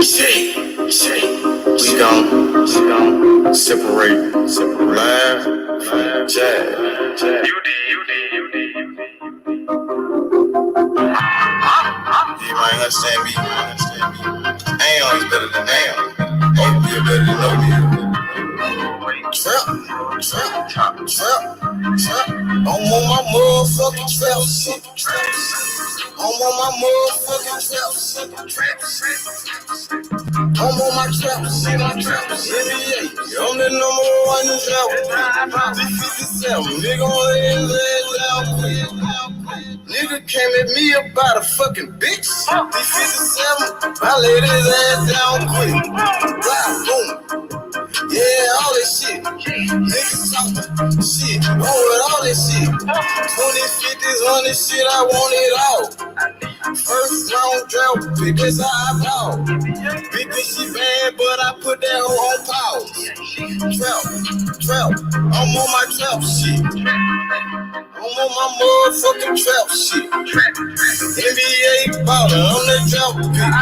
We gon' separate live from jazz. You might understand me. I ain't always better than now. Oh, you're better than no. Trap. I'm on my motherfucking trap shit. I'm on my motherfucking trap shit. I'm on my trap shit. NBA, I'm the number one in trap. D57, nigga on his ass down. Nigga came at me about a fucking bitch. D57, I laid his ass down quick. Blah, boom. Yeah, all this shit. Niggas talking shit. Wrong with all this shit. 20, 50s, 100 shit, I want it all. First round draft pick, that's how I ball. Big bitch, she bad, but I put that hoe on pause. Trap. I'm on my trap shit. I'm on my motherfucking trap shit. NBA baller, I'm the trap pick.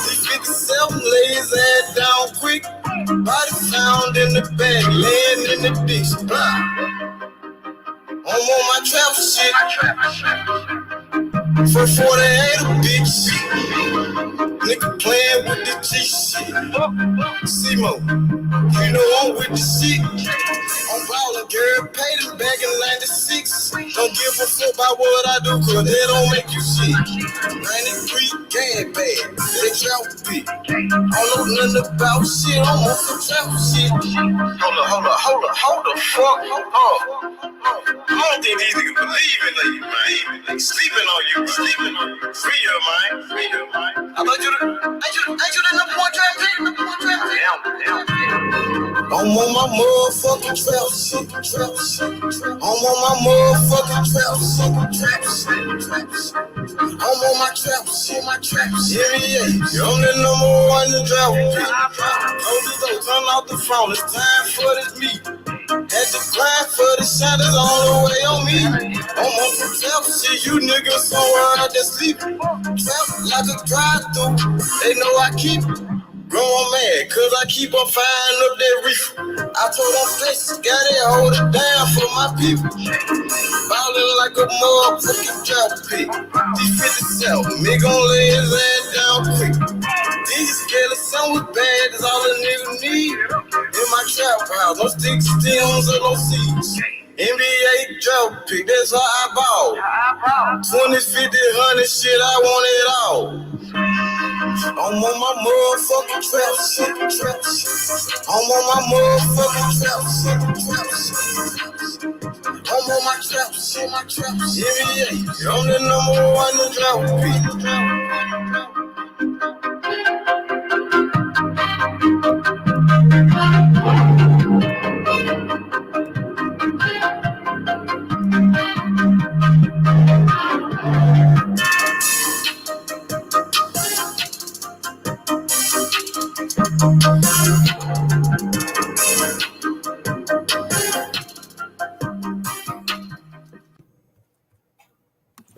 D57 lay his ass down quick. Body found in the bag, laying in the ditch. I'm on my trap shit. For 48 a bitch. Nigga playing with the G shit. Simo, you know I'm with the shit. I'm ballin', girl, paid him back in 96. Don't give a fuck about what I do, cause they don't make you shit. 93 gang bad, they trap beat. I don't know nothing about shit, I'm on some trap shit. Hold the fuck up. I don't think these niggas believe in you, man. They sleeping on you. Free your mind. I thought ain't you the number one trap pick? Damn. I'm on my motherfucking trap shit. I'm on my motherfucking trap shit. I'm on my trap shit. Yeah. I'm the number one in trap pick. Hold the door, turn off the phone. It's time for this meet. Had to grind for the shot is all the way on me. I'm on some trap shit, you niggas somewhere out there sleeping. Trap like a drive-through, they know I keep growing mad, cause I keep on firing up that reefer. I told them flex, gotta hold it down for my people. Ballin' like a motherfucking trap pick. D57, me gon' lay his ass down quick. These skeletons with bad is all a nigga need. In my trap house, no sticks, stems, or no seeds. NBA drop pick, that's how I ball. 20, 50, 100 shit, I want it all. I'm on my motherfucking trap shit. I'm on my motherfucking trap shit. I'm on my trap shit. Yeah. I'm the number one in drop pick.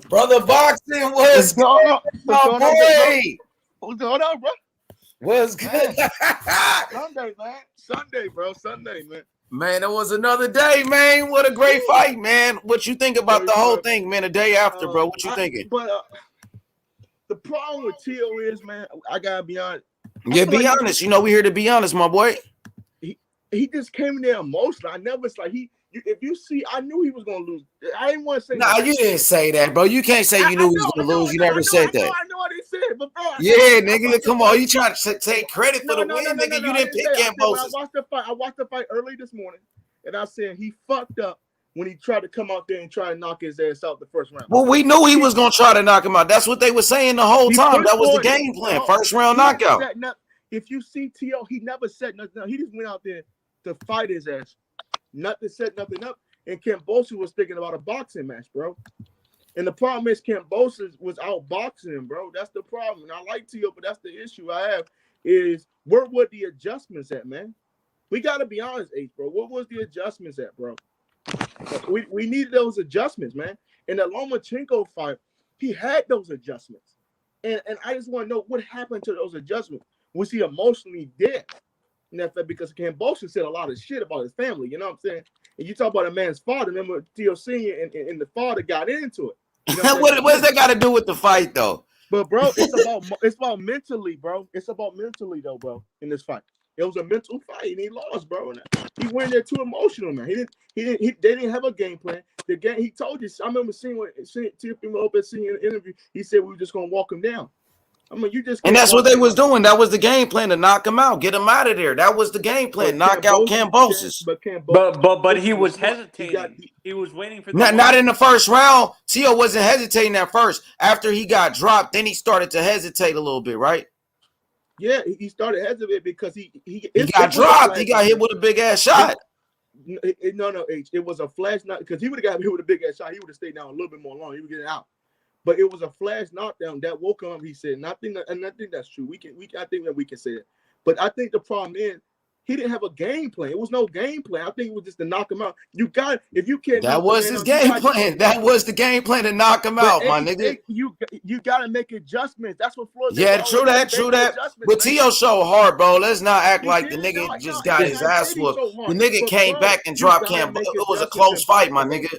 Brother Boxing was good, my boy. What's going on, bro? Was good. Sunday, man. Man, it was another day, man. What a great fight, man. What you think about the whole thing, man? The day after, bro. What you thinking? But the problem with Tio is, man, I gotta be honest. Yeah, be honest. You know, we here to be honest, my boy. He just came in there emotional. I never like if you see, I knew he was gonna lose. I didn't want to say. Nah, you didn't say that, bro. You can't say you knew he was gonna lose. You never said that. I know I didn't say it, but bro. Yeah, nigga, come on. You trying to take credit for the win, nigga? You didn't pick Kambosos. I watched the fight early this morning, and I said he fucked up when he tried to come out there and try to knock his ass out the first round. Well, we knew he was gonna try to knock him out. That's what they were saying the whole time. That was the game plan. First round knockout. If you see T.O., he never said nothing. He just went out there to fight his ass. Nothing set nothing up. And Kambosos was thinking about a boxing match, bro. And the problem is Kambosos was outboxing him, bro. That's the problem. And I like T.O., but that's the issue I have is where were the adjustments at, man? We got to be honest, H, bro. What was the adjustments at, bro? We needed those adjustments, man. In the Lomachenko fight, he had those adjustments. And I just want to know what happened to those adjustments. Was he emotionally dead? And that's because Kambosos said a lot of shit about his family. You know what I'm saying? And you talk about a man's father. Remember, Theo Senior and the father got into it. You know What's that got to do with the fight, though? But bro, it's about mentally, bro. It's about mentally, though, bro. In this fight, it was a mental fight, and he lost, bro. And he went there too emotional, man. They didn't have a game plan. The game, he told you. I remember seeing Teofimo Lopez seeing an interview. He said we were just gonna walk him down. I mean, you just and that's what they was doing. That was the game plan, to knock him out, get him out of there. That was the game plan, knock out Kambosos. But he was hesitating. He was waiting for the not in the first round. Tio wasn't hesitating at first. After he got dropped, then he started to hesitate a little bit, right? Yeah, he started hesitating because he got dropped. He got hit with a big ass shot. No, it was a flash knock because he would have got hit with a big ass shot. He would have stayed down a little bit more long. He would get out. But it was a flash knockdown that woke him up. He said, and I think that's true. I think that we can say it. But I think the problem is he didn't have a game plan. It was no game plan. I think it was just to knock him out. You got if you can't. That was his game plan. That was the game plan to knock him out, my nigga. You got to make adjustments. That's what Floyd. Yeah, true that. But Tio showed hard, bro. Let's not act like the nigga just got his ass whooped. The nigga came back and dropped Kambosos. It was a close fight, my nigga.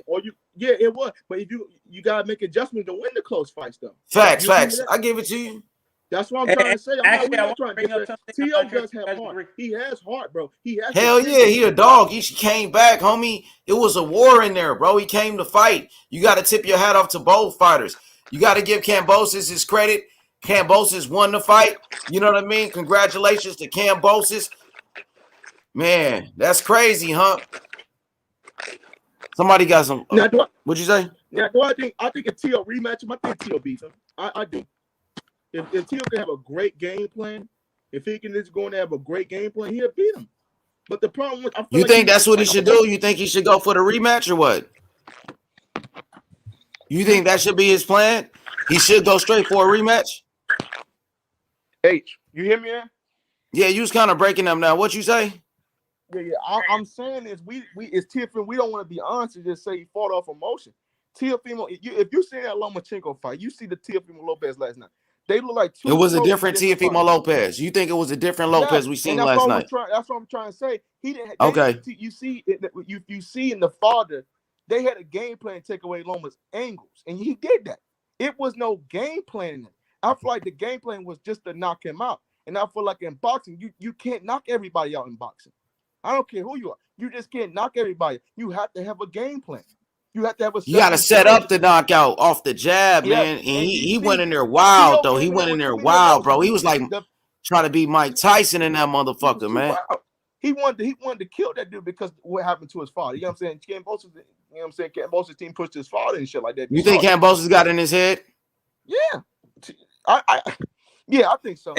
Yeah, it was. But if you gotta make adjustments to win the close fights, though. Facts. I give it to you. That's what I'm trying to say. I'm not trying to get that. Tio does have heart. He has heart, bro. He has. Hell yeah, he a dog. He came back, homie. It was a war in there, bro. He came to fight. You got to tip your hat off to both fighters. You got to give Kambosos his credit. Kambosos won the fight. You know what I mean? Congratulations to Kambosos. Man, that's crazy, huh? Somebody got some. What'd you say? Yeah, I think if Tio rematch him, I think Tio beats him. I do. If Tio can have a great game plan, if he can just go and have a great game plan, he'll beat him. But the problem with you think that's what he should do? You think he should go for the rematch or what? You think that should be his plan? He should go straight for a rematch? H, you hear me, man? Yeah, you was kind of breaking them now. What you say? Yeah. I'm saying is we it's Teofimo. We don't want to be honest and just say he fought off emotion. Teofimo, if you see that Lomachenko fight, you see the Teofimo Lopez last night. They look like two. It was a different Teofimo Lopez. You think it was a different Lopez we seen last night? That's what I'm trying to say. He didn't. Okay. You see in the father, they had a game plan to take away Loma's angles, and he did that. It was no game plan in it. I feel like the game plan was just to knock him out. And I feel like in boxing, you can't knock everybody out in boxing. I don't care who you are. You just can't knock everybody. You have to have a game plan. You have to have a. You got to set up the knockout off the jab, man. And he went in there wild, though. He went in there wild, bro. He was like trying to be Mike Tyson in that motherfucker, man. He wanted to kill that dude because what happened to his father. You know what I'm saying? Kambosos' team pushed his father and shit like that. You think Kambosos got in his head? Yeah. I think so.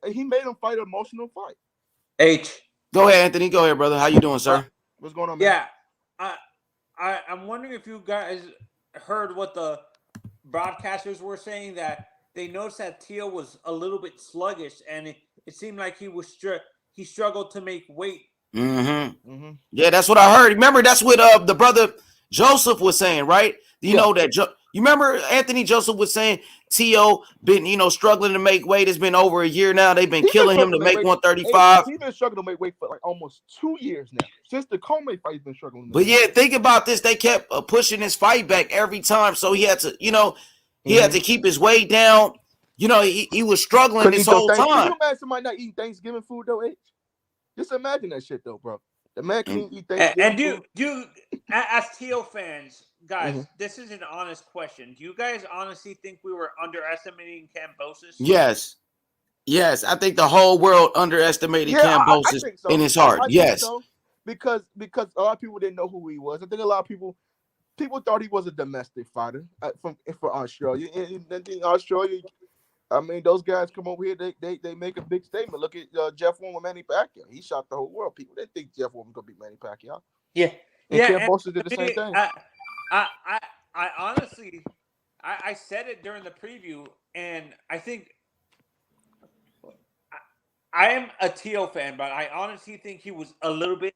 He made him fight an emotional fight. H. Go ahead, Anthony. Go ahead, brother. How you doing, sir? What's going on, man? Yeah. I'm wondering if you guys heard what the broadcasters were saying, that they noticed that Tio was a little bit sluggish, and it seemed like he struggled to make weight. Mm-hmm. Yeah, that's what I heard. Remember, that's what the brother Joseph was saying, right? You know that you remember Anthony Joseph was saying Tio been struggling to make weight. It's been over a year now. They've been killing him to make 135. He's been struggling to make weight for like almost 2 years now. Since the Comey fight, he's been struggling. But yeah, think about this. They kept pushing his fight back every time, so he had to, he had to keep his weight down. He was struggling this whole time. Can you imagine somebody not eating Thanksgiving food though, H? Just imagine that shit though, bro. The man can eat Thanksgiving food. And as Tio fans, guys, this is an honest question. Do you guys honestly think we were underestimating Kambosos? Yes. I think the whole world underestimated Kambosos in his heart. Yes. So, because a lot of people didn't know who he was. I think a lot of people thought he was a domestic fighter for Australia. And in Australia, I mean, those guys come over here, they make a big statement. Look at Jeff Warren with Manny Pacquiao. He shot the whole world. People didn't think Jeff Warren was going to beat Manny Pacquiao. Yeah. And Kambosos did the same thing. I honestly, I said it during the preview, and I think I am a Tio fan, but I honestly think he was a little bit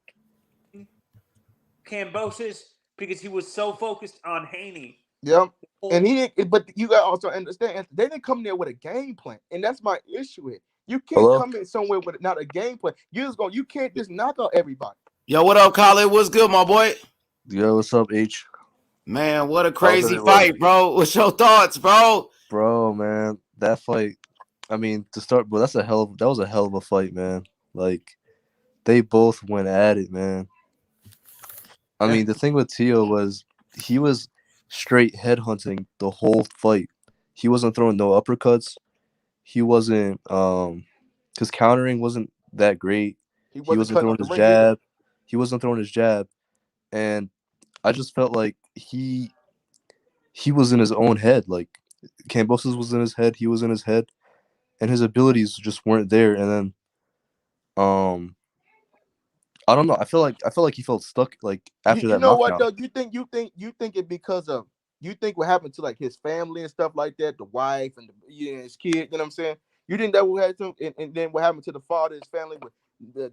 Kambosos because he was so focused on Haney. Yep. And he didn't, but you got to also understand they didn't come there with a game plan, and that's my issue. You can't come in somewhere with not a game plan. You can't just knock out everybody. Yo, what up, Khaled? What's good, my boy? Yo, what's up, H? Man, what a crazy fight, bro. What's your thoughts, bro? Bro, man, that fight. I mean, to start, bro, that was a hell of a fight, man. Like, they both went at it, man. I mean, the thing with Teo was he was straight headhunting the whole fight. He wasn't throwing no uppercuts. He wasn't his countering wasn't that great. He wasn't throwing his jab. He wasn't throwing his jab. And I just felt like he was in his own head. Like Kambosos was in his head, he was in his head, and his abilities just weren't there. And then I don't know. I feel like he felt stuck like after that know knockdown. what though? You think it because of you think what happened to like his family and stuff like that, the wife and his kid, you know what I'm saying? You think that what happened to him, and then what happened to the father, his family with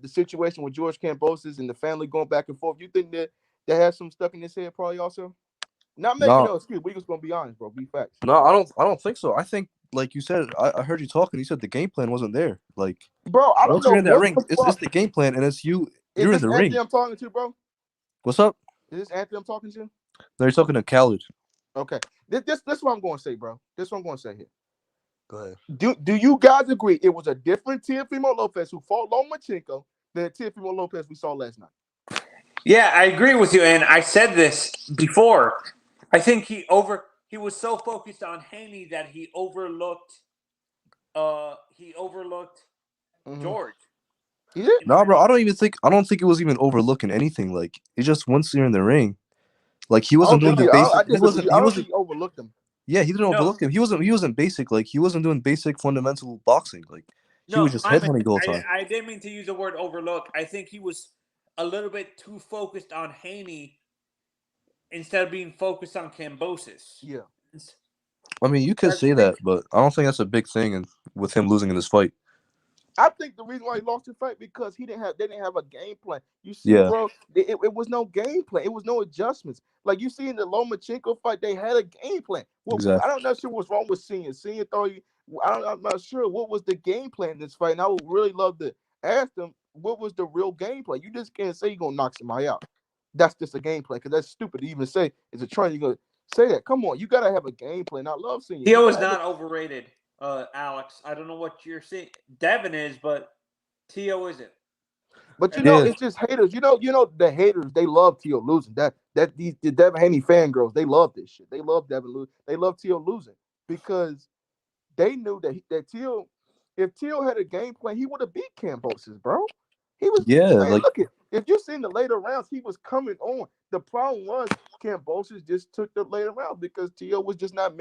the situation with George Kambosos and the family going back and forth? You think that has some stuck in his head probably also? Not making no excuse. We just gonna be honest, bro. Be facts. No, I don't think so. I think, like you said, I heard you talking. You said the game plan wasn't there. Like, bro, I don't know. You're in that ring, it's the game plan, and it's you. You're in the ring. Is this Anthony I'm talking to, bro? What's up? Is this Anthony I'm talking to? No, you're talking to Khaled. Okay. This what I'm going to say, bro. This is what I'm going to say here. Go ahead. Do you guys agree it was a different Teofimo Lopez who fought Lomachenko than the Teofimo Lopez we saw last night? Yeah, I agree with you, and I said this before. I think he was so focused on Haney that he overlooked George. No, bro, I don't think it was even overlooking anything. Like, it just once you're in the ring, like he wasn't doing the basic. I don't think he overlooked him. Yeah, he didn't overlook him. He wasn't basic. Like, he wasn't doing basic fundamental boxing. Like, he was just headhunting the whole time. I didn't mean to use the word overlook. I think he was a little bit too focused on Haney instead of being focused on Kambosos. Yeah. I mean, you could say that, but I don't think that's a big thing with him losing in this fight. I think the reason why he lost the fight because they didn't have a game plan. You see, bro, it was no game plan. It was no adjustments. Like you see in the Lomachenko fight, they had a game plan. Well, exactly. I don't know what's wrong with Senior. Senior thought I'm not sure what was the game plan in this fight. And I would really love to ask them what was the real game plan. You just can't say you're gonna knock somebody out. That's just a game plan because that's stupid to even say. It's a trend. You're gonna say that. Come on, you gotta have a game plan. I love Senior. Theo is not overrated. Alex, I don't know what you're saying. Devin is, but Teo isn't. But it's just haters. You know the haters. They love Teo losing. The Devin Haney fangirls. They love this shit. They love Devin losing. They love Teo losing because they knew that Teo, if Teo had a game plan, he would have beat Kambosos, bro. He was look at if you seen the later rounds, he was coming on. The problem was Kambosos just took the later rounds because Teo was just not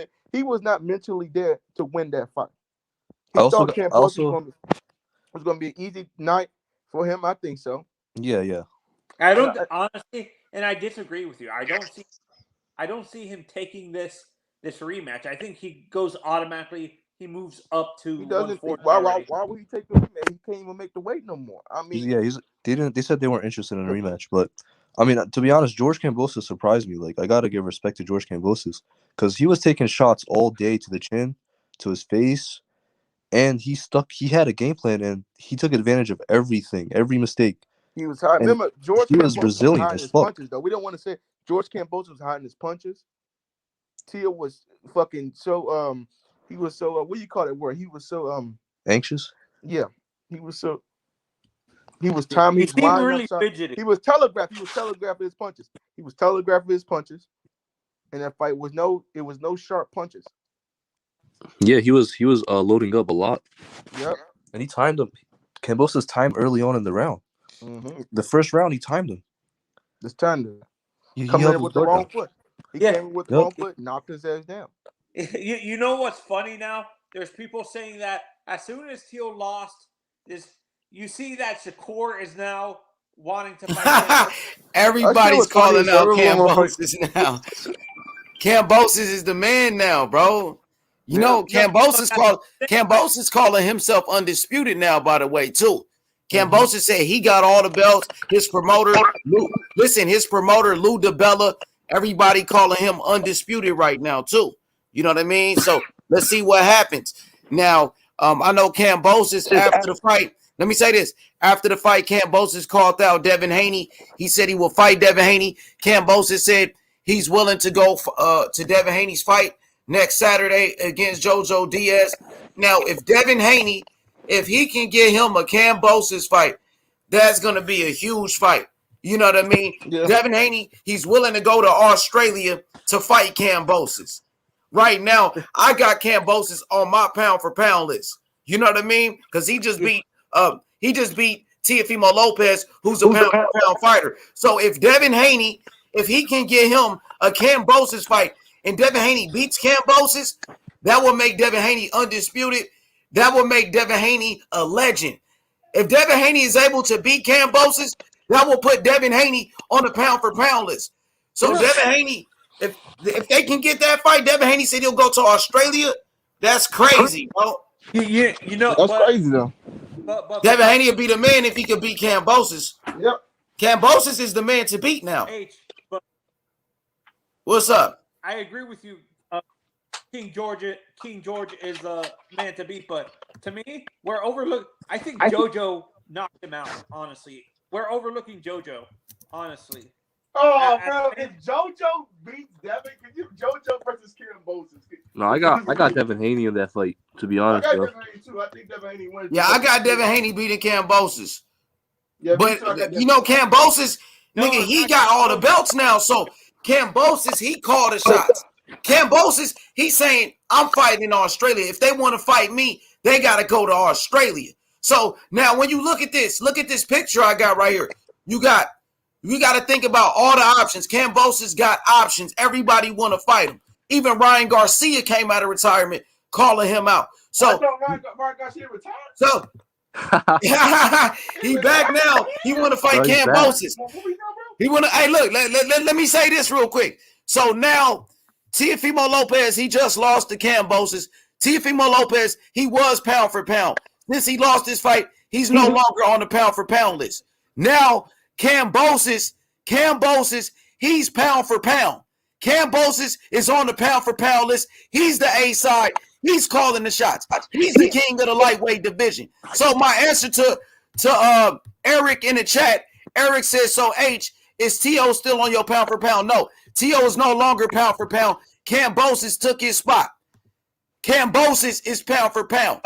mentally there to win that fight. He thought Kambosos was going to be an easy night for him. I think so. Yeah. I don't honestly, and I disagree with you. I don't see him taking this rematch. I think he goes automatically. He moves up to. He doesn't. Why would he take the rematch? He can't even make the weight no more. I mean, they said they weren't interested in a rematch, but I mean, to be honest, George Kambosos surprised me. Like, I gotta give respect to George Kambosos because he was taking shots all day to the chin, to his face, and he had a game plan and he took advantage of everything, every mistake. He was high. Remember, George Kambosos was resilient as fuck. Punches, though. We don't want to say George Kambosos was hiding his punches. Teo was fucking so he was so what do you call that word? He was so anxious. Yeah, he was timing. He seemed really fidgety. He was telegraphing his punches. And that fight was no sharp punches. Yeah, he was loading up a lot. Yep. And he timed him. Kambosos timed early on in the round. Mm-hmm. The first round, he timed him. Just timed him. He came in with the wrong foot. He came in with the wrong foot, knocked his ass down. You know what's funny now? There's people saying that as soon as Teo lost, you see that Shakur is now wanting to fight. Everybody's calling out Kambosos now. Kambosos is the man now, bro. You know, Kambosos calling himself undisputed now, by the way, too. Kambosos said he got all the belts. His promoter, Lou DiBella, Everybody calling him undisputed right now too. You know what I mean? So let's see what happens. Now, I know Kambosos after the fight. Let me say this. After the fight, Kambosos called out Devin Haney. He said he will fight Devin Haney. Kambosos said he's willing to go to Devin Haney's fight next Saturday against Jojo Diaz. Now, if Devin Haney, if he can get him a Kambosos fight, that's going to be a huge fight. You know what I mean? Yeah. Devin Haney, he's willing to go to Australia to fight Kambosos. Right now, I got Kambosos on my pound for pound list. You know what I mean? Because he just beat Teofimo Lopez, who's a pound for pound fighter. So if Devin Haney, if he can get him a Kambosos fight, and Devin Haney beats Kambosos, that will make Devin Haney undisputed. That will make Devin Haney a legend. If Devin Haney is able to beat Kambosos, that will put Devin Haney on the pound for pound list. So Devin Haney, if they can get that fight, Devin Haney said he'll go to Australia. That's crazy, bro. You know That's crazy though. But Devin Haney would be the man if he could beat Kambosos. Yep. Kambosos is the man to beat now. But What's up? I agree with you. King George is the man to beat, but to me, we're overlooking. I think JoJo knocked him out. Honestly, we're overlooking JoJo. Honestly. Oh, bro! If JoJo beats Devin, could you JoJo versus Kambosos? No, I got Devin Haney in that fight. To be honest, I got bro. Devin Haney too. I think Devin Haney wins. Yeah, I got Devin Haney beating Kambosos. Yeah, but you know, Kambosos, nigga, he got all the belts now. So Kambosos, he called the shots. Kambosos, he's saying, I'm fighting in Australia. If they want to fight me, they got to go to Australia. So now when you look at this picture I got right here. You got to think about all the options. Kambosos got options. Everybody want to fight him. Even Ryan Garcia came out of retirement calling him out. So Ryan Garcia retired. So he back now. He want to fight Kambosos. He want to. Hey, look. Let me say this real quick. So now Teofimo Lopez, he just lost to Kambosos. Teofimo Lopez, he was pound for pound. Since he lost this fight, he's no longer on the pound for pound list. Now Kambosos, he's pound for pound. Kambosos is on the pound for pound list. He's the A side. He's calling the shots. He's the king of the lightweight division. So my answer to Eric in the chat, Eric says, so H, is T.O. still on your pound for pound? No, T.O. is no longer pound for pound. Kambosos took his spot. Kambosos is pound for pound.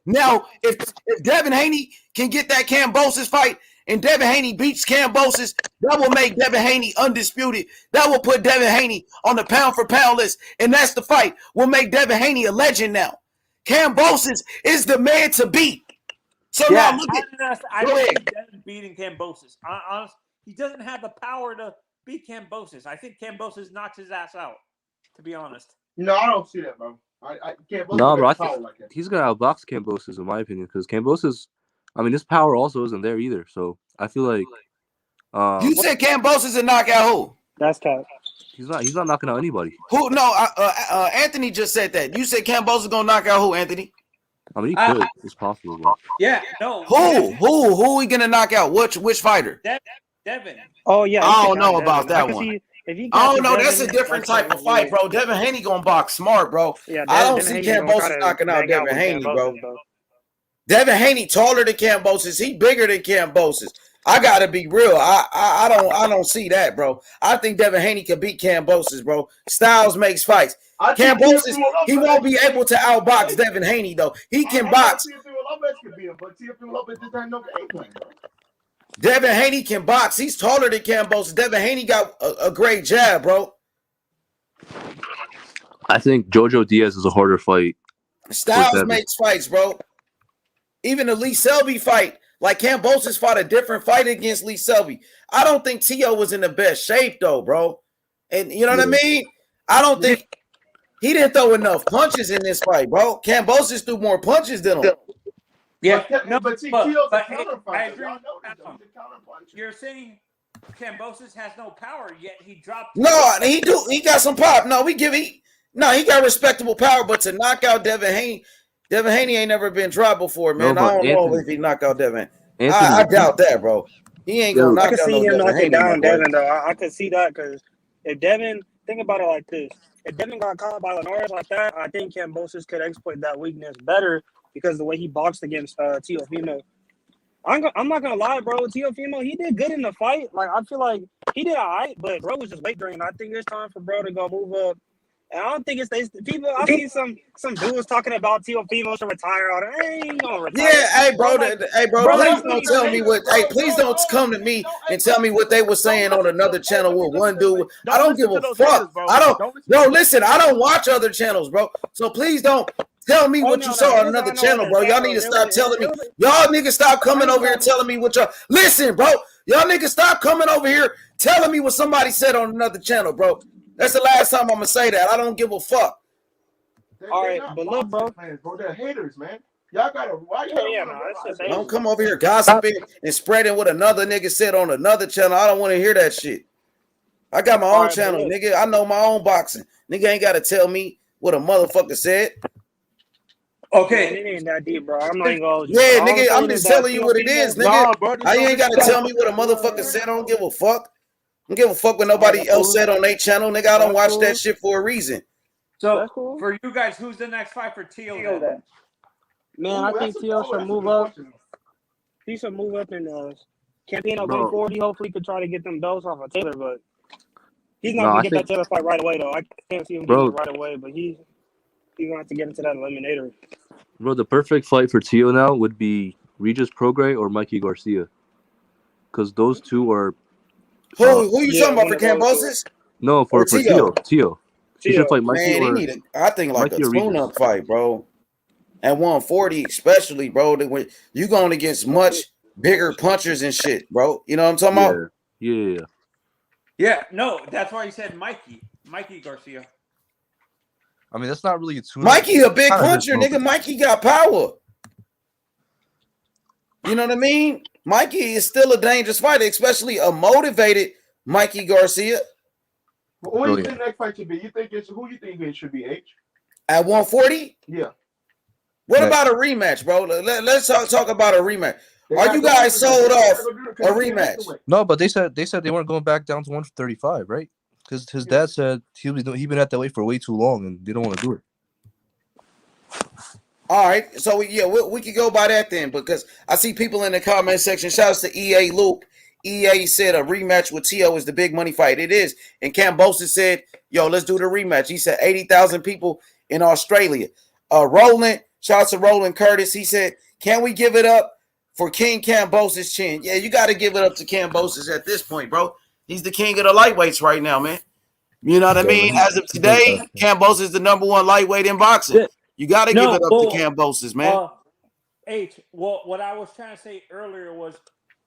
Now, if Devin Haney can get that Kambosos fight and Devin Haney beats Kambosos, that will make Devin Haney undisputed. That will put Devin Haney on the pound for pound list. And that's the fight. Will make Devin Haney a legend now. Kambosos is the man to beat. So now look at I don't think Devin beating Kambosos. Honestly, he doesn't have the power to beat Kambosos. I think Kambosos knocks his ass out, to be honest. No, I don't see that, bro. No, bro, I think he's gonna outbox Kambosos in my opinion, because Kambosos, I mean, his power also isn't there either. So I feel like you said Kambosos and knock out who? That's tough. He's not knocking out anybody. Who? No, Anthony just said that. You said Kambosos gonna knock out who, Anthony? I mean, he could. It's possible. But... Yeah, no. Who we gonna knock out? Which fighter? Devin. Oh yeah. I don't know about that one. Oh no, Devin, that's a different type of fight, bro. Devin Haney gonna box smart, bro. Yeah, I don't see Kambosos knocking out Devin Haney, bro. Devin Haney taller than Kambosos. He bigger than Kambosos. I gotta be real. I don't see that, bro. I think Devin Haney can beat Kambosos, bro. Styles makes fights. Kambosos, he won't be able to outbox Devin Haney though. He can box. Devin Haney can box. He's taller than Kambosos. Devin Haney got a great jab, bro. I think Jojo Diaz is a harder fight. Styles makes fights, bro. Even the Lee Selby fight, like Kambosos fought a different fight against Lee Selby. I don't think T.O. was in the best shape, though, bro. And you know what I mean? I don't think he didn't throw enough punches in this fight, bro. Kambosos threw more punches than him. Yeah, but I agree. You're saying Kambosos has no power, yet he dropped. No, he do. He got some pop. No, he got respectable power, but to knock out Devin Haney ain't never been dropped before, man. No, I don't know if he knock out Devin. I doubt that, bro. He ain't gonna knock out no Devin Haney. Down Devin, though. I could see that because If Devin, think about it like this: if Devin got caught by Linares like that, I think Kambosos could exploit that weakness better because the way he boxed against Teofimo. I'm not gonna lie, bro. Teofimo, he did good in the fight. Like I feel like he did alright, but bro was just weight drained. I think it's time for bro to go move up. And I don't think it's people. I've seen some dudes talking about Teofimo should retire. All that. He ain't gonna retire. Yeah, hey bro, like, bro, please like don't tell me what. Hey, please don't come to me and tell me what they were saying on another channel with one dude. I don't give a fuck. I don't, bro. Listen, I don't watch other channels, bro. So please don't tell me what you saw on another channel, bro. Y'all need to stop telling me. Y'all niggas stop coming over here telling me what y'all. Listen, bro. Y'all niggas stop coming over here telling me what somebody said on another channel, bro. That's the last time I'm gonna say that. I don't give a fuck. All right, but look, bro. They're haters, man. Y'all gotta. Why you Don't come over here gossiping and spreading what another nigga said on another channel. I don't want to hear that shit. I got my own channel, nigga. I know my own boxing. Nigga ain't got to tell me what a motherfucker said. Okay. Man, it ain't that deep, bro. I'm not even gonna. Yeah, nigga, I'm just telling you what it is, nigga. Nah, bro, you ain't got to tell me what a motherfucker said. I don't give a fuck. I don't give a fuck what nobody else said on their channel, nigga. I don't watch that shit for a reason. So, for you guys, who's the next fight for Teo then? Man, I think Teo should move up. He should move up and campaign at 140. Hopefully, he could try to get them belts off of Taylor, but he's not going to get that Taylor fight right away, though. I can't see him getting it right away, but he's going to have to get into that eliminator. Bro, the perfect fight for Teo now would be Regis Prograis or Mikey Garcia. Because those two are... Who you talking about for Kambosos? No, for Teo. He should fight Mikey. Man, he need I think like Mikey a tune-up fight, bro. At 140, especially, bro. You going against much bigger punchers and shit, bro. You know what I'm talking about? Yeah. Yeah, no, that's why he said Mikey Garcia. I mean, that's not really a tune-up. Mikey a big puncher, nigga. Mikey got power. You know what I mean? Mikey is still a dangerous fighter, especially a motivated Mikey Garcia. But what do you think the next fight should be? Who you think it should be, H? At 140? Yeah. What about a rematch, bro? Let's talk about a rematch. Are you guys sold off a rematch? No, but they said they weren't going back down to 135, right? Because his dad said he been at that weight for way too long and they don't want to do it. All right, so we could go by that then, because I see people in the comment section. Shouts to EA Loop. EA said a rematch with Teo is the big money fight. It is. And Kambosos said, yo, let's do the rematch. He said 80,000 people in Australia. Roland, shouts to Roland Curtis. He said, can we give it up for King Kambosos' chin? Yeah, you got to give it up to Kambosos at this point, bro. He's the king of the lightweights right now, man. You know what I mean? As of today, Kambosos is the number one lightweight in boxing. You got to give it up to Kambosos, man. What I was trying to say earlier was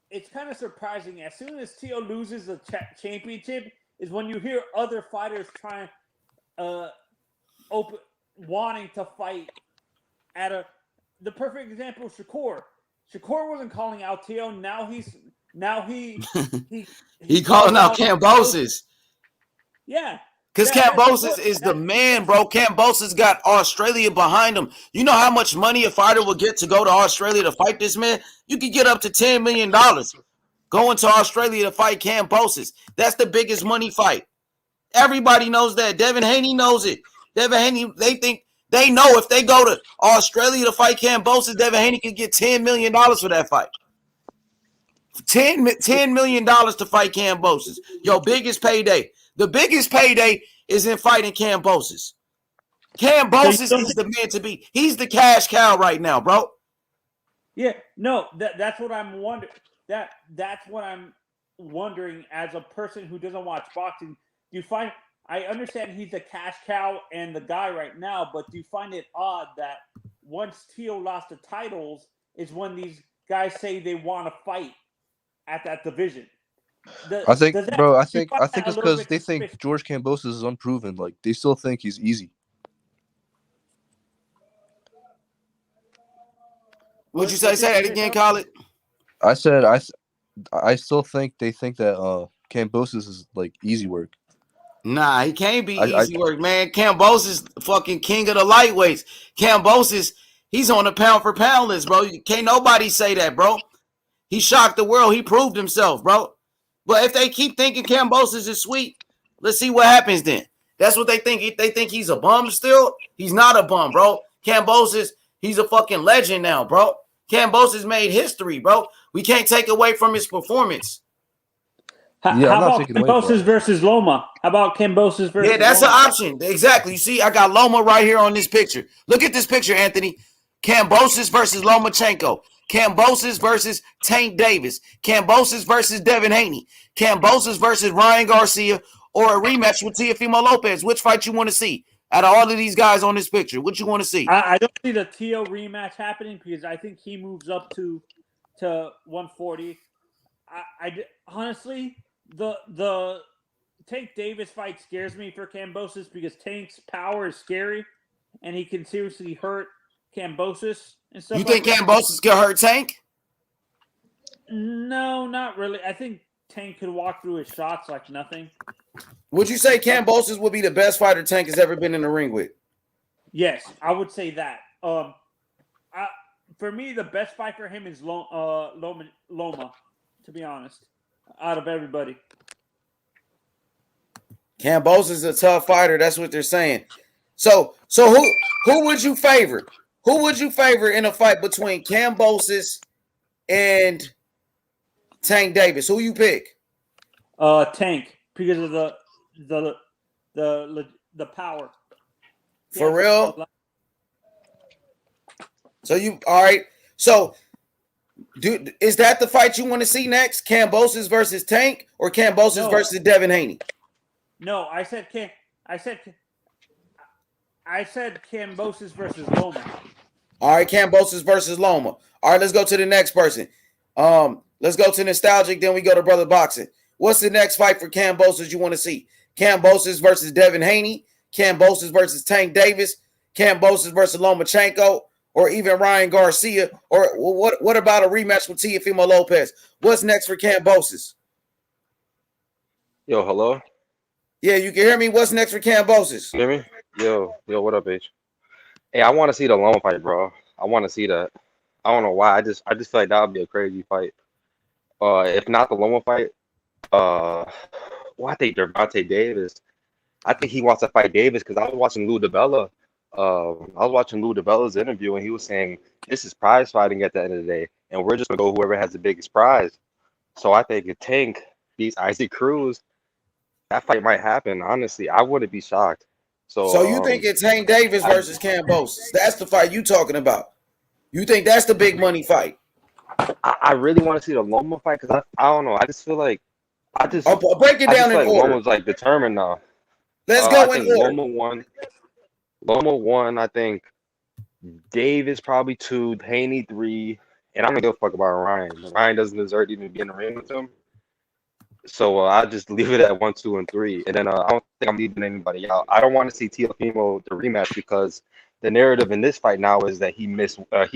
it's kind of surprising. As soon as Teo loses the championship is when you hear other fighters trying wanting to fight at the perfect example is Shakur. Shakur wasn't calling out Teo. Now he calling out Kambosos. Yeah. Because Kambosos is the man, bro. Kambosos got Australia behind him. You know how much money a fighter will get to go to Australia to fight this man? You could get up to $10 million going to Australia to fight Kambosos. That's the biggest money fight. Everybody knows that. Devin Haney knows it. Devin Haney, they know if they go to Australia to fight Kambosos, Devin Haney could get $10 million for that fight. $10 million to fight Kambosos. Yo, biggest payday. The biggest payday is in fighting Kambosos. Kambosos is the man to be. He's the cash cow right now, bro. Yeah, no, that's what I'm wondering. That's what I'm wondering as a person who doesn't watch boxing. Do you find? I understand he's the cash cow and the guy right now, but do you find it odd that once Teo lost the titles is when these guys say they want to fight at that division? I think it's because they think George Kambosos is unproven. Like they still think he's easy. Would you say that again, Khaled? I said I still think they think that Kambosos is like easy work. Nah, he can't be easy work, man. Kambosos is fucking king of the lightweights. Kambosos, he's on the pound for pound list, bro. Can't nobody say that, bro. He shocked the world. He proved himself, bro. But if they keep thinking Kambosos is sweet, Let's see what happens then. That's what they think. They think he's a bum still. He's not a bum, bro. Kambosos, he's a fucking legend now, bro. Kambosos made history, bro. We can't take away from his performance. Yeah, How I'm not about taking away from Kambosos it. versus Loma? How about Kambosos versus Yeah, that's Loma? an option. Exactly. You see, I got Loma right here on this picture. Look at this picture, Anthony. Kambosos versus Lomachenko. Kambosos versus Tank Davis. Kambosos versus Devin Haney. Kambosos versus Ryan Garcia, or a rematch with Teofimo Lopez. Which fight you want to see? Out of all of these guys on this picture, what you want to see? I don't see the Teo rematch happening because I think he moves up to 140. Honestly, the Tank Davis fight scares me for Kambosos because Tank's power is scary, and he can seriously hurt Kambosos and stuff. You think Kambosos can hurt Tank? No, not really. I think Tank could walk through his shots like nothing. Would you say Kambosos would be the best fighter Tank has ever been in the ring with? Yes, I would say that. For me, the best fight for him is Loma, to be honest, out of everybody. Kambosos is a tough fighter. That's what they're saying. So who would you favor? Who would you favor in a fight between Kambosos and Tank Davis? Who you pick? Tank, because of the power. For real? So you all right? So, is that the fight you want to see next? Kambosos versus Tank, or Kambosos versus Devin Haney? No, I said Kambosos versus Loma. All right, Kambosos versus Loma. All right, let's go to the next person. Let's go to nostalgic. Then we go to brother boxing. What's the next fight for Kambosos you want to see? Kambosos versus Devin Haney, Kambosos versus Tank Davis, Kambosos versus Lomachenko, or even Ryan Garcia? Or what about a rematch with Teofimo Lopez? What's next for Kambosos? Yo, hello? Yeah, you can hear me. What's next for Kambosos? You hear me? Yo, what up, H? Hey, I want to see the Loma fight, bro. I want to see that. I don't know why. I just feel like that would be a crazy fight. If not the Loma fight, well, I think Gervonta Davis. I think he wants to fight Davis because I was watching Lou DiBella. I was watching Lou DiBella's interview, and he was saying this is prize fighting at the end of the day, and we're just gonna go whoever has the biggest prize. So I think if Tank beats Isaac Cruz, that fight might happen. Honestly, I wouldn't be shocked. So you think it's Tank Davis versus Kambosos? That's the fight you talking about. You think that's the big money fight? I really want to see the Loma fight because I don't know. I just feel like break it down in order. Loma's like determined now. Let's go I in think order. Loma 1. I think Davis probably 2, Haney 3, and I don't give a fuck about Ryan. Ryan doesn't deserve to even be in the ring with him. So I'll just leave it at 1, 2, and 3. And then I don't think I'm leaving anybody out. I don't want to see Teofimo the rematch because the narrative in this fight now is that he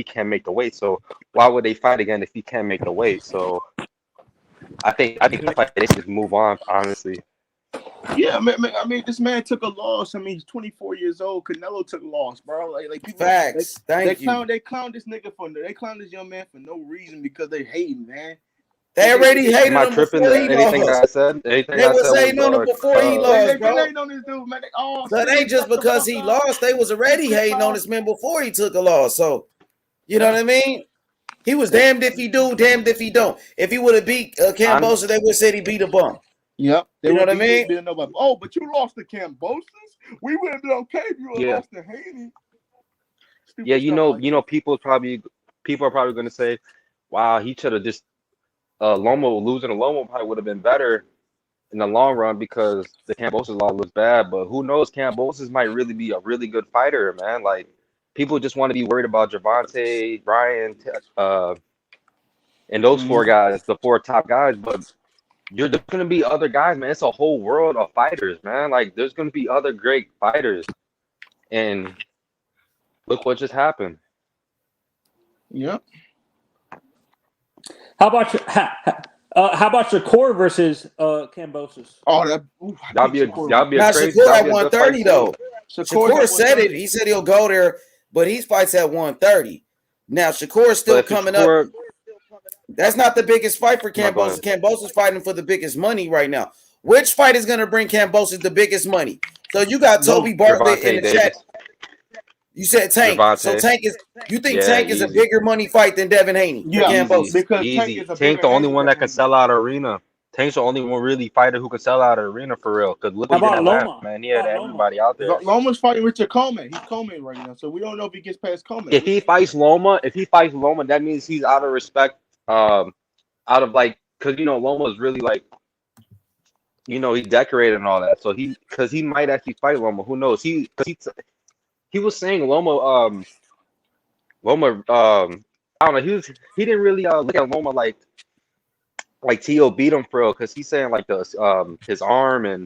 can't make the weight. So why would they fight again if he can't make the weight? So I think the fight they should move on, honestly. Yeah, I mean, this man took a loss. I mean, he's 24 years old. Canelo took a loss, bro. Like people, facts. They clown this nigga they clown this young man for no reason because they hate him, man. They already hated Am I him tripping? before he Anything lost. I said? Anything They I was said hating on him before he lost, They bro. hating on this dude, man. So it ain't just because he lost. They was already hating on this man before he took a loss. So, you know what I mean? He was damned if he do, damned if he don't. If he would have beat Kambosos, they would have said he beat a bum. Yep. You know what I mean? Oh, but you lost to Kambosos? We would have been okay if you would have lost to Haney. Yeah, you know, people are probably going to say, "Wow, he should have just losing to Loma probably would have been better in the long run because the Kambosos law was bad." But who knows? Kambosos might really be a really good fighter, man. Like people just want to be worried about Gervonta, Ryan, and those 4 guys, the 4 top guys. But there's going to be other guys, man. It's a whole world of fighters, man. Like there's going to be other great fighters, and look what just happened. Yep. How about Shakur versus Kambosos? Oh, that'd be a crazy. Shakur at 130 though. Shakur said it. He said he'll go there, but he fights at 130. Now Shakur's still coming up. That's not the biggest fight for Kambosos. Kambosos fighting for the biggest money right now. Which fight is going to bring Kambosos the biggest money? So you got Toby Bartlett in Gervonta the chat. Davis. You said Tank. So Gervonta. Tank is. You think Yeah, Tank is a easy. bigger money fight than Devin Haney for Yeah, Kambosos? because Tank Easy. is a Tank bigger the only name one than that can Haney. sell out an arena. Tank's the only one really fighter who can sell out an arena for real. Because look How what he did about in Atlanta, Loma? man. He How had about Loma? everybody out there. Loma's fighting Richard Coleman. He's Coleman right now, so we don't know if he gets past Coleman. If he fights Loma, that means he's out of respect. Out of like, because Loma is really like, he's decorated and all that. So because he might actually fight Loma. Who knows? He was saying Loma. I don't know. He didn't really look at Loma like Tio beat him for real, because he's saying like his arm and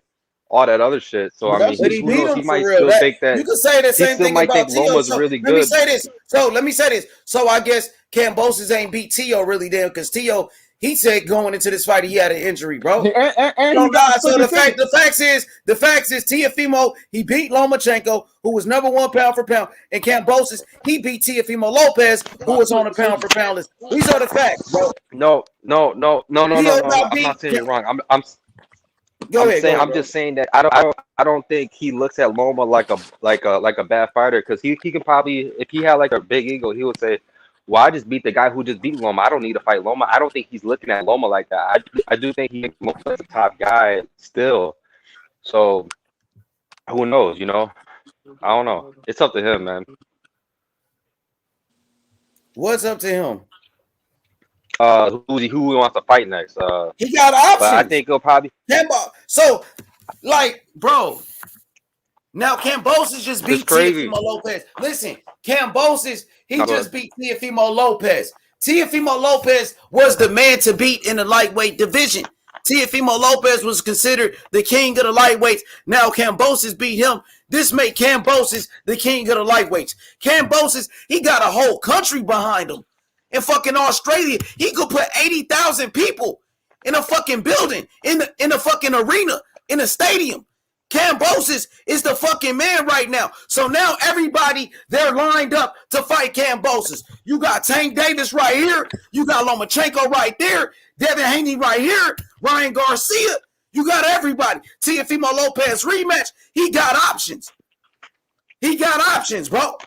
all that other shit. So I mean, But he who beat knows? him He for might real. still think You that could say the he same still thing might about think Tio. Loma's So really let me good. say this. So I guess Kambosos ain't beat Tio really then, because Tio, he said going into this fight he had an injury, bro. And he got So the finish. facts is Teofimo, he beat Lomachenko, who was number 1 pound for pound, and Kambosos, he beat Teofimo Lopez, who was on the pound for pound list. These are the facts, bro. No. Tio got I'm not beat. saying you're wrong. Go ahead, I'm bro. just saying that I don't think he looks at Loma like a bad fighter, because he could probably, if he had like a big ego, he would say, well, I just beat the guy who just beat Loma. I don't need to fight Loma. I don't think he's looking at Loma like that. I do think he looks like the top guy still. So who knows? I don't know. It's up to him, man. What's up to him? Who wants to fight next? He got options. But I think he'll probably. So, like, bro, now Kambosos just beat Teofimo Lopez. Listen, Kambosos, he just beat Teofimo Lopez. Teofimo Lopez was the man to beat in the lightweight division. Teofimo Lopez was considered the king of the lightweights. Now Kambosos beat him. This made Kambosos the king of the lightweights. Kambosos, he got a whole country behind him. In fucking Australia, he could put 80,000 people in a fucking building, in a fucking arena, in a stadium. Kambosos is the fucking man right now. So now everybody, they're lined up to fight Kambosos. You got Tank Davis right here. You got Lomachenko right there. Devin Haney right here. Ryan Garcia. You got everybody. Teofimo Lopez rematch. He got options. Bro.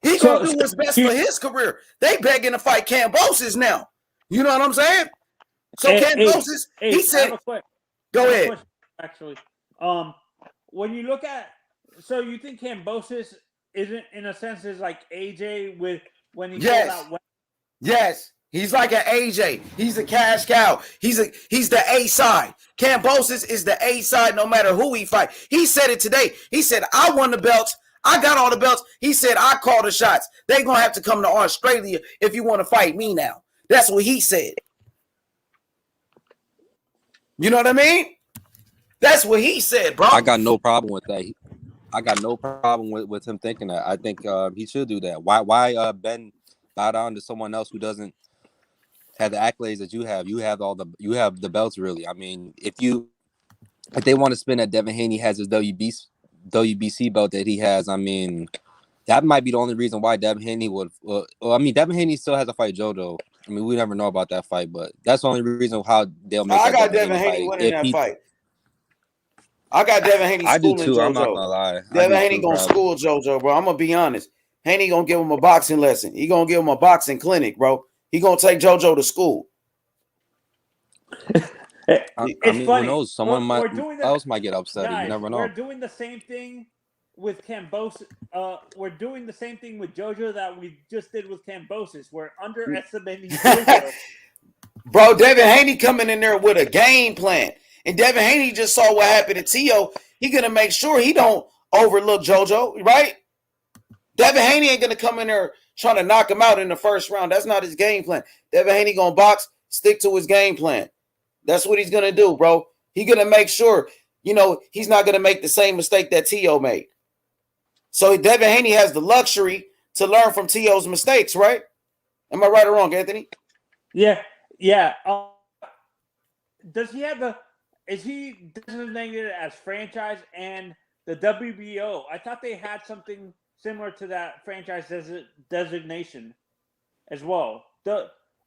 He gonna do what's best for his career. They begging to fight Kambosos now. You know what I'm saying? So Kambosos, he said, go ahead. Question, actually, when you look at, so you think Kambosos isn't, in a sense, is like AJ when he goes out? Yes. He's like an AJ. He's a cash cow. He's the A side. Kambosos is the A side no matter who he fight. He said it today. He said, I won the belts. I got all the belts. He said, I call the shots. They're going to have to come to Australia if you want to fight me now. That's what he said. You know what I mean? That's what he said, bro. I got no problem with that. I got no problem with him thinking that. I think he should do that. Why Ben bow down to someone else who doesn't have the accolades that you have? You have the belts, really. I mean, if they want to spin that Devin Haney has his WBC belt that he has, I mean, that might be the only reason why Devin Haney would. Devin Haney still has to fight JoJo. I mean, we never know about that fight, but that's the only reason how they'll make. I got Devin Haney winning that fight. I got Devin Haney schooling JoJo. I do too. I'm not gonna lie. Devin Haney gonna school JoJo, bro. I'm gonna be honest. Haney gonna give him a boxing lesson. He gonna give him a boxing clinic, bro. He gonna take JoJo to school. It's funny. Who knows? Someone else might get upset. Guys, you never know. We're doing the same thing with Kambosos. We're doing the same thing with JoJo that we just did with Kambosos. We're underestimating JoJo. Bro, Devin Haney coming in there with a game plan. And Devin Haney just saw what happened to Tio. He gonna make sure he don't overlook JoJo, right? Devin Haney ain't gonna come in there trying to knock him out in the first round. That's not his game plan. Devin Haney gonna box, stick to his game plan. That's what he's gonna do, bro. He's gonna make sure, he's not gonna make the same mistake that Tio made. So Devin Haney has the luxury to learn from Tio's mistakes, right? Am I right or wrong, Anthony? Yeah. Does he have is he designated as franchise and the WBO? I thought they had something similar to that franchise designation as well.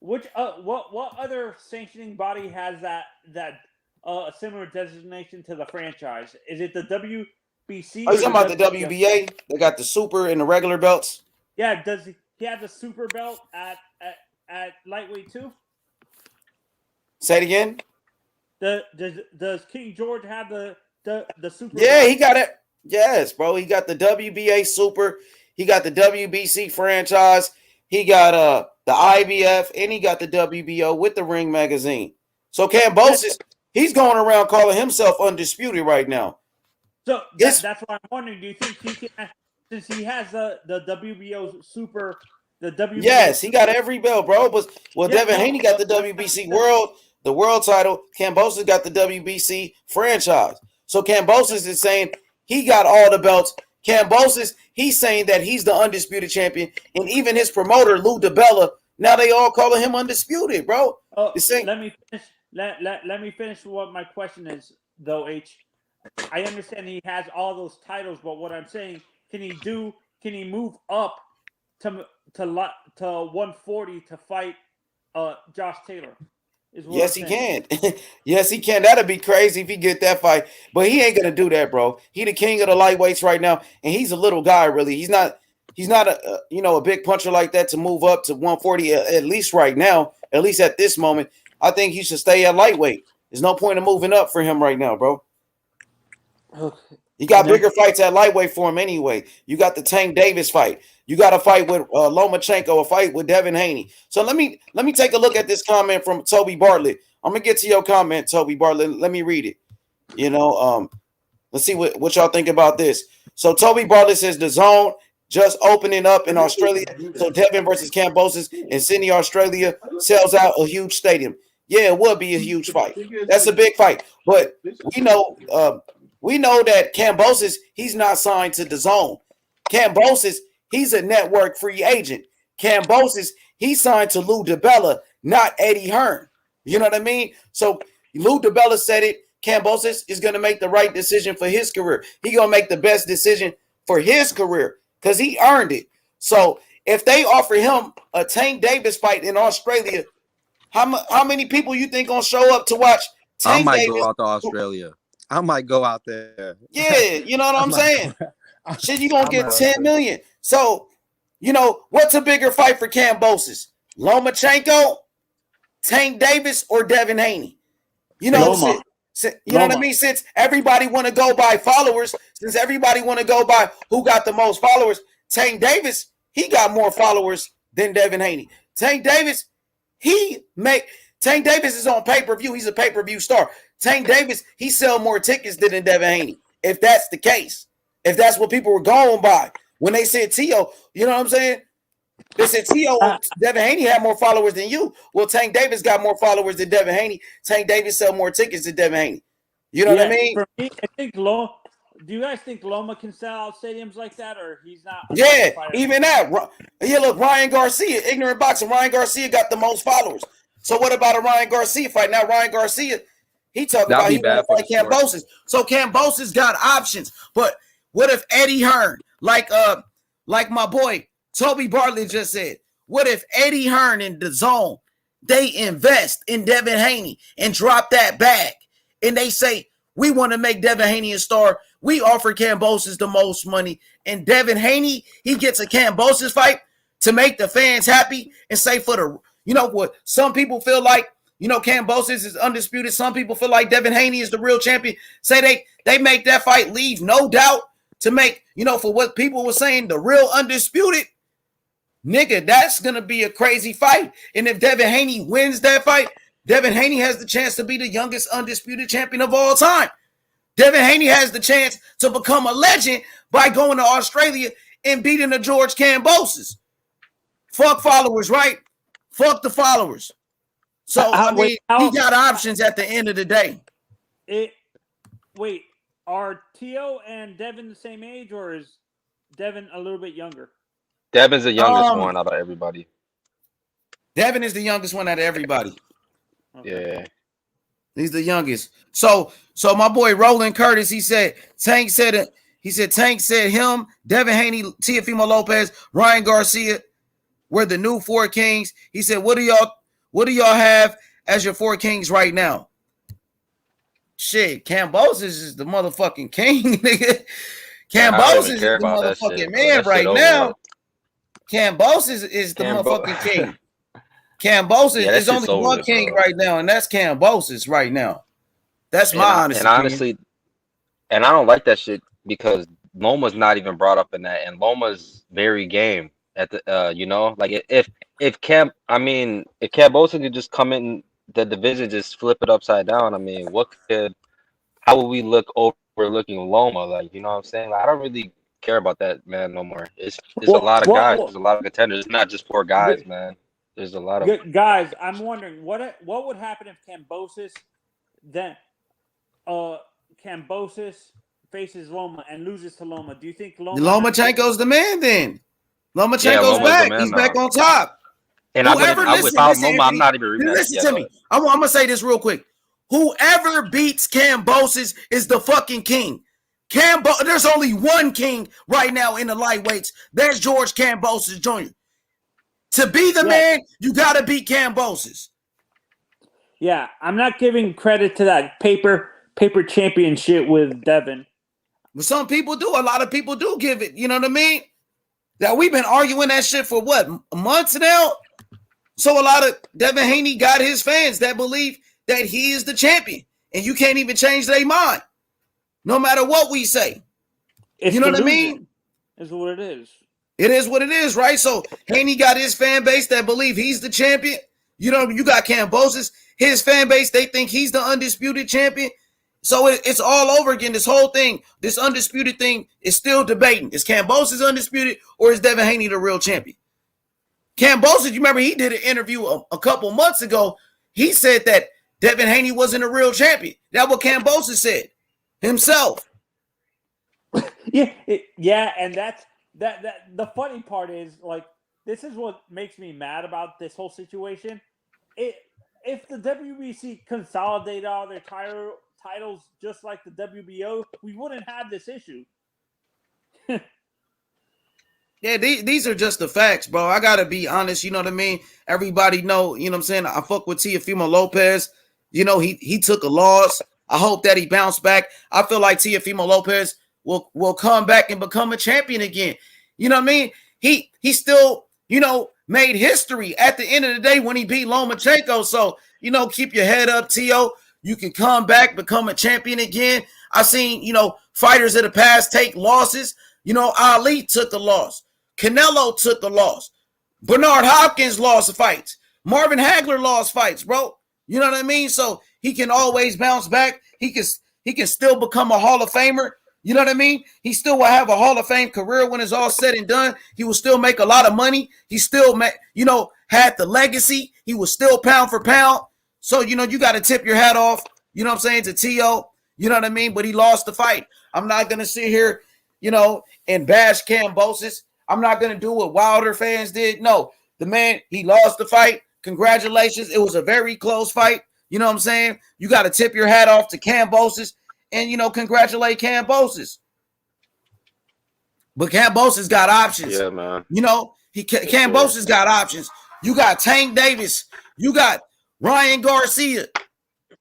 What other sanctioning body has that a similar designation to the franchise? Is it the WBC? Are you talking about the WBO? WBA? They got the super and the regular belts. Yeah, does he have the super belt at lightweight too? Say it again. Does King George have the super? Yeah, belt? he got it. Yes, bro. He got the WBA super. He got the WBC franchise. He got the IBF, and he got the WBO with the Ring magazine. So Kambosos, he's going around calling himself undisputed right now. So that's what I'm wondering. Do you think he can, since he has the WBO super, the WBO? Yes, he got every belt, bro. But Devin Haney got the WBC world title. Kambosos got the WBC franchise. So Kambosos is saying he got all the belts. Kambosos, he's saying that he's the undisputed champion, and even his promoter Lou DiBella, now they all calling him undisputed, bro. Let me finish. Let me finish what my question is, though. I understand he has all those titles, but what I'm saying, can he move up to 140 to fight Josh Taylor? Yes, he can. Yes, he can. That'd be crazy if he get that fight. But he ain't gonna do that, bro. He the king of the lightweights right now, and he's a little guy, really. He's not a big puncher like that to move up to 140 at least right now, at least at this moment. I think he should stay at lightweight. There's no point in moving up for him right now, bro. You got bigger fights at lightweight for him anyway. You got the Tank Davis fight. You got a fight with Lomachenko, a fight with Devin Haney. So let me take a look at this comment from Toby Bartlett. I'm gonna get to your comment, Toby Bartlett. Let me read it. Let's see what y'all think about this. So Toby Bartlett says the zone just opening up in Australia. So Devin versus Kambosos in Sydney, Australia sells out a huge stadium. Yeah, it would be a huge fight. That's a big fight. But we know that Kambosos, he's not signed to the zone. Kambosos, he's a network free agent. Kambosos, he signed to Lou DiBella, not Eddie Hearn. You know what I mean? So Lou DiBella said it. Kambosos is going to make the right decision for his career. He's going to make the best decision for his career because he earned it. So if they offer him a Tank Davis fight in Australia, how many people you think going to show up to watch Tank Davis? I might go out to Australia. I might go out there. Yeah, you know what I'm saying? Shit, you going to get 10 million. So, what's a bigger fight for Kambosos? Lomachenko, Tank Davis, or Devin Haney? You know what I mean? Since everybody want to go by followers, since everybody want to go by who got the most followers, Tank Davis, he got more followers than Devin Haney. Tank Davis is on pay-per-view. He's a pay-per-view star. Tank Davis, he sell more tickets than Devin Haney. If that's the case, if that's what people were going by when they said Tio, you know what I'm saying? They said Tio, Devin Haney had more followers than you. Well, Tank Davis got more followers than Devin Haney. Tank Davis sell more tickets than Devin Haney. You know what I mean? For me, I think do you guys think Loma can sell out stadiums like that, or he's not? Yeah, even that. Yeah, look, Ryan Garcia, ignorant boxing. Ryan Garcia got the most followers. So what about a Ryan Garcia fight? Now Ryan Garcia, he talking about he want to fight Kambosos. So Kambosos got options. But what if Eddie Hearn, like my boy Toby Bartlett just said, what if Eddie Hearn in the zone, they invest in Devin Haney and drop that bag, and they say, we want to make Devin Haney a star. We offer Kambosos the most money, and Devin Haney, he gets a Kambosos fight to make the fans happy and say what some people feel like, Kambosos is undisputed. Some people feel like Devin Haney is the real champion. Say they make that fight leave no doubt to make, for what people were saying, the real undisputed. Nigga, that's going to be a crazy fight. And if Devin Haney wins that fight, Devin Haney has the chance to be the youngest undisputed champion of all time. Devin Haney has the chance to become a legend by going to Australia and beating the George Kambosos. Fuck followers, right? Fuck the followers. So, he got options at the end of the day. Are Tio and Devin the same age, or is Devin a little bit younger? Devin's the youngest one out of everybody. Devin is the youngest one out of everybody. Okay. Yeah. He's the youngest. So my boy Roland Curtis, he said Tank said him, Devin Haney, Teofimo Lopez, Ryan Garcia were the new four kings. He said, what do y'all have as your four kings right now? shit, Kambosos is the motherfucking king, nigga. Man, I don't Kambosos even is care the about that motherfucking shit, bro. man That shit right over now. with. Kambosos is the Cambo motherfucking king. Kambosos Yeah, that is shit's only over one with, king bro. right now, and that's Kambosos right now. That's my honest And opinion. honestly, and I don't like that shit because Loma's not even brought up in that, and Loma's very game at the you know, like if Kambosos could just come in the division, just flip it upside down. I mean, how would we look overlooking Loma? Like, you know what I'm saying? Like, I don't really care about that man no more. It's a Well, lot of guys. well, There's a lot of contenders. It's not just 4 guys, well, man. There's a lot of guys, I'm wondering what would happen if Kambosos then Kambosos faces Loma and loses to Loma. Do you think Loma has to? Lomachenko's the man then. yeah. Lomachenko's Yeah, Loma's the back. man He's back now. on top. And I wouldn't. Whoever, I listen, without listen, Loma, I'm Anthony, not even rematching. listen Yeah, to go me. ahead. I'm gonna say this real quick. Whoever beats Kambosos is the fucking king. There's only one king right now in the lightweights. That's George Kambosos Jr. To be the man, you gotta beat Kambosos. Yeah, I'm not giving credit to that paper championship with Devin. But some people do. A lot of people do give it. You know what I mean? That we've been arguing that shit for what, months now? So a lot of Devin Haney got his fans that believe that he is the champion. And you can't even change their mind. No matter what we say. It's You know what I delusion, mean? is what it is. It is what it is, right? So Haney got his fan base that believe he's the champion. You know, you got Kambosos, his fan base, they think he's the undisputed champion. So it's all over again. This whole thing, this undisputed thing is still debating. Is Kambosos undisputed or is Devin Haney the real champion? Kambosos, you remember he did an interview a couple months ago. He said that Devin Haney wasn't a real champion. That's what Kambosos said himself. Yeah, and that's that. The funny part is, like, this is what makes me mad about this whole situation. If the WBC consolidated all their titles just like the WBO, we wouldn't have this issue. Yeah, these are just the facts, bro. I gotta be honest, you know what I mean? Everybody know, you know what I'm saying? I fuck with Teofimo Lopez. You know, he took a loss. I hope that he bounced back. I feel like Teofimo Lopez will come back and become a champion again. You know what I mean? He still, you know, made history at the end of the day when he beat Lomachenko. So, you know, keep your head up, Teo. You can come back, become a champion again. I've seen, you know, fighters of the past take losses. You know, Ali took a loss. Canelo took a loss. Bernard Hopkins lost fights. Marvin Hagler lost fights, bro. You know what I mean? So he can always bounce back. He can still become a Hall of Famer. You know what I mean? He still will have a Hall of Fame career when it's all said and done. He will still make a lot of money. He still, you know, had the legacy. He was still pound for pound. So, you know, you got to tip your hat off, you know what I'm saying, to T.O., you know what I mean? But he lost the fight. I'm not going to sit here, you know, and bash Kambosos. I'm not going to do what Wilder fans did. No, the man, he lost the fight. Congratulations. It was a very close fight. You know what I'm saying? You got to tip your hat off to Kambosos and, you know, congratulate Kambosos. But Kambosos got options. Yeah, man. You know, Kambosos got options. You got Tank Davis. You got Ryan Garcia.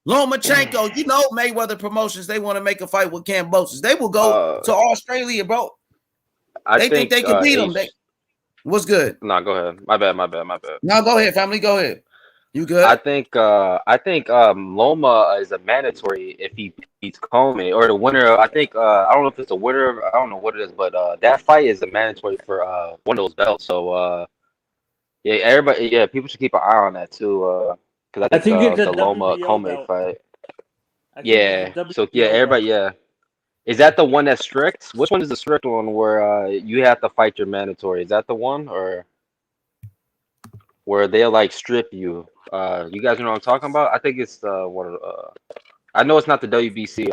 Lomachenko. You know, Mayweather Promotions, they want to make a fight with Kambosos. They will go to Australia, bro. They think they can beat him. What's good? No, go ahead. My bad. No, go ahead, family. Go ahead. You good? I think Loma is a mandatory if he beats Comey or the winner. I think I don't know if it's a winner. I don't know what it is, but that fight is a mandatory for one of those belts. So yeah, everybody, yeah, people should keep an eye on that too. Because I think it's the Loma WBO Comey belt. fight. Yeah. So yeah, everybody, yeah. Is that the one that's strict? Which one is the strict one where you have to fight your mandatory? Is that the one or where they'll like strip you? You guys know what I'm talking about? I think it's one of I know it's not the WBC.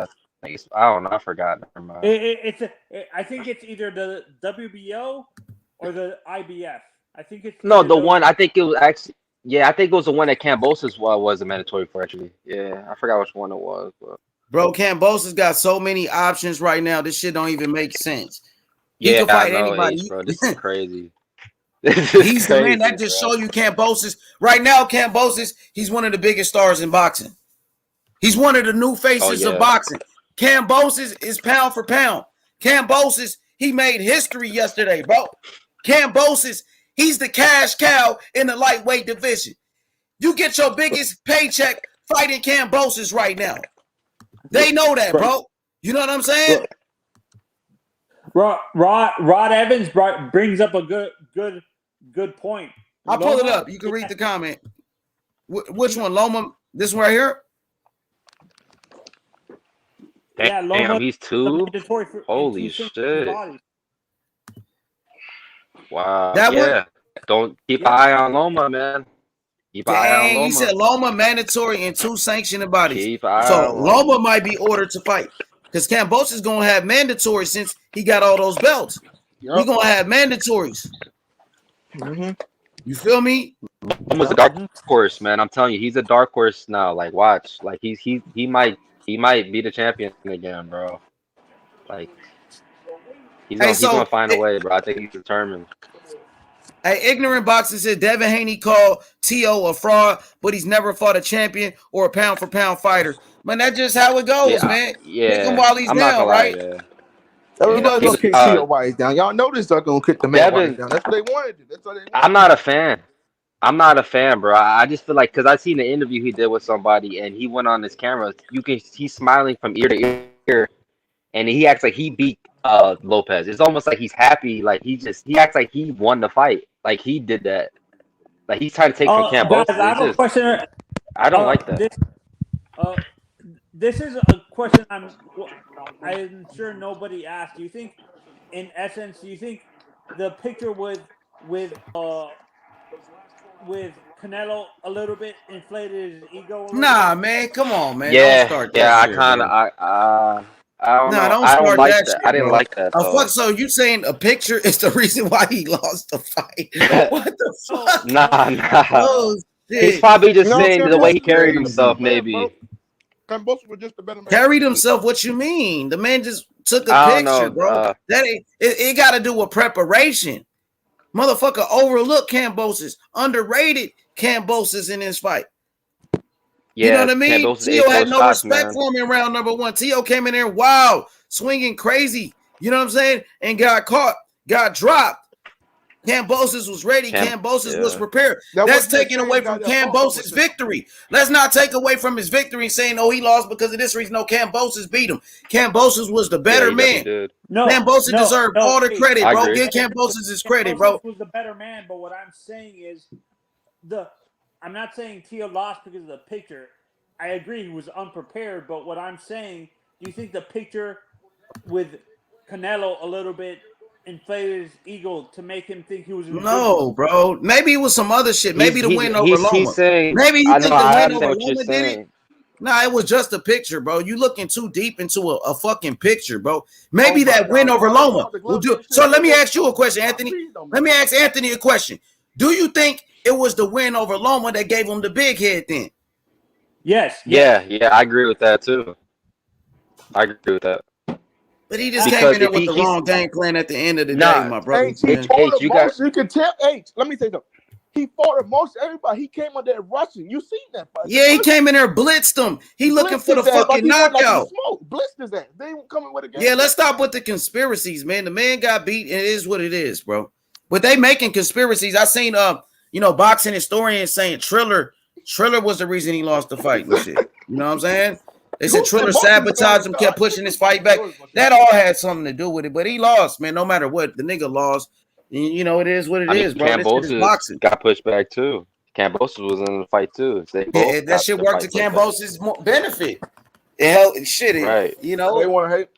I don't know. I forgot. Never mind. I think it's either the WBO or the IBF. I think it's the one. I think it was actually. Yeah, I think it was the one that Kambosos was a mandatory for actually. Yeah, I forgot which one it was. But. Bro, Kambosos got so many options right now. This shit don't even make sense. He Yeah, can fight I know, anybody. Ace, bro. This is crazy. He's the man that just show you Kambosos. Right now, Kambosos, he's one of the biggest stars in boxing. He's one of the new Oh faces of yeah. boxing. Kambosos is pound for pound. Kambosos, he made history yesterday, bro. Kambosos, he's the cash cow in the lightweight division. You get your biggest paycheck fighting Kambosos right now. They know that, bro. You know what I'm saying? Rod Evans brings up a good point. I'll pull it up. You can read the comment. Which one, Loma? This one right here? Yeah, Loma. Damn, he's two. Holy shit! Wow. That yeah. one? Don't keep an eye on Loma, man. Keep an eye on Dang, Loma. he said Loma mandatory in 2 sanctioned bodies. Keep an eye So on Loma might be ordered to fight because Kambosos is gonna have mandatory since he got all those belts. We're gonna have mandatories. You feel me? Loma's a dark horse, man. I'm telling you, he's a dark horse now. Like, watch, like he might be the champion again, bro. Like, he's gonna find a way, bro. I think he's determined. Hey, Ignorant Boxer said Devin Haney called T.O. a fraud, but he's never fought a champion or a pound for pound fighter. Man, that's just how it goes, man. Kick him while he's down, right? Everybody's gonna kick T.O. while he's down. Y'all know this. They're gonna kick the man while he's down. That's what they wanted. That's what they wanted. I'm not a fan, bro. I just feel like because I seen the interview he did with somebody, and he went on his camera. He's smiling from ear to ear, and he acts like he beat Lopez. It's almost like he's happy. Like he acts like he won the fight. Like he did that. Like he's trying to take from Kambosos. Guys, I have a question. I don't like that. This is a question I'm sure nobody asked. Do you think, in essence, the picture with Canelo a little bit inflated his ego? Nah, man, come on, man. Yeah, don't start that shit, I don't know. Don't I don't start like that that. shit, I didn't bro. like that. Fuck, so you saying a picture is the reason why he lost the fight? What the fuck? Nah. Oh, shit. He's probably just saying the way he carried himself, maybe. Kambosos was just a better man. Carried himself? What you mean? The man just took a I don't picture, know, bro. That ain't it got to do with preparation. Motherfucker overlooked Kambosos, underrated Kambosos in this fight. Yeah, you know what I mean? Kambosos T.O. had no shots, respect man. for him in round number 1. T.O. came in there wild, swinging crazy. You know what I'm saying? And got caught, got dropped. Kambosos was ready. Kambosos was prepared. That's taking away from Kambosos' victory. Let's not take away from his victory saying, oh, he lost because of this reason. No, Kambosos beat him. Kambosos was the better man. No, Kambosos deserved all the credit, bro. Give Kambosos his credit, bro. Was the better man, but what I'm saying is I'm not saying Tio lost because of the picture. I agree he was unprepared, but what I'm saying, do you think the picture with Canelo a little bit inflated his ego to make him think he was No, bro. Maybe it was some other shit. Maybe the win over Loma. He's saying, maybe you think the win over Loma did it. Nah, it was just a picture, bro. You looking too deep into a fucking picture, bro. Maybe that win over Loma will do. So let me ask you a question, Anthony. Let me ask Anthony a question. Do you think it was the win over Loma that gave him the big head then? Yes. Yeah, I agree with that too. I agree with that. But he just came in there with the wrong game plan at the end of the day, my brother. You can tell. Let me say something. He fought at most everybody. He came on there rushing. You seen that fight? Yeah, he came in there, blitzed him. He looking for the fucking knockout. Blitzed his ass. They ain't coming with a game. Yeah, let's stop with the conspiracies, man. The man got beat, and it is what it is, bro. But they making conspiracies. I seen boxing historians saying Triller was the reason he lost the fight and shit. You know what I'm saying? They said Triller sabotaged him, kept pushing his fight back. That all had something to do with it, but he lost, man. No matter what, the nigga lost. You know, it is what it is, bro. Kambosos got pushed back too. Kambosos was in the fight too. That shit worked to Kambosos' benefit. Right. You know, they want to hate.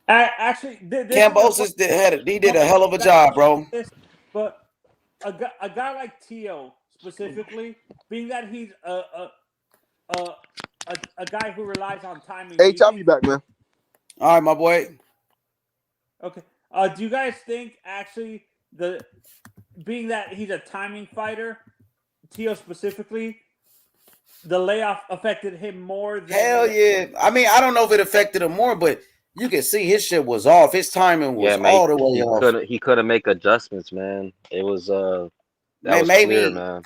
Actually, Kambosos did a hell of a job, bro. But a guy like Tio specifically, being that he's a guy who relies on timing. I'll be back, man. All right, my boy. Okay. Do you guys think actually being that he's a timing fighter, Tio specifically, the layoff affected him more than hell yeah. I mean, I don't know if it affected him more, but you can see his shit was off. His timing was all the way off. He couldn't make adjustments, man. It was clear, man.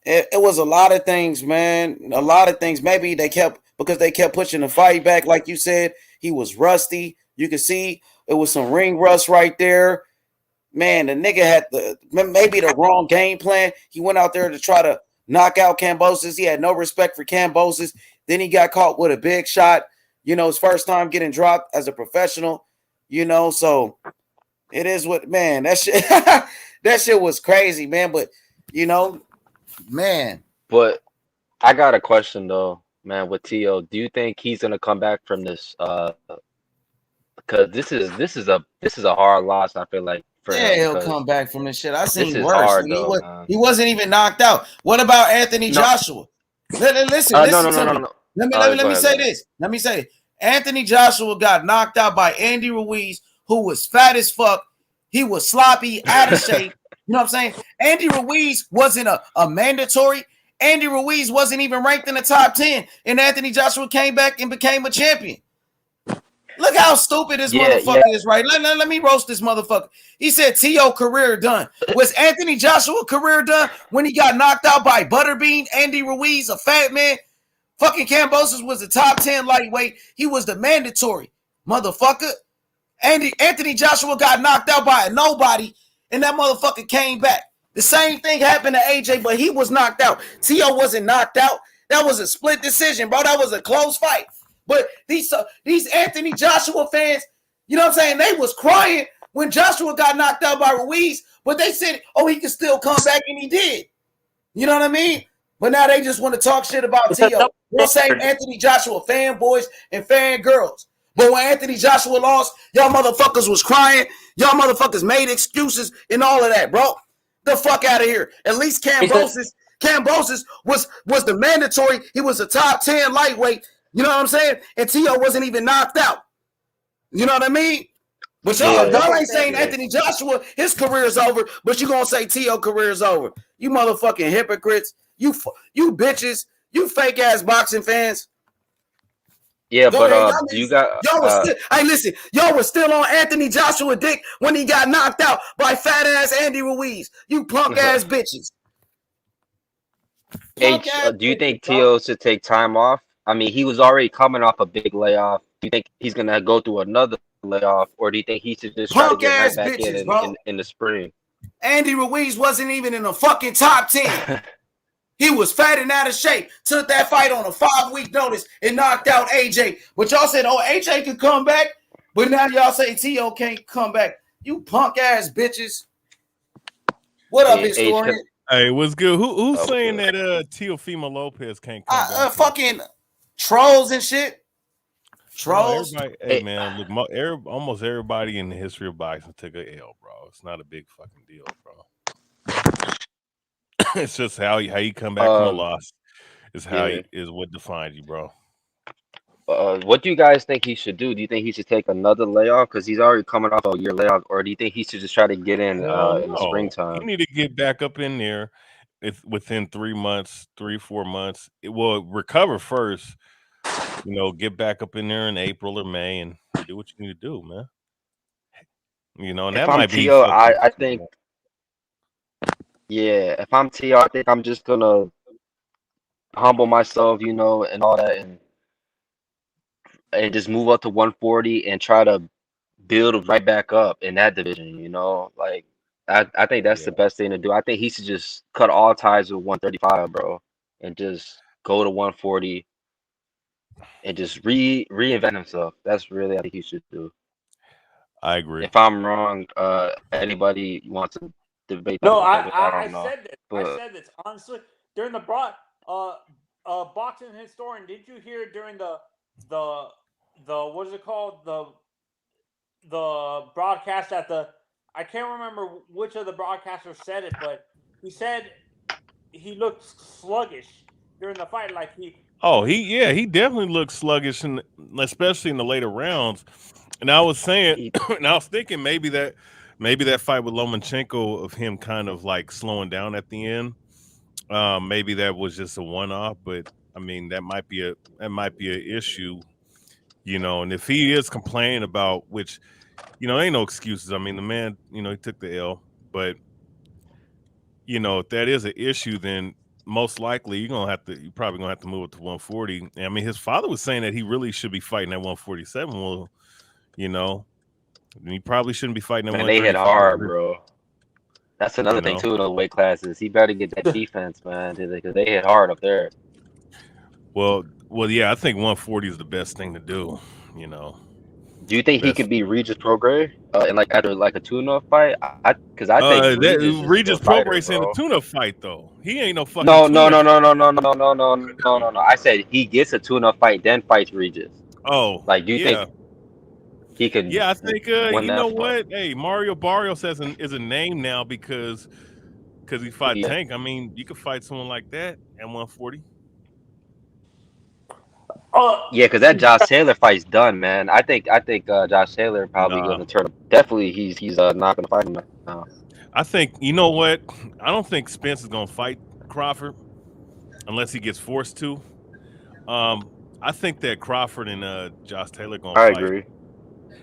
It was a lot of things, man. A lot of things. Maybe they kept because they kept pushing the fight back. Like you said, he was rusty. You could see it was some ring rust right there. Man, the nigga had maybe the wrong game plan. He went out there to try to knock out Kambosos. He had no respect for Kambosos. Then he got caught with a big shot. His first time getting dropped as a professional. So it is what, man, that shit that shit was crazy, man. But man. But I got a question though, man, with Tio. Do you think he's gonna come back from this? Because this is a hard loss, I feel like, for Yeah, him. he'll Because come back from this shit. I this seen is worse. hard though, man. He wasn't even knocked out. What about Anthony No, Joshua? Listen no, no, no, to no, me. no. Let Go me ahead, go say ahead. this. Let me say, Anthony Joshua got knocked out by Andy Ruiz, who was fat as fuck. He was sloppy, out of shape. You know what I'm saying? Andy Ruiz wasn't a mandatory. Andy Ruiz wasn't even ranked in the top 10. And Anthony Joshua came back and became a champion. Look how stupid this Yeah, motherfucker yeah, is, right? Let me roast this motherfucker. He said T.O. career done. Was Anthony Joshua career done when he got knocked out by Butterbean, Andy Ruiz, a fat man? Fucking Kambosos was the top 10 lightweight. He was the mandatory, motherfucker. Anthony Joshua got knocked out by a nobody, and that motherfucker came back. The same thing happened to AJ, but he was knocked out. T.O. wasn't knocked out. That was a split decision, bro. That was a close fight. But these Anthony Joshua fans, you know what I'm saying? They was crying when Joshua got knocked out by Ruiz, but they said, oh, he can still come back, and he did. You know what I mean? But now they just want to talk shit about It's a T.O. double Those same standard. Anthony Joshua fanboys and fangirls. But when Anthony Joshua lost, y'all motherfuckers was crying. Y'all motherfuckers made excuses and all of that, bro. The fuck out of here. At least Kambosos was the mandatory. He was a top 10 lightweight. You know what I'm saying? And T.O. wasn't even knocked out. You know what I mean? But It's a yeah, y'all double ain't saying standard. yeah, Anthony Joshua, his career is over, but you gonna say T.O. career is over. You motherfucking hypocrites. You bitches. You fake ass boxing fans. yeah. Go But ahead. do you got Y'all was still, hey, listen, y'all was still on Anthony Joshua dick when he got knocked out by fat ass Andy Ruiz. You punk ass bitches. Punk H? ass Do you bitches, think bro. Tio should take time off? I mean, he was already coming off a big layoff. Do you think he's gonna go through another layoff, or do you think he should just try to Punk get right ass back bitches, in bro. in the spring? Andy Ruiz wasn't even in the fucking top 10. He was fat and out of shape. Took that fight on a 5-week notice and knocked out AJ. But y'all said, oh, AJ could come back. But now y'all say T.O. can't come back. You punk ass bitches. What up, Hey, H, historian? Hey, what's good? Who's what's saying good? that Teofimo Lopez can't come back here? Fucking trolls and shit. Bro, Trolls. everybody, hey Hey, man, look, almost everybody in the history of boxing took a L, bro. It's not a big fucking deal, bro. It's just how you come back from a um, loss is yeah. is what defines you, bro. What do you guys think he should do? Do you think he should take another layoff because he's already coming off a year layoff, or do you think he should just try to get Hell in the no, he springtime? need to get back up in there. If within 3 months, 3 4 months, it will recover first. Get back up in there in April or May and do what you need to do, man. And If that I'm might be Tio, fucking. I think yeah. If I'm Tio, I think I'm just gonna humble myself, and all that, and just move up to 140 and try to build right back up in that division. Like I think that's the Yeah, best thing to do. I think he should just cut all ties with 135, bro, and just go to 140 and just reinvent himself. That's really I think he should do. I agree. If I'm wrong, anybody wants to debate No, that with? I I don't know, said this. I but said this honestly during the broad uh boxing historian. Did you hear during the what is it called, the broadcast at the, I can't remember which of the broadcasters said it, but he said he looked sluggish during the fight, like Oh, he definitely looks sluggish, especially in the later rounds. And I was saying, he, and I was thinking maybe that fight with Lomachenko of him kind of like slowing down at the end. Maybe that was just a one off, but I mean that might be an issue, And if he is complaining about, which ain't no excuses. I mean, the man, he took the L, but if that is an issue, then most likely you're probably gonna have to move it to 140. I mean, his father was saying that he really should be fighting at 147. Well, you know, he probably shouldn't be fighting at Man, they hit 135. hard, bro. That's another You thing know, too. Those weight classes, he better get that defense, man, because they hit hard up there. well, yeah. I think 140 is the best thing to do. You know, Do you think he best. could be Regis Prograis in like after like a tune-up fight? Because I think Regis is a Regis good fighter, Prograis in a bro. tune-up fight though. He ain't no fucking No, no, tune-up. no, no, no, no, no, no, no, no, no, no. I said he gets a tune-up fight, then fights Regis. Oh, Like, do you yeah. think he could Yeah, I think win you know that fight? what? Hey, Mario Barrios is a name now because he fought Yeah. Tank. I mean, you could fight someone like that at 140. Yeah, because that Josh Taylor fight's done, man. I think Josh Taylor probably going Nah. to turn. Definitely, he's not going to fight him now. I think you know what? I don't think Spence is gonna fight Crawford unless he gets forced to. I think that Crawford and Josh Taylor gonna I fight. agree.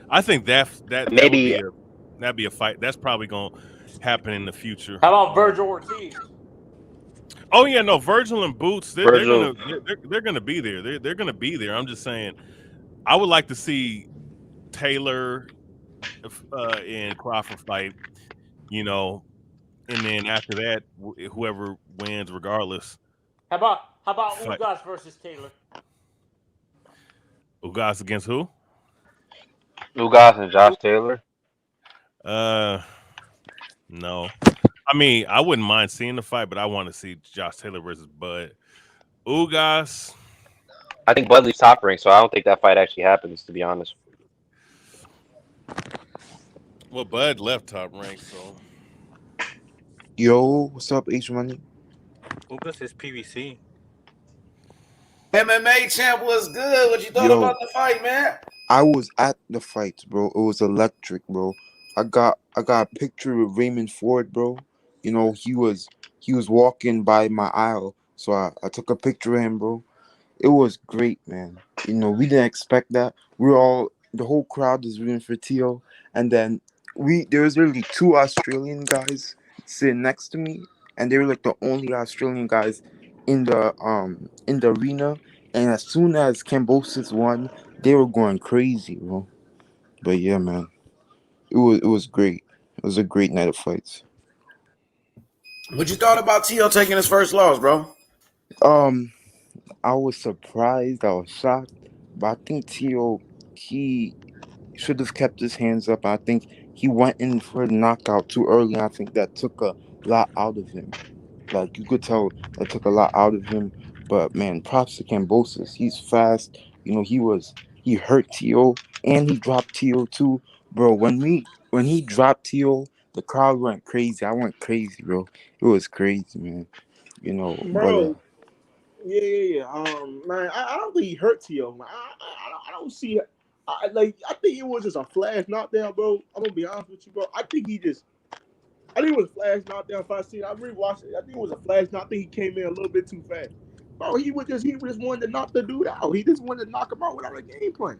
I think that would Maybe be a fight. That's probably gonna happen in the future. How about Virgil Ortiz? Oh yeah, no, Virgil and Boots, they're Virgil. gonna be there. They're gonna be there. I'm just saying, I would like to see Taylor and Crawford fight. You know, and then after that, whoever wins, regardless. How about Fight. Ugas versus Taylor? Ugas against who? Ugas and Josh Taylor. No. I mean, I wouldn't mind seeing the fight, but I want to see Josh Taylor versus Bud. Ugas. I think Bud leaves top rank, so I don't think that fight actually happens, to be honest. Well, Bud left top rank, so. Yo, what's up, H Money? Ugas is PVC. MMA champ was good. What you thought Yo, about the fight, man? I was at the fight, bro. It was electric, bro. I got a picture with Raymond Ford, bro. You know, he was walking by my aisle, so I took a picture of him, bro. It was great, man. You know, we didn't expect that. The whole crowd was rooting for Tio, and then there was really two Australian guys sitting next to me, and they were like the only Australian guys in the arena. And as soon as Kambosos won, they were going crazy, bro. But yeah, man, it was great. It was a great night of fights. What you thought about Tio taking his first loss, bro? Um, I was surprised. I was shocked, but I think Tio he should have kept his hands up. I think he went in for the knockout too early. I think that took a lot out of him. Like you could tell that took a lot out of him. But man, props to Kambosos. He's fast. You know, he hurt Tio and he dropped Tio too. Bro, when he dropped Tio, the crowd went crazy. I went crazy, bro. It was crazy, man. You know, but Bro, yeah. Man, I don't think he hurt Tio. Man. I don't see it. I think it was just a flash knockdown, bro. I'm gonna be honest with you, bro. I think it was a flash knockdown. If I see it, I rewatched it. I think it was a flash knockdown. I think he came in a little bit too fast. Bro, he just wanted to knock the dude out. He just wanted to knock him out without a game plan.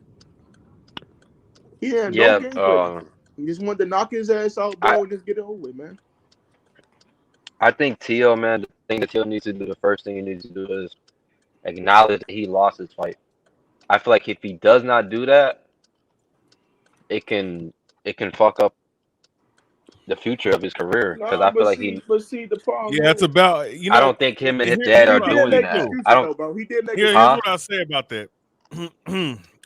He had no Yeah. game plan. He just wanted to knock his ass out, bro, and just get it over with, man. I think Tio, man, the thing that Tio needs to do, the first thing he needs to do is acknowledge that he lost his fight. I feel like if he does not do that, it can fuck up the future of his career. Because I feel like the problem. Yeah, it's about I don't think him and his Here's dad are what I doing say, that. too. I don't. bro. He did make Here's Huh? what I say about that.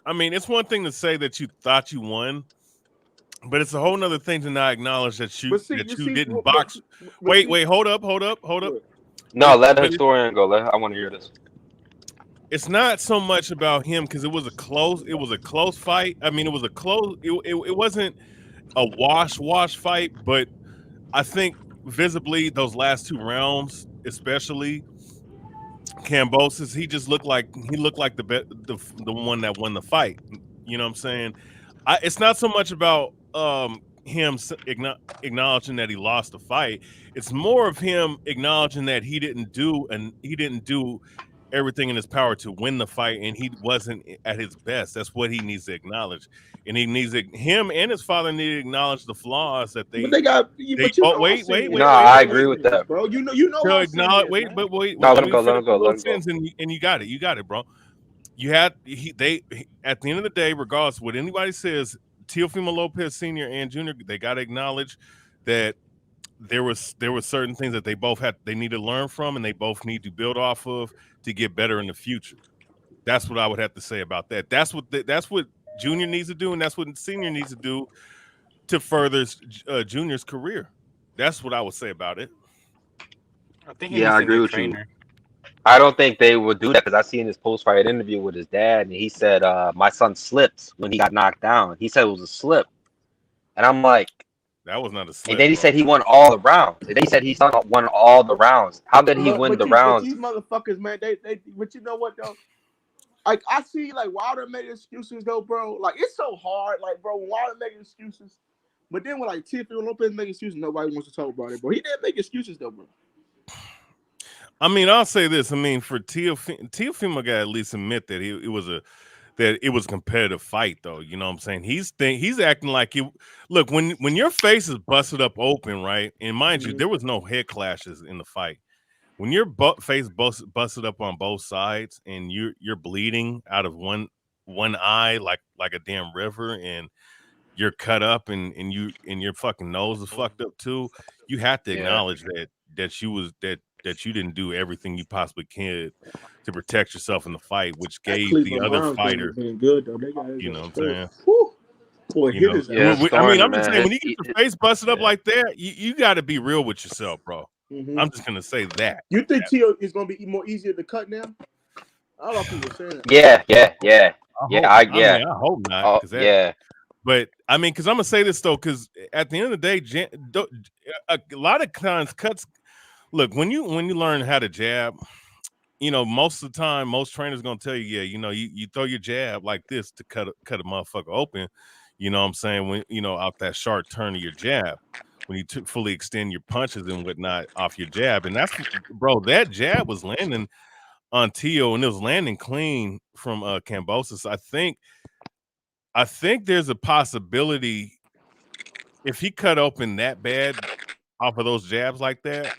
I mean, it's one thing to say that you thought you won, but it's a whole nother thing to not acknowledge that you didn't box. Wait, hold up. No, let the historian go. I want to hear this. It's not so much about him because it was a close fight. I mean, it was a close. It wasn't a wash fight, but I think visibly those last two rounds, especially Kambosos, he looked like the one that won the fight. You know what I'm saying? It's not so much about him acknowledging that he lost the fight. It's more of him acknowledging that he didn't do everything in his power to win the fight, and he wasn't at his best. That's what he needs to acknowledge, and he needs to, him and his father need to acknowledge the flaws that But they got, they. but you Oh, know, wait, wait, No, wait, wait, I wait, agree wait. with that. bro. You know To how sin acknowledge, is, wait, man. but wait, No, let let him me go. Let finish him the go. Let little him go. sentence, and you got it, bro. You had at the end of the day, regardless of what anybody says, Teofimo Lopez Sr. and Jr., they got to acknowledge that there was certain things that they need to learn from, and they both need to build off of to get better in the future. That's what I would have to say about that. That's what Junior needs to do, and that's what Senior needs to do to further Junior's career. That's what I would say about it. I think he Yeah, needs I a agree new with you. trainer. I don't think they would do that because I seen his post-fight interview with his dad, and he said, "My son slipped when he got knocked down." He said it was a slip, and I'm like, That was not a and slip, then he bro. said he won all the rounds. And then he said he won all the rounds. How did he win the But rounds? these motherfuckers, man, they. But you know what though? Like I see, like Wilder made excuses though, bro. Like it's so hard, like bro, when Wilder make excuses. But then when like Teofimo Lopez make excuses, nobody wants to talk about it, bro. He didn't make excuses though, bro. I mean, I'll say this. I mean, for Teofimo got to at least admit that it was a competitive fight, though. You know what I'm saying? He's acting like you look when your face is busted up open, right? And mind you, there was no head clashes in the fight. When your face busted up on both sides and you're bleeding out of one eye like a damn river, and you're cut up and your fucking nose is fucked up too, you have to Yeah, acknowledge that you didn't do everything you possibly could to protect yourself in the fight, which That gave the Cleveland other Browns game has fighter, been good though. They got his you know what ass I'm hurt. saying? Whew. Boy, You hit know, his yeah, ass. I mean, Thorne, I'm just man. saying when you get your face busted up Yeah. like that, you got to be real with yourself, bro. I'm just gonna say that. You think Tio is gonna be more easier to cut now? A lot of people saying that. Yeah, yeah, yeah, I yeah. mean, I hope not, Oh, because that. yeah. But I mean, because I'm gonna say this though, because at the end of the day, a lot of times cuts. Look, when you learn how to jab, you know, most of the time, most trainers gonna tell you, yeah, you know, you throw your jab like this to cut a motherfucker open. You know what I'm saying? When you know, out that sharp turn of your jab, when you fully extend your punches and whatnot off your jab, and that's, bro, that jab was landing on Tio, and it was landing clean from Kambosos. I think there's a possibility if he cut open that bad off of those jabs like that,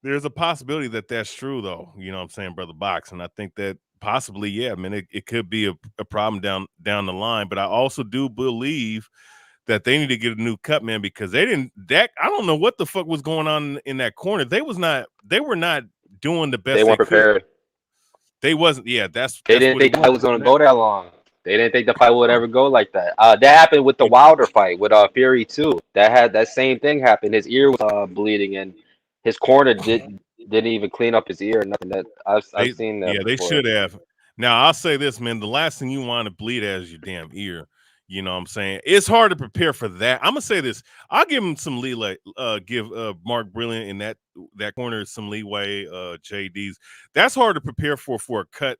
there's a possibility that that's true, though. You know what I'm saying, Brother Box? And I think that possibly, yeah, man, it could be a problem down the line. But I also do believe that they need to get a new cut, man, because they didn't, that, I don't know what the fuck was going on in that corner. They were not doing the They best they weren't could. prepared. They wasn't, yeah, that's They didn't what it think the fight was. was going to go that long. They didn't think the fight would ever go like that. That happened with the And Wilder fight with Fury too. That same thing happened. His ear was bleeding, and his corner didn't even clean up his ear. Nothing. That I've seen that They before. should have. Now I'll say this, man. The last thing you want to bleed at is your damn ear. You know what I'm saying? It's hard to prepare for that. I'm gonna say this. I'll give him some leeway. Give Mark Brilliant in that corner some leeway. JD's. That's hard to prepare for a cut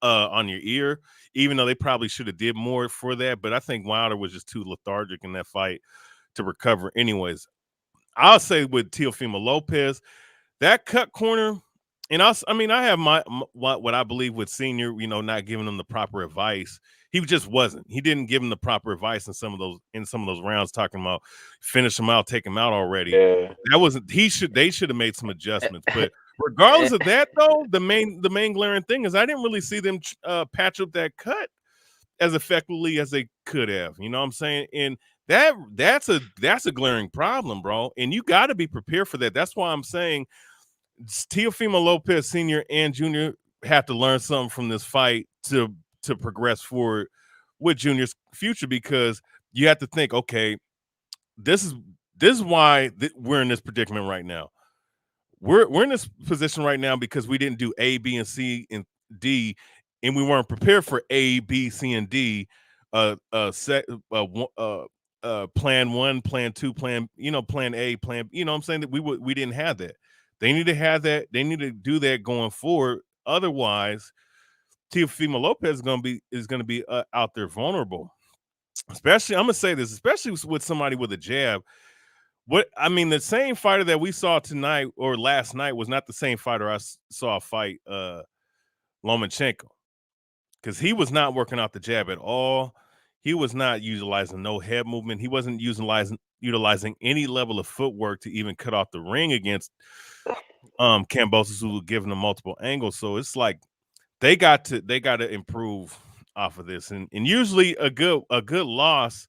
on your ear, even though they probably should have did more for that. But I think Wilder was just too lethargic in that fight to recover. Anyways, I'll say with Teofimo Lopez, that cut corner, and I mean, I have what I believe with Senior, you know, not giving him the proper advice. He just wasn't. He didn't give him the proper advice in some of those rounds, talking about finish him out, take him out already. Yeah. That wasn't. They should have made some adjustments. But regardless of that, though, the main glaring thing is I didn't really see them patch up that cut as effectively as they could have. You know what I'm saying? And that's a glaring problem, bro. And you got to be prepared for that. That's why I'm saying Teofimo Lopez Sr. and Jr. have to learn something from this fight to progress forward with Junior's future, because you have to think, okay, this is why we're in this predicament right now. We're in this position right now because we didn't do A, B, and C and D, and we weren't prepared for A, B, C, and D. Plan 1, plan 2, plan A, plan. You know what I'm saying, that we didn't have that. They need to have that. They need to do that going forward. Otherwise, Teofimo Lopez is gonna be out there vulnerable. Especially, I'm gonna say this, especially with somebody with a jab. The same fighter that we saw tonight or last night was not the same fighter I saw fight Lomachenko, because he was not working out the jab at all. He was not utilizing no head movement. He wasn't utilizing any level of footwork to even cut off the ring against Kambosos, who were giving him multiple angles. So it's like they got to improve off of this, and usually a good loss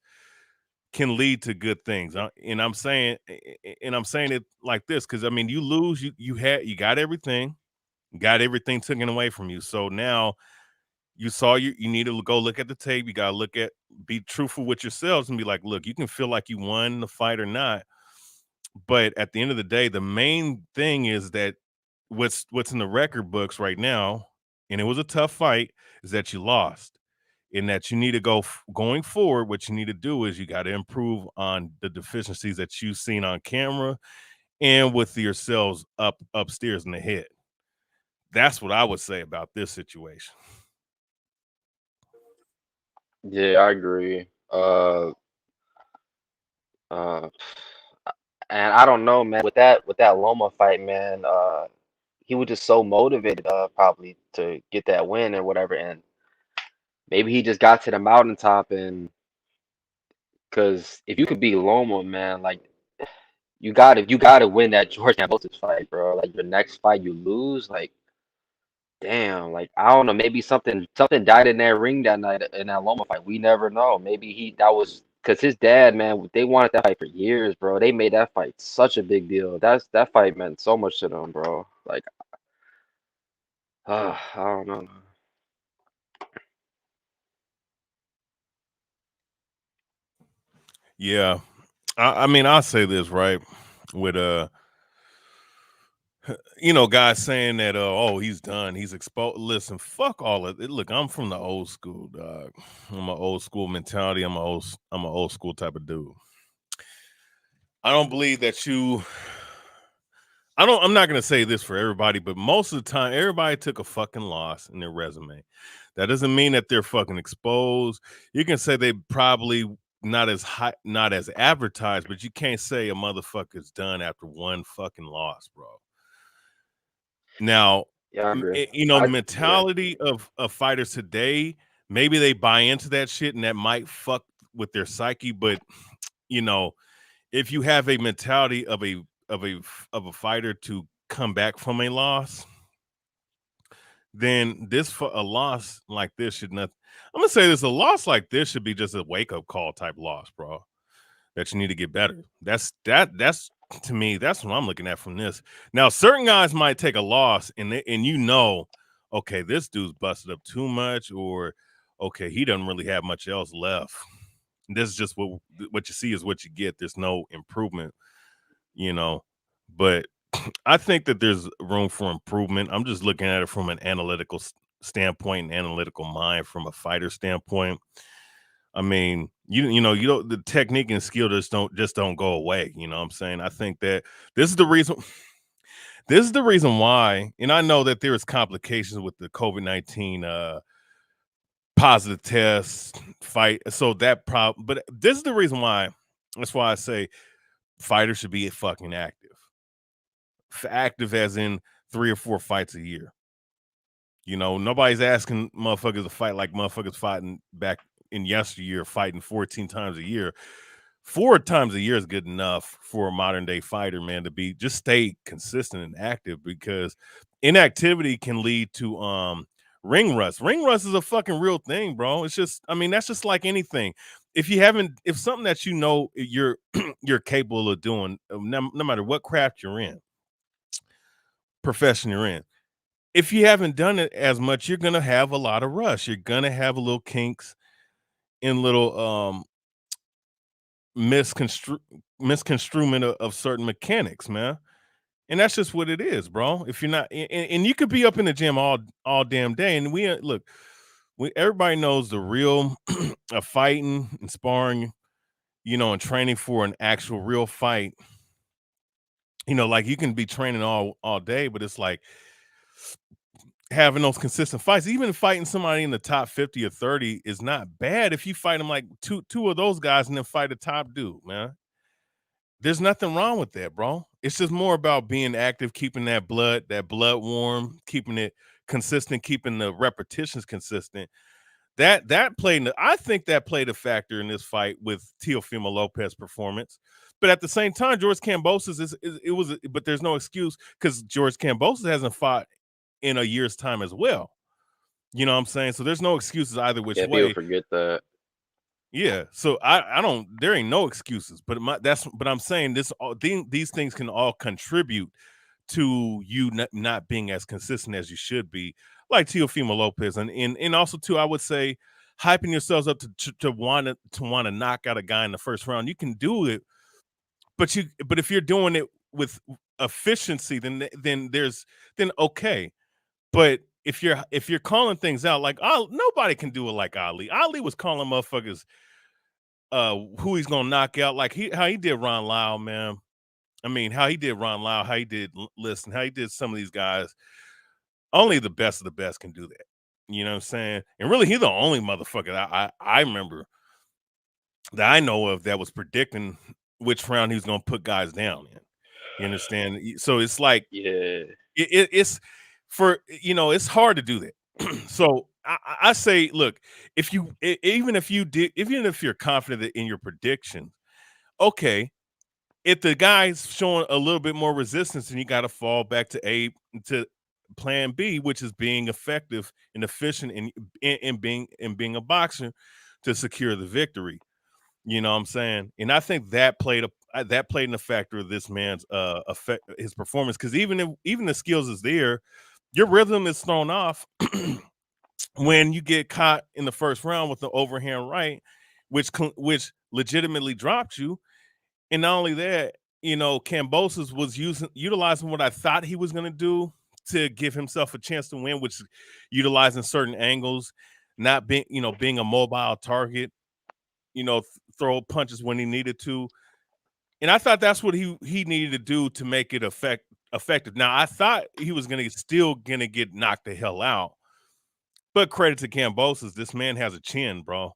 can lead to good things. And I'm saying it like this because I mean, you lose, you got everything taken away from you. So now you need to go look at the tape. You got to be truthful with yourselves and be like, look, you can feel like you won the fight or not, but at the end of the day, the main thing is that what's in the record books right now, and it was a tough fight, is that you lost. And that you need to going forward, what you need to do is you got to improve on the deficiencies that you've seen on camera and with yourselves upstairs in the head. That's what I would say about this situation. Yeah, I agree. Uh, and I don't know, man. With that Loma fight, man. He was just so motivated, probably to get that win or whatever, and maybe he just got to the mountaintop, and because if you could beat Loma, man, like you gotta win that George Kambosos fight, bro. Like your next fight you lose, like damn, like I don't know, maybe something died in that ring that night in that Loma fight. We never know. Maybe that was because his dad, man, they wanted that fight for years, bro. They made that fight such a big deal. That fight meant so much to them, bro. Like, I don't know. Yeah. I mean, I'll say this, right? With guys saying that oh, he's done, he's exposed. Listen, fuck all of it. Look, I'm from the old school, dog. I'm an old school mentality. I'm an old school type of dude. I don't believe that I'm not gonna say this for everybody, but most of the time, everybody took a fucking loss in their resume. That doesn't mean that they're fucking exposed. You can say they probably not as high, not as advertised, but you can't say a motherfucker's done after one fucking loss, bro. Now, Yeah, I agree. the Yeah. mentality of fighters today, maybe they buy into that shit and that might fuck with their psyche, but you know, if you have a mentality of a fighter to come back from a loss, then a loss like this should not. I'm gonna say this: a loss like this should be just a wake up call type loss, bro. That you need to get better. That's to me. That's what I'm looking at from this. Now, certain guys might take a loss, and okay, this dude's busted up too much, or okay, he doesn't really have much else left. This is just what you see is what you get. There's no improvement, but I think that there's room for improvement. I'm just looking at it from an analytical standpoint, and analytical mind from a fighter standpoint. I mean, you don't the technique and skill just don't go away. You know what I'm saying? I think that this is the reason. This is the reason why, and I know that there is complications with the COVID-19 positive test fight. So that problem, but this is the reason why. That's why I say fighters should be fucking active. Active as in 3 or 4 fights a year. Nobody's asking motherfuckers to fight like motherfuckers fighting back in yesteryear, fighting 14 times a year. 4 times a year is good enough for a modern day fighter, man, to just stay consistent and active, because inactivity can lead to ring rust. Ring rust is a fucking real thing, bro. It's just, I mean, that's just like anything. If something that you're you're capable of doing, no matter what craft you're in, profession you're in, if you haven't done it as much, you're gonna have a lot of rust. You're gonna have a little kinks and little misconstruement of certain mechanics, man. And that's just what it is, bro. If you're not, and you could be up in the gym all damn day, and everybody knows the real of fighting and sparring, and training for an actual real fight. Like you can be training all day, but it's like having those consistent fights. Even fighting somebody in the top 50 or 30 is not bad if you fight them like two of those guys and then fight a top dude, man. There's nothing wrong with that, bro. It's just more about being active, keeping that blood warm, keeping it consistent, keeping the repetitions consistent. That played. I think that played a factor in this fight with Teofimo Lopez performance. But at the same time, George Kambosos it was. But there's no excuse because George Kambosos hasn't fought in a year's time as well. You know what I'm saying? So there's no excuses either which Yeah, people way. forget that. Yeah, so I don't. There ain't no excuses, but but I'm saying these things can all contribute to you not being as consistent as you should be, like Teofimo Lopez, and also too, I would say, hyping yourselves up to want to knock out a guy in the first round. You can do it, but if you're doing it with efficiency, then okay. But if you're calling things out like nobody can do it like Ali. Ali was calling motherfuckers who he's gonna knock out, like how he did Ron Lau, man. I mean, how he did Ron Lau, how he did Listen, how he did some of these guys. Only the best of the best can do that. You know what I'm saying? And really, he's the only motherfucker that I remember that I know of that was predicting which round he was gonna put guys down in. You understand? So it's like Yeah. it's for it's hard to do that. So I say, look, even if you're confident in your predictions, okay, if the guy's showing a little bit more resistance, then you got to fall back to plan B, which is being effective and efficient in being a boxer to secure the victory. You know what I'm saying? And I think that played in the factor of this man's his performance, because even the skills is there, your rhythm is thrown off when you get caught in the first round with the overhand right, which legitimately dropped you. And not only that, Kambosos was utilizing what I thought he was going to do to give himself a chance to win, which is utilizing certain angles, not being a mobile target, throw punches when he needed to. And I thought that's what he needed to do to make it effective. Now, I thought he was still going to get knocked the hell out. But credit to Kambosos, this man has a chin, bro.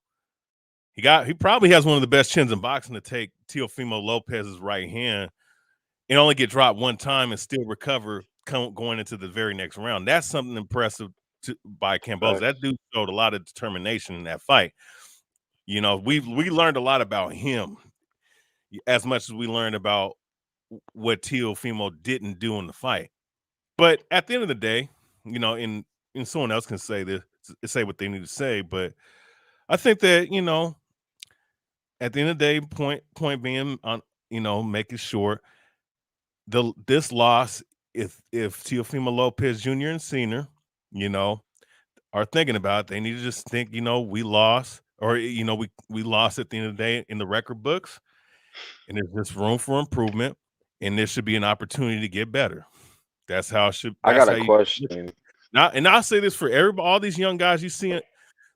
He probably has one of the best chins in boxing to take Teofimo Lopez's right hand and only get dropped one time and still recover going into the very next round. That's something impressive by Kambosos. That dude showed a lot of determination in that fight. We learned a lot about him as much as we learned about what Teofimo didn't do in the fight. But at the end of the day, and someone else can say what they need to say, but I think that, at the end of the day, point being on, make it short. This loss, if Teofimo Lopez Jr. and Senior, are thinking about it, they need to just think, we lost, or we lost at the end of the day in the record books, and there's just room for improvement, and there should be an opportunity to get better. That's how it should. I That's got how a you. question. Now, and I'll say this for everybody, all these young guys you see it,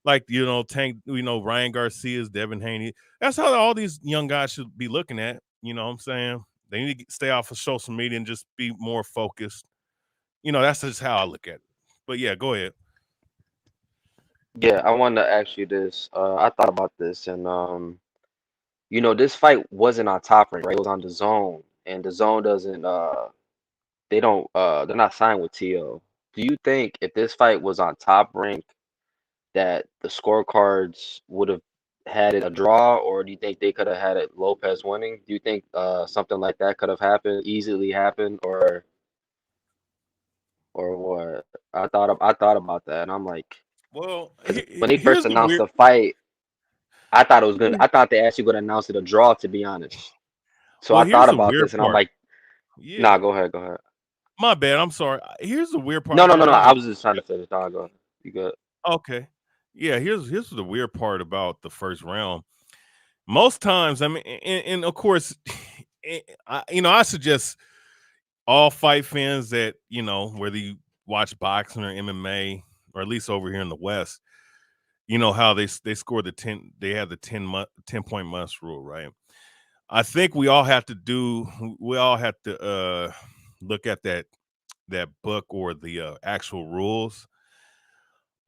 like Tank, Ryan Garcia's, Devin Haney. That's how all these young guys should be looking at. You know what I'm saying? They need to stay off of social media and just be more focused. That's just how I look at it. But yeah, go ahead. Yeah, I wanted to ask you this. I thought about this, and this fight wasn't on Top Rank, right? It was on the Zone, and the Zone doesn't. They don't. They're not signed with TO. Do you think if this fight was on Top Rank, that the scorecards would have had it a draw, or do you think they could have had it Lopez winning? Do you think something like that could have easily happened, or what? I thought about that, and I'm like, Well, because when they here's first the announced weird. the fight, I thought it was gonna. I thought they actually would announce it a draw, to be honest. So Well, I here's thought the about weird this, and I'm part. like, Yeah, nah, go ahead, go ahead. my bad. I'm sorry. Here's the weird part. No, I no, no, thought no. it was I was just trying to finish. Nah, go ahead. You good? okay. Yeah, here's the weird part about the first round. Most times, I mean, and of course, I suggest all fight fans that whether you watch boxing or MMA, or at least over here in the West, how they score they have the 10-point must rule, right? I think we all have to look at that book or the actual rules.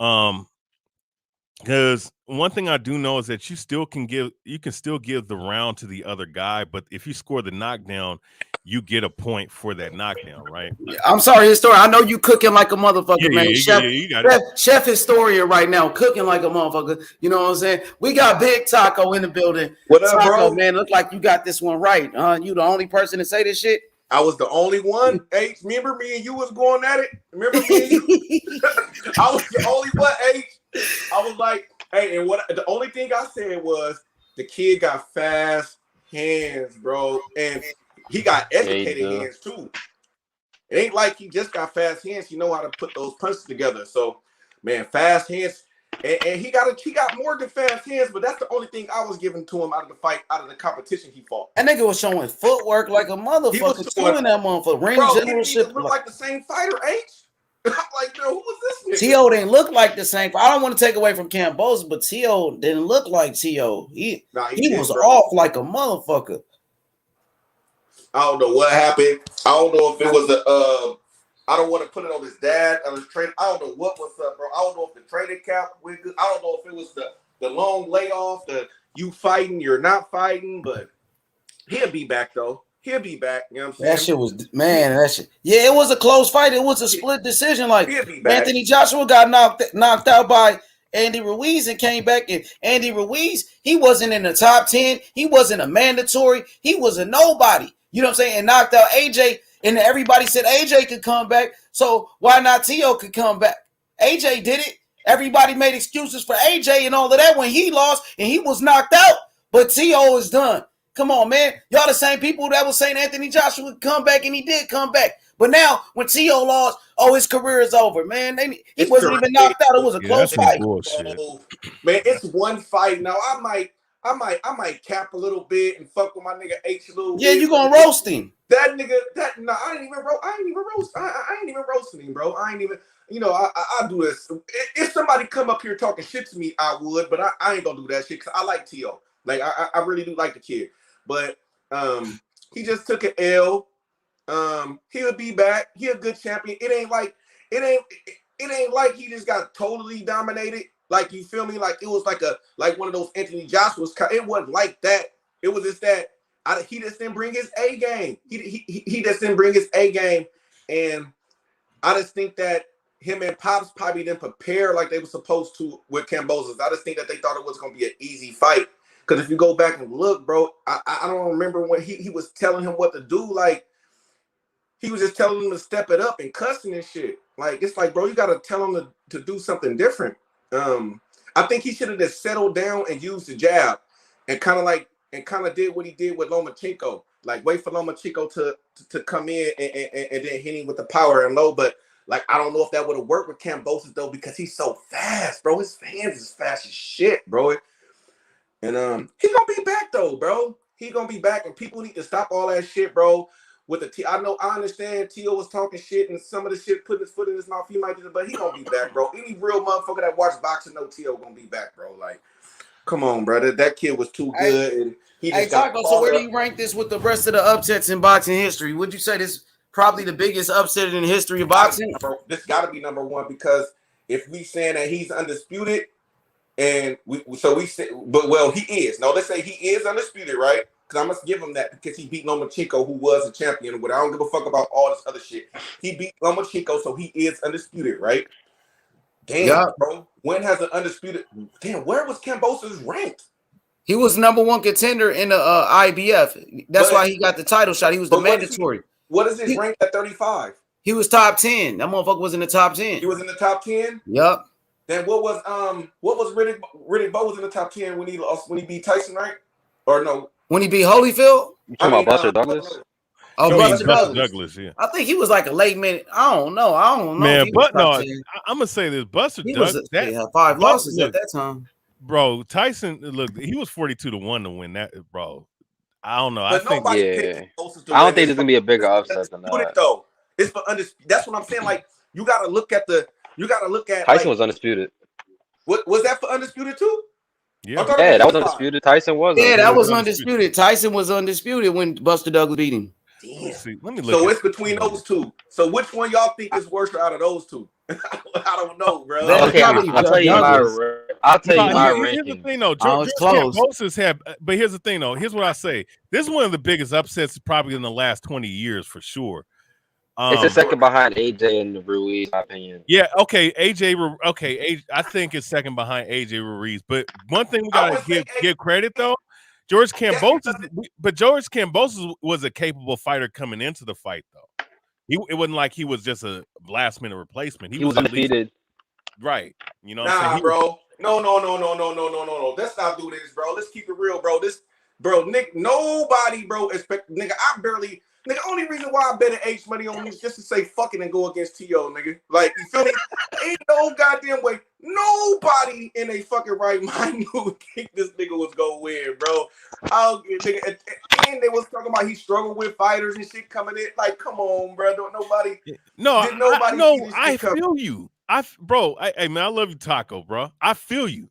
Um Because one thing I do know is that you can still give the round to the other guy, but if you score the knockdown, you get a point for that knockdown, right? I'm sorry, historian. I know you cooking like a motherfucker, man. You got it. Chef historian right now, cooking like a motherfucker. You know what I'm saying? We got Big Taco in the building. What up, Taco, bro? man, look like you got this one right. You the only person to say this shit? I was the only one. H, remember me and you was going at it? Remember me and you? I was the only one, H. I was like, hey, and what the only thing I said was the kid got fast hands, bro. And he got educated hands too. It ain't like he just got fast hands. He know how to put those punches together. So, man, fast hands. And he got more than fast hands, but that's the only thing I was giving to him out of the fight, out of the competition he fought. That nigga was showing footwork like a motherfucker. Doing that motherfucker. Ring generalship. He look like the same fighter, H. Like, yo, who was this nigga? T.O. didn't look like the same. I don't want to take away from Kambosos, but T.O. didn't look like T.O. He was off like a motherfucker. I don't know what happened. I don't know if it was I don't want to put it on his dad or his trainer. I don't know what was up, bro. I don't know if the training camp went good. I don't know if it was the long layoff, the you fighting, you're not fighting, but he'll be back though. He'll be back. You know what I'm saying? That shit was, man, that shit. Yeah, it was a close fight. It was a split decision. Like Anthony Joshua got knocked out by Andy Ruiz and came back. And Andy Ruiz, he wasn't in the top 10. He wasn't a mandatory. He was a nobody. You know what I'm saying? And knocked out AJ. And everybody said AJ could come back. So why not T.O. could come back? AJ did it. Everybody made excuses for AJ and all of that when he lost and he was knocked out. But T.O. is done. Come on, man. Y'all the same people that was saying Anthony Joshua would come back, and he did come back. But now, when T.O. lost, his career is over, man. He wasn't even knocked out. It was a close fight. Man, it's one fight. Now, I might cap a little bit and fuck with my nigga H a little bit. Yeah, you gonna roast him. That nigga, I ain't even roast. I ain't even roasting him, bro. I ain't even, I do this. If somebody come up here talking shit to me, I would, but I ain't gonna do that shit because I like T.O. Like, I really do like the kid. But he just took an L. He'll be back. He a good champion. It ain't like he just got totally dominated. Like, you feel me? Like, it was like one of those Anthony Joshua's. It wasn't like that. It was just that he just didn't bring his A game. He just didn't bring his A game. And I just think that him and Pops probably didn't prepare like they were supposed to with Kambosos. I just think that they thought it was going to be an easy fight. Because if you go back and look, bro, I don't remember when he was telling him what to do. Like, he was just telling him to step it up and cussing and shit. Like, it's like, bro, you got to tell him to do something different. I think he should have just settled down and used the jab and kind of did what he did with Lomachenko. Like, wait for Lomachenko to come in and then hit him with the power and low. But, like, I don't know if that would have worked with Kambosos, though, because he's so fast, bro. His hands is fast as shit, bro. And he's gonna be back though, bro. He's gonna be back, and people need to stop all that shit, bro. With the I understand T.O. was talking shit and some of the shit putting his foot in his mouth. He might do it, but he gonna be back, bro. Any real motherfucker that watch boxing know T.O. gonna be back, bro. Like, come on, brother. That kid was too good, and he just got. Taco, so where do you rank this with the rest of the upsets in boxing history? Would you say this is probably the biggest upset in the history of boxing? This got to be number one because if we saying that he's undisputed. And we say, but he is. No, let's say he is undisputed, right? Because I must give him that because he beat Lomachenko, who was a champion. But I don't give a fuck about all this other shit. He beat Lomachenko, so he is undisputed, right? Damn, bro. When has an undisputed? Damn, where was Kambosos ranked? He was number one contender in the IBF. That's why he got the title shot. He was the mandatory. What is his rank at 35? He was top 10. That motherfucker was in the top 10. He was in the top 10? Yep. Then what was Riddick Bowe was in the top 10 when he beat Tyson, right? Or no? When he beat Holyfield? You talking about Buster Douglas? Oh, Buster Douglas, yeah. I think he was like a late minute. I don't know. Man, but no, I'm gonna say this. Buster Douglas had 5 losses at that time. Bro, Tyson, look, he was 42-1 to win that, bro. I don't know. But I think I don't think there's gonna be a bigger upset than that. Though. It's for that's what I'm saying. Like, you gotta look at Tyson was undisputed. What was that for undisputed too? Yeah, that was undisputed. Tyson was. Yeah, that was undisputed. Tyson was undisputed when Buster Douglas beat him. Damn. Let me look. So it's between those two. So which one y'all think is worse out of those two? I don't know, bro. Okay, I'll tell you my I'll tell you No, my here's the ranking. thing though. Oh, George it's close. Kambosos but here's the thing though. Here's what I say. This is one of the biggest upsets probably in the last 20 years for sure. It's a second behind AJ and Ruiz, in my opinion. Yeah, okay, I think it's second behind AJ Ruiz. But one thing we gotta give credit though, George Kambosos, but George Kambosos was a capable fighter coming into the fight though. It wasn't like he was just a last minute replacement. He was undefeated. Right. You know what I'm saying? Bro. No. Let's not do this, bro. Let's keep it real, bro. Nick, nobody, bro, expect nigga. Only reason why I bet an H money on you is just to say fucking and go against T.O., nigga. Like, you feel me? Ain't no goddamn way. Nobody in a fucking right mind knew this nigga was gonna win, bro. Nigga, and they was talking about he struggled with fighters and shit coming in. Like, come on, bro. I feel you. Hey man, I love you, Taco, bro. I feel you.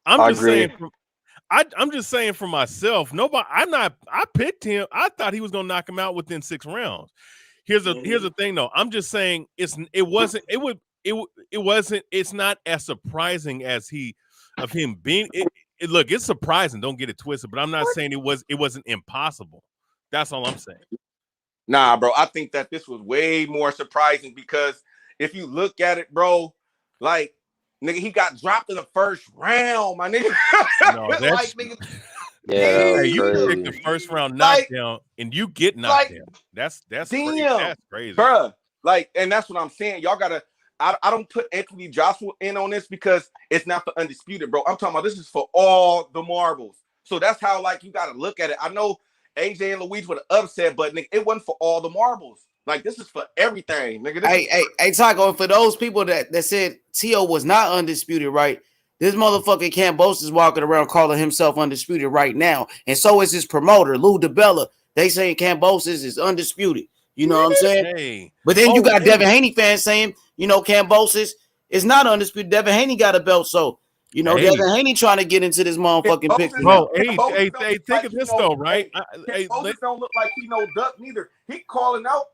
I'm just saying for myself. I picked him. I thought he was gonna knock him out within 6 rounds. Here's the thing though. I'm just saying it's not as surprising as him being look, it's surprising, don't get it twisted, but I'm not saying it wasn't impossible. That's all I'm saying. Nah, bro. I think that this was way more surprising because if you look at it, bro, like, nigga, he got dropped in the first round, my nigga. No, that's nigga. Yeah, hey, you pick the first round knockdown and you get knocked down. That's crazy. That's crazy, bro. Like, and that's what I'm saying. Y'all gotta. I don't put Anthony Joshua in on this because it's not for undisputed, bro. I'm talking about this is for all the marbles. So that's how like you gotta look at it. I know AJ and Luis would have upset, but nigga, it wasn't for all the marbles. Like, this is for everything, nigga. Hey, Taco, for those people that said T.O. was not undisputed, right? This motherfucking Kambosos is walking around calling himself undisputed right now. And so is his promoter, Lou DiBella. They saying Kambosos is undisputed. You know what I'm saying? Hey. But then you got Devin Haney fans saying, Kambosos is not undisputed. Devin Haney got a belt, so Devin Haney trying to get into this motherfucking picture. Bro, hey, think of this though, right? Kambosos don't look like he no duck neither. He calling out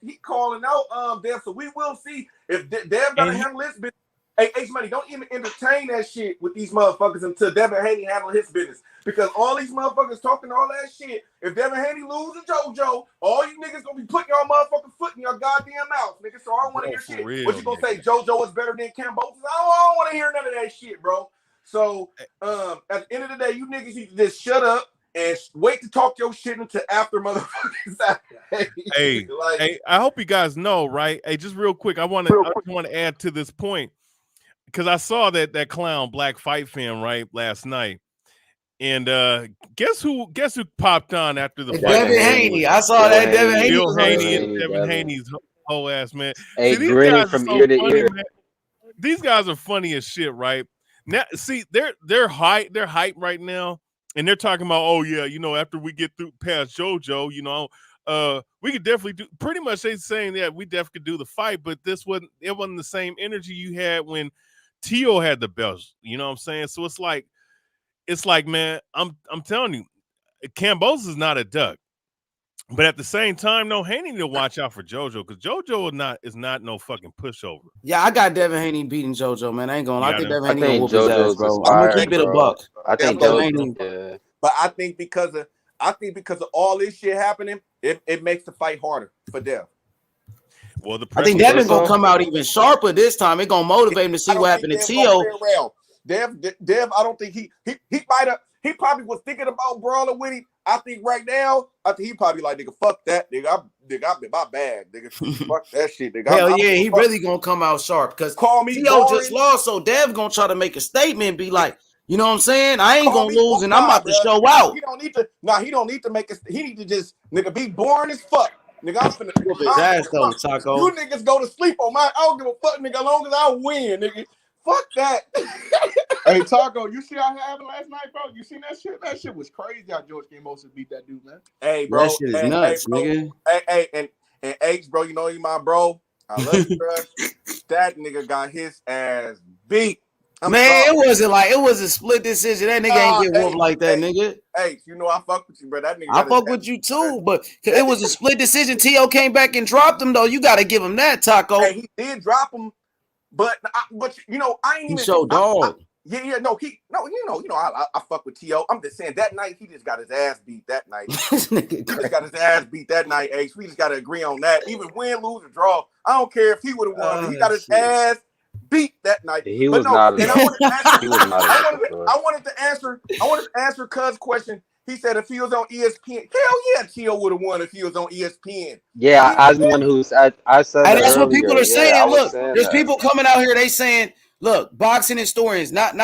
Dev. So we will see if Dev gonna handle his business. Hey, H Money, don't even entertain that shit with these motherfuckers until Devin Haney handle his business. Because all these motherfuckers talking all that shit. If Devin Haney lose to JoJo, all you niggas gonna be putting your motherfucking foot in your goddamn mouth, nigga. So I don't want to hear shit. Real, what you gonna say? JoJo is better than Kambosos? I don't want to hear none of that shit, bro. So at the end of the day, you niggas need to just shut up and wait to talk your shit until after motherfuckers. Hey, I hope you guys know, right? Hey, just real quick, I want to add to this point because I saw that clown Black Fight Fan right last night, and guess who popped on after the fight? Devin Haney. I saw that Devin Haney. Bill Haney and Devin Haney's whole ass man. Hey, see, these grinning guys from are so ear to funny, ear. man. These guys are funny as shit, right? Now, see, they're hype right now, and they're talking about, oh yeah, after we get through past JoJo, we could definitely do. Pretty much, they're saying that we definitely could do the fight, but it wasn't the same energy you had when T.O. had the belts. You know what I'm saying? So it's like, man, I'm telling you, Kambosos is not a duck. But at the same time, no, Haney need to watch out for JoJo because JoJo is not no fucking pushover. Yeah, I got Devin Haney beating JoJo, man. I ain't gonna lie. I think Devin Haney gonna whoop his ass, bro. I'm gonna keep it a buck. I think JoJo. But I think because of all this shit happening, it makes the fight harder for Dev. Well, I think Devin's gonna come out even sharper this time. It's gonna motivate him to see what happened to T.O. Dev, I don't think he might have. He probably was thinking about brawling with him. I think right now, he probably like, nigga, fuck that, nigga. I'm in my bag, nigga. Fuck that shit, nigga. Hell yeah, he really gonna come out sharp because T.O. just lost, so Dev gonna try to make a statement, be like, you know what I'm saying? I ain't gonna lose, and I'm about to show out. He don't need to make it. He need to just, nigga, be boring as fuck. Nigga, I'm finna whoop his ass though, Taco. You niggas go to sleep on my. I don't give a fuck, nigga. As long as I win, nigga. Fuck that. Hey, Taco, you see how it happened last night, bro? You seen that shit? That shit was crazy how George Kambosos beat that dude, man. Hey, bro. That shit is nuts, nigga. Hey, and H, bro, you know you my bro. I love you, bro. That nigga got his ass beat. It wasn't like it was a split decision. That nigga ain't get whooped like that, nigga. Hey, you know I fuck with you, bro. That nigga. I fuck with you too, but it was a split decision. T.O. came back and dropped him though. You got to give him that, Taco. Hey, he did drop him, but I ain't even. He showed dog. No, I fuck with T.O. I'm just saying that night he just got his ass beat that night. This nigga He crazy. just got his ass beat that night, Ace. We just gotta agree on that. Even win, lose, or draw. I don't care if he would have won, but he got his shit. ass beat that night. He But was no, not and I enough. wanted to answer He was not enough for sure. I wanted to answer Cuz's question. He said if he was on ESPN, hell yeah, T.O. would have won if he was on ESPN. Yeah, I was the one who I said And that that's what earlier. people are saying. Yeah, I was Look, saying there's that. people coming out here. They saying, look, boxing historians, not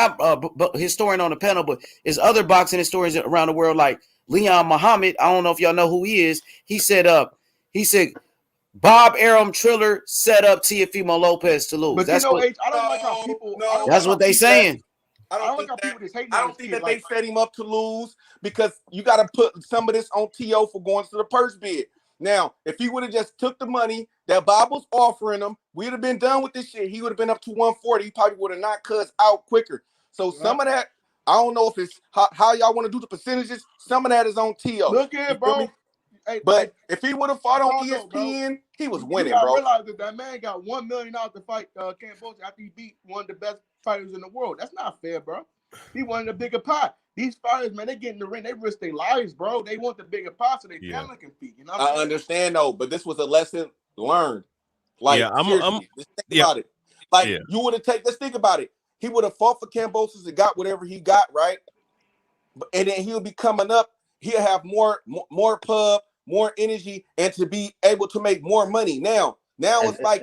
historian on the panel, but there's other boxing historians around the world like Leon Muhammad. I don't know if y'all know who he is. He said Bob Arum Triller set up Teofimo Lopez to lose. But that's what H, I don't like how people. That's what they saying. I don't think like how people just hating I on don't this think kid, that they set him up to lose because you got to put some of this on T.O. for going to the purse bid. Now, if he would have just took the money that Bob was offering him, we'd have been done with this shit. He would have been up to 140. He probably would have knocked Cuz out quicker. So some of that, I don't know if it's how y'all want to do the percentages. Some of that is on T.O. Look here, bro. Hey, but if he would have fought on ESPN, he was winning, you bro. You gotta realize that man got $1 million to fight Kambosos after he beat one of the best fighters in the world. That's not fair, bro. He wanted a bigger pot. These fighters, man, they get in the ring, they risk their lives, bro. They want the bigger pot so they family can feed. You know what I understand though, but this was a lesson learned. Like, seriously, just think about it. Like, you would have taken. Let's think about it. He would have fought for Kambosos and got whatever he got, right? And then he'll be coming up. He'll have more pub, more energy, and to be able to make more money. Now it's like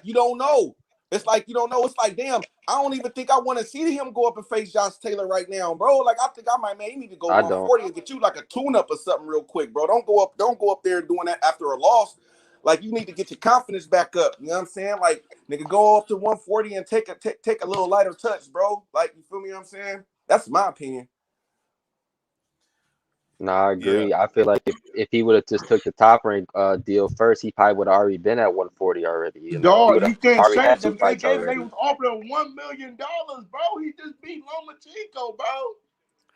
you don't know. It's like you don't know. It's like, damn, I don't even think I want to see him go up and face Josh Taylor right now, bro. Like, I think I might, man, you need to go 140 and get you like a tune-up or something real quick, bro. Don't go up there doing that after a loss. Like, you need to get your confidence back up. You know what I'm saying? Like, nigga, go up to 140 and take a little lighter touch, bro. Like, you feel me? What I'm saying? That's my opinion. No, I agree. Yeah. I feel like if he would have just took the top rank deal first, he probably would have already been at 140 already. You know, dog, you can't say that. They was offering $1 million, bro. He just beat Lomachenko, bro.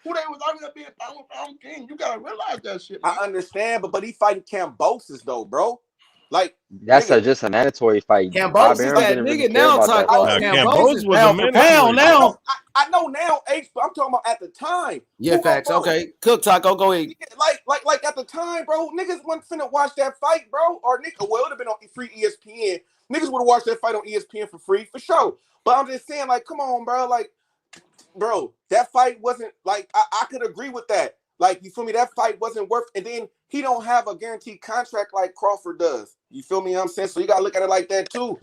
Who they was arguing being pound king? You gotta realize that shit. Man. I understand, but he fighting Kambosos though, bro. Like, that's just a mandatory fight. Kambosos is that nigga now, Taco. Kambosos was pound for pound now. I know now, H, but I'm talking about at the time. Yeah, facts. Okay, Cook Taco, go ahead. Like at the time, bro, niggas wasn't finna watch that fight, bro. Or it would have been on free ESPN. Niggas would have watched that fight on ESPN for free, for sure. But I'm just saying, like, come on, bro. Like, bro, that fight wasn't like I could agree with that. Like, you feel me? That fight wasn't worth. And then he don't have a guaranteed contract like Crawford does. You feel me? What I'm saying, so you gotta look at it like that too.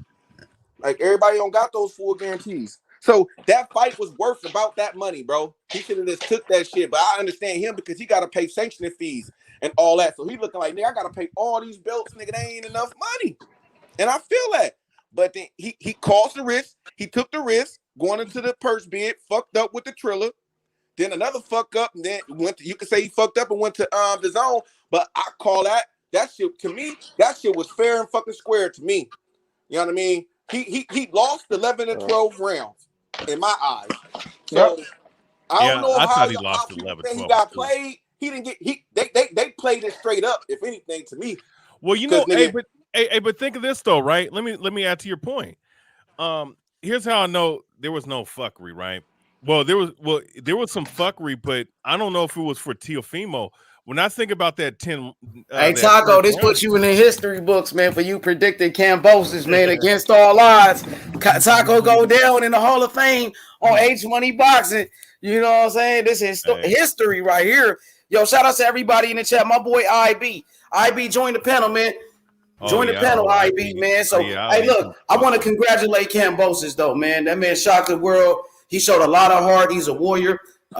Like, everybody don't got those full guarantees. So that fight was worth about that money, bro. He should have just took that shit. But I understand him because he got to pay sanctioning fees and all that. So he looking like, nigga, I got to pay all these belts, nigga. They ain't enough money. And I feel that. But then he caused the risk. He took the risk going into the purse bid, fucked up with the Triller. Then another fuck up, and then you could say he fucked up and went to the zone. But I call that shit, to me, that shit was fair and fucking square to me. You know what I mean? He lost 11 to 12 rounds in my eyes. So I don't know how he lost 11. He got played. He didn't get they played it straight up, if anything, to me. Well, you know, but think of this though, right? Let me add to your point. Here's how I know there was no fuckery, right? Well, there was some fuckery, but I don't know if it was for Teofimo. When I think about that 10, hey Taco, this puts you in the history books, man. For you predicted Kambosos, man, against all odds. Taco go down in the Hall of Fame on H Money Boxing. You know what I'm saying? This is history right here. Yo, shout out to everybody in the chat. My boy IB joined the panel, man. Join the panel, IB, man. So, hey, look, I want to congratulate Kambosos, though, man. That man shocked the world. He showed a lot of heart. He's a warrior.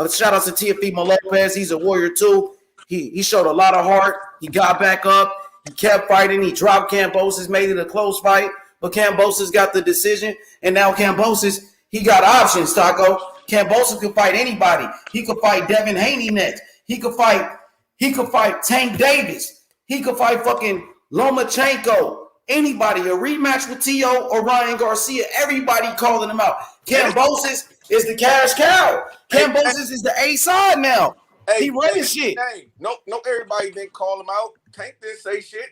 Shout out to Teofimo Lopez. He's a warrior, too. He showed a lot of heart. He got back up. He kept fighting. He dropped Kambosos, made it a close fight. But Kambosos got the decision. And now Kambosos, he got options, Taco. Kambosos could fight anybody. He could fight Devin Haney next. He could fight Tank Davis. He could fight fucking Lomachenko. Anybody. A rematch with T.O. or Ryan Garcia. Everybody calling him out. Kambosos is the cash cow. Kambosos is the A side now. He running shit. No, everybody didn't call him out. Tank didn't say shit.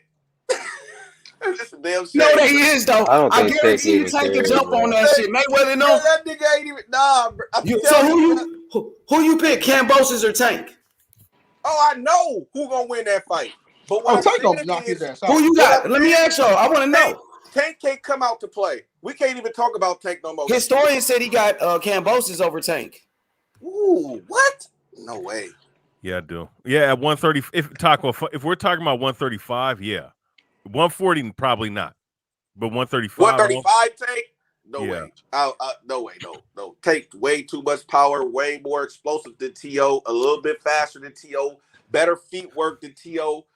That's a damn shame. No, they is though. I don't I think Tank guarantee you, even Tank can cares, jump on bro. that shit. Mayweather, Bro, no. that nigga ain't even bro. I'm So telling you, bro. who you pick, Kambosos or Tank? Oh, I know who gonna win that fight. But what Oh, I'm Tank saying gonna knock his is, ass out. Who you what I'm got? Let me saying ask y'all. I want to know. Tank can't come out to play. We can't even talk about Tank no more. Historian said he got Kambosos over Tank. Ooh, what? No way. Yeah, I do. Yeah, at 130. If we're talking about 135, yeah. 140 probably not, but 135. 135 Tank? No Yeah. way. No way. No. Tank way too much power, way more explosive than T.O., a little bit faster than T.O., better feet work than T.O.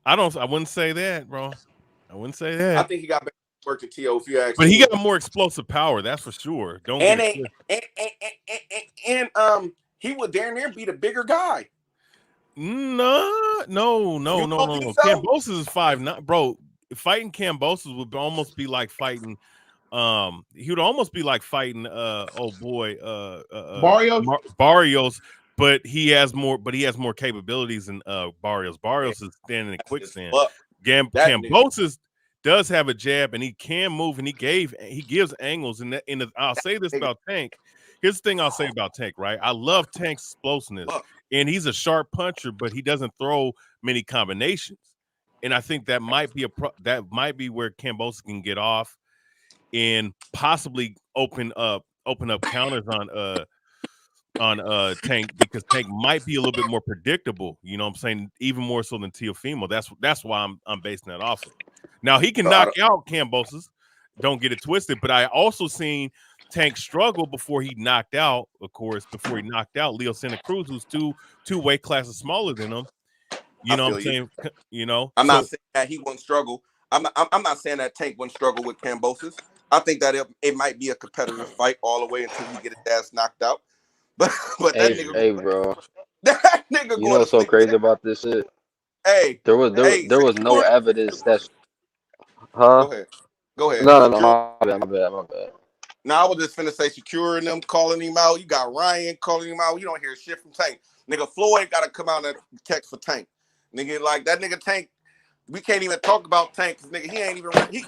I wouldn't say that, bro. I wouldn't say I that. think he got better work than T.O. if you ask But me. he got more explosive power, that's for sure. Don't get it twisted. And he would darn near be the bigger guy. No. You don't think so? Kambosos is 5'9", bro. Fighting Kambosos would almost be like fighting. He would almost be like fighting. Barrios. Barrios, but he has more. But he has more capabilities than Barrios. Barrios is standing in quicksand. Kambosos does have a jab, and he can move, and he gives angles. And I'll say this about Tank. Here's the thing I'll say about Tank. Right, I love Tank's explosiveness. And he's a sharp puncher, but he doesn't throw many combinations. And I think that might be where Kambosos can get off and possibly open up counters on Tank, because Tank might be a little bit more predictable. You know what I'm saying? Even more so than Teofimo. That's why I'm basing that off of. Now he can knock out Kambosos. Don't get it twisted. But I also seen Tank struggle before he knocked out. Of course, before he knocked out Leo Santa Cruz, who's two weight classes smaller than him. You know what I'm saying? You know, I'm not saying that he won't struggle. I'm not saying that Tank won't struggle with Kambosos. I think that it might be a competitive fight all the way until he get his ass knocked out. But that nigga, bro. That nigga you know what's so crazy about this shit? There was no evidence that. Huh? Go ahead. No, my bad. Now I was just finna say securing them, calling him out. You got Ryan calling him out. You don't hear shit from Tank. Nigga Floyd got to come out and catch for Tank. Nigga, like that nigga Tank. We can't even talk about Tank because nigga, he ain't even you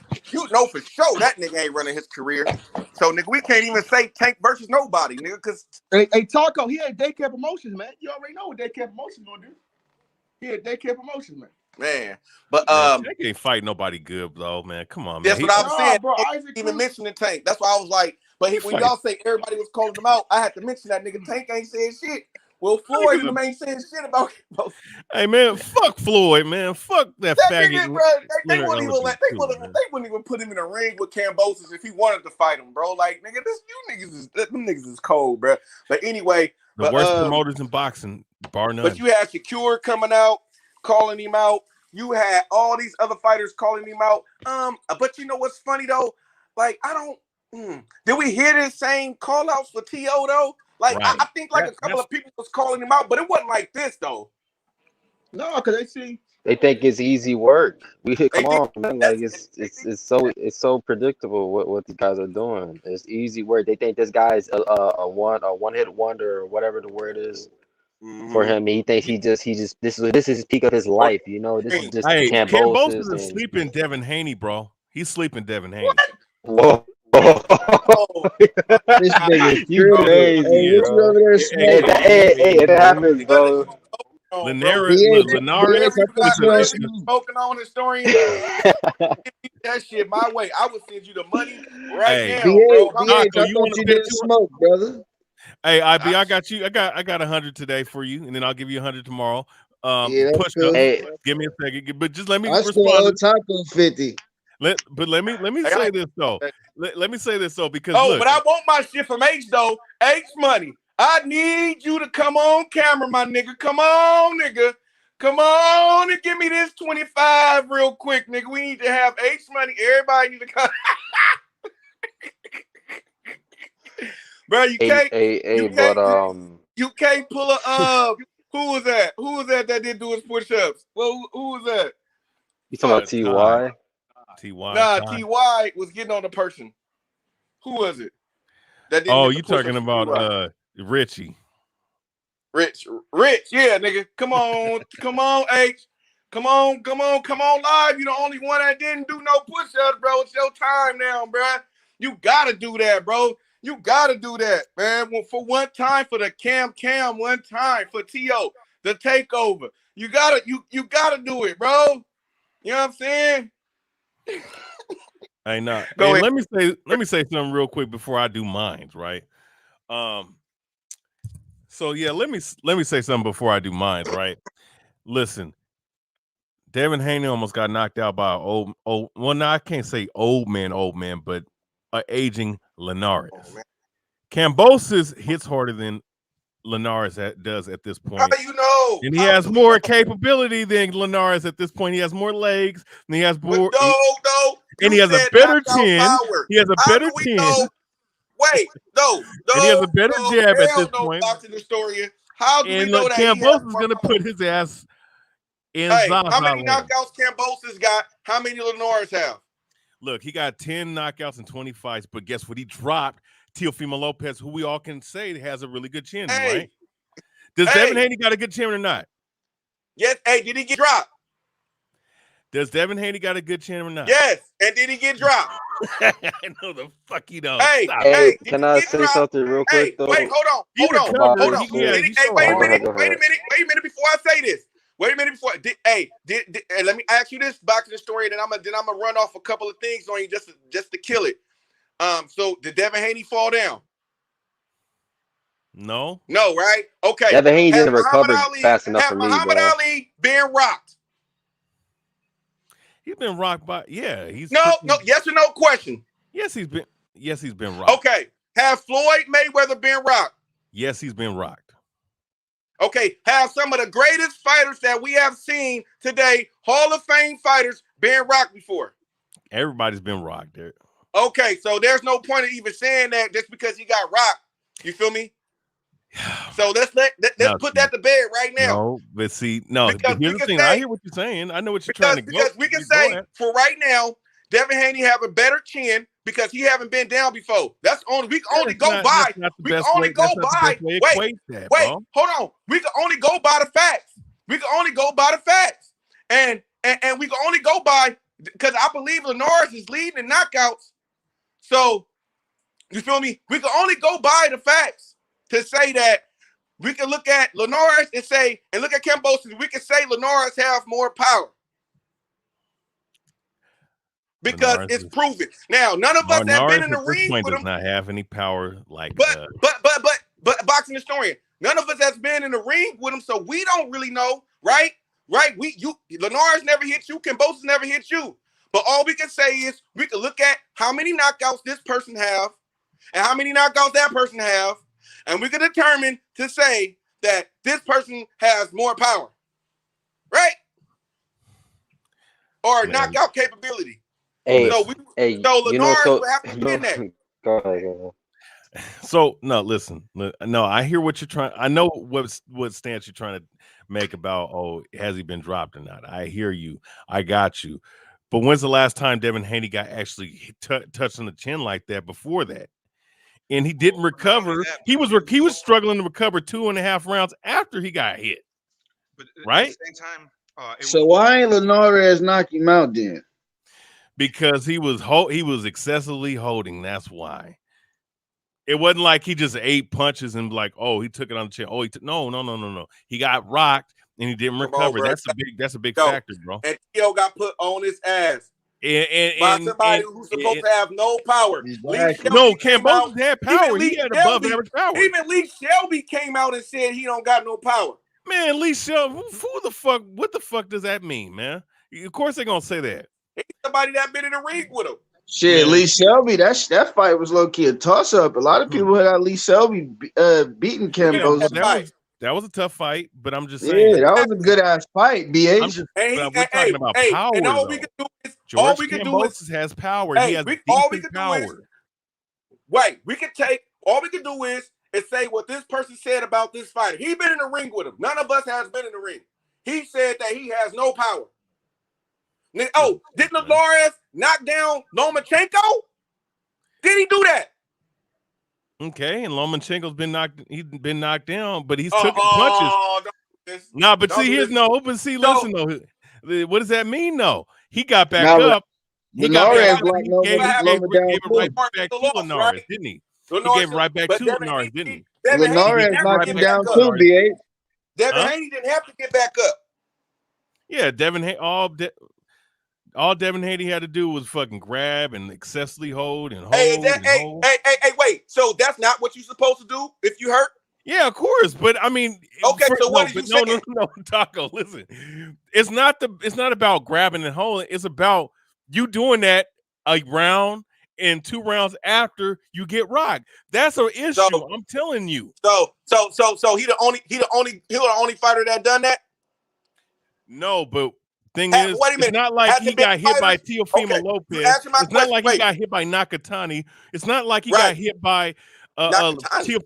know for sure that nigga ain't running his career. So nigga, we can't even say Tank versus nobody, nigga, because hey Taco, he had daycare promotions, man. You already know what daycare promotions gonna do. He had daycare promotions, man. But Tank ain't fighting nobody good though, man. Come on, man. That's what I'm saying. Bro, Isaac even mentioning Tank. That's why I was like, but when y'all say everybody was calling him out, I had to mention that nigga Tank ain't saying shit. Well, Floyd ain't saying shit about. Hey man, fuck Floyd, man. Fuck that faggot. Nigga, bro, they wouldn't even put him in a ring with Kambosos if he wanted to fight him, bro. Like, nigga, them niggas is cold, bro. But anyway, the worst promoters in boxing, bar none. But you had Shakur coming out, calling him out. You had all these other fighters calling him out. But you know what's funny though? Like, I don't. Did we hear the same call outs for T.O. though? Like, right. I think like a couple of people was calling him out, but it wasn't like this though. No, because they think it's easy work. Come on, man. Like it's so predictable what these guys are doing. It's easy work. They think this guy's a one hit wonder or whatever the word is for him. He thinks he just this is his peak of his life. You know, this is just Kambosos is sleeping Devin Haney, bro. He's sleeping Devin Haney. Whoa. This nigga you crazy, hey, bro. Over there hey, it happens, bro. Linares, smoking on historian. That shit my way. I would send you the money now, bro. I thought you did smoke, brother. Hey, IB, I got you. I got 100 today for you, and then I'll give you 100 tomorrow. Push cool. Hey, give me a second, but just let me respond. Taco 50. Let me say this though. Let me say this though, because but I want my shit from H though. H money. I need you to come on camera, my nigga. Come on, nigga. Come on and give me this 25 real quick, nigga. We need to have H money. Everybody need to come. Bro, you can't. You can't pull a. Who was that? Who was that didn't do his push-ups? Well, who was that? You talking about T.Y.? T.Y. Nah, T.Y. was getting on the person. Who was it? That didn't you talking about Richie? Rich, yeah, nigga. Come on, H. Come on live. You're the only one that didn't do no push-ups, bro. It's your time now, bro. You gotta do that, bro. You gotta do that, man. For one time, for the cam, one time for T.O. the takeover. You gotta do it, bro. You know what I'm saying? Hey, nah. Go Hey, ahead. let me say something real quick before I do mines, right? So yeah, let me say something before I do mines, right? Listen, Devin Haney almost got knocked out by an old. Well, no, I can't say old man, but an aging Linares. Oh, Kambosos hits harder than Linares does at this how point. you know? And he How has do we more know? capability than Linares at this point. He has more legs, and he has more. But no. And You he has a said better knockout chin. power. He has a How better do we chin, know? Wait, no. and he has a better jab at this Hell no, point. boxing historian. How do we And know look, that he has Kambosos is more gonna power? put his ass in Hey, Zaza how many land. knockouts Kambosos got? How many Linares have? Look, he got 10 knockouts in 20 fights, but guess what? He dropped Teofimo Lopez, who we all can say has a really good chin, right? Does Devin Haney got a good chin or not? Yes. Hey, did he get dropped? Does Devin Haney got a good chin or not? Yes. And did he get dropped? I know the fuck he don't. Hey, Stop. Hey, did can he I get say dropped? something real quick though? Wait, hold He on. recovered. Boxing Hey, Wait a go minute. ahead. Wait a minute before I say this. Wait a minute before. Let me ask you this boxing story, and then I'm gonna run off a couple of things on you just to kill it. So did Devin Haney fall down? No, right? Okay. Devin Haney Has didn't recover fast enough for me, Muhammad bro. Ali been rocked? he's been rocked by. Yeah, he's No. Yes or no question. Yes, he's been rocked. Okay. Have Floyd Mayweather been rocked? Yes, he's been rocked. Okay. Have some of the greatest fighters that we have seen today, Hall of Fame fighters, been rocked before? Everybody's been rocked there. Okay, so there's no point of even saying that just because he got rocked. You feel me? So let's put that to bed right now. No, but see, no. Because But here's the thing. I hear what you're saying. I know what you're trying to go. Because we can say for right now, Devin Haney have a better chin because he haven't been down before. That's only we can only go by. We can only go by. Wait, hold on. We can only go by the facts. We can only go by the facts, and we can only go by because I believe Linares is leading in knockouts. So you feel me? We can only go by the facts to say that we can look at Linares and look at Kambosos. We can say Linares have more power. Because Linares it's proven. Now, none of us have been in the ring with him. Does not have any power like. But boxing historian, none of us has been in the ring with him, so we don't really know, right? Right? Linares never hit you. Kambosos never hit you. But all we can say is we can look at how many knockouts this person have and how many knockouts that person have, and we can determine to say that this person has more power, right? Or knockout capability. Hey, so Linares would have to win that. Go ahead. So no, listen. No, I hear what you're trying. I know what stance you're trying to make about. Oh, has he been dropped or not? I hear you. I got you. But when's the last time Devin Haney got actually touched on the chin like that? Before that, and he didn't recover. He was struggling to recover 2.5 rounds after he got hit. But right? At the same time, so why ain't Linares knock him out then? Because he was excessively holding. That's why. It wasn't like he just ate punches and like, oh, he took it on the chin. Oh, no. He got rocked and he didn't recover. That's a big factor, bro. And T.O. got put on his ass by somebody who's supposed to have no power. No, Kambosos had power. He had above average power. Even Lee Shelby came out and said he don't got no power. Man, Lee Shelby, what the fuck does that mean, man? Of course they're gonna say that. He's somebody that been in the ring with him. Shit, Lee Shelby, that fight was low key a toss up. A lot of people had Lee Shelby beating Kambosos. That was a tough fight, but I'm just saying. Yeah, that was a good ass fight, BH. We're talking about power. And all we can do is George Kambosos has power. He has decent power. Wait, all we can do is say what this person said about this fighter. He been in the ring with him. None of us has been in the ring. He said that he has no power. Oh, didn't Linares knock down Lomachenko? Did he do that? Okay, and Lomachenko's been knocked down, but he's taking punches. But listen though. What does that mean? No, he got back Now up. He got back Linares up and locked he gave Loma down it right too. back to Lost, Linares, right? didn't he? He Linares, gave it right back but to Devin Linares, Haney, didn't he? Devin Haney He gave Linares it didn't have knocked to right him get back back down to up. too, Linares. BH. Devin Huh? Haney didn't have to get back up. Yeah, all Devin Haney had to do was fucking grab and excessively hold and Hey, hold and hold. wait. So that's not what you're supposed to do if you hurt? Yeah, of course, but I mean, Okay, so what is you saying? no, Taco. Listen, it's not about grabbing and holding. It's about you doing that a round and 2 rounds after you get rocked. That's an issue. So I'm telling you. So he the only fighter that done that. No, but thing is, Wait a it's minute. not like Has he it been got hit by fighters? Teofimo Okay, you Lopez. answer my It's not question. like he Wait, got hit by Nakatani. It's not like he right? got hit by Nakatani.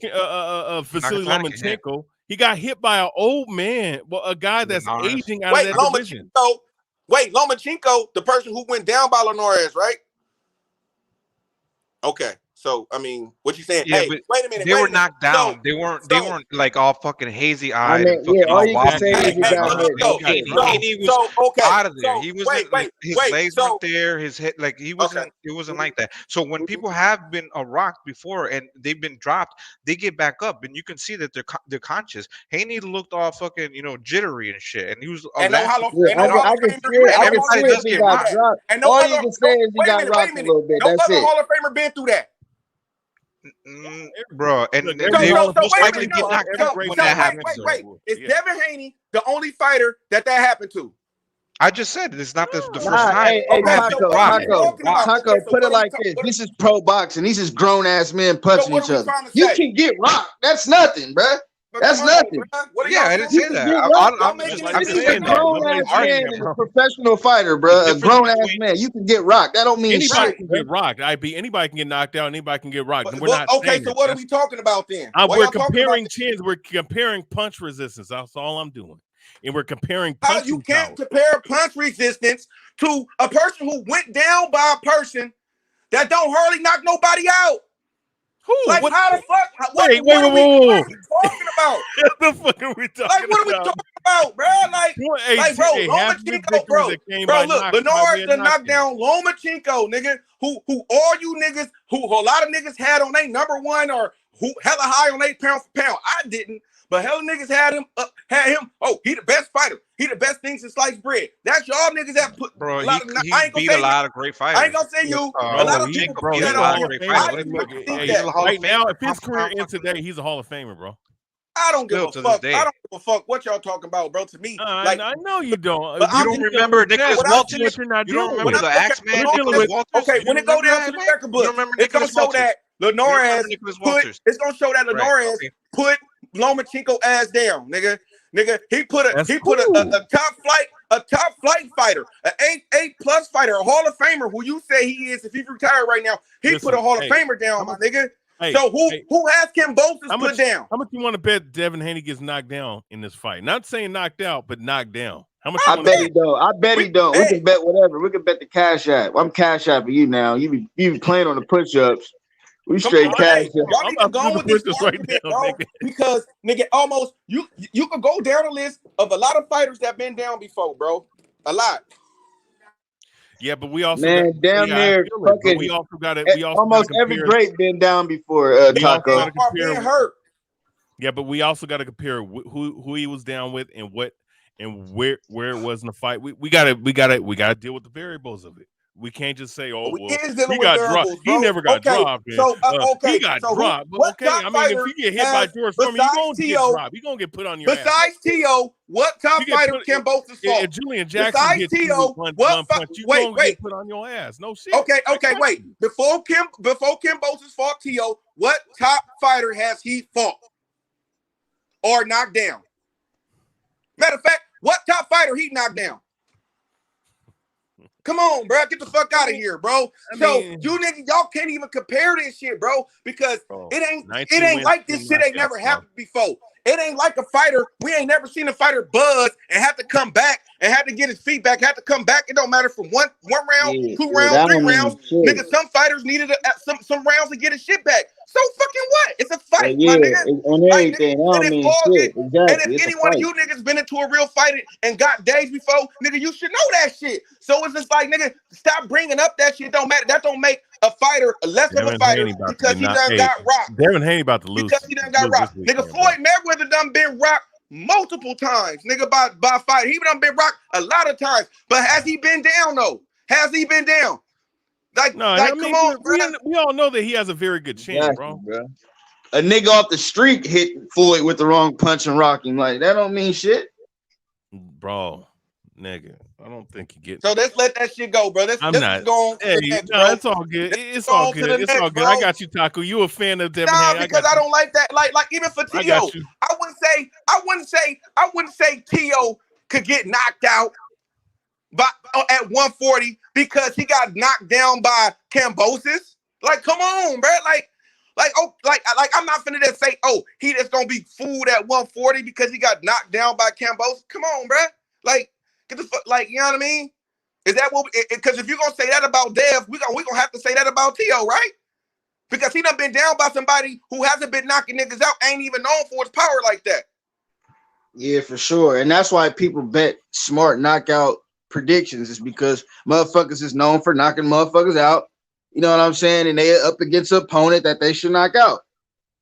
Vasiliy Nakatani can hit. Lomachenko. He got hit by an old man, well, a guy that's Linares. aging out of Wait, that division. Lomachenko, the person who went down by Linares, right? Okay, so I mean, what you saying? Yeah, Hey, but wait a minute. they were knocked down. So, They weren't so like all fucking hazy I eyed and mean, yeah, fucking all all you can wobbly say Exactly. is like he that, got bro. hit. That's it, bro. Haney was okay. out of there. So He wasn't his legs weren't there. His head, like he wasn't. Okay. It wasn't like that. So when people have been rocked before and they've been dropped, they get back up, and you can see that they're conscious. Haney looked all fucking jittery and shit, and he was And no Hall laughing. of Yeah, and no Hall I of can Famer. see it. I can see Everybody if does he get got rocked. dropped. And no All other. you can say is he Wait a got minute. rocked a little bit. No That's other it. Hall of Famer been through that. Bro, and Look, they every So Hall of most wait a likely minute. get No. knocked every out great when So that fighter happens. has Though. those. Is Yeah. Devin Haney the only fighter that happened to? I just said it's not the first Nah, time. hey, People have been So what are rocked. we Taco, talking about? Taco, Okay, so put it what are we like talking? this. This is pro boxing. These is grown ass men So punching what each are we other. trying to You say? can get rocked. That's nothing, bruh. But That's come on, nothing. bro. What are Yeah, y'all I didn't saying? You say can that. get rocked. Y'all I'm making just it Nobody's I'm This just is a saying saying that. that. grown Nobody's ass saying man that, and a bro. professional fighter, The bruh. A difference grown ass between man. You can get rocked. That don't mean Anybody shit, can bruh. get rocked. Anybody can get knocked out. Anybody can get rocked. We're Well, not okay, saying so that. what are we talking about then? Why We're y'all talking about comparing this? chins. We're comparing punch resistance. That's all I'm doing. And we're comparing How you punching can't power. compare punch resistance to a person who went down by a person that don't hardly knock nobody out? Who? Like What? how the fuck? What Wait, are we whoa. talking about? What the fuck are we Like talking what are we about? talking about, bro? Bro, Half of his Lomachenko, victories that came bro, by look, way Linares of done knocked knockdown. down Lomachenko, nigga, who all you niggas, who a lot of niggas had on their number one or who hella high on their pound for pound. I didn't, but hella niggas had him. Oh, he the best fighter. He the best thing since sliced bread. That's y'all niggas that put bro, a lot of. he I ain't gonna beat a say lot of great fighters. I ain't gonna say you. A Bro, lot of he's people Lomachenko put beat a that lot on of him. great Famer. fighters. I Let's did look. not think He's that. a Hall Right of now, Famer. if his career ends today, he's a Hall of Famer, bro. I don't give Still a to this fuck. day. I don't give a fuck what y'all talking about, bro. To me, I know you don't. But You I'm don't just remember Nicholas what I Walters? see What you're not You don't dealing remember with. the Axeman, You're dealing Nicholas with. Walters? okay, You when don't it go remember down that, to the man? record You book, don't remember it's gonna Nicholas show Walters? that You don't remember Linares Nicholas put. Walters? It's gonna show that Right. Linares Okay. put Lomachenko ass down, nigga. He put That's a cool. top flight fighter, an eight plus fighter, a Hall of Famer who you say he is if he's retired right now. He put Listen, a Hall of hey, Famer down, how my much- nigga. Hey, So who has Kambosos how put much? down? How much you want to bet Devin Haney gets knocked down in this fight? Not saying knocked out, but knocked down. How much you I want to bet bet? he don't. I bet he don't. We Hey, can bet whatever. We can bet the cash app. I'm cash app for you now. You be playing on the push ups. We come straight on, cash hey, app. y'all I'm need to about to go do on the with this push-ups right argument, now, bro. nigga. Because nigga, almost you could go down the list of a lot of fighters that been down before, bro. A lot. Yeah, but we also Man, got. down Yeah, I there, feel it. But fucking we also got to. almost every compare. great been down before. We also Taco. got to Are compare. being hurt. Yeah, but we also got to compare who he was down with and what and where it was in the fight. We gotta deal with the variables of it. We can't just say, oh We well, is dealing he with got dropped. variables, He bro. never got Okay, dropped. And, so he got who? dropped. But What okay, top I mean, if fighter you get hit by has George Foreman, you're besides gonna get Tio? dropped. You're gonna get put on your ass. Besides Tio, what top You get fighter put. Kambosos If fought? Julian Jackson Besides hits you with Tio, one what? punch, you're gonna get put on your ass. No shit. Okay, I got wait. you. Before Kambosos fought Tio, what top fighter has he fought or knocked down? Matter of fact, what top fighter he knocked down? Come on, bro. Get the fuck out of here, bro. You niggas, y'all can't even compare this shit, bro, because it ain't like this shit ain't never happened before. It ain't like a fighter. We ain't never seen a fighter buzz and have to come back and have to get his feet back, have to come back. It don't matter from one round, two rounds, that 3 don't mean rounds. shit. Nigga, some fighters needed some rounds to get his shit back. So fucking what? It's a fight, my Yeah, nigga. on Like, everything. nigga, That and don't it's mean all shit. it. And Exactly. if It's a any one of fight. you niggas been into a real fight and got days before, nigga, you should know that shit. So it's just like, nigga, stop bringing up that shit. Don't matter. That don't make a fighter less of a Devin fighter Haney about to because get he knocked. done Hey, got rocked. Devin Haney about to lose. Because he done got Lose this rocked. Nigga, weekend, bro. Floyd Mayweather done been rocked multiple times, nigga, by fight. He done been rocked a lot of times. But has he been down though? Has he been down? No, I Come mean, on, bro. we all know that he has a very good chin, Exactly, bro. A nigga off the street hit Floyd with the wrong punch and rock him. Like, that don't mean shit. Bro, nigga, I don't think you get. So let's let that shit go, bro. I'm Let's not. go on to Hey, the next, no, bro. it's all good. It's go all on to good. the It's all next, good. I bro. got you, Taco. You a fan of Devin Nah, Haney? because I don't like that. Like even for I T.O., got you. I wouldn't say T.O. could get knocked out at 140 because he got knocked down by Kambosos. Like, come on, bro. Like I'm not finna just say, oh, he just gonna be fooled at 140 because he got knocked down by Kambosos. Come on, bro. Like, get the fuck, like, you know what I mean? Is that what? Because if you're gonna say that about Dev, we gonna have to say that about T.O., right? Because he done been down by somebody who hasn't been knocking niggas out, ain't even known for his power like that. Yeah, for sure. And that's why people bet smart knockout predictions, is because motherfuckers is known for knocking motherfuckers out. You know what I'm saying? And they up against an opponent that they should knock out.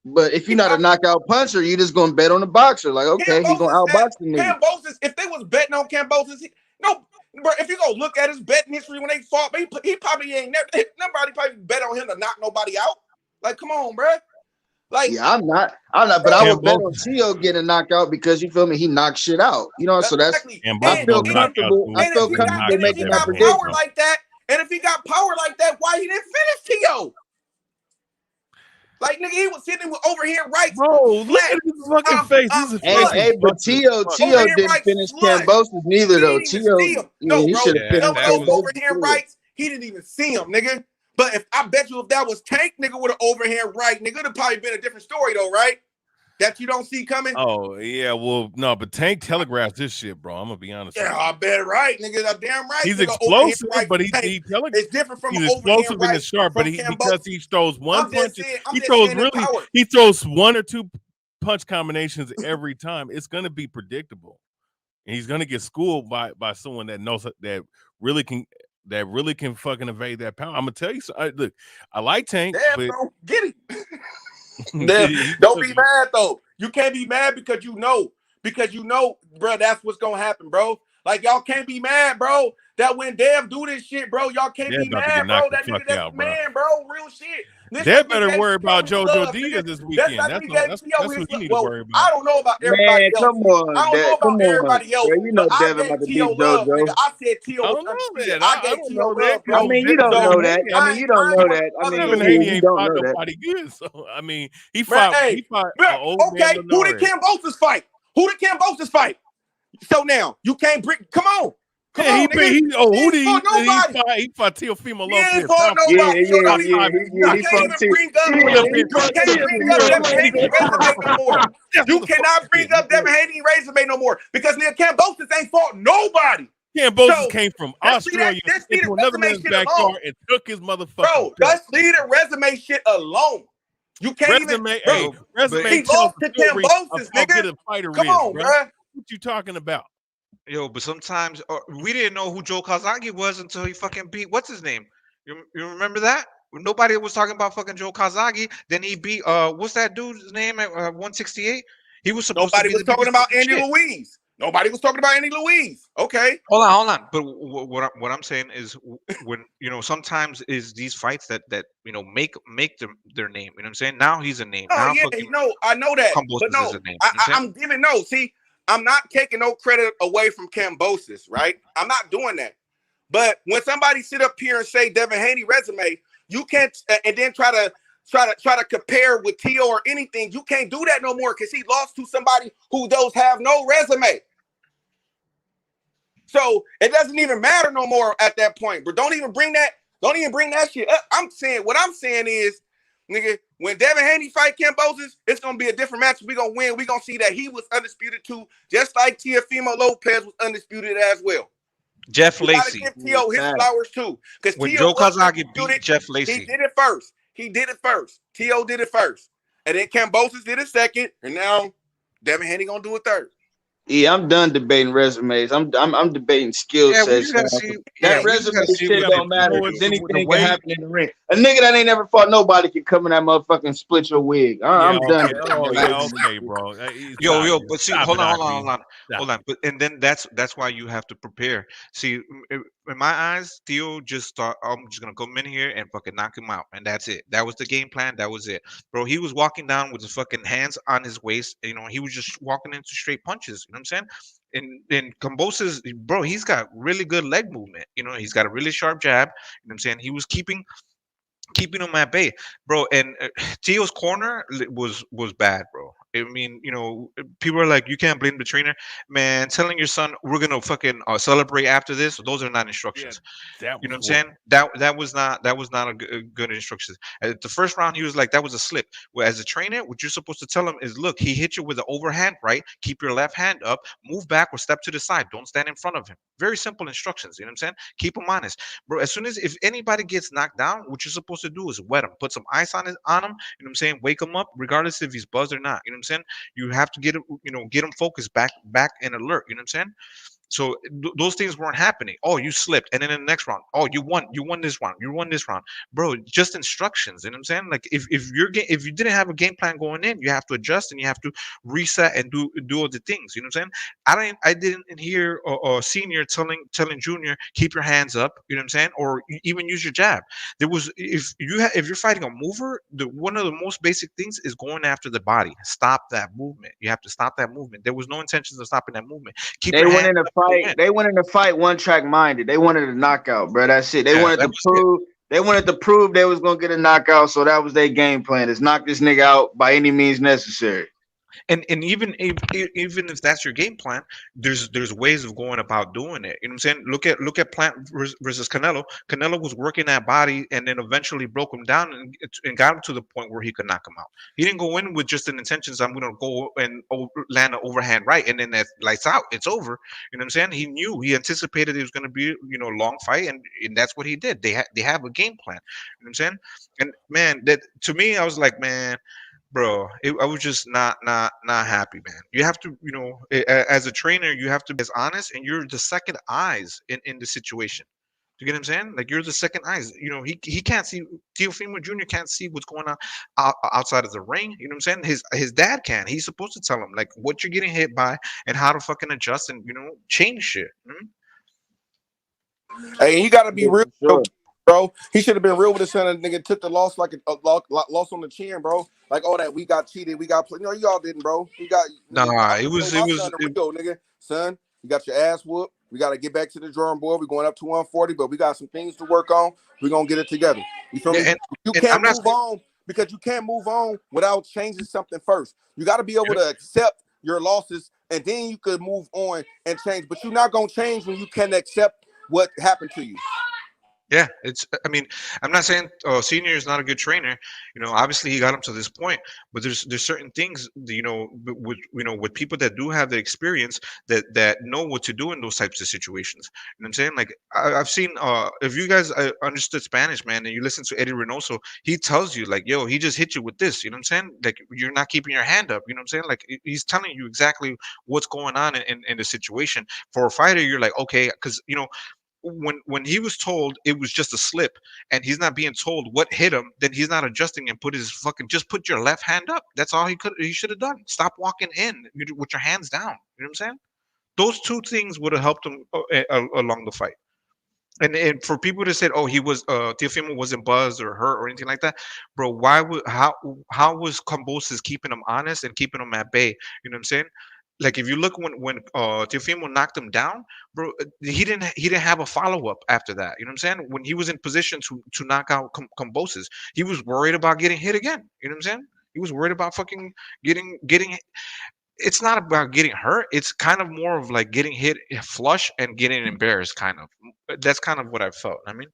But if you're not a knockout puncher, you just gonna bet on the boxer. Like, okay, he gonna outbox the nigga. Kambosos, if they was betting on Kambosos, bro, if you go look at his betting history when they fought, he probably ain't never, nobody probably bet on him to knock nobody out. Like, come on, bro. Like, yeah, I'm not, but I would bet on T.O. getting knocked out because you feel me, he knocks shit out. You know, so that's I feel comfortable. I feel comfortable making that prediction. Power like that, and if he got power like that, why he didn't finish T.O.? Like, nigga, he was sitting with overhand rights. Bro, look at his fucking face. Hey, but T.O. didn't finish Kambosos neither, though. T.O. No, he bro. should have finished Those Kambosos. overhand rights, he didn't even see him, nigga. But I bet you if that was Tank, nigga, with an overhand right, nigga, it'd probably been a different story, though, right? That you don't see coming. Oh yeah, well, no, but Tank telegraphs this shit, bro. I'm gonna be honest. Yeah, I bet right, nigga. I'm damn right. He's nigga, explosive, right, but he it's different from he's an explosive overhand and it's sharp, but because he throws one punch, he throws one or two punch combinations every time. It's gonna be predictable, and he's gonna get schooled by someone that knows that really can fucking evade that power. I'm gonna tell you. Look, I like Tank, but bro, get it. Don't be mad though. You can't be mad because you know, bro, that's what's gonna happen, bro. Like, y'all can't be mad, bro. That when Dev do this shit, bro, y'all can't be mad, bro. That nigga, that's man, bro. Real shit. They better worry about JoJo Diaz this weekend. That's what you need to worry about. I don't know about everybody else. Come on, I don't know about everybody else. Bro, you know but I Devin about to gave beat T.O. love, JoJo. nigga. I said T.O. was undisputed. I gave T.O. love, bro. I mean, you don't know that. I mean, you don't know that. I mean, Devin Haney you ain't don't fought know that. nobody good. So I mean, he fought. He fought an old okay, man. who did Kambosos fight? So now you can't bring. Come on. Who did he fight? He fought Teofimo Lopez. He ain't fought nobody. He can't even bring up Devin Haney resume no more. You cannot bring up Devin Haney resume no more because nigga Kambosos ain't fought nobody. Kambosos came from Australia into another man's backyard and took his motherfucker. Bro, let's leave the resume shit alone. You can't resume, even. Resume he lost to Kambosos, nigga. Come on, bro. What you talking about? Yo, but sometimes we didn't know who Joe Kazagi was until he fucking beat what's his name? You remember that? Nobody was talking about fucking Joe Kazagi. Then he beat what's that dude's name at 168? He was supposed Nobody to be was talking about Andy Louise. Nobody was talking about Andy Louise. Okay. Hold on. But what I'm saying is when sometimes is these fights that make their name. You know what I'm saying? Now he's a name. Oh now yeah, I know that. But no, I'm giving I'm not taking no credit away from Kambosos, right? I'm not doing that. But when somebody sit up here and say Devin Haney resume, you can't and then try to compare with T.O. or anything. You can't do that no more because he lost to somebody who those have no resume. So it doesn't even matter no more at that point. But don't even bring that shit up. What I'm saying is, nigga, when Devin Haney fight Kambosos, it's gonna be a different match. We're gonna win. We're gonna see that he was undisputed too, just like Teofimo Lopez was undisputed as well. Jeff Lacey. Gotta give T.O. his flowers too. Because when Joe Kazagi beat Jeff Lacey. He did it first. He did it first. T.O. did it first. And then Kambosos did it second. And now Devin Haney gonna do it third. Yeah, I'm done debating resumes. I'm debating skill Yeah, we sets just gotta now. see. Yeah, That we just resume gotta see shit what Yeah, they but don't you can matter know do. because the anything can way. happen in the ring. A nigga that ain't never fought nobody can come in that motherfucking split your wig. Yeah, I'm done okay. debating Oh, that yeah, resume okay, shit. bro. Yo, Stop, but see, stop hold it, on, Aki. hold Stop. on. But and then that's why you have to prepare. See, in my eyes, Theo just thought, "Oh, I'm just gonna come in here and fucking knock him out, and that's it. That was the game plan. That was it, bro. He was walking down with his fucking hands on his waist. You know, he was just walking into straight punches. You know what I'm saying? And Kambosos, bro, he's got really good leg movement. You know, he's got a really sharp jab. You know what I'm saying? He was keeping him at bay, bro. And Tio's corner was bad, bro. I mean, you know, people are like, you can't blame the trainer, man. Telling your son we're gonna fucking celebrate after this, those are not Yeah, instructions. that You know was what I'm saying? horrible. That was not a good instructions. At the first round, he was like, that was a slip. Well, as a trainer, what you're supposed to tell him is, look, he hit you with the overhand right. Keep your left hand up, move back or step to the side. Don't stand in front of him. Very simple instructions. You know what I'm saying? Keep him honest, bro. As soon as if anybody gets knocked down, what you're supposed to do is wet him, put some ice on him. You know what I'm saying? Wake him up, regardless if he's buzzed or not. You know what I'm saying? You have to get him, get him focused, back and alert. You know what I'm saying? So those things weren't happening. Oh, you slipped, and then in the next round, oh, you won this round, you won this round, bro. Just instructions. You know what I'm saying? Like if you didn't have a game plan going in, you have to adjust and you have to reset and do other things. You know what I'm saying? I didn't hear a senior telling junior keep your hands up. You know what I'm saying? Or even use your jab. There was if you're fighting a mover, the one of the most basic things is going after the body. Stop that movement. You have to stop that movement. There was no intentions of stopping that movement. Keep They your went hands in a up. Go fight. in. They went in a fight one track minded. They wanted a knockout, bro. That's it. They Yeah, wanted that to was it. prove. They wanted to prove they was gonna get a knockout. So that was their game plan: is knock this nigga out by any means necessary. And even if that's your game plan, there's ways of going about doing it. You know what I'm saying? Look at Plant versus Canelo. Canelo was working that body and then eventually broke him down and got him to the point where he could knock him out. He didn't go in with just an intentions, I'm gonna go and land an overhand right and then that lights out, it's over. You know what I'm saying? He anticipated it was gonna be a long fight, and that's what he did. They have a game plan. You know what I'm saying? And man, that to me, I was like, man, bro, I was just not happy, man. You have to, as a trainer, you have to be as honest, and you're the second eyes in the situation. You get what I'm saying? Like, you're the second eyes. He can't see. Teofimo Jr. can't see what's going on outside of the ring. You know what I'm saying? His dad can. He's supposed to tell him like what you're getting hit by and how to fucking adjust and change shit. Hey, he got to be Yeah, real, for sure. bro. He should have been real with his son. And nigga took the loss like a loss on the chin, bro. Like all that we got cheated, we got y'all didn't, bro. We got nigga. Nah, I told my son the real nigga, son. You got your ass whooped. We got to get back to the drawing board. We're going up to 140, but we got some things to work on. We're gonna get it together. You feel yeah, me? You and I'm can't not. move on because you can't move on without changing something first. You got to be able to accept your losses, and then you could move on and change. But you're not gonna change when you can't accept what happened to you. Yeah, I mean, I'm not saying Senior is not a good trainer. Obviously he got him to this point, but there's certain things, with people that do have the experience that know what to do in those types of situations. You know what I'm saying? Like, I've seen, if you guys understood Spanish, man, and you listen to Eddie Reynoso, he tells you like, yo, he just hit you with this. You know what I'm saying? Like, you're not keeping your hand up. You know what I'm saying? Like, he's telling you exactly what's going on in the situation. For a fighter, you're like, okay, because when he was told it was just a slip and he's not being told what hit him, then he's not adjusting and just put your left hand up. That's all he should have done. Stop walking in with your hands down. You know what I'm saying? Those two things would have helped him along the fight. And for people to say, oh, he was Teofimo wasn't buzzed or hurt or anything like that, bro, how was Kambosos keeping him honest and keeping him at bay? You know what I'm saying? Like, if you look when Teofimo knocked him down, bro, he didn't have a follow up after that. You know what I'm saying? When he was in position to knock out Kambosos, he was worried about getting hit again. You know what I'm saying? He was worried about fucking getting. It's not about getting hurt. It's kind of more of like getting hit flush and getting embarrassed. Kind of. That's kind of what I felt. I mean,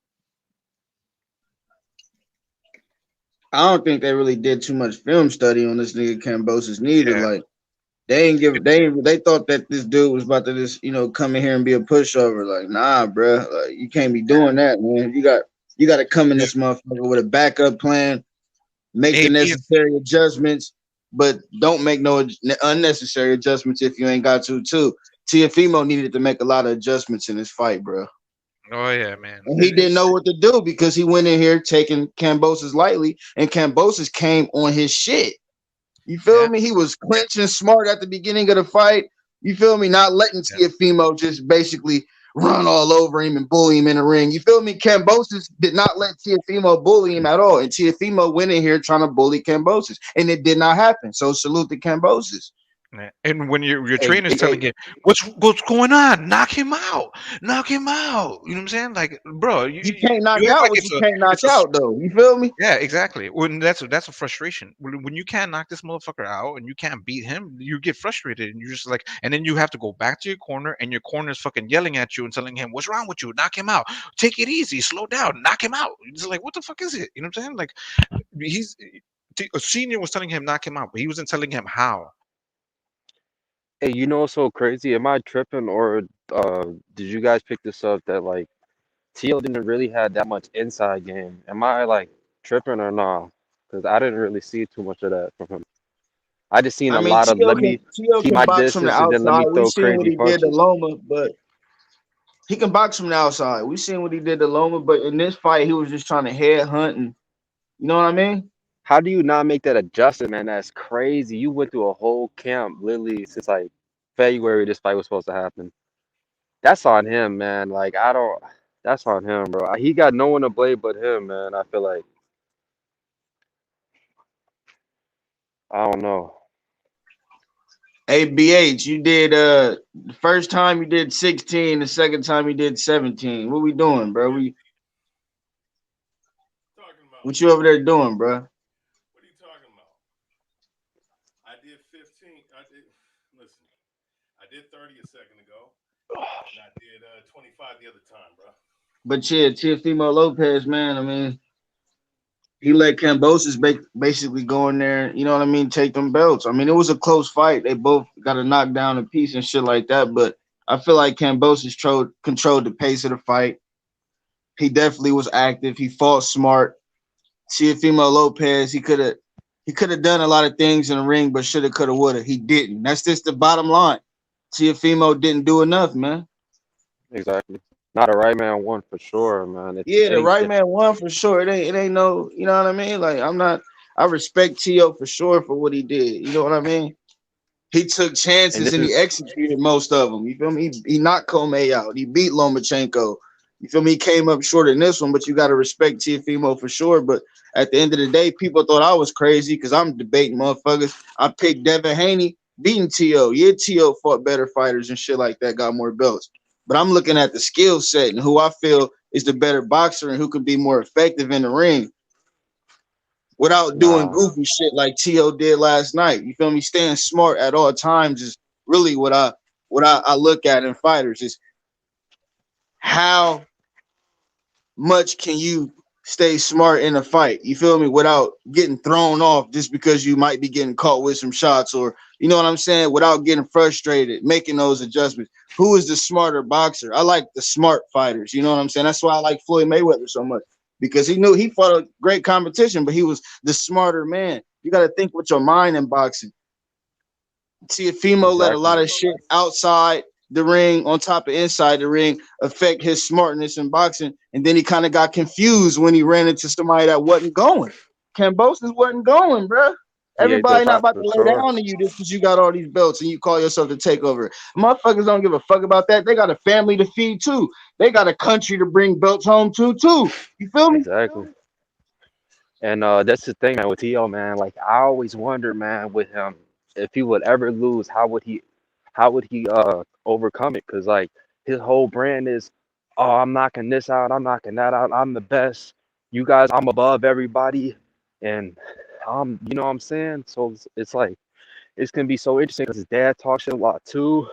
I don't think they really did too much film study on this nigga Kambosos neither. yeah. Like they thought that this dude was about to just come in here and be a pushover. Like, nah, bro. Like, you can't be doing that, man. You got to come in this motherfucker with a backup plan. make the Maybe necessary adjustments, but don't make no unnecessary adjustments if you ain't got to too. Teofimo needed to make a lot of adjustments in this fight, bro. oh yeah, man. And he didn't It's know what to do because he went in here taking Kambosos lightly, and Kambosos came on his shit. You feel yeah, me? He was clinching smart at the beginning of the fight. You feel me? Not letting yeah. Teofimo just basically run all over him and bully him in the ring. You feel me? Kambosos did not let Teofimo bully him at all. And Teofimo went in here trying to bully Kambosos. And it did not happen. So salute to Kambosos. Yeah. And when your Hey, trainer's hey, telling hey, you what's going on, knock him out, knock him out. You know what I'm saying? Like, bro, you can't knock you act out like what you can't knock it's a out, though. You feel me? yeah, exactly. When that's a frustration. When you can't knock this motherfucker out and you can't beat him, you get frustrated and you're just like, and then you have to go back to your corner and your corner is fucking yelling at you and telling him, "What's wrong with you? Knock him out. Take it easy. Slow down. Knock him out." It's like, what the fuck is it? You know what I'm saying? Like, he's a senior was telling him knock him out, but he wasn't telling him how. Hey, you know what's so crazy? Am I tripping or did you guys pick this up that like Teal didn't really have that much inside game? Am I like tripping or not? Because I didn't really see too much of that from him. I just seen I a mean, lot of let me Tio keep can my box from the distance and then let outside. me We throw seen what crazy he did to punches. Loma, but he can box from the outside. We seen what he did to Loma, but in this fight, he was just trying to headhunt and you know what I mean? How do you not make that adjustment, man? That's crazy. You went through a whole camp literally since like February this fight was supposed to happen. That's on him, man. Like I don't that's on him, bro. He got no one to blame but him, man. I feel like I don't know. ABH, you did the first time you did 16, the second time you did 17. What we doing, bro? Talking about? What you over there doing, bro? What are you talking about? I did 15. Listen, I did 30 a second ago, and I did 25 the other time, bro. But yeah, Teofimo Lopez, man, I mean, he let Kambosos basically go in there, you know what I mean, take them belts. I mean, it was a close fight. They both got a knockdown a piece and shit like that, but I feel like Kambosos controlled the pace of the fight. He definitely was active. He fought smart. Teofimo Lopez, he could have done a lot of things in the ring, but shoulda, coulda, woulda. He didn't. That's just the bottom line. Teofimo didn't do enough, man. Exactly. Not a right man one for sure, man. It's Yeah, the any right man won for sure. It ain't no, you know what I mean? Like I respect Tio for sure for what he did. You know what I mean? He took and chances this and he is executed most of them. You feel me? He knocked Comey out. He beat Lomachenko. You feel me? He came up short in this one, but you got to respect Teofimo for sure. But at the end of the day, people thought I was crazy because I'm debating motherfuckers. I picked Devin Haney beating T.O. Yeah, T.O. fought better fighters and shit like that, got more belts. But I'm looking at the skill set and who I feel is the better boxer and who can be more effective in the ring without doing nah. goofy shit like T.O. did last night. You feel me? Staying smart at all times is really what I look at in fighters is how much can you stay smart in a fight? You feel me? Without getting thrown off just because you might be getting caught with some shots or you know what I'm saying? Without getting frustrated, making those adjustments. Who is the smarter boxer? I like the smart fighters. You know what I'm saying? That's why I like Floyd Mayweather so much because he knew he fought a great competition, but he was the smarter man. You got to think with your mind in boxing. Teofimo let a Exactly. lot of shit outside the ring on top of inside the ring affect his smartness in boxing. And then he kind of got confused when he ran into somebody that wasn't going. Kambosos wasn't going, bro. He ate those Everybody not shots about for to lay sure. down to you just because you got all these belts and you call yourself the takeover. Motherfuckers don't give a fuck about that. They got a family to feed too. They got a country to bring belts home to too. You feel me? Exactly. And that's the thing, man, with T.O., man. Like I always wondered, man, with him, if he would ever lose, how would he overcome it? Because like his whole brand is, oh, I'm knocking this out, I'm knocking that out, I'm the best. You guys, I'm above everybody, and you know what I'm saying? So it's like it's gonna be so interesting because his dad talks shit a lot too,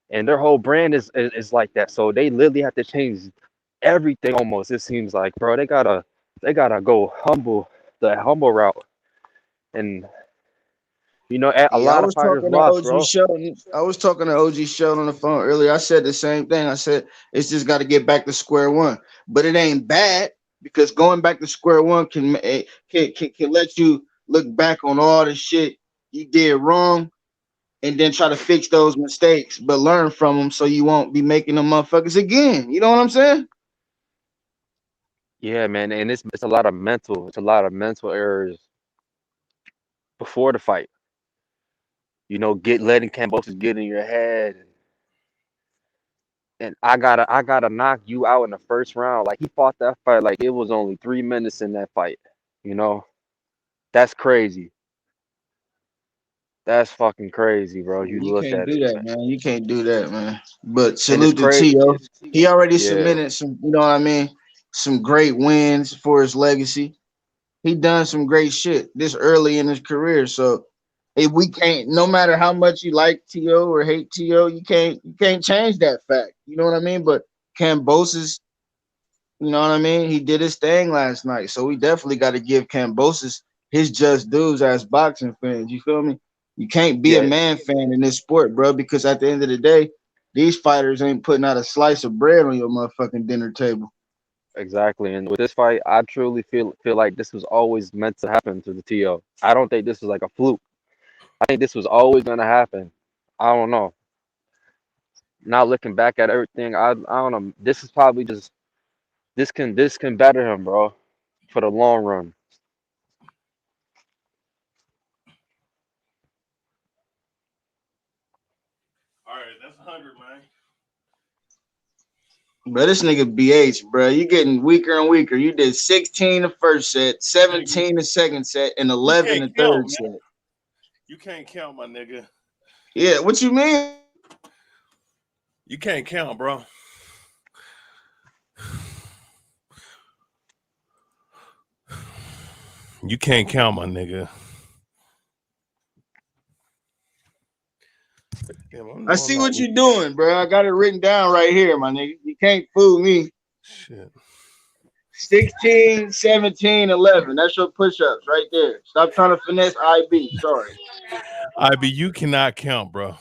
and their whole brand is like that. So they literally have to change everything almost. It seems like, bro, they gotta go the humble route, and a Yeah, I lot of was fighters talking to lost, OG bro. Sheldon. I was talking to OG Sheldon on the phone earlier. I said the same thing. I said it's just got to get back to square one. But it ain't bad. because going back to square one can let you look back on all the shit you did wrong and then try to fix those mistakes, but learn from them so you won't be making them motherfuckers again. You know what I'm saying? Yeah, man, and it's a lot of mental errors before the fight. You know, letting Kambosos get in your head, and I gotta knock you out in the first round. Like he fought that fight like it was only 3 minutes in that fight. You know, that's crazy. That's fucking crazy, bro. You You look can't at do it, that, man. You can't do that, man. But and it's salute to crazy. Tio. He already Yeah, submitted some, you know what I mean, some great wins for his legacy. He done some great shit this early in his career. So if we can't, no matter how much you like T.O. or hate T.O., you can't change that fact. You know what I mean? But Kambosos, you know what I mean? He did his thing last night. So we definitely got to give Kambosos his just dues as boxing fans. You feel me? You can't be a yeah, man fan in this sport, bro, because at the end of the day, these fighters ain't putting out a slice of bread on your motherfucking dinner table. exactly. And with this fight, I truly feel like this was always meant to happen to the TO. I don't think this was like a fluke. I think this was always gonna happen. I don't know. Now looking back at everything, I don't know. This is probably just this can better him, bro, for the long run. All right, that's 100, man. But this nigga BH, bro, you getting weaker and weaker. You did 16 the first set, Nigga, 17 the second set, and you 11 can't the count, third man. set. You can't count, my nigga. Yeah, what you mean? You can't count, bro. You can't count, my nigga. Damn, I no, I'm see not what weak. you're doing, bro. I got it written down right here, my nigga. You can't fool me. Shit. 16, 17, 11. That's your push-ups right there. Stop trying to finesse IB. Sorry. IB, you cannot count, bro.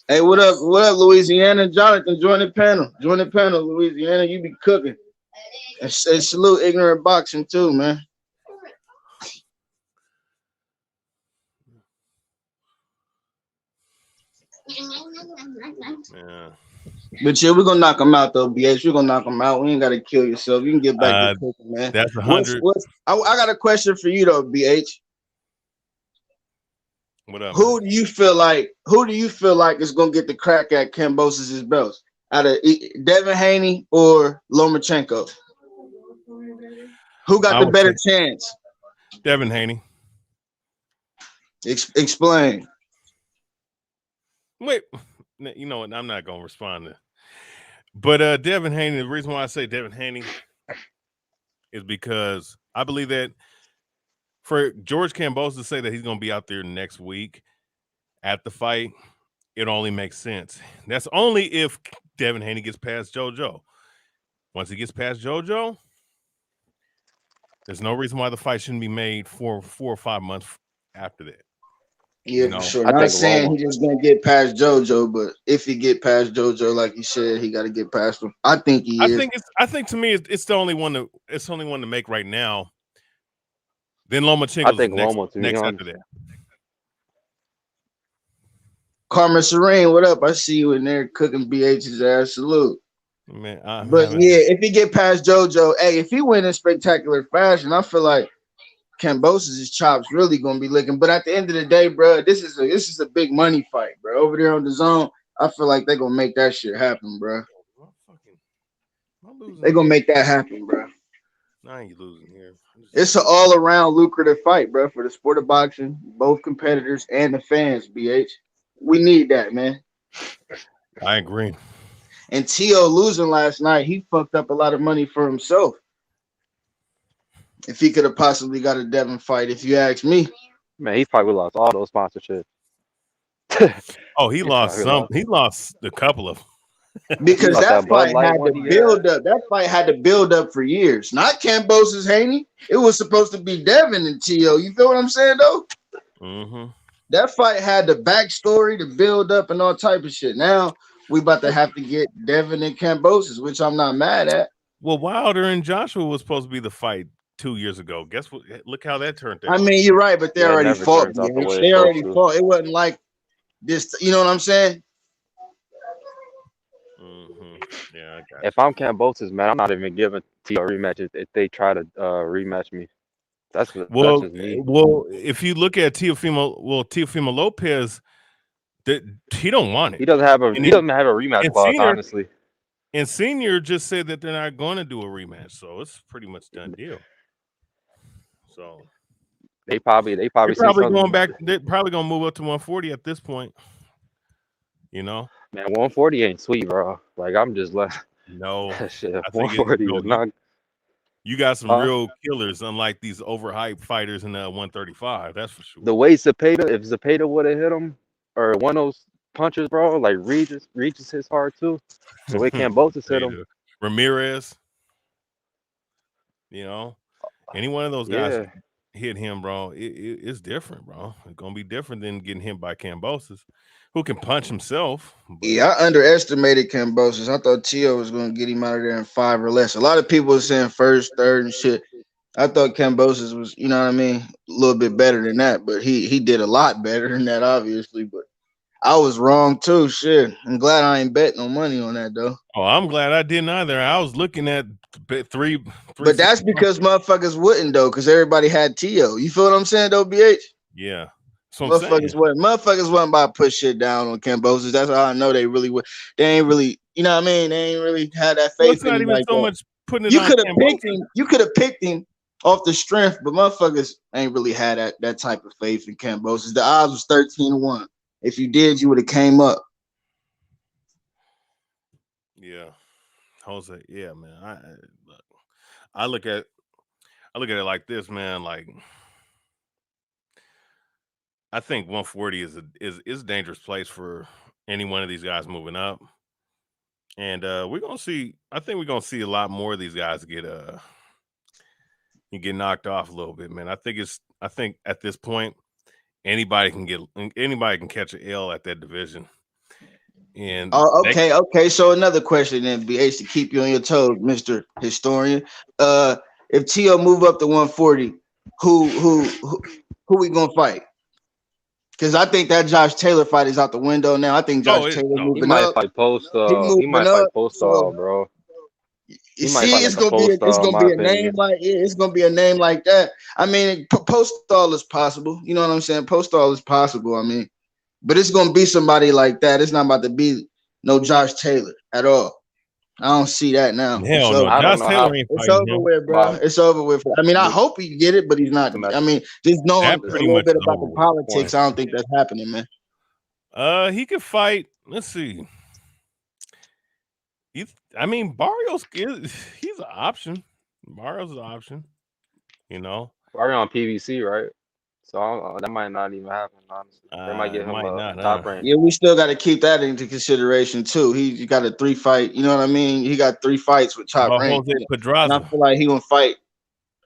Hey, what up? What up, Louisiana? Jonathan, join the panel. Join the panel, Louisiana. You be cooking. And salute ignorant boxing too, man. Yeah. But yeah, we're gonna knock him out though, BH. We're gonna knock him out. We ain't gotta kill yourself. You can get back to cooking, man. That's 100. I got a question for you though, BH. What up, man? Who do you feel like is gonna get the crack at Kambosos' belts? Out of Devin Haney or Lomachenko? Who got I the would better say chance? Devin Haney. Explain. Wait, you know what? I'm not gonna respond to. But Devin Haney. The reason why I say Devin Haney is because I believe that for George Kambosos to say that he's gonna be out there next week at the fight, it only makes sense. That's only if Devin Haney gets past JoJo. Once he gets past JoJo, there's no reason why the fight shouldn't be made for 4 or 5 months after that. Yeah, You for know, sure. I Not think saying Loma. he just gonna get past JoJo, but if he get past JoJo, like you said, he got to get past him. I think he is. I think to me it's the only one to make right now. Then I Lomachenko's think Loma, to be next after honest. that. Karma Serene, what up? I see you in there cooking BH's ass. Salute. Man, I'm But having yeah, if he get past JoJo, hey, if he win in spectacular fashion, I feel like Kambosos' chops really gonna be licking. But at the end of the day, bro, this is a big money fight, bro. Over there on the zone, I feel like they're gonna make that shit happen, bro. I'm losing They're gonna here. make that happen, bro. I ain't losing here. It's an all-around lucrative fight, bro, for the sport of boxing, both competitors and the fans, BH. We need that, man. I agree. And T.O. losing last night, he fucked up a lot of money for himself. If he could have possibly got a Devin fight, if you ask me. Man, he probably lost all those sponsorships. Oh, he lost probably some. lost. He lost a couple of. He Because lost that that Bud fight Light had to one he had. build up. That fight had to build up for years. Not Kambosos Haney. It was supposed to be Devin and T.O. You feel what I'm saying, though? Mm-hmm. That fight had the backstory, the build up, and all type of shit. Now we about to have to get Devin and Kambosos, which I'm not mad at. Well, Wilder and Joshua was supposed to be the fight 2 years ago. Guess what? Look how that turned I out. mean, you're right, but they Yeah, it already never fought. turns out the way it's They supposed already to. fought. It wasn't like this. You know what I'm saying? Mm-hmm. Yeah, I got If I'm Kambosos, man, I'm not even giving T a rematch if they try to rematch me. That's Well, just me. if you look at Teofimo Lopez, he don't want He it. doesn't have a And he doesn't have a rematch and clause, senior honestly. and senior just said that they're not going to do a rematch, so it's pretty much done deal. So They probably see something. They're probably going to move up to 140 at this point. You know, Man, 140 ain't sweet, bro. Like I'm just like no, shit. I think 140 is not. you got some Huh? real killers, unlike these overhyped fighters in 135. That's for sure. The way Zepeda, if Zepeda would have hit him, or one of those punches, bro, like Regis hits hard too. The way Kambosos hit him, Ramirez, you know, any one of those guys yeah. hit him, bro. It's different, bro. It's gonna be different than getting hit by Kambosos, who can punch himself. But Yeah, I underestimated Kambosos. I thought Tio was going to get him out of there in 5 or less. A lot of people were saying first, third, and shit. I thought Kambosos was, you know what I mean, a little bit better than that, but he did a lot better than that, obviously. But I was wrong too. Shit, I'm glad I ain't bet no money on that though. oh, I'm glad I didn't either. I was looking at three But that's 365. because motherfuckers wouldn't though, because everybody had Tio. You feel what I'm saying though, BH? Yeah, that's what I'm saying. Motherfuckers wasn't about to put shit down on Kambosos. That's how I know they really would. They ain't really, you know what I mean? They ain't really had that Well, faith it's in not him even like so that. much putting it You on could have picked Kambosos. him. You could have picked him off the strength, but motherfuckers ain't really had that type of faith in Kambosos. The odds was 13-1. If you did, you would have came up. Yeah, Jose. Yeah, man. I look at it like this, man. Like I think 140 is a dangerous place for any one of these guys moving up, and we're gonna see. I think we're gonna see a lot more of these guys get knocked off a little bit, man. I think at this point anybody can catch an L at that division, and Oh, okay. So another question then, BH, to keep you on your toes, Mr. Historian. If Tio move up to 140, who we gonna fight? Because I think that Josh Taylor fight is out the window now. I think Josh Taylor He moving might up. fight post. He He moving might up. fight post, So bro. you He might see, fight like a post, it's in gonna my be a name opinion. like it's gonna be a name like that. I mean, Postal is possible. You know what I'm saying? Postal is possible. I mean, but it's gonna be somebody like that. It's not about to be no Josh Taylor at all. I don't see that now. It's hell no, over. I don't Josh know how Taylor ain't It's fighting over him. with, bro. about It's over with. I mean, I the hope he get it, but he's not. match I mean, just knowing That a this pretty little much bit is about over the with. point. politics, I don't think that's happening, man. He could fight. Let's see. I mean, Barrios he's an option. Barrios is an option. You know, We're on PVC, right? So that might not even happen. Honestly, they might it give him might a not, huh? top rank. Yeah, we still got to keep that into consideration too. He got a 3 fight. You know what I mean? He got 3 fights with top About rank, Jose and I Pedraza. feel like he gonna fight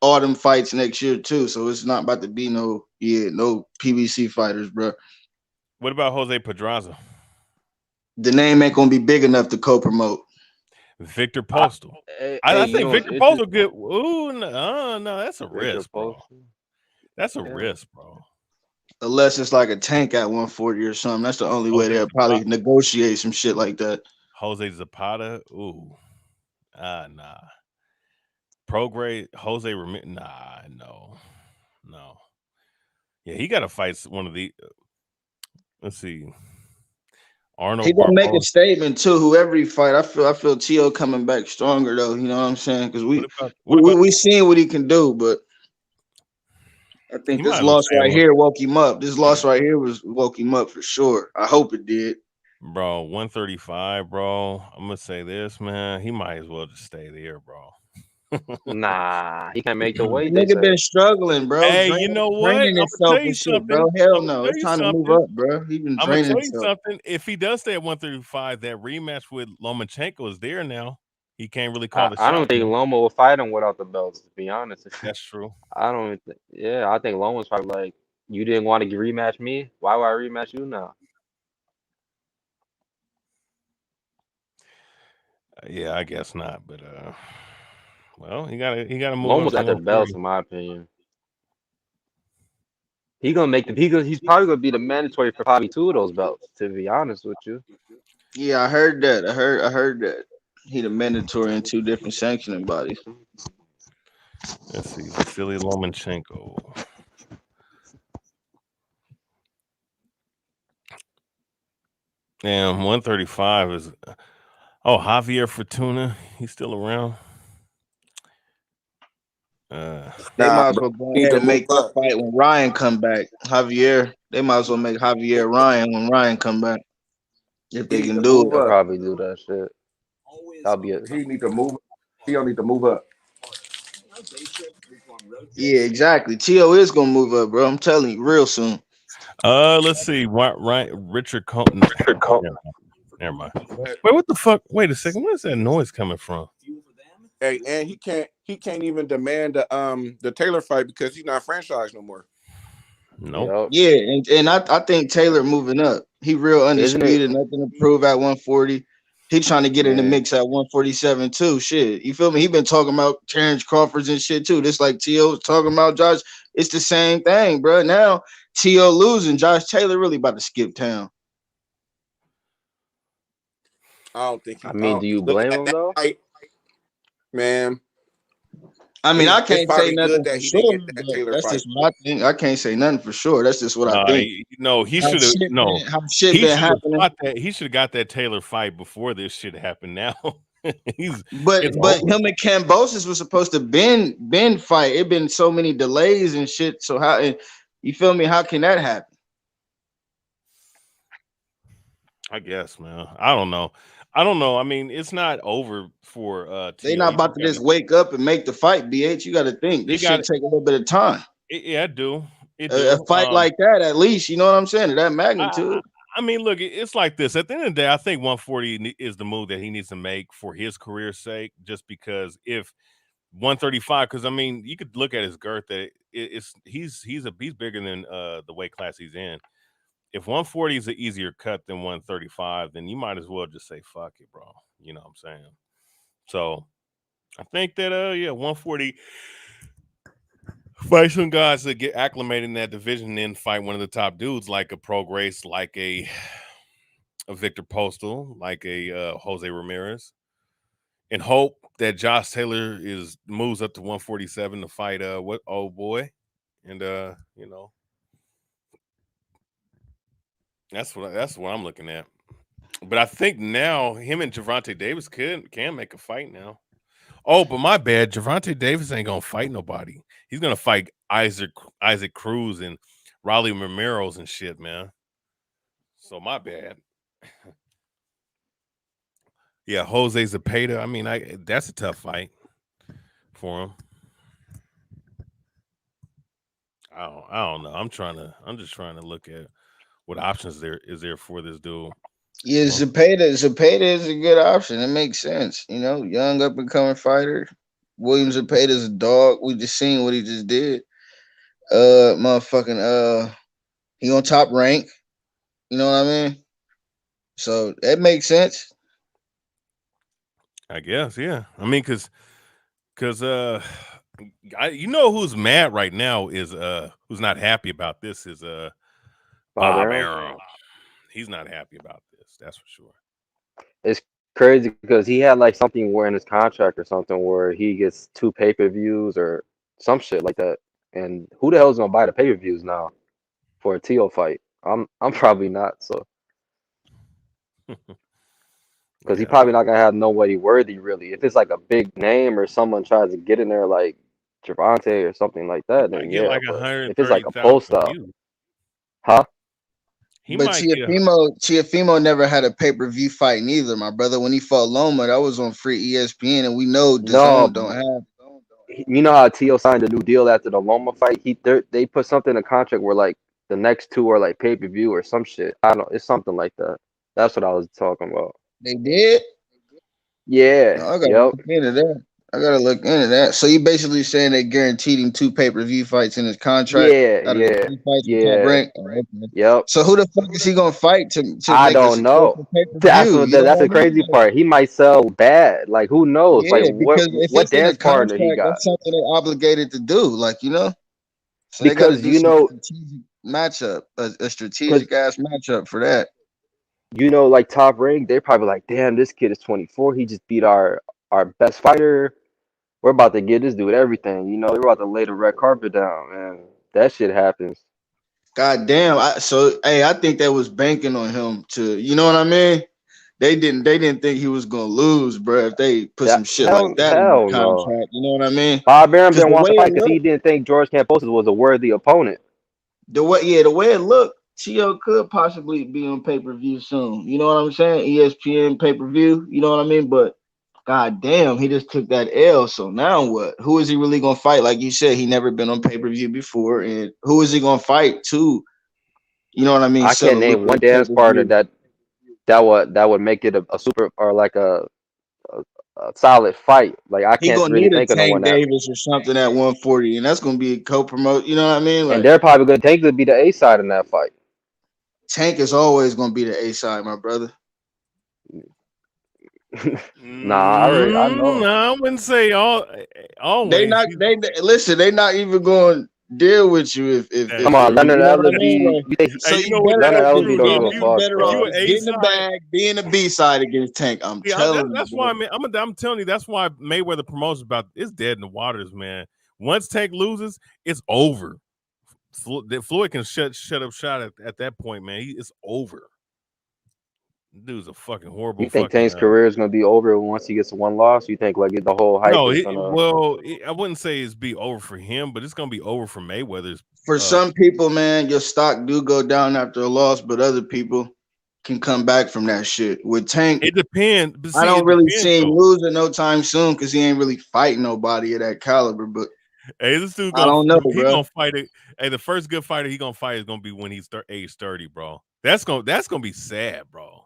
all them fights next year too. So it's not about to be no PVC fighters, bro. What about Jose Pedraza? The name ain't gonna be big enough to co-promote Victor I, Postal. hey, I you think know what's Victor interesting? Postal good. Ooh, no, that's a Victor risk, bro. Post. That's a Yeah. risk, bro. unless it's like a tank at 140 or something. That's the only way Jose they'll Zapata. probably negotiate some shit like that. Jose Zapata. Ooh, nah. Prograde Jose Ramirez. Nah, no. Yeah, he got to fight one of the. Let's see, He Arnold gonna make a Barboza. statement too. Whoever he fight, I feel Tio coming back stronger though. You know what I'm saying? Because What about? we seen what he can do, but I He think might this as well loss stay at right one. here woke him up. This loss right here woke him up for sure. I hope it did. Bro, 135, bro. I'm gonna say this, man. He might as well just stay there, bro. Nah, he can't make the The weight. They nigga say. been struggling, bro. Hey, you know what? Draining I'm gonna himself tell you and shit, something. bro. Hell I'm gonna no. tell It's you time to move something. up, bro. He been I'm gonna draining tell you himself. something. If he does stay at 135, that rematch with Lomachenko is there now. He can't really call the I don't shots think now. Loma will fight him without the belts. To be honest, That's true. I don't. Yeah, I think Loma's probably like You didn't want to rematch me. Why would I rematch you now? Yeah, I guess not. But well, he gotta move up Loma's to got the belts, 140. in my opinion. He gonna make the he's probably gonna be the mandatory for probably two of those belts. To be honest with you, Yeah, I heard that. I heard that. He the mandatory in two different sanctioning bodies. Let's see, Vasiliy Lomachenko. Damn, 135 is. Oh, Javier Fortuna. He's still around. They Nah, might as bro. well go He need ahead to and move make that up. fight when Ryan come back. Javier. They might as well make Javier Ryan when Ryan come back. If He they need can to do move it. they'll up. probably do that shit. That'll be it. He need to move. He don't need to move up. Yeah, exactly. T.O. is gonna move up, bro. I'm telling you, real soon. let's see. What right? Richard Colton. Never mind. Wait, what the fuck? Wait a second. Where's that noise coming from? Hey, and he can't even demand the Taylor fight because he's not franchised no more. Nope. Yep. Yeah, and I think Taylor moving up. He real Isn't it? undisputed, nothing to prove at 140. He trying to get in the Man, mix at 147 too. Shit, you feel me? He been talking about Terrence Crawford's and shit too. Just like T.O. was talking about Josh. It's the same thing, bro. Now T.O. losing, Josh Taylor really about to skip town. I don't think I he. mean, do you Look blame at him that though? fight, man. I mean, I It's can't say probably good nothing that for he didn't sure, get that but Taylor that's fight. just what I think. I can't say nothing for sure. That's just what I think. No, he How should have. shit No, been, how shit he been should have happening. fought that. He should have got that Taylor fight before this shit happened. Now he's But it's but over. him and Kambosos was supposed to been fight. It been so many delays and shit. So how you feel me? How can that happen? I guess, man. I don't know. I don't know. I mean, it's not over for They T.O. not He about just to got just to. wake up and make the fight. BH, you got to think He this got shit it. take a little bit of time. Yeah, I do. It A do. fight like that, at least, you know what I'm saying? Of that I, magnitude. I mean, look, it's like this. At the end of the day, I think 140 is the move that he needs to make for his career's sake. Just because if 135, because I mean, you could look at his girth. That it's he's bigger than the weight class he's in. If 140 is an easier cut than 135, then you might as well just say fuck it, bro. You know what I'm saying? So I think that 140 fight some guys that get acclimated in that division, and then fight one of the top dudes like a Pro Grace, like a Victor Postal, like a Jose Ramirez, and hope that Josh Taylor moves up to 147 to fight what old boy, and that's what I'm looking at. But I think now him and Gervonta Davis can make a fight now. Oh, but my bad, Gervonta Davis ain't gonna fight nobody. He's gonna fight Isaac Cruz and Raleigh Romero's and shit, man. So my bad. Yeah, Jose Zapata. I mean, that's a tough fight for him. I don't know. I'm just trying to look at what options there is there for this dude. Yeah, Well, Zapata is a good option. It makes sense. You know, young up and coming fighter. William Zapata's a dog. We just seen what he just did. Motherfucking he on top rank. You know what I mean? So that makes sense. I guess, yeah. I mean, cause you know who's mad right now is who's not happy about this is Bob Bob Arum. Arum. He's not happy about this. That's for sure. It's crazy because he had like something where in his contract or something where he gets 2 pay-per-views or some shit like that. And who the hell's gonna buy the pay-per-views now for a Tio fight? I'm probably not. So because he Yeah, probably not gonna have nobody worthy really. If it's like a big name or someone tries to get in there like Gervonta or something like he that, might then get yeah. like But if it's like a 130,000 post up, views. huh? He But might get. Teofimo never had a pay-per-view fight neither, my brother. When he fought Loma, that was on free ESPN, and we know No, DAZN don't have. you know how Tio signed a new deal after the Loma fight? They put something in the contract where like the next two are like pay-per-view or some shit. I don't know. It's something like that. That's what I was talking about. They did. Yeah. No, I gotta Yep. look into that. I gotta look into that. So you basically saying they guaranteed him 2 pay-per-view fights in his contract Yeah, out of the yeah, 3 fights with Top yeah. Rank? Oh, okay. Yep. So who the fuck is he gonna fight to I make a don't know. successful pay-per-view? You know That's the what I mean? crazy Like, part. He might sell bad. Like who knows? Like yeah, because if what it's in a dance partner he contract, got? that's something they're obligated to do. Like, you know, so they got to Because do some strategic matchup, a strategic ass matchup for that. like Top Rank, they're probably like, damn, this kid is 24. He just beat our best fighter. We're about to give this dude everything. We're about to lay the red carpet down, man. That shit happens. God damn. I think they was banking on him to, you know what I mean? They didn't think he was gonna lose, bro. If they put some shit like that in his Hell no. contract, you know what I mean? Bob Arum Because didn't want the fight because he didn't think George Kambosos was a worthy opponent. the way it looked, Tio could possibly be on pay-per-view soon. You know what I'm saying? ESPN pay-per-view, you know what I mean? But god damn, he just took that L. So now what? Who is he really gonna fight? Like you said, he never been on pay-per-view before, and who is he gonna fight to? You know what I mean? I Sell can't a name one lucrative dance partner pay-per-view. that would make it a super or like a solid fight. Like I He can't gonna really need a think of no one Tank that. Davis or something at 140, and that's gonna be a co-promote. You know what I mean? And Like they're probably going to take to be the A side in that fight. Tank is always gonna be the A side, my brother. Nah, I know. I wouldn't say They always. not they listen. They not even going to deal with you That's Come on, true. Leonard you know what I mean. Ellerby. Like, You think so Hey, you you know what? better Leonard That's off just Ellerby true don't though. give a getting If you fuck, better if off you bro? an just A getting the side, bag, being the B side against Tank. I'm yeah, telling you, that's bro. why I'm telling you. That's why Mayweather promotes about it's dead in the waters, man. Once Tank loses, it's over. Floyd can shut up shot at that point, man. It's over. Dude's a fucking You horrible think fucking. Tank's career is going to be over once he gets one loss? You think like the whole hype No, is going to? I wouldn't say it's be over for him, but it's gonna be over for Mayweather's. For some people, man, your stock do go down after a loss, but other people can come back from that shit. With Tank, It depends, but I see, don't it really depends see him though. losing no time soon because he ain't really fighting nobody of that caliber. But Hey, this dude I don't know, he bro. gonna fight it. Hey, the first good fighter he gonna fight is gonna be when he's age 30, bro. That's gonna be sad, bro.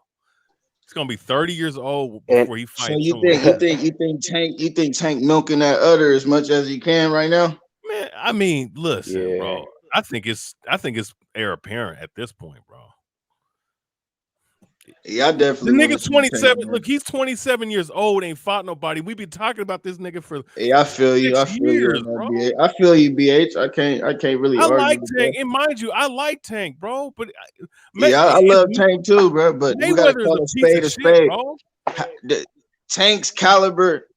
It's gonna be 30 years old And before he So fights you someone. think Tank milking that udder as much as he can right now? Man, I mean, listen, yeah, bro. I think it's heir apparent at this point, bro. Yeah, I The definitely want to nigga's see Tank, 27. man. Look, he's 27 years old. Ain't fought nobody. We been talking about this nigga for Yeah, I feel you. 6 I feel you years, on that, bro. BH. I feel you, BH. I can't really I argue like with that. Tank, and mind you, I like Tank, bro. But Yeah, I love Tank too, bro. But we gotta Mayweather is call a a piece spade of a shit, spade. bro. Tank's caliber.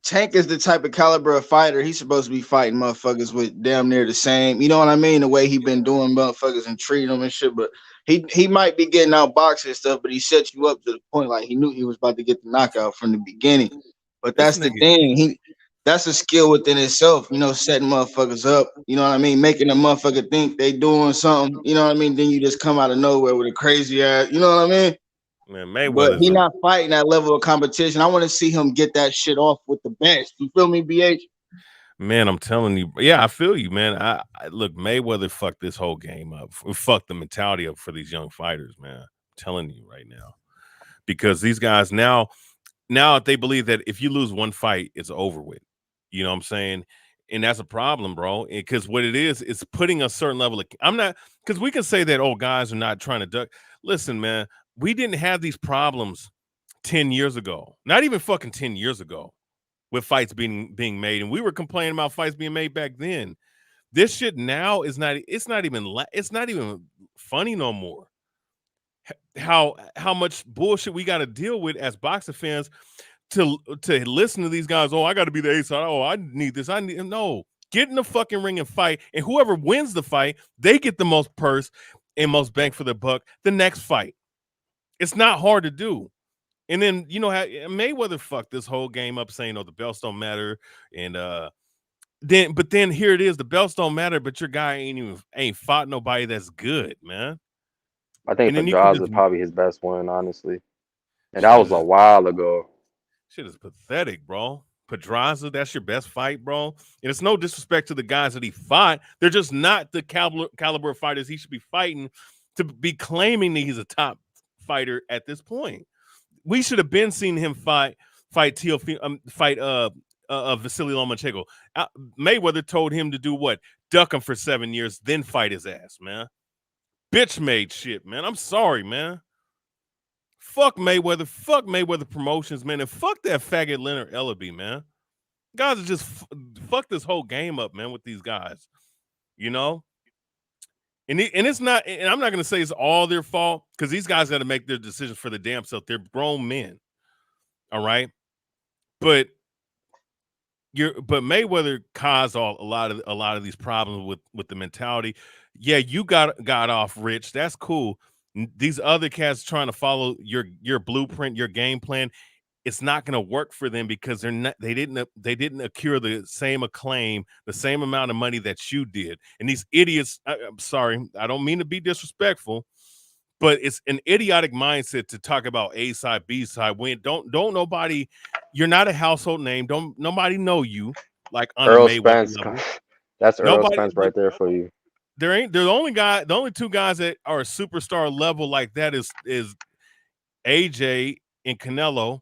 Tank is the type of caliber of fighter he's supposed to be fighting motherfuckers with damn near the same. You know what I mean? The way he been doing motherfuckers and treating them and shit. But he might be getting out boxing and stuff, but he set you up to the point like he knew he was about to get the knockout from the beginning. But This that's the nigga, thing. That's a skill within itself, you know, setting motherfuckers up, you know what I mean, making a motherfucker think they doing something, you know what I mean. Then you just come out of nowhere with a crazy ass, you know what I mean. man, But Mayweather's he a not fighting that level of competition. I want to see him get that shit off with the best. You feel me, BH? man. I'm telling you, yeah, I feel you, man. I look, Mayweather fucked this whole game up. Fucked the mentality up for these young fighters, man. I'm telling you right now, because these guys now they believe that if you lose one fight, it's over with. You know what I'm saying? And that's a problem, bro. Because what it is putting a certain level of. I'm not because we can say that guys are not trying to duck. Listen, man, we didn't have these problems 10 years ago. Not even fucking 10 years ago with fights being made, and we were complaining about fights being made back then. This shit now is not. It's not even funny no more. How much bullshit we got to deal with as boxing fans to listen to these guys. Oh, I got to be the ace. Oh, I need this. I need no. Get in the fucking ring and fight, and whoever wins the fight, they get the most purse and most bang for the buck. The next fight, it's not hard to do. And then Mayweather fucked this whole game up, saying, "Oh, the belts don't matter," and then here it is, the belts don't matter, but your guy ain't fought nobody that's good, man. I think And then you can Pedraza just probably his best one, honestly, and that shit was a is while ago. Shit is pathetic, bro. Pedraza, that's your best fight, bro. And it's no disrespect to the guys that he fought. They're just not the caliber of fighters he should be fighting to be claiming that he's a top fighter at this point. We should have been seeing him fight fight Teofimo, fight Vasiliy Lomachenko. Mayweather told him to do what? Duck him for 7 years, then fight his ass, man. Bitch made shit, man. I'm sorry, man. Fuck Mayweather. Fuck Mayweather Promotions, man. And fuck that faggot Leonard Ellaby, man. Guys are just fuck this whole game up, man, with these guys. You know? And it's not, and I'm not going to say it's all their fault because these guys got to make their decisions for the damn self. They're grown men. All right. But Mayweather caused a lot of these problems with the mentality. Yeah, you got off rich. That's cool. These other cats trying to follow your blueprint, your game plan, it's not going to work for them because they didn't accrue the same acclaim, the same amount of money that you did. And these idiots, I'm sorry, I don't mean to be disrespectful, but it's an idiotic mindset to talk about A side, B side. When don't nobody, you're not a household name. Don't nobody know you like on a Earl Mayweather Spence. level. That's Earl Nobody. Spence right there for you. The only two guys that are superstar level like that is AJ and Canelo.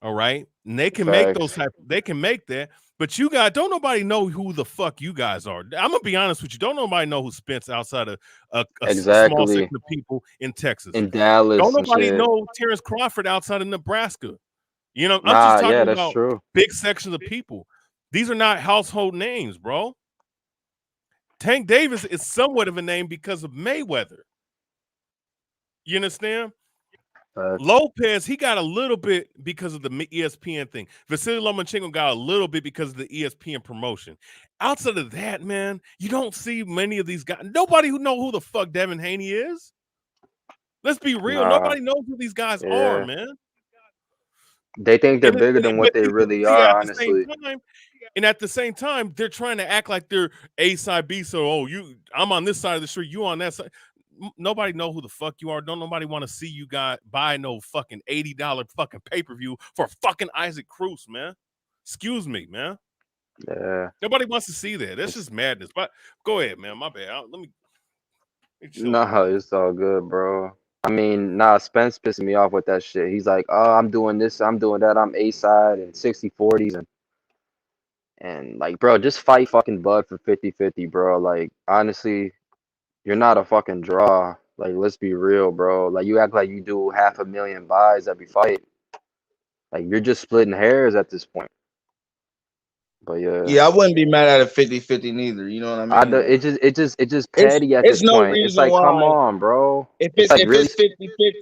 All right, and they can make those Facts. they can make that. But you guys, don't nobody know who the fuck you guys are. I'm gonna be honest with you. Don't nobody know who Spence outside of a small Exactly. section of people in Texas. In Don't Dallas and nobody shit. know Terrence Crawford outside of Nebraska. You know, I'm just Nah, talking yeah, that's about true. big sections of people. These are not household names, bro. Tank Davis is somewhat of a name because of Mayweather. You understand? Lopez, he got a little bit because of the ESPN thing. Vasiliy Lomachenko got a little bit because of the ESPN promotion. Outside of that, man, you don't see many of these guys. Nobody who know who the fuck Devin Haney is. Let's be real. Nah. Nobody knows who these guys are, Yeah. man. They think they're bigger than what they really are, honestly. At the same time, they're trying to act like they're A side, B. So, I'm on this side of the street, you on that side. Nobody know who the fuck you are. Don't nobody want to see you guys buy no fucking $80 fucking pay-per-view for fucking Isaac Cruz, man. Excuse me, man. Yeah. Nobody wants to see that. That's just madness. But go ahead, man. My bad. Let me Nah, it's all good, bro. I mean, nah, Spence pissing me off with that shit. He's like, oh, I'm doing this, I'm doing that, I'm A side and 60-40s and like, bro, just fight fucking Bud for 50-50, bro. Like, honestly, you're not a fucking draw. Like, let's be real, bro. Like, you act like you do 500,000 buys every fight. Like, you're just splitting hairs at this point. But yeah, I wouldn't be mad at a 50-50 neither. You know what I mean? It's just petty at It's this no point. It's reason like, come why on, bro. if It's like really. it's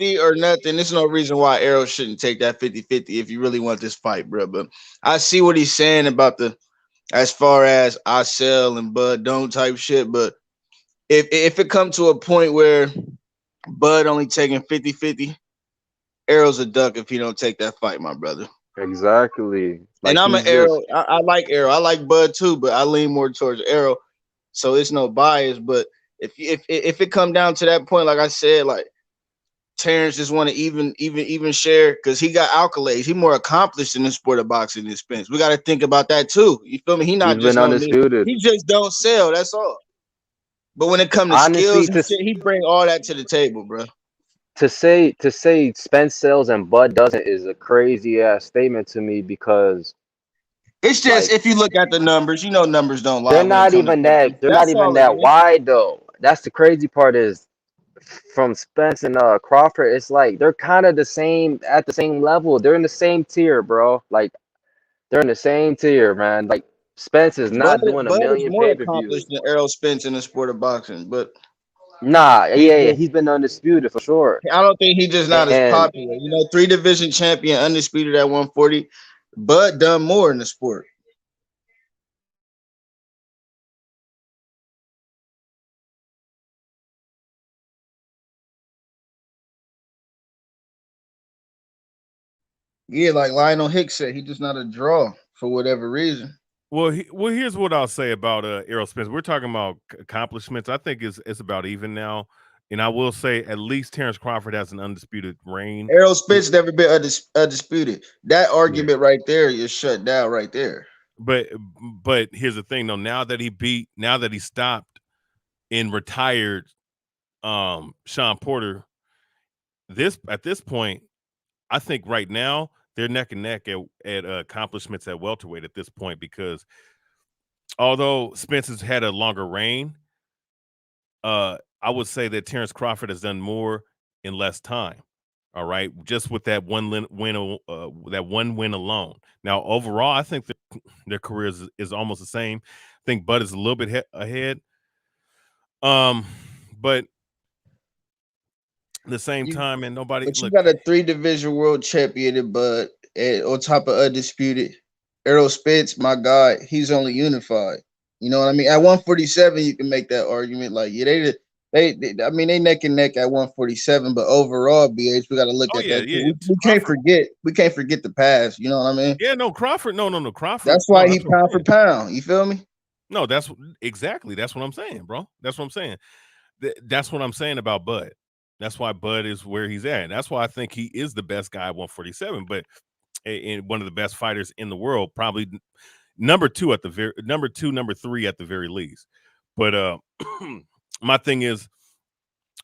50-50 or nothing, there's no reason why Arrow shouldn't take that 50-50 if you really want this fight, bro. But I see what he's saying about as far as I sell and Bud don't type shit. But if it comes to a point where Bud only taking 50-50, Arrow's a duck if he don't take that fight, my brother. Exactly. Like, And I'm an he's Arrow. just. I like Arrow. I like Bud too, but I lean more towards Arrow. So it's no bias. But if it come down to that point, like I said, like Terrence just want to even share because he got accolades. He more accomplished in the sport of boxing than Spence. We got to think about that too. You feel me? He not He's just been no nigga. undisputed. He just don't sell. That's all. But when it comes to Honestly, skills and shit, he bring all that to the table, bro. to say Spence sells and Bud doesn't is a crazy ass statement to me because It's just like if you look at the numbers, you know numbers don't lie they're when it not comes to even boxing. That's all it that is. wide though. That's the crazy part is from Spence and Crawford, it's like they're kind of the same at the same level. They're in the same tier, bro. Like they're in the same tier, man. Like Spence is not doing a Bud is million more pay-per-views. accomplished than Errol Spence in the sport of boxing, but Nah, he's yeah, just he's been undisputed for sure. I don't think he's just not as And popular. You know, 3 division champion, undisputed at 140, Bud done more in the sport. Yeah, like Lionel Hicks said, he's just not a draw for whatever reason. Well, here's what I'll say about Errol Spence. We're talking about accomplishments. I think it's about even now, and I will say at least Terrence Crawford has an undisputed reign. Errol Spence never been undisputed. That argument right there is shut down right there. But here's the thing though. Now that he stopped and retired, Sean Porter. At this point, I think right now They're neck and neck at accomplishments at welterweight at this point, because although Spence has had a longer reign, I would say that Terrence Crawford has done more in less time. All right, just with that one win alone. Now, overall, I think their careers is almost the same. I think Bud is a little bit ahead. But at the same time, and nobody But you look. got a 3-division world champion in Bud, and on top of undisputed. Errol Spence, my God, he's only unified. You know what I mean? At 147, you can make that argument. Like, yeah, I mean, they neck and neck at 147, but overall, BH, we got to look Oh at yeah, that. yeah. We can't Crawford. forget the past. You know what I mean? Yeah, no, Crawford. No, Crawford. That's No, why he that's what I'm pound for saying. pound. You feel me? No, that's exactly. That's what I'm saying, bro. That's what I'm saying. That's what I'm saying about Bud. That's why Bud is where he's at. And that's why I think he is the best guy at 147, but in one of the best fighters in the world, probably number 3 at the very least. But my thing is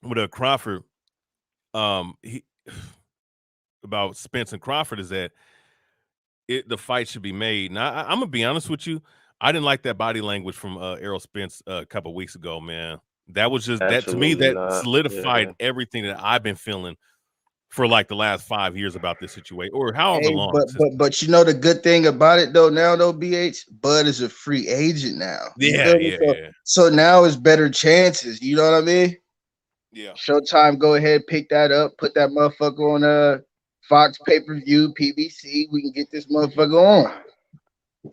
with Crawford, he about Spence and Crawford is that the fight should be made. Now, I'm gonna be honest with you. I didn't like that body language from Errol Spence a couple weeks ago, man. That was just that to me. Absolutely That not. solidified Yeah. everything that I've been feeling for like the last 5 years about this situation, or however Hey, long. but you know the good thing about it though, BH, Bud is a free agent now. You Yeah, feel me? So now it's better chances. You know what I mean? yeah. Showtime, go ahead, pick that up, put that motherfucker on Fox pay-per-view, PBC. We can get this motherfucker on.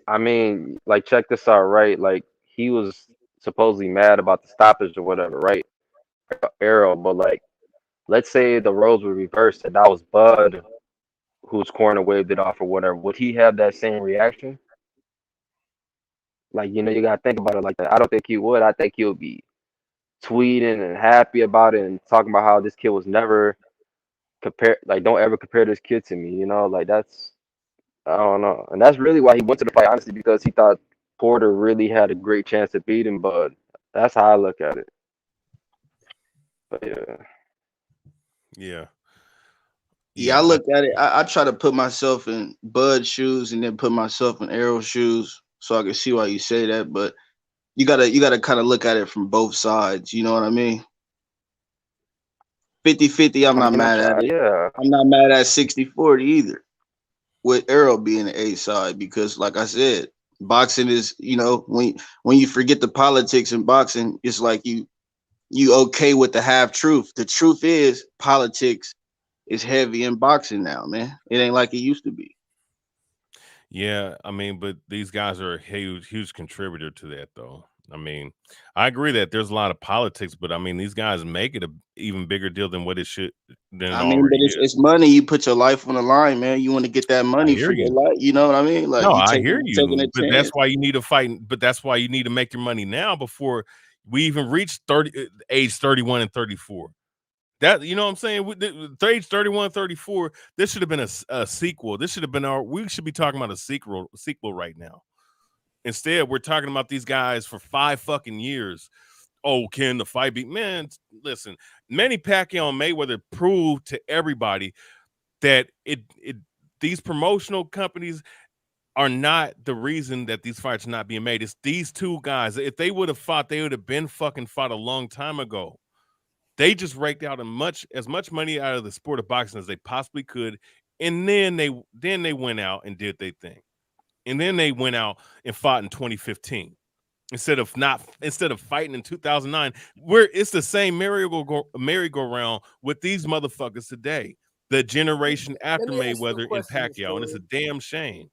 I mean, like, check this out, right? Like, he was supposedly mad about the stoppage or whatever, right? Arrow, but like, let's say the roles were reversed and that was Bud whose corner waved it off or whatever. Would he have that same reaction? Like, you gotta think about it like that. I don't think he would. I think he'll be tweeting and happy about it and talking about how this kid was never compared. Like, don't ever compare this kid to me. Like, that's, I don't know. And that's really why he went to the fight, honestly, because he thought Porter really had a great chance to beat him. But that's how I look at it. But yeah. Yeah. Yeah, I look at it. I try to put myself in Bud's shoes and then put myself in Errol's shoes, so I can see why you say that. But you gotta kind of look at it from both sides. You know what I mean? 50-50, I'm I not mean, mad at it. yeah. I'm not mad at 60-40 either, with Errol being the A side, because like I said, boxing is, when you forget the politics in boxing, it's like you okay with the half truth. The truth is politics is heavy in boxing now, man. It ain't like it used to be. Yeah, I mean, but these guys are a huge contributor to that, though. I mean, I agree that there's a lot of politics, but I mean, these guys make it a even bigger deal than what it I mean, but already is. it's money. You put your life on the line, man. You want to get that I money hear for your you. life. You know what I mean? Like, No, you I hear taking you, a but that's chance. why you need to fight. But that's why you need to make your money now before we even reach age 31 and 34. That, you know what I'm saying? With the age 31, 34, this should have been a sequel. This should have been we should be talking about a sequel right now. Instead, we're talking about these guys for 5 fucking years. Oh, can the fight be? Man, listen, Manny Pacquiao and Mayweather proved to everybody that these promotional companies are not the reason that these fights are not being made. It's these two guys. If they would have fought, they would have been fucking fought a long time ago. They just raked out as much money out of the sport of boxing as they possibly could, and then they went out and did their thing, and then they went out and fought in 2015 instead of fighting in 2009. Where it's the same merry-go-round with these motherfuckers today. The generation after Let me ask you a Mayweather and question, Pacquiao, and it's a historian. damn shame.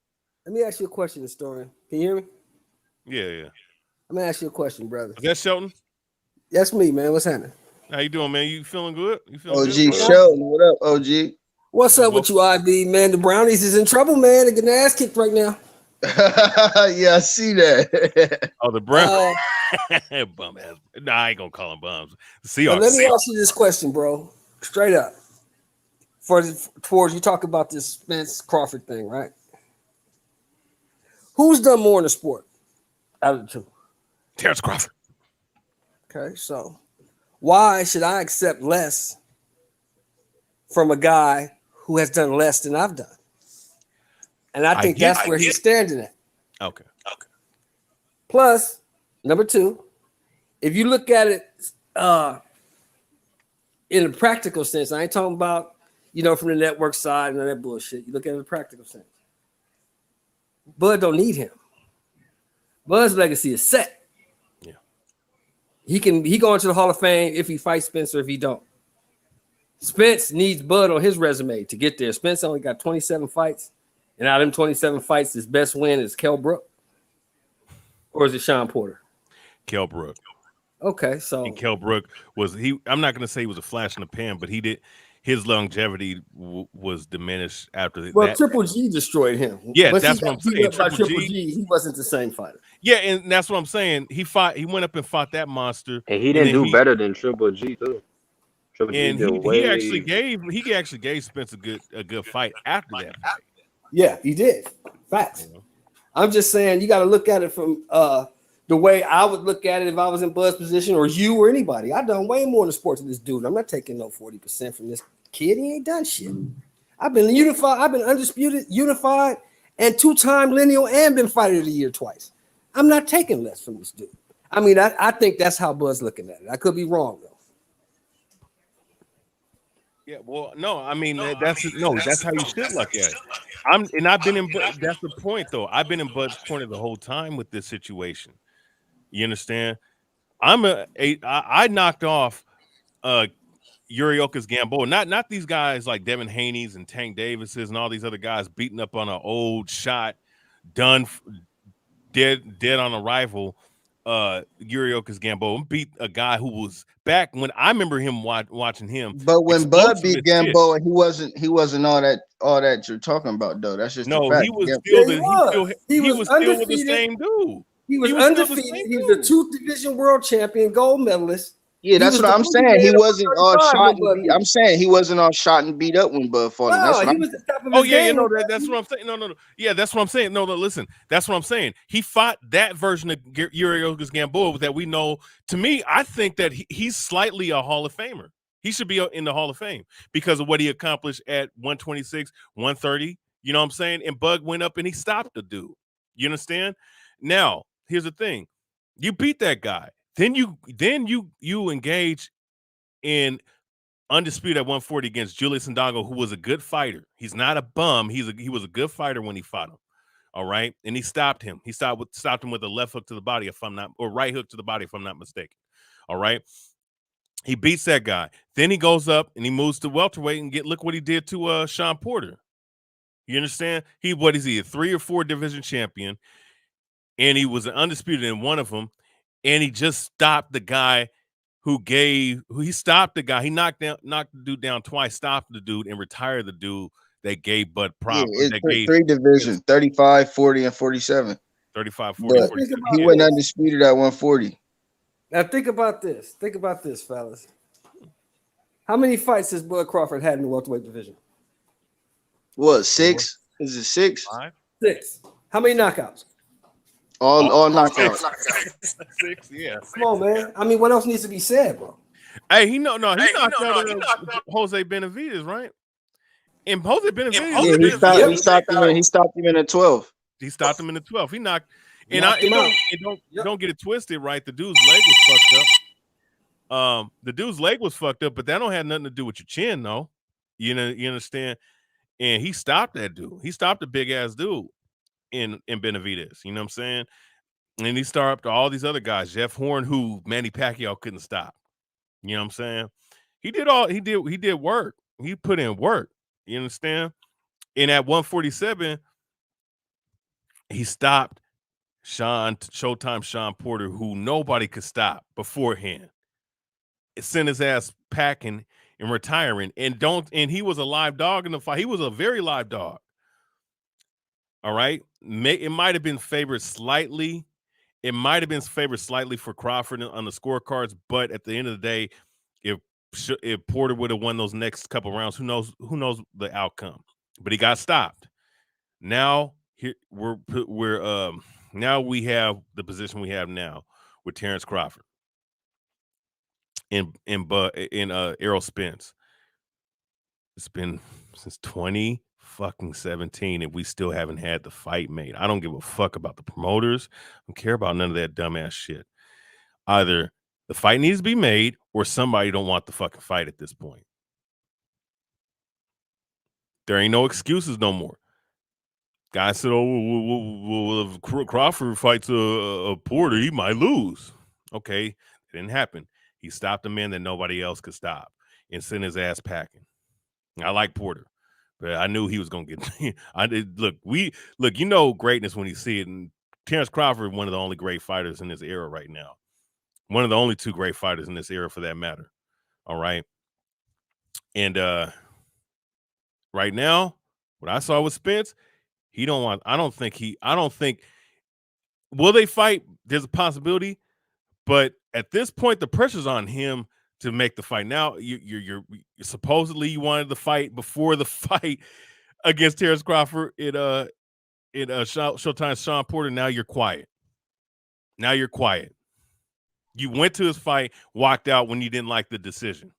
Let me ask you a question, historian. Can you hear me? Yeah. I'm gonna ask you a question, brother. Is that Shelton? That's me, man. What's happening? How you doing, man? You feeling good? You feeling OG good, bro? Sheldon, what up, OG? What's up with you, IB, man? The Brownies is in trouble, man. They're getting their ass kicked right now. Yeah, I see that. Oh, the Brown bum ass. Nah, I ain't gonna call them bums. But let Seahawks. me ask you this question, bro. Straight up. Towards you talk about this Spence Crawford thing, right? Who's done more in the sport out of the two? Terrence Crawford. Okay, so why should I accept less from a guy who has done less than I've done? And I think that's where he's standing at. Okay. Plus, number two, if you look at it in a practical sense, I ain't talking about, from the network side and all that bullshit. You look at it in a practical sense. Bud don't need him. Bud's legacy is set. Yeah. He go into the Hall of Fame if he fights Spencer, if he don't. Spence needs Bud on his resume to get there. Spence only got 27 fights. And out of them 27 fights, his best win is Kell Brook? Or is it Sean Porter? Kell Brook. Okay, so and Kell Brook I'm not going to say he was a flash in the pan, but his longevity was diminished after that. Well, Triple G destroyed him. Yeah, Once that's he what I'm got beat saying. up by Triple G, he wasn't the same fighter. Yeah, and that's what I'm saying. He went up and fought that monster. And he didn't do better than Triple G too. Triple G did he actually gave Spence a good fight after that fight. Yeah, he did. Facts. I'm just saying you got to look at it from the way I would look at it if I was in Bud's position, or you or anybody. I've done way more in the sports than this dude. I'm not taking no 40% from this kid. He ain't done shit. I've been unified. I've been undisputed, unified, and 2-time lineal, and been fighter of the year twice. I'm not taking less from this dude. I mean, I think that's how Bud's looking at it. I could be wrong though. Yeah, well, no, I mean that's how you should look at it. I've been in. That's the point, though. I've been in Bud's corner the whole time with this situation. You understand? I knocked off Yuriokas Gamboa. Not these guys like Devin Haney's and Tank Davis's and all these other guys beating up on an old shot, done dead on arrival. Yuriokas Gamboa beat a guy who was back when I remember him watching him. But when Bud beat Gamboa, he wasn't all that you're talking about though. That's just the fact. He was still with the same dude. He was undefeated. He was a 2-division world champion, gold medalist. Yeah, that's what I'm saying. He wasn't all shot. I'm saying he wasn't all shot and beat up when Bud fought him. That's what I'm saying. That's what I'm saying. No. Yeah, that's what I'm saying. No, listen. That's what I'm saying. He fought that version of Yuriokas Gamboa that we know. To me, I think that he's slightly a Hall of Famer. He should be in the Hall of Fame because of what he accomplished at 126, 130. You know what I'm saying? And Bud went up and he stopped the dude. You understand? Now, here's the thing. You beat that guy. Then you engage in undisputed at 140 against Julius Ndongo, who was a good fighter. He's not a bum. He was a good fighter when he fought him. All right, and he stopped him. He stopped him with a left hook to the body, or right hook to the body, if I'm not mistaken. All right, he beats that guy. Then he goes up and he moves to welterweight and look what he did to Sean Porter. You understand? What is he, a 3 or 4 division champion? And he was an undisputed in one of them. And he just stopped the guy he stopped the guy. He knocked the dude down twice, stopped the dude, and retired the dude that gave Bud props. Yeah, it's 3 divisions, 35, 40, and 47. 35, 40, but 47. He went undisputed at 140. Now think about this. Think about this, fellas. How many fights has Bud Crawford had in the welterweight division? What, 6? Is it 6? 5? 6. How many knockouts? All knockouts. 6, yeah. Come on, man. I mean, what else needs to be said, bro? Hey, he knocked out Jose Benavidez, right? And Jose Benavidez, he stopped him in the 12. He stopped him in the 12. He knocked, don't get it twisted, right? The dude's leg was fucked up. The dude's leg was fucked up, but that don't have nothing to do with your chin, though. You understand? And he stopped that dude. He stopped a big ass dude in Benavidez. You know what I'm saying? And he stopped all these other guys, Jeff Horn, who Manny Pacquiao couldn't stop. You know what I'm saying? He did work. He put in work. You understand? And at 147, he stopped Showtime Sean Porter, who nobody could stop beforehand. It sent his ass packing and retiring. And he was a live dog in the fight. He was a very live dog. All right. It might have been favored slightly. It might have been favored slightly for Crawford on the scorecards, but at the end of the day, if Porter would have won those next couple rounds, who knows the outcome? But he got stopped. Now now we have the position we have now with Terrence Crawford in Errol Spence. It's been since 20 fucking 17 and we still haven't had the fight made. I don't give a fuck about the promoters. I don't care about none of that dumbass shit. Either the fight needs to be made or somebody don't want the fucking fight at this point. There ain't no excuses no more. Guy said, well, if Crawford fights a Porter, he might lose. Okay, it didn't happen. He stopped a man that nobody else could stop and sent his ass packing. I like Porter, but I knew he was gonna get. Look, you know greatness when you see it. And Terrence Crawford, one of the only great fighters in this era right now. One of the only two great fighters in this era, for that matter. All right, and right now, what I saw with Spence, he don't want. I don't think. Will they fight? There's a possibility, but at this point, the pressure's on him to make the fight. Now, you're supposedly you wanted the fight before the fight against Terrence Crawford in Showtime's Sean Porter. Now you're quiet. You went to his fight, walked out when you didn't like the decision.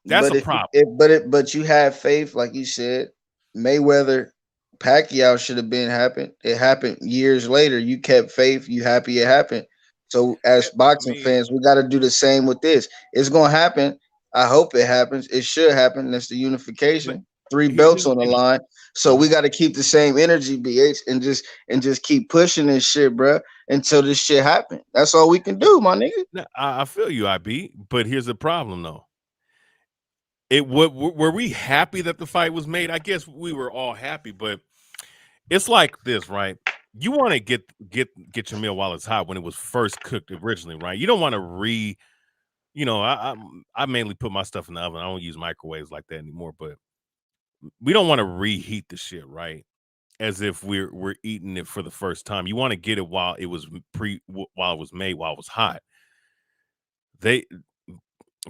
That's a problem. But you have faith, like you said. Mayweather, Pacquiao should have been happened. It happened years later. You kept faith. You happy it happened. So as boxing fans, we got to do the same with this. It's gonna happen. I hope it happens. It should happen. That's the unification. 3 belts on the line. So we got to keep the same energy, BH, and just keep pushing this shit, bro, until this shit happen. That's all we can do, my nigga. I feel you, IB. But here's the problem, though. Were we happy that the fight was made? I guess we were all happy, but it's like this, right? You want to get your meal while it's hot when it was first cooked originally, right? You don't want to I mainly put my stuff in the oven. I don't use microwaves like that anymore, but we don't want to reheat the shit, right? As if we're eating it for the first time. You want to get it while it was made, while it was hot.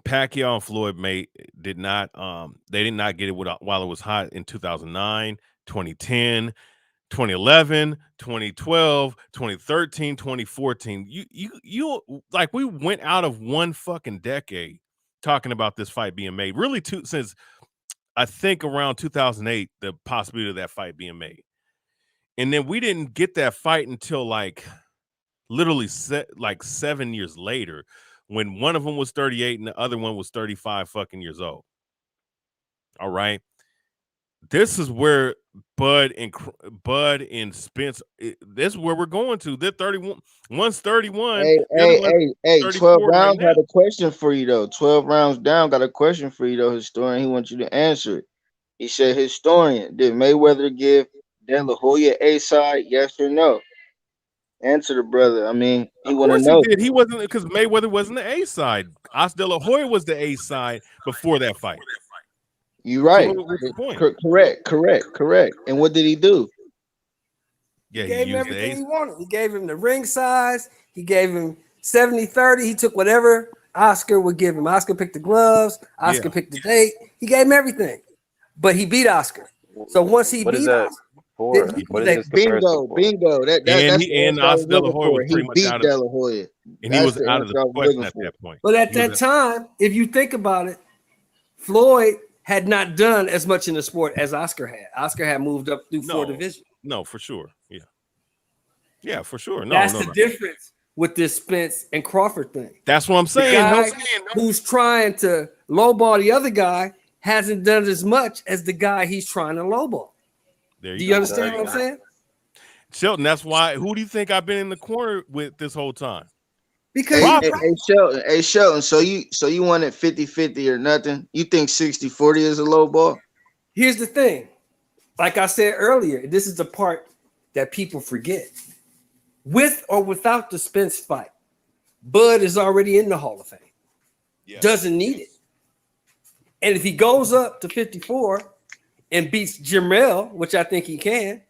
Pacquiao and Floyd did not get it while it was hot in 2009, 2010, 2011, 2012, 2013, 2014. You like we went out of one fucking decade talking about this fight being made. Really since I think around 2008, the possibility of that fight being made. And then we didn't get that fight until like literally 7 years later, when one of them was 38 and the other one was 35 fucking years old. All right. This is where Bud and Spence, this is where we're going to. They're 31. One's 31. Hey, 12 rounds right had a question for you, though. 12 rounds down got a question for you, though, historian. He wants you to answer it. He said, historian, did Mayweather give De La Hoya a side? Yes or no? Answer the brother. I mean, he want to know. He did. He wasn't, because Mayweather wasn't the A side. Oscar De La Hoya was the A side before that fight. You're right. So what's the point? Correct. And what did he do? Yeah, he gave him everything he wanted. He gave him the ring size. He gave him 70-30. He took whatever Oscar would give him. Oscar picked the gloves. Oscar picked the date. He gave him everything. But he beat Oscar. So once he beat Oscar, bingo. And Oscar De La Hoya was pretty much out of De La Hoya. And he was out of the question at that point. But at that time, if you think about it, Floyd had not done as much in the sport as Oscar had. Oscar had moved up through 4 divisions. No, for sure. Yeah, for sure. That's the difference with this Spence and Crawford thing. That's what I'm saying. The guy who's trying to lowball the other guy hasn't done as much as the guy he's trying to lowball. Do you understand what I'm saying? Shelton, that's why. Who do you think I've been in the corner with this whole time? Because hey Shelton, so you want it 50-50 or nothing? You think 60-40 is a low ball? Here's the thing. Like I said earlier, this is the part that people forget. With or without the Spence fight, Bud is already in the Hall of Fame. Yeah. Doesn't need it. And if he goes up to 54 and beats Jamel, which I think he can,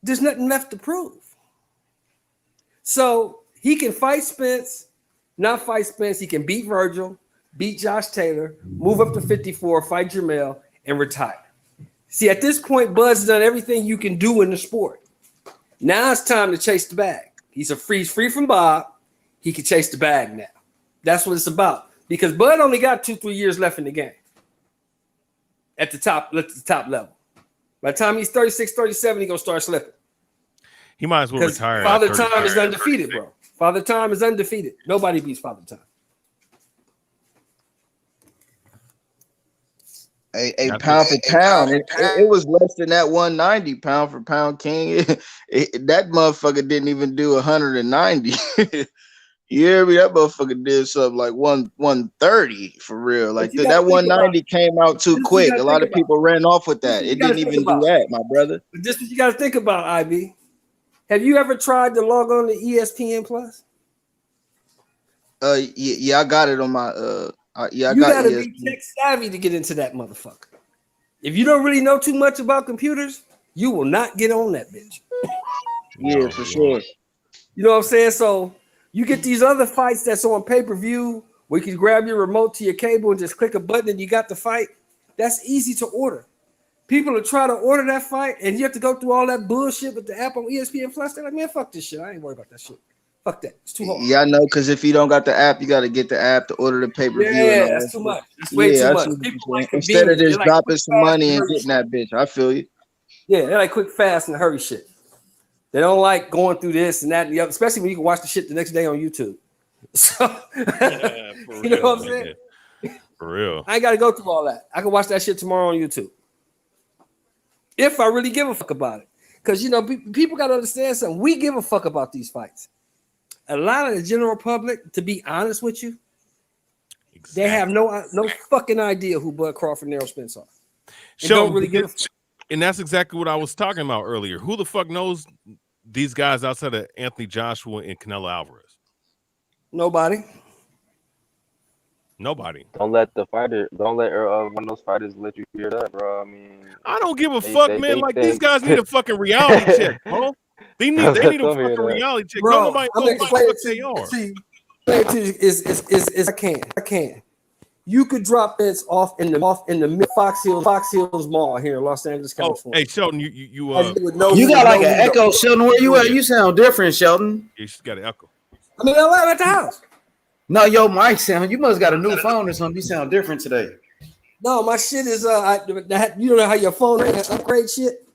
there's nothing left to prove. So he can fight Spence, not fight Spence. He can beat Virgil, beat Josh Taylor, move up to 54, fight Jamel, and retire. See, at this point, Bud's done everything you can do in the sport. Now it's time to chase the bag. He's free from Bob. He can chase the bag now. That's what it's about. Because Bud only got 2-3 years left in the game. at the top level. By the time he's 36, 37, he's gonna start slipping. He might as well Because retire. Father at Time is 36. undefeated, bro. Father Time is undefeated. Nobody beats Father Time. A pound for pound. It was less than that 190 pound for pound king. That motherfucker didn't even do 190. You hear me? That motherfucker did something like 130 for real. Like that 190 came out too quick. A lot of people ran off with that. It didn't even do that, my brother. This is what you got to think about, IB. Have you ever tried to log on to ESPN Plus? Yeah, I got it on my yeah, I you got gotta ESPN. be tech savvy to get into that motherfucker. If you don't really know too much about computers, you will not get on that bitch. Yeah, for sure. You know what I'm saying? So you get these other fights that's on pay-per-view where you can grab your remote to your cable and just click a button and you got the fight. That's easy to order. People are trying to order that fight and you have to go through all that bullshit with the app on ESPN Plus. They're like, man, fuck this shit. I ain't worried about that shit. Fuck that. It's too hard. Yeah, I know, because if you don't got the app, you got to get the app to order the pay-per-view. Yeah, and all that's that too shit. much. That's way too much. People like instead of just dropping some money and getting that bitch. I feel you. Yeah, they're like quick, fast, and hurry shit. They don't like going through this and that and the other, especially when you can watch the shit the next day on YouTube. So, you know what I'm saying? For real. I ain't got to go through all that. I can watch that shit tomorrow on YouTube. If I really give a fuck about it. Because, you know, people got to understand something. We give a fuck about these fights. A lot of the general public, to be honest with you, they have no fucking idea who Bud Crawford and Errol Spence are. And don't really give a fuck. And that's exactly what I was talking about earlier. Who the fuck knows these guys outside of Anthony Joshua and Canelo Alvarez? Nobody. Don't let one of those fighters let you hear that, bro. I mean, I don't give a fuck, man. Like these guys need a fucking reality check, bro. They need a fucking reality check. Bro, Nobody I'm knows explaining what to they you. are. Is I can. You could drop this off in the Fox Hills Mall here in Los Angeles, California. Hey, Sheldon, you got like an echo, Sheldon. Where you at? You sound different, Sheldon. Yeah, she's got an echo. I mean, I'm at the house. No, your mic sound. You must got a new phone or something. You sound different today. No, my shit is you don't know how your phone upgrade shit.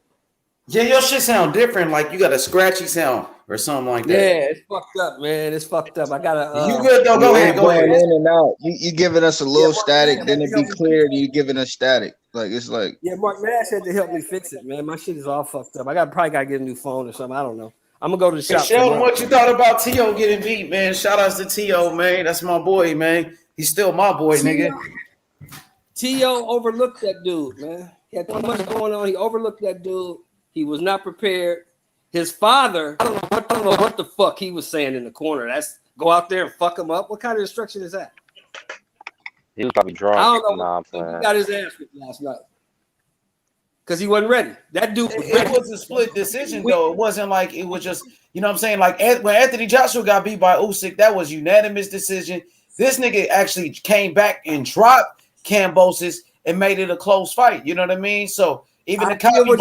Yeah, your shit sound different. Like you got a scratchy sound or something like that. Yeah, it's fucked up, man. It's fucked up. I gotta. You good though? Go ahead. In and out. You giving us a little static, then it be clear. Then you giving us static. Like it's like. Yeah, Mark Nash had to help me fix it, man. My shit is all fucked up. I probably gotta get a new phone or something. I don't know. I'm gonna go to the shop. Sheldon, what you thought about T.O. getting beat, man? Shout outs to T.O., man. That's my boy, man. He's still my boy, nigga. T.O. overlooked that dude, man. He had too much going on. He overlooked that dude. He was not prepared. His father, I don't know what the fuck he was saying in the corner. That's go out there and fuck him up. What kind of instruction is that? He was probably drunk. I don't know. Nah, He got his ass whipped last night because he wasn't ready. That dude was ready. It was a split decision, though. It wasn't like it was just, you know what I'm saying? Like when Anthony Joshua got beat by Usyk, that was unanimous decision. This nigga actually came back and dropped Kambosos and made it a close fight. You know what I mean? So even the copy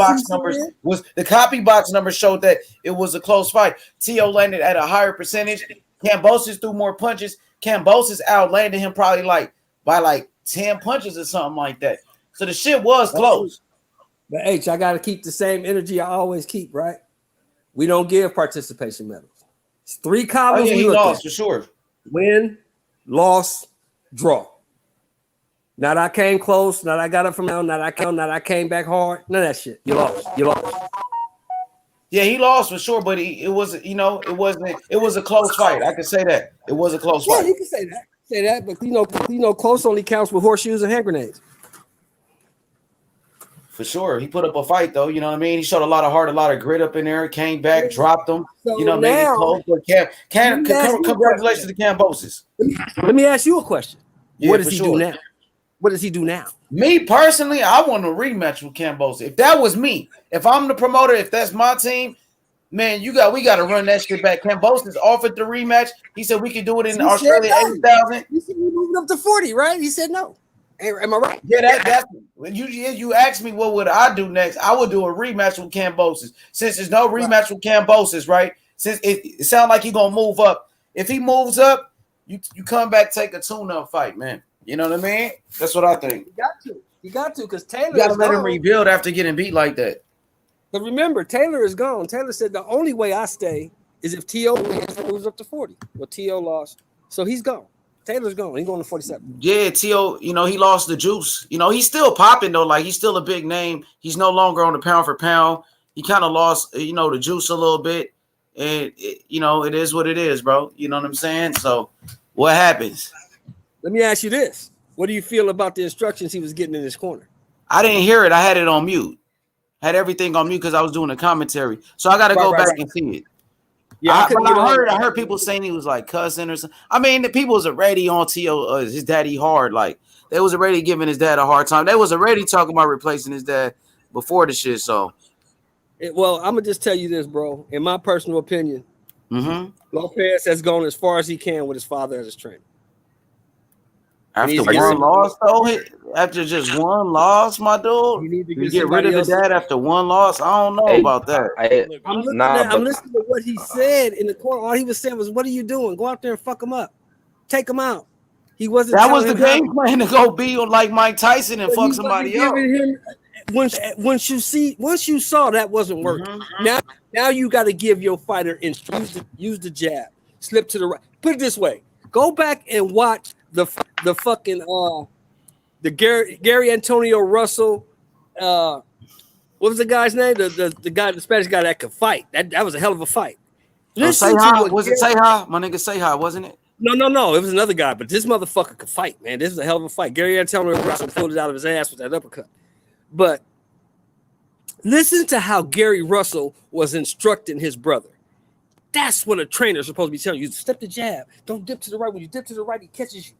box numbers showed that it was a close fight. T.O. landed at a higher percentage. Kambosos threw more punches. Kambosos outlanded him probably by 10 punches or something like that. So the shit was close. But H, I gotta keep the same energy I always keep, right? We don't give participation medals. It's 3 columns. He lost for sure. Win, loss, draw. Not I came close, not I got up from down, not I came back hard. None of that shit. You lost. Yeah, he lost for sure, but it was a close fight. I can say that. It was a close fight. Yeah, you can say that. But you know, close only counts with horseshoes and hand grenades. For sure. He put up a fight though, you know what I mean? He showed a lot of heart, a lot of grit up in there, came back, dropped him. So you know what I mean? Congratulations to Kambosos. Let me ask you a question. Yeah, what does he do now? What does he do now? Me personally, I want a rematch with Kambosos. If that was me, if I'm the promoter, if that's my team, man, we got to run that shit back. Kambosos offered the rematch. He said we could do it in Australia, 80,000. He said we moved up to 40, right? He said no. Am I right? Yeah, that's when you asked me what would I do next. I would do a rematch with Kambosos. Since there's no rematch with Kambosos, right? Since it sounds like he's gonna move up. If he moves up, you come back, take a tune-up fight, man. You know what I mean? That's what I think. He You got to, because You Taylor gotta is let him gone. rebuild after getting beat like that. But remember, Taylor is gone. Taylor said the only way I stay is if T.O. moves up to 40. Well, T.O. lost, so he's gone. Taylor's gone. He's going to 47. Yeah, T.O., he lost the juice. He's still popping, though. Like, he's still a big name. He's no longer on the pound for pound. He kind of lost, the juice a little bit. And, it is what it is, bro. You know what I'm saying? So, what happens? Let me ask you this. What do you feel about the instructions he was getting in his corner? I didn't hear it. I had it on mute. Had everything on mute because I was doing a commentary. So, I got to go back and see it. Yeah, I couldn't get on. I heard people saying he was like cussing or something. I mean, the people was already on T.O. His daddy hard. Like, they was already giving his dad a hard time. They was already talking about replacing his dad before the shit. So, Well, I'm gonna just tell you this, bro. In my personal opinion, Lopez has gone as far as he can with his father as his trainer. After one loss, though, after just one loss, my dude, you get rid of the dad after one loss. I don't know about that. I'm listening to what he said in the corner. All he was saying was, "What are you doing? Go out there and fuck him up, take him out." He wasn't. That was the game plan, to go be like Mike Tyson and fuck somebody up. Once you saw that wasn't working. Now you got to give your fighter instructions. Use the jab, slip to the right. Put it this way: go back and watch the fucking the Gary Antonio Russell. What was the guy's name? The guy, the Spanish guy that could fight. That was a hell of a fight. Was it Seha? My nigga Seha, wasn't it? No. It was another guy, but this motherfucker could fight, man. This is a hell of a fight. Gary Antonio Russell pulled it out of his ass with that uppercut. But listen to how Gary Russell was instructing his brother. That's what a trainer is supposed to be telling you. Step the jab. Don't dip to the right. When you dip to the right, he catches you.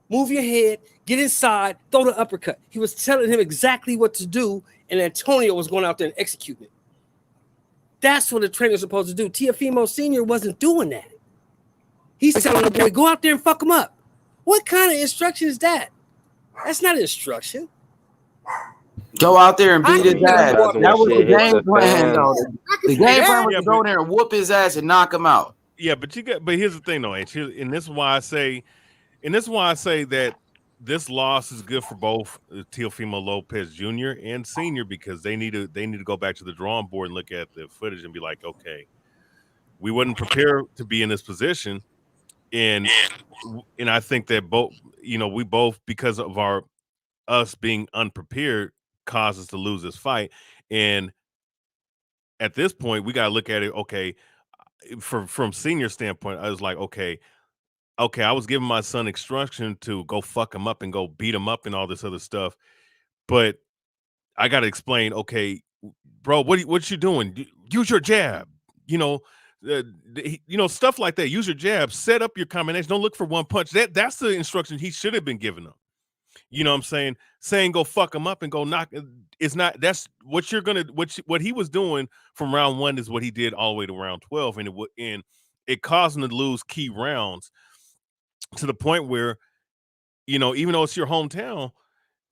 Move your head, get inside, throw the uppercut. He was telling him exactly what to do, and Antonio was going out there and executing it. That's what a trainer is supposed to do. Teofimo Sr. wasn't doing that. He's telling the boy, go out there and fuck him up. What kind of instruction is that? That's not instruction. Go out there and beat his ass. That was the game plan, though. The game plan was to go there and whoop his ass and knock him out. Yeah, but here's the thing, though, H. And this is why I say that this loss is good for both Teofimo Lopez Jr. and Sr. because they need to go back to the drawing board and look at the footage and be like, okay, we wasn't prepared to be in this position, and I think that we both, because of us being unprepared, caused us to lose this fight. And at this point, we gotta look at it. Okay, from Senior standpoint, I was like, okay, I was giving my son instruction to go fuck him up and go beat him up and all this other stuff, but I got to explain, okay, bro, what you doing? Use your jab, stuff like that. Use your jab, set up your combination. Don't look for one punch. That's the instruction he should have been giving them. You know what I'm saying? Saying go fuck him up and go knock. It's not. That's what you're gonna. What he was doing from round 1 is what he did all the way to round 12, and it caused him to lose key rounds. To the point where, even though it's your hometown,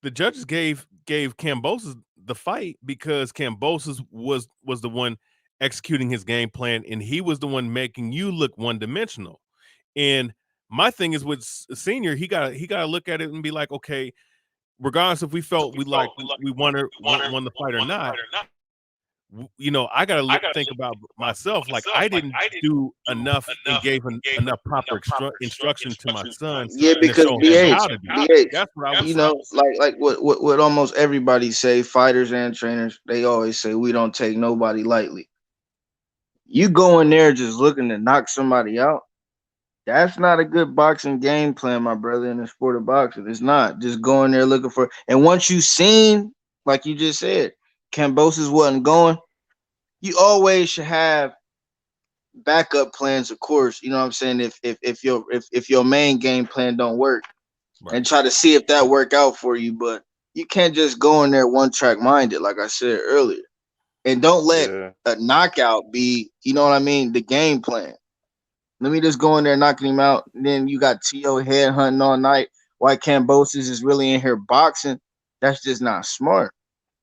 the judges gave Kambosos the fight because Kambosos was the one executing his game plan, and he was the one making you look one-dimensional. And my thing is with Senior, he got to look at it and be like, okay, regardless if we felt we won the fight or not, I gotta think about myself. Like I didn't do enough and gave enough proper instruction to my son. Yeah, because BH, that's what I was. Like what almost everybody say, fighters and trainers, they always say we don't take nobody lightly. You go in there just looking to knock somebody out. That's not a good boxing game plan, my brother, in the sport of boxing. It's not. Just going there looking for. And once you seen, like you just said, Kambosos wasn't going, you always should have backup plans, of course. You know what I'm saying? If your main game plan don't work, right, and try to see if that work out for you. But you can't just go in there one track minded, like I said earlier. And don't let a knockout be, you know what I mean, the game plan. Let me just go in there knocking him out. And then you got T.O. head hunting all night while Kambosos is really in here boxing. That's just not smart.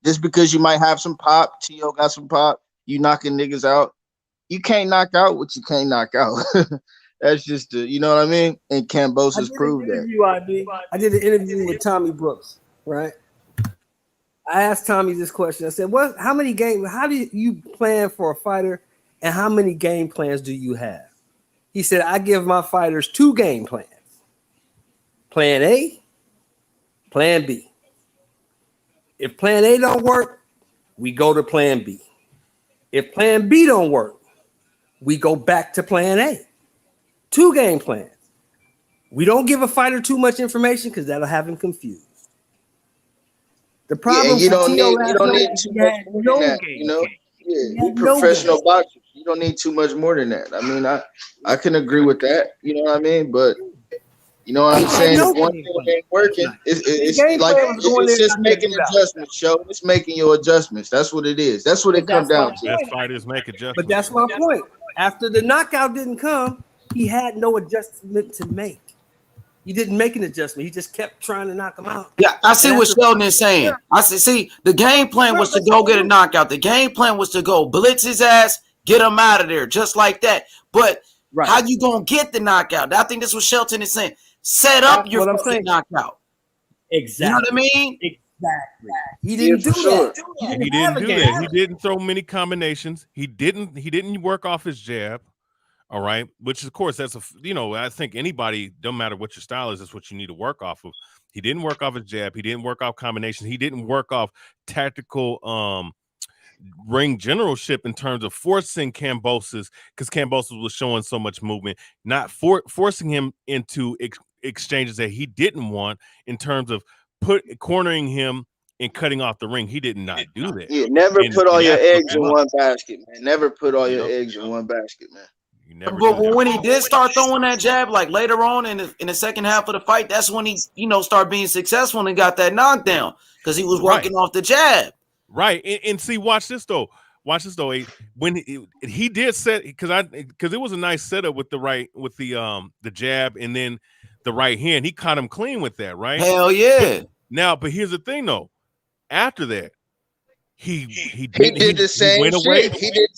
Just because you might have some pop, T.O. got some pop, you knocking niggas out. You can't knock out what you can't knock out. That's just, you know what I mean? And Kambosos proved that. I did an interview with Tommy Brooks, right? I asked Tommy this question. I said, "What? How many games? How do you plan for a fighter, and how many game plans do you have?" He said, "I give my fighters 2 game plans: Plan A, Plan B. If Plan A don't work, we go to Plan B. If Plan B don't work, we go back to Plan A. 2 game plans. We don't give a fighter too much information because that'll have him confused." The Yeah, and problem for Tio you last don't night need is too he much had more than no that. game You know, plan. yeah, He we had no game. professional boxers. You don't need too much more than that. I mean, I can agree with that. You know what I mean? But you know what I'm He had saying? If no one game thing plan ain't last working, night. His game like plan was going it's there and just knock that making dude out. adjustments, show. It's making your adjustments. That's what it is. That's what But it come that's my down to. Best point. fighters make But adjustments. that's my point. After the knockout didn't come, he had no adjustment to make. He didn't make an adjustment. He just kept trying to knock him out. Yeah, I see And what after Sheldon is saying. I see the game plan was to that's go get a knockout. The game plan was to go blitz his ass, get him out of there, just like that. But right. how you gonna get the knockout? I think this is what Shelton is saying. Set up That's your what I'm fucking saying. knockout. Exactly. You know what I mean? Exactly. He Yeah, didn't for do sure. that. And he didn't do that. He didn't throw many combinations. He didn't work off his jab. All right, which of course that's I think anybody, don't matter what your style is, that's what you need to work off of. He didn't work off his jab. He didn't work off combinations. He didn't work off tactical ring generalship in terms of forcing Kambosos, because Kambosos was showing so much movement, not forcing him into exchanges that he didn't want in terms of cornering him and cutting off the ring. He did not do that. Yeah, never And put all your that fucked eggs in him up. one basket, man. Never put all your Yep. eggs in one basket, man. You never But do that. when he did start throwing that jab, like later on in the second half of the fight, that's when he, started being successful and got that knockdown because he was working off the jab. Right. And see, watch this though. Watch this though. When he did set, because it was a nice setup with the jab and then the right hand. He caught him clean with that, right? Hell yeah. But here's the thing though. After that, he did the same went away. shit.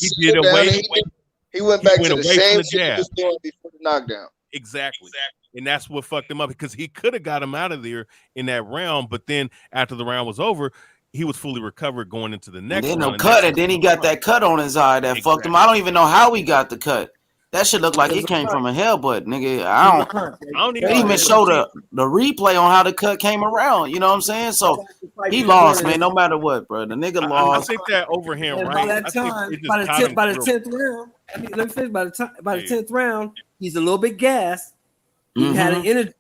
He went back to the same shit he was doing before the knockdown. Exactly. And that's what fucked him up, because he could have got him out of there in that round, but then after the round was over, he was fully recovered going into the next and then round. no cut, and then he got that cut on his eye that fucked him. I don't even know how he got the cut. That shit looked like it came from a hellbutt, nigga. I don't even show the replay on how the cut came around. You know what I'm saying? So he lost, man. No matter what, bro. The nigga lost. I think that overhand and right. By that time, by the 10th round, let me finish. By the 10th round, he's a little bit gassed. He had an energy.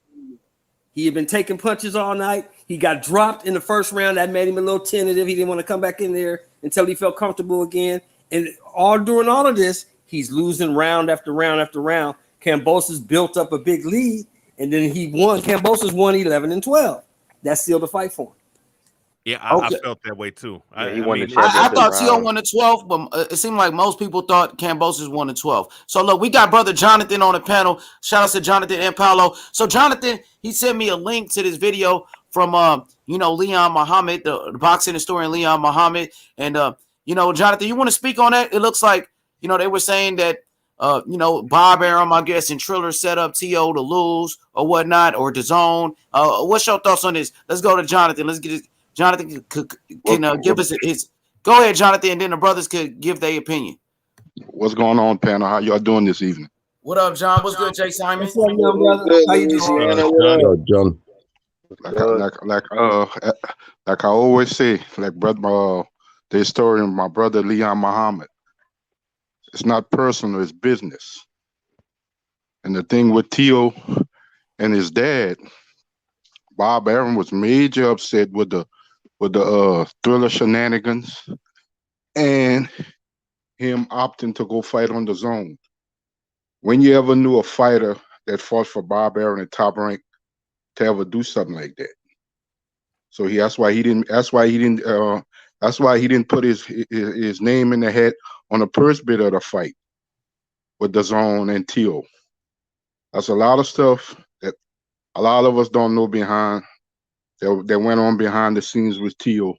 He had been taking punches all night. He got dropped in the first round. That made him a little tentative. He didn't want to come back in there until he felt comfortable again. And during all of this, he's losing round after round after round. Kambosos built up a big lead, and then he won. Kambosos won 11-12. That sealed the fight for him. Yeah, I felt that way too. Yeah, I thought Tio won the 12th, but it seemed like most people thought Kambosos won the 12th. So look, we got brother Jonathan on the panel. Shout out to Jonathan and Paolo. So Jonathan, he sent me a link to this video from Leon Muhammad, the boxing historian Leon Muhammad. And Jonathan, you want to speak on that? It looks like they were saying that Bob Arum, I guess, and Triller set up Tio to lose or whatnot, or DAZN. What's your thoughts on this? Let's go to Jonathan. Let's get it. Jonathan can give us his. Go ahead, Jonathan, and then the brothers could give their opinion. What's going on, panel? How y'all doing this evening? What up, John? What's good, Jay Simon? What's up, young brother? How you doing? John. Like I always say, like brother, the historian, my brother Leon Muhammad. It's not personal; it's business. And the thing with Tio and his dad, Bob Arum, was major upset with the Thriller shenanigans and him opting to go fight on DAZN. When you ever knew a fighter that fought for Bob Arum at Top Rank to ever do something like that? So that's why he didn't put his name in the hat on the purse bid of the fight with DAZN and Tio. That's a lot of stuff that a lot of us don't know behind. That went on behind the scenes with Tio.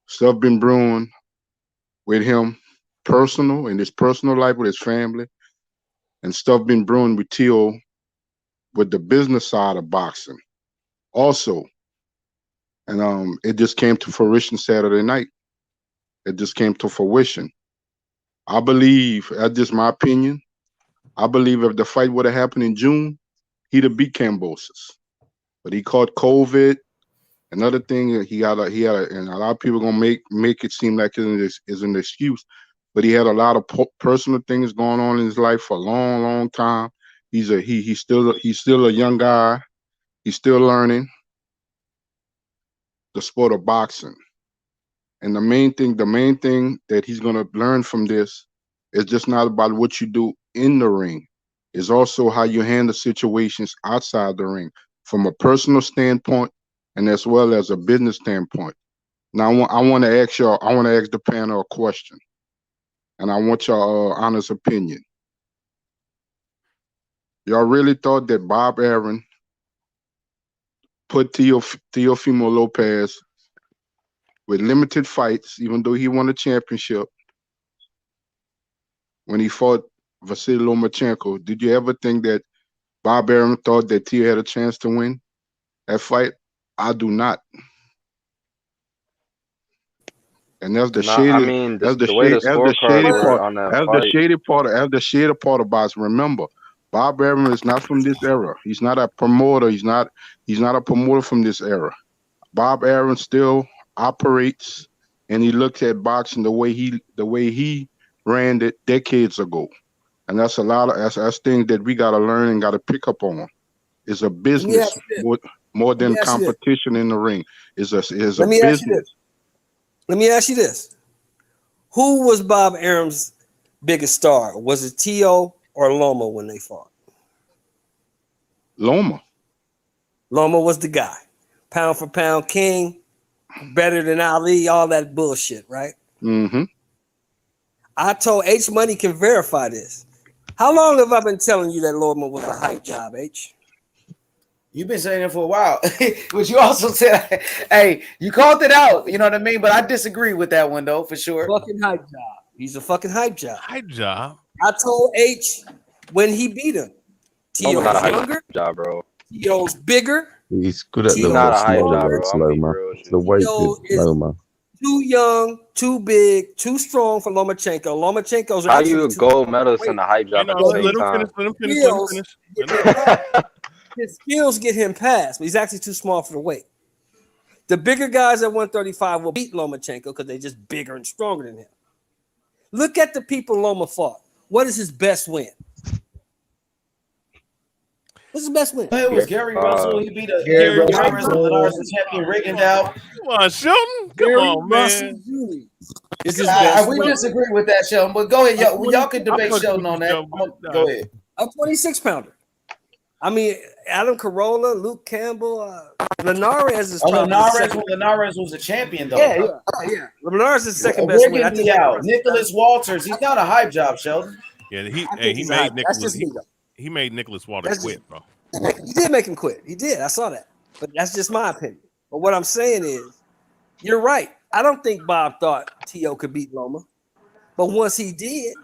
Stuff been brewing with him in his personal life with his family, and stuff been brewing with Tio with the business side of boxing also. And it just came to fruition Saturday night. It just came to fruition. I believe, that's just my opinion. I believe if the fight would have happened in June, he'd have beat Kambosos. But he caught COVID. Another thing, and a lot of people gonna make it seem like it is an excuse, but he had a lot of personal things going on in his life for a long, long time. He's still a young guy. He's still learning the sport of boxing. And the main thing that he's gonna learn from this is just not about what you do in the ring. It's also how you handle situations outside the ring from a personal standpoint and as well as a business standpoint. Now, I want to ask the panel a question, and I want your honest opinion. Y'all really thought that Bob Arum put Teofimo Lopez with limited fights, even though he won a championship when he fought Vasiliy Lomachenko? Did you ever think that Bob Arum thought that Teo had a chance to win that fight? I do not. And that's the No, I shady. mean That's the the way the shady. That's the scorecards shady were part. on that That's the fight. shady part. That's the shady part about it. Remember, Bob Arum is not from this era. He's not a promoter. He's not a promoter from this era. Bob Arum still operates, and he looks at boxing the way he ran it decades ago. And that's that's things that we gotta learn and gotta pick up on. It's a business more than competition in the ring. It's a business. Let me ask you this. Who was Bob Arum's biggest star? Was it Teo or Loma when they fought? Loma. Loma was the guy. Pound for pound king, better than Ali, all that bullshit, right? Mm-hmm. I told H Money can verify this. How long have I been telling you that Loma was a hype job, H? You've been saying it for a while, but you also said, "Hey, you called it out." You know what I mean? But I disagree with that one though, for sure. Fucking hype job. He's a fucking hype job. Hype job. I told H when he beat him. Loma's not a Teo's hype younger. job, bro. Teo's bigger. He's good at the He's not a watch hype job, smaller bro. I'm gonna be Loma. real with It's the you. weight Teo with is Loma. too young, too big, too strong for Lomachenko. Lomachenko's How actually you too gold medalist and a hype You job know, at the let same him time? finish. Let him finish. His skills get him past, but he's actually too small for the weight. The bigger guys at 135 will beat Lomachenko because they're just bigger and stronger than him. Look at the people Loma fought. What is his best win? What's his best win? It was Gary Russell. He beat a Gary Linares, Russell. the champion, Rigondeaux. Come on, Shelton. Come Gary on, Russell man. Jr. is his best We win. disagree with that, Sheldon. But go ahead, y'all could I'm debate gonna Sheldon agree on with that. Shelton, but Go ahead. A 26-pounder. I mean, Adam Carolla, Luke Campbell, Linares is probably Linares was a champion, though. Yeah. Linares is the second best win. I think Nicholas Walters, he's not a hype job, Sheldon. Yeah, he made Nicholas Walters quit, bro. He did make him quit. He did. I saw that. But that's just my opinion. But what I'm saying is, you're right. I don't think Bob thought Teo could beat Loma. But once he did,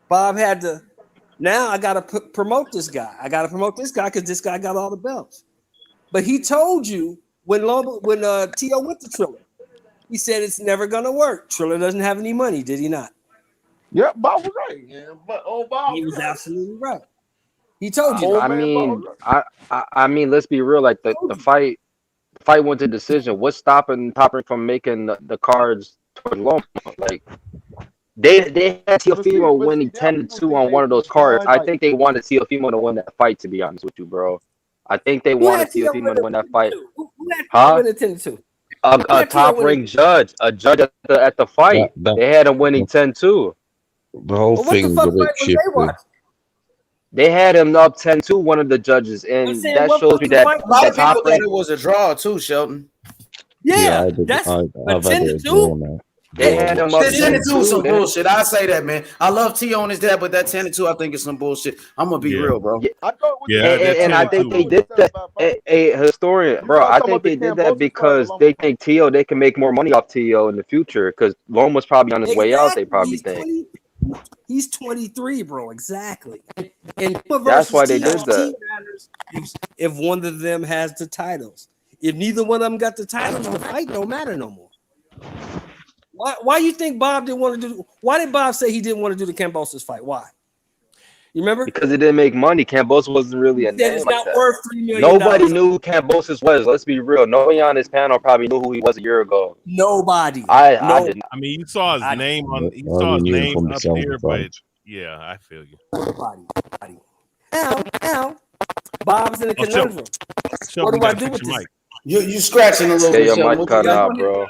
Bob had to. Now I got to promote this guy. I got to promote this guy because this guy got all the belts. But he told you when Teo went to Triller, he said it's never going to work. Triller doesn't have any money, did he not? Yep, Bob was right. Yeah, but Bob, he was absolutely right. He told you. I mean, let's be real. Like the fight went to decision. What's stopping Topper from making the cards towards Loma? Like they had Teofimo winning 10-2 on one of those cards. I think they wanted Teofimo to win that fight. To be honest with you, bro, I think they wanted Teofimo to win that fight. Huh? 10-2. A top ranked judge, at the fight. They had him winning 10-2. The whole thing's a bit shifty. They had him up 10-2, one of the judges, and that shows me that a lot of people thought it was a draw too, Sheldon. Yeah, I've had it as well now. They had him up 10-2 is some bullshit. I say that, man. I love Teo and his dad, but that 10-2, I think is some bullshit. I'm gonna be real, bro. And I think they did that. A historian, bro. I think they did that because they think Teo, they can make more money off Teo in the future because Loma's probably on his way out. They probably think. He's 23, bro. Exactly. And that's why they did that. If one of them has the titles, If neither one of them got the title, the fight don't matter no more. Why you think Bob didn't want to do? Why did Bob say he didn't want to do the Kambosos fight? Why? You remember? Because it didn't make money. Kambosos wasn't really He a said name it's like not that. worth $3 million. Nobody knew who Kambosos was. Let's be real. Nobody on this panel probably knew who he was a year ago. Nobody. I didn't. I mean, you saw his name on. I You saw only his knew him name from the up Silver there, fight. but yeah, I feel you. Nobody. Now, Bob's in a conundrum. Shelby, What do you I gotta do fix with your this? mic. You scratching a little Yeah, bit, your Shelby. mic cutting out, bro. Y'all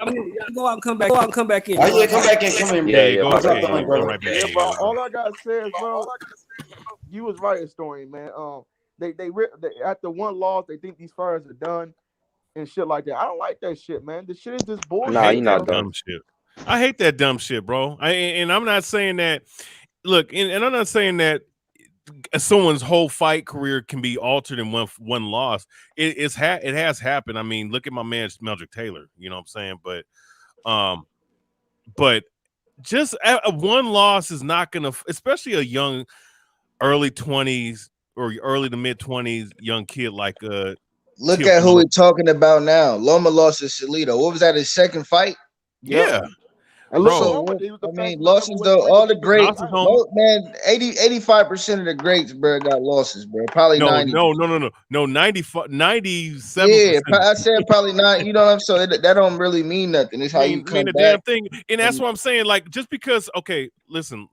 go out and come back. Go out and come back in. Oh yeah, come back in. Come in. Yeah, Go mic ahead. cutting out, bro. Right back. Yeah, bro. All I gotta say is, bro, you was right, historian, man. They after one loss, they think these fires are done and shit like that. I don't like that shit, man. The shit is just bullshit. Nah, you're not dumb shit. I hate that dumb shit, bro. And I'm not saying that. Look, and I'm not saying that someone's whole fight career can be altered in one loss. It has happened. I mean, look at my man Meldrick Taylor. You know what I'm saying? But just a one loss is not gonna, especially a young, early 20s or early to mid 20s young kid like Look Teofimo. at who we're talking about now. Loma lost to Salido. What was that? His second fight? Yeah. And look, So, he was the fastest losses number though, one all the ring greats, in most, man, 85% of the greats, bro, got losses, bro. Probably 90. No, 97%. Yeah, I said probably not. You know what I'm saying? That don't really mean nothing. It's how you come mean a back. damn thing. And that's what I'm saying. Like, just because, okay, listen.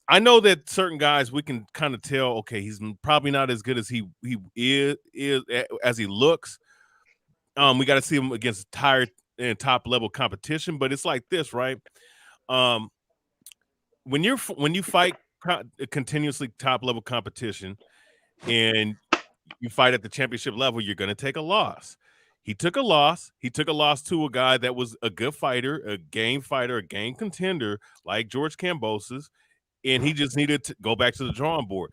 I know that certain guys we can kind of tell, okay, he's probably not as good as he is as he looks. We got to see him against tired and top level competition, but it's like this, right? When you fight continuously top level competition and you fight at the championship level, you're going to take a loss. He took a loss. He took a loss to a guy that was a good fighter, a game contender like George Kambosos, and he just needed to go back to the drawing board,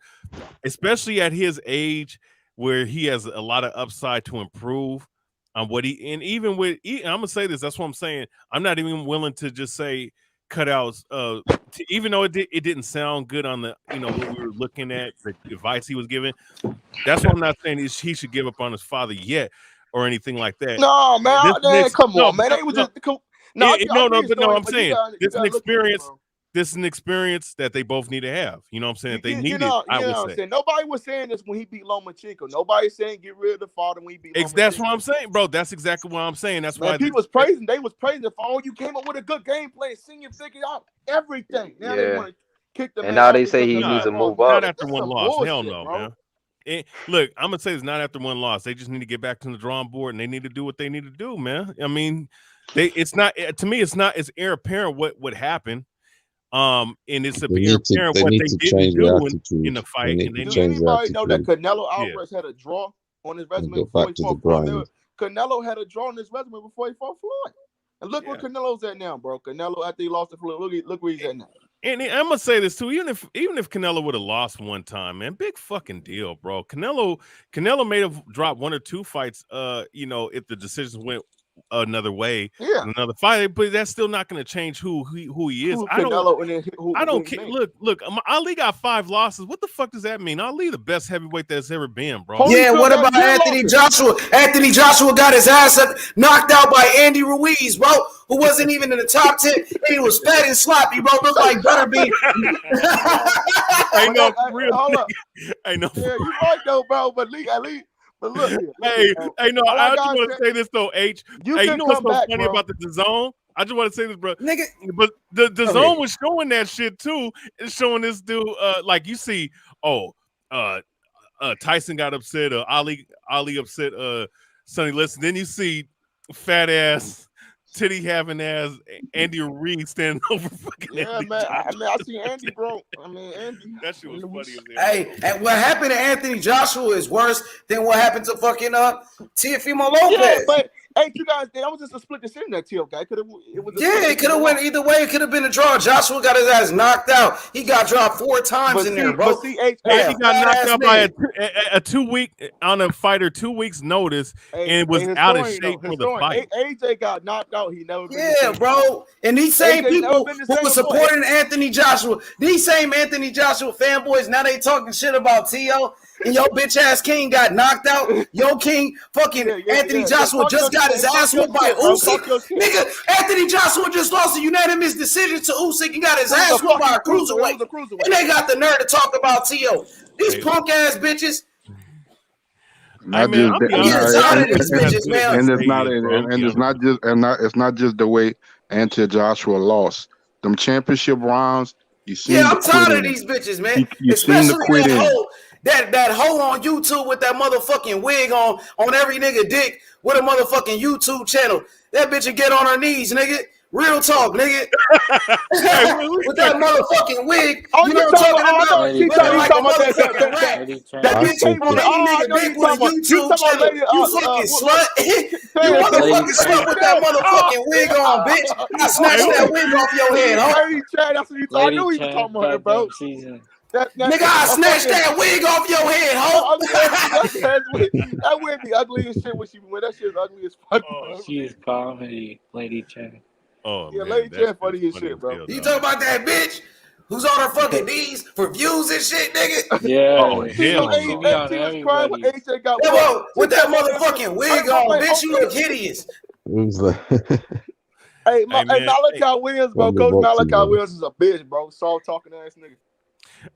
especially at his age where he has a lot of upside to improve on what he, and even with, I'm going to say this, that's what I'm saying. I'm not even willing to just say cutouts, even though it didn't sound good on the, what we were looking at, the advice he was giving. That's what I'm not saying is he should give up on his father yet or anything like that. No, man, come on, man. They was just I'm saying this is an experience. This is an experience that they both need to have. You know what I'm saying? They need it. I would say. Nobody was saying this when he beat Lomachenko. Nobody's saying get rid of the father when he beat Lomachenko. That's what I'm saying, bro. That's exactly what I'm saying. That's why people was praising. They was praising for all you came up with a good game plan, senior figured out everything. Now they want to kick the man. And now out they say he because needs to move not up. after one loss. Hell no, bro. Look, I'm gonna say it's not after one loss. They just need to get back to the drawing board and they need to do what they need to do, man. I mean, it's not, to me, it's air apparent what happened. And it's apparent what they didn't do in the fight. Does anybody know that Canelo Alvarez had a draw on his resume before he fought Floyd? Canelo had a draw on his resume before he fought Floyd. And look where Canelo's at now, bro. Canelo, after he lost to Floyd, look where he's at now. And I'm gonna say this too, even if Canelo would have lost one time, man, big fucking deal, bro. Canelo may have dropped one or two fights, if the decisions went another way, another fight, but that's still not going to change who he is. I don't care. Look, Ali got 5 losses. What the fuck does that mean? Ali the best heavyweight that's ever been, bro. Yeah, what about Anthony Joshua? Anthony Joshua got his ass knocked out by Andy Ruiz, bro, who wasn't even in the top 10. He was fat and sloppy, bro. Looked like Butterbean. I know, I know. Yeah, you right though, bro. But Ali. But look here. I just want to say this though, H. You know what's so funny about the DAZN? I just want to say this, bro. Nigga. But the DAZN was showing that shit too. It's showing this dude, like you see, Tyson got upset, Ali upset, Sonny Liston. Then you see fat ass, titty having ass Andy Reid standing over fucking Andy man. Joshua. I see Andy, bro. Andy. That shit was funny as hell. Hey, and what happened to Anthony Joshua is worse than what happened to fucking Teofimo Lopez. Yeah, but hey, you guys, that was just a split decision that Teo guy could have. It could have went either way. It could have been a draw. Joshua got his ass knocked out. He got dropped 4 times in there, bro. He got knocked out by a 2 week on a fighter 2 weeks notice, and was out of shape for the fight. AJ got knocked out. He never. Bro. And these same people who were supporting Anthony Joshua, these same Anthony Joshua fanboys, now they talking shit about Teo. and your bitch ass King got knocked out. Your King, fucking Anthony Joshua just got his ass whooped by Usyk. Nigga, Anthony Joshua just lost a unanimous decision to Usyk and got his ass whooped by a cruiserweight. And they got the nerve to talk about T.O. These punk ass bitches. Not man, just I'll that, be honest. Tired of these bitches, man. and it's not just the way Anthony Joshua lost them championship rounds. You seen Yeah, the I'm tired of quitting. these bitches, man. You seen the Especially quitting. that hoe on YouTube with that motherfucking wig on every nigga dick with a motherfucking YouTube channel. That bitch would get on her knees, nigga. Real talk, nigga. With that motherfucking wig, you know what I'm talking about? Looking like a motherfucking rat. That bitch on any nigga dick with a YouTube channel. You fucking slut. You motherfucking slut with that motherfucking wig on, bitch. I snatched that wig off your head, huh? Lady Chad, that's what you thought. I knew he was talking about it, bro. Nigga, I snatched that wig off your head, ho. That would be ugly as shit when she went. That shit's ugly as fuck. She is comedy, Lady Chen. Oh, yeah, man, Lady Chen funny as shit, bro. You talking about that bitch who's on her fucking knees for views and shit, nigga? Yeah. Oh, hell She no. be on She was crying when everybody. AJ got with that motherfucking wig on, bitch, you look hideous. Who's that? Hey, Malachi Williams, bro. From the Coach boxing Malachi ring. Williams is a bitch, bro. Soft talking ass nigga.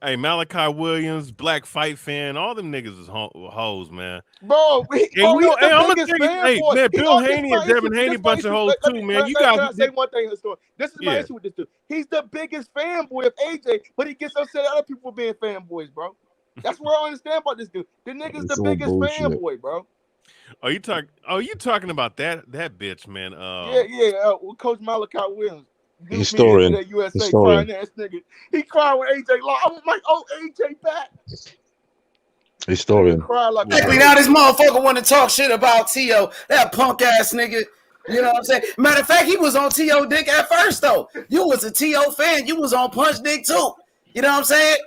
Hey, Malachi Williams, Black Fight Fan, all them niggas is hoes, man. Bro, hey, he's the biggest hey, fanboy. man, Bill Haney and Devin Haney, bunch of hoes too, man. You guys, can I say one thing, Historian? This is my issue with this dude. He's the biggest fanboy of AJ, but he gets upset at other people being fanboys, bro. That's what I don't understand about this dude. The nigga's the biggest fanboy, bro. Are you talking about that bitch, man? Coach Malachi Williams. Historian. That USA crying ass nigga. He cried when AJ lost. I'm like, oh, AJ back. Historian. Exactly. Now this motherfucker want to talk shit about T.O. That punk ass nigga. You know what I'm saying? Matter of fact, he was on T.O. dick at first, though. You was a T.O. fan. You was on Punch dick, too. You know what I'm saying?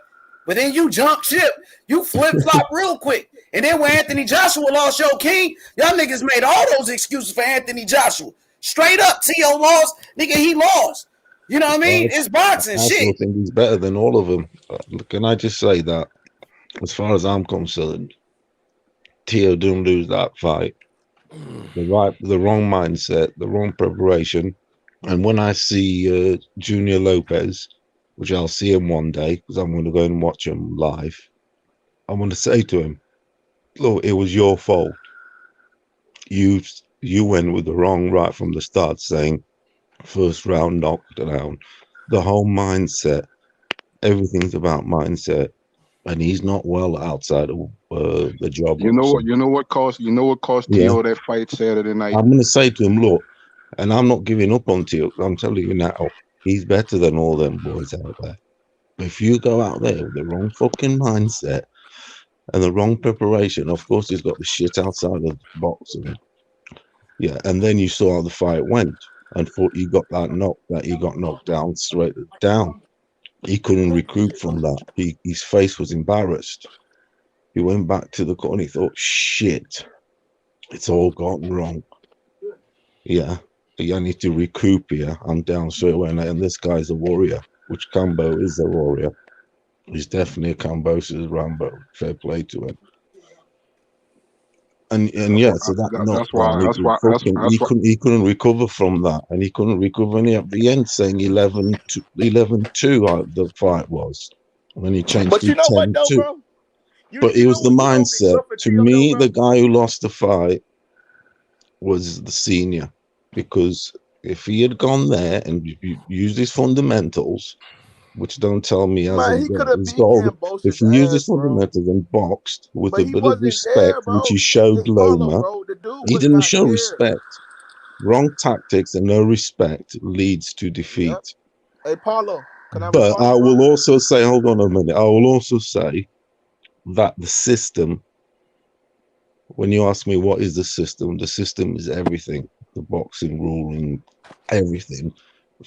But then you jumped ship. You flip-flop real quick. And then when Anthony Joshua lost your king, y'all niggas made all those excuses for Anthony Joshua. Straight up, T.O. lost. Nigga, he lost. You know what I mean? It's boxing shit. I still think he's better than all of them. Can I just say that? As far as I'm concerned, T.O. didn't lose that fight. The wrong mindset, the wrong preparation. And when I see Junior Lopez, which I'll see him one day because I'm going to go and watch him live, I'm going to say to him, look, it was your fault. You went with the wrong right from the start, saying first round knockdown. The whole mindset, everything's about mindset, and he's not well outside of the job. You know what cost T.O. that fight Saturday night. I'm going to say to him, look, and I'm not giving up on T.O. I'm telling you now, he's better than all them boys out there. If you go out there with the wrong fucking mindset and the wrong preparation, of course he's got the shit outside of boxing. Yeah, and then you saw how the fight went, and thought he got knocked down straight down. He couldn't recoup from that. His face was embarrassed. He went back to the corner. He thought, shit, it's all gone wrong. Yeah, I need to recoup here. I'm down straight away, and this guy's a warrior, which Cambo is a warrior. He's definitely a Kambosos Rambo. Fair play to him. And yeah, so he couldn't recover from that, and he couldn't recover any at the end, saying 11-2 the fight was, and then he changed but to you know 10-2. what though, bro? But it was the mindset. To me, the guy who lost the fight was the senior, because if he had gone there and used his fundamentals, which don't tell me hasn't got his gold. If he used his fundamentals and boxed with a bit of respect, which he showed Loma, he didn't show respect. Wrong tactics and no respect leads to defeat. Hey, Paulo, but I will also say, hold on a minute. I will also say that the system, when you ask me what is the system is everything. The boxing ruling, everything.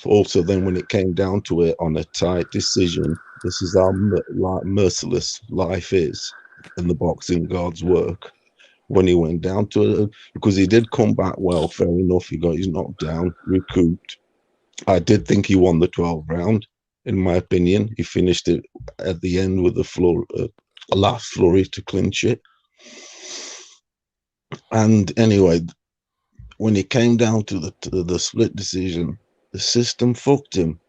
Also, then when it came down to it on a tight decision, this is how merciless life is and the boxing gods work. When he went down to it, because he did come back well, fair enough, he got his knockdown, recouped. I did think he won the 12th round, in my opinion. He finished it at the end with the last flurry to clinch it. And anyway, when it came down to the split decision, the system fucked him.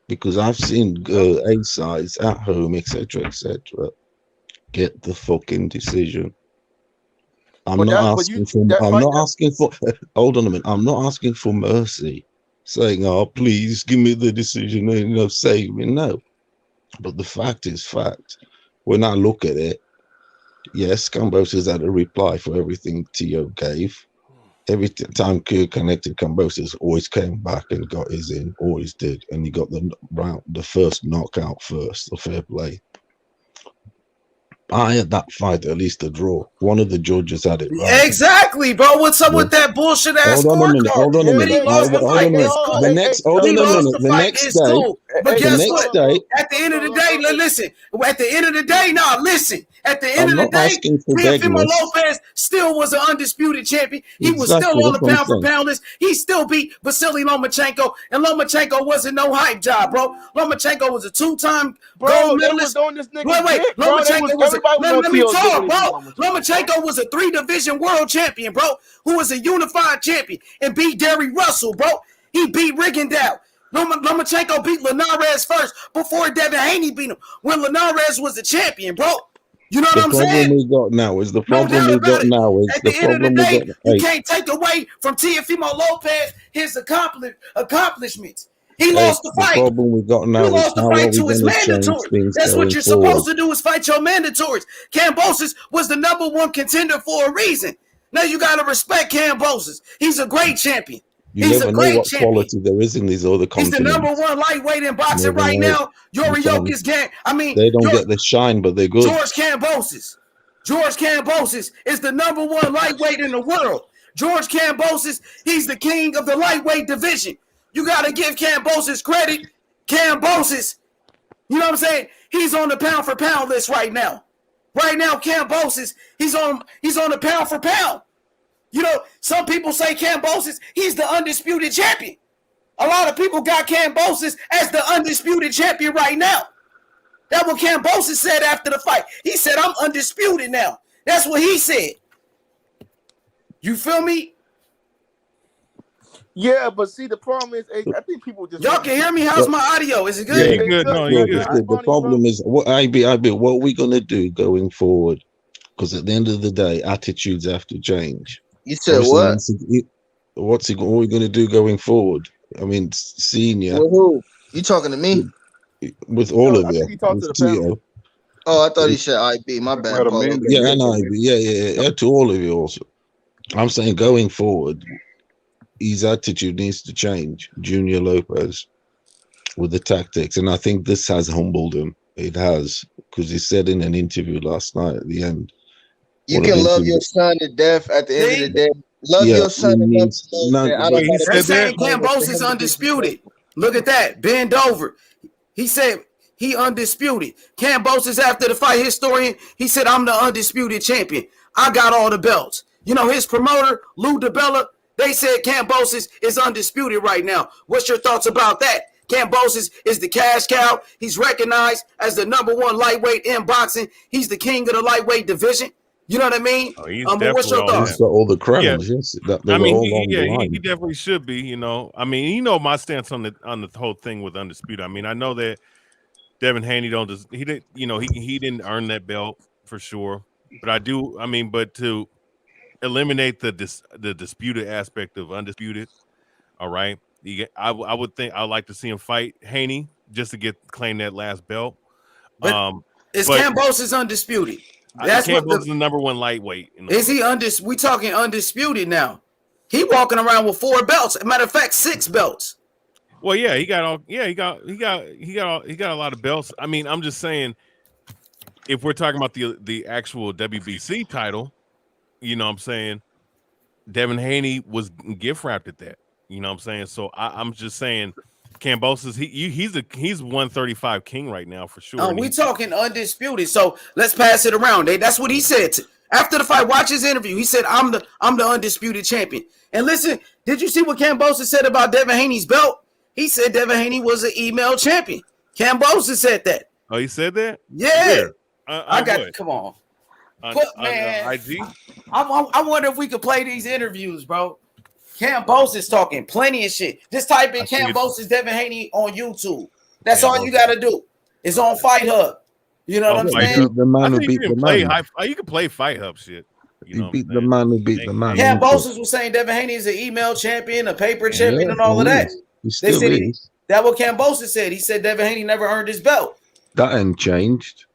Because I've seen A sides at home, etc., get the fucking decision. I'm not asking for. Hold on a minute. I'm not asking for mercy, saying, "Oh, please give me the decision," save me. No, but the fact is fact. When I look at it, yes, Kambosos had a reply for everything Tio gave. Every time Q connected, Kambosos always came back and got his in, always did, and he got the first knockout first, the fair play. I had that fight at least a draw. One of the judges had it right. Exactly, bro. What's up with that bullshit ass scorecard? Hold on a minute. He lost the fight. It's cool. The next day, cool. But guess what? At the end of the day, listen. At the end of the day, listen. At the end of the day, Teofimo Lopez still was an undisputed champion. He was still on the pound for pound list. He still beat Vasiliy Lomachenko, and Lomachenko wasn't no hype job, bro. Lomachenko was a two-time gold medalist. Wait. Lomachenko was let me talk, bro. Lomachenko was a 3-division world champion, bro, who was a unified champion and beat Derry Russell, bro. He beat Rigondeaux. Lomachenko beat Linares first before Devin Haney beat him when Linares was the champion, bro. You know what I'm saying? The problem we got now is at the end of the day, you can't take away from Teofimo Lopez his accomplishments. He lost the fight. The problem we got now is how are we going to change things. That's what you're supposed to do, is fight your mandatories. Kambosos was the #1 contender for a reason. Now you got to respect Kambosos. He's a great champion. He's a great champion. Quality there is in these other continents. He's the #1 lightweight in boxing right now. Yorioka's gang. They don't get the shine, but they're good. George Kambosos is the #1 lightweight in the world. George Kambosos, he's the king of the lightweight division. You got to give Kambosos credit. Kambosos, you know what I'm saying? He's on the pound for pound list right now. Right now, Kambosos, he's on the pound for pound. You know, some people say Kambosos, he's the undisputed champion. A lot of people got Kambosos as the undisputed champion right now. That's what Kambosos said after the fight. He said, "I'm undisputed now." That's what he said. You feel me? Yeah, but see, the problem is, I think people just... Y'all can hear me? How's my audio? Is it good? Yeah, good. No, you're good. The problem is, what are we going to do going forward? Because at the end of the day, attitudes have to change. You said what? What are we going to do going forward? I mean, senior. With who? You talking to me? With all of you. He talked to the panel. Oh, I thought he said IB. My bad. Yeah, and IB. Yeah. To all of you also. I'm saying going forward, his attitude needs to change, Junior Lopez, with the tactics. And I think this has humbled him. It has, because he said in an interview last night at the end. You can love your son to death at the end of the day. Love your son enough to know that. They're saying Kambosos is undisputed. Look at that. Bend over. He said he undisputed. Kambosos, after the fight, historian, he said, "I'm the undisputed champion. I got all the belts." You know, his promoter, Lou DiBella, they said Kambosos is undisputed right now. What's your thoughts about that? Kambosos is the cash cow. He's recognized as the #1 lightweight in boxing. He's the king of the lightweight division. You know what I mean? What's your thoughts? He's got all the crowns. Yes, he definitely should be. You know, I mean, my stance on the whole thing with undisputed. I mean, I know that Devin Haney he didn't earn that belt for sure, but I do. I mean, but to eliminate the disputed aspect of undisputed, all right. I would think I'd like to see him fight Haney just to claim that last belt. But Kambosos undisputed? That's Kambosos is the #1 lightweight. Is he we talking undisputed now? He walking around with 4 belts. Matter of fact, 6 belts. Well, yeah, he got a lot of belts. I mean, I'm just saying, if we're talking about the actual WBC title, you know what I'm saying, Devin Haney was gift wrapped at that. You know what I'm saying? So I'm just saying, Kambosos, he's 135 king right now for sure. We talking undisputed. So let's pass it around. That's what he said after the fight. Watch his interview. He said, "I'm the undisputed champion." And listen, did you see what Kambosos said about Devin Haney's belt? He said Devin Haney was an email champion. Kambosos said that. Oh, he said that? Yeah. Where? I got. what? Come on. On Man, IG? I wonder if we could play these interviews, bro. Kambosos talking plenty of shit. Just type in Kambosos Devin Haney on YouTube. That's all you got to do. It's on Fight Hub. You know what I'm saying? Beat the man who beat the man. You can play Fight Hub shit. He beat the man who beat the man. Kambosos was saying Devin Haney is an email champion, a paper champion, and all of that. He still is. That's what Kambosos said. He said Devin Haney never earned his belt. That ain't changed.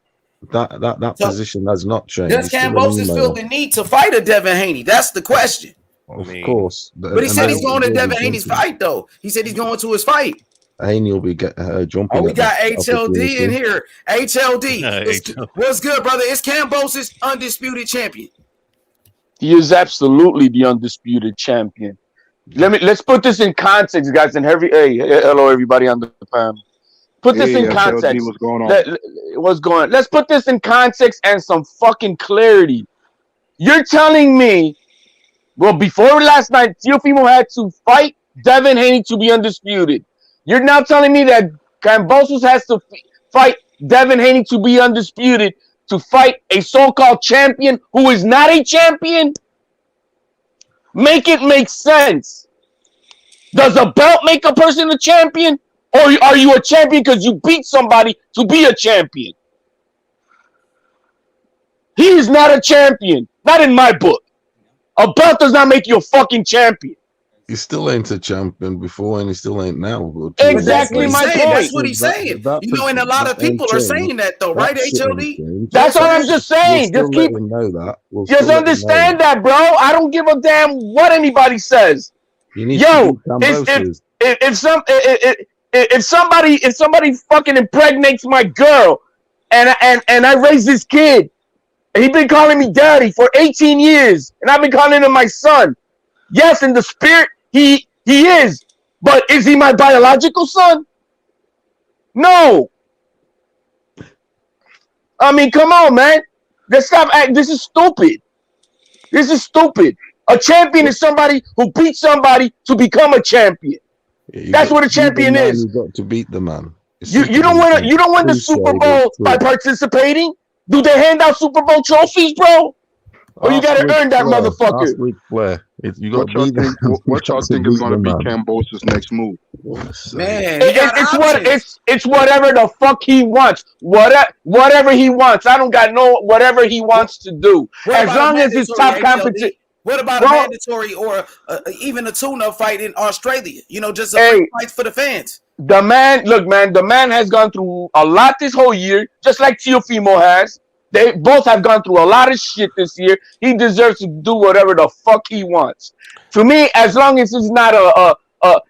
That position has not changed. Does Kambosos feel the need to fight a Devin Haney? That's the question. Of course. But he said he's going to Devin Haney's fight, though. He said he's going to his fight. Haney will be jumping. Oh, we got HLD in here. HLD. What's good, brother? It's Kambosos undisputed champion. He is absolutely the undisputed champion. Let's put this in context, guys. And hello everybody on the panel. Put this in context. What's going on? Let's put this in context and some fucking clarity. You're telling me, well, before last night, Teofimo had to fight Devin Haney to be undisputed. You're now telling me that Kambosos has to fight Devin Haney to be undisputed to fight a so-called champion who is not a champion? Make it make sense. Does a belt make a person a champion? Or are you a champion because you beat somebody to be a champion? He is not a champion. Not in my book. A belt does not make you a fucking champion. He still ain't a champion before, and he still ain't now. Exactly my point. That's what he's saying. And a lot of people are saying that, though, right, HLD? That's what I'm just saying. Just keep know that. Just understand that, bro. I don't give a damn what anybody says. Yo, if somebody fucking impregnates my girl, and I raise this kid, and he's been calling me daddy for 18 years, and I've been calling him my son. Yes, in the spirit, he is. But is he my biological son? No. I mean, come on, man. Let's stop acting. This is stupid. This is stupid. A champion is somebody who beats somebody to become a champion. That's what a champion is. You got to beat the man. You don't win the Super Bowl by participating. Do they hand out Super Bowl trophies, bro? Or you got to earn that motherfucker. What y'all think is going to be Kambosos' next move? Man, it's whatever the fuck he wants. Whatever he wants. I don't got whatever he wants to do. As long as it's top competition. What about a mandatory or even a tune-up fight in Australia? Just a fight for the fans. The man has gone through a lot this whole year, just like Teofimo has. They both have gone through a lot of shit this year. He deserves to do whatever the fuck he wants. To me, as long as he's not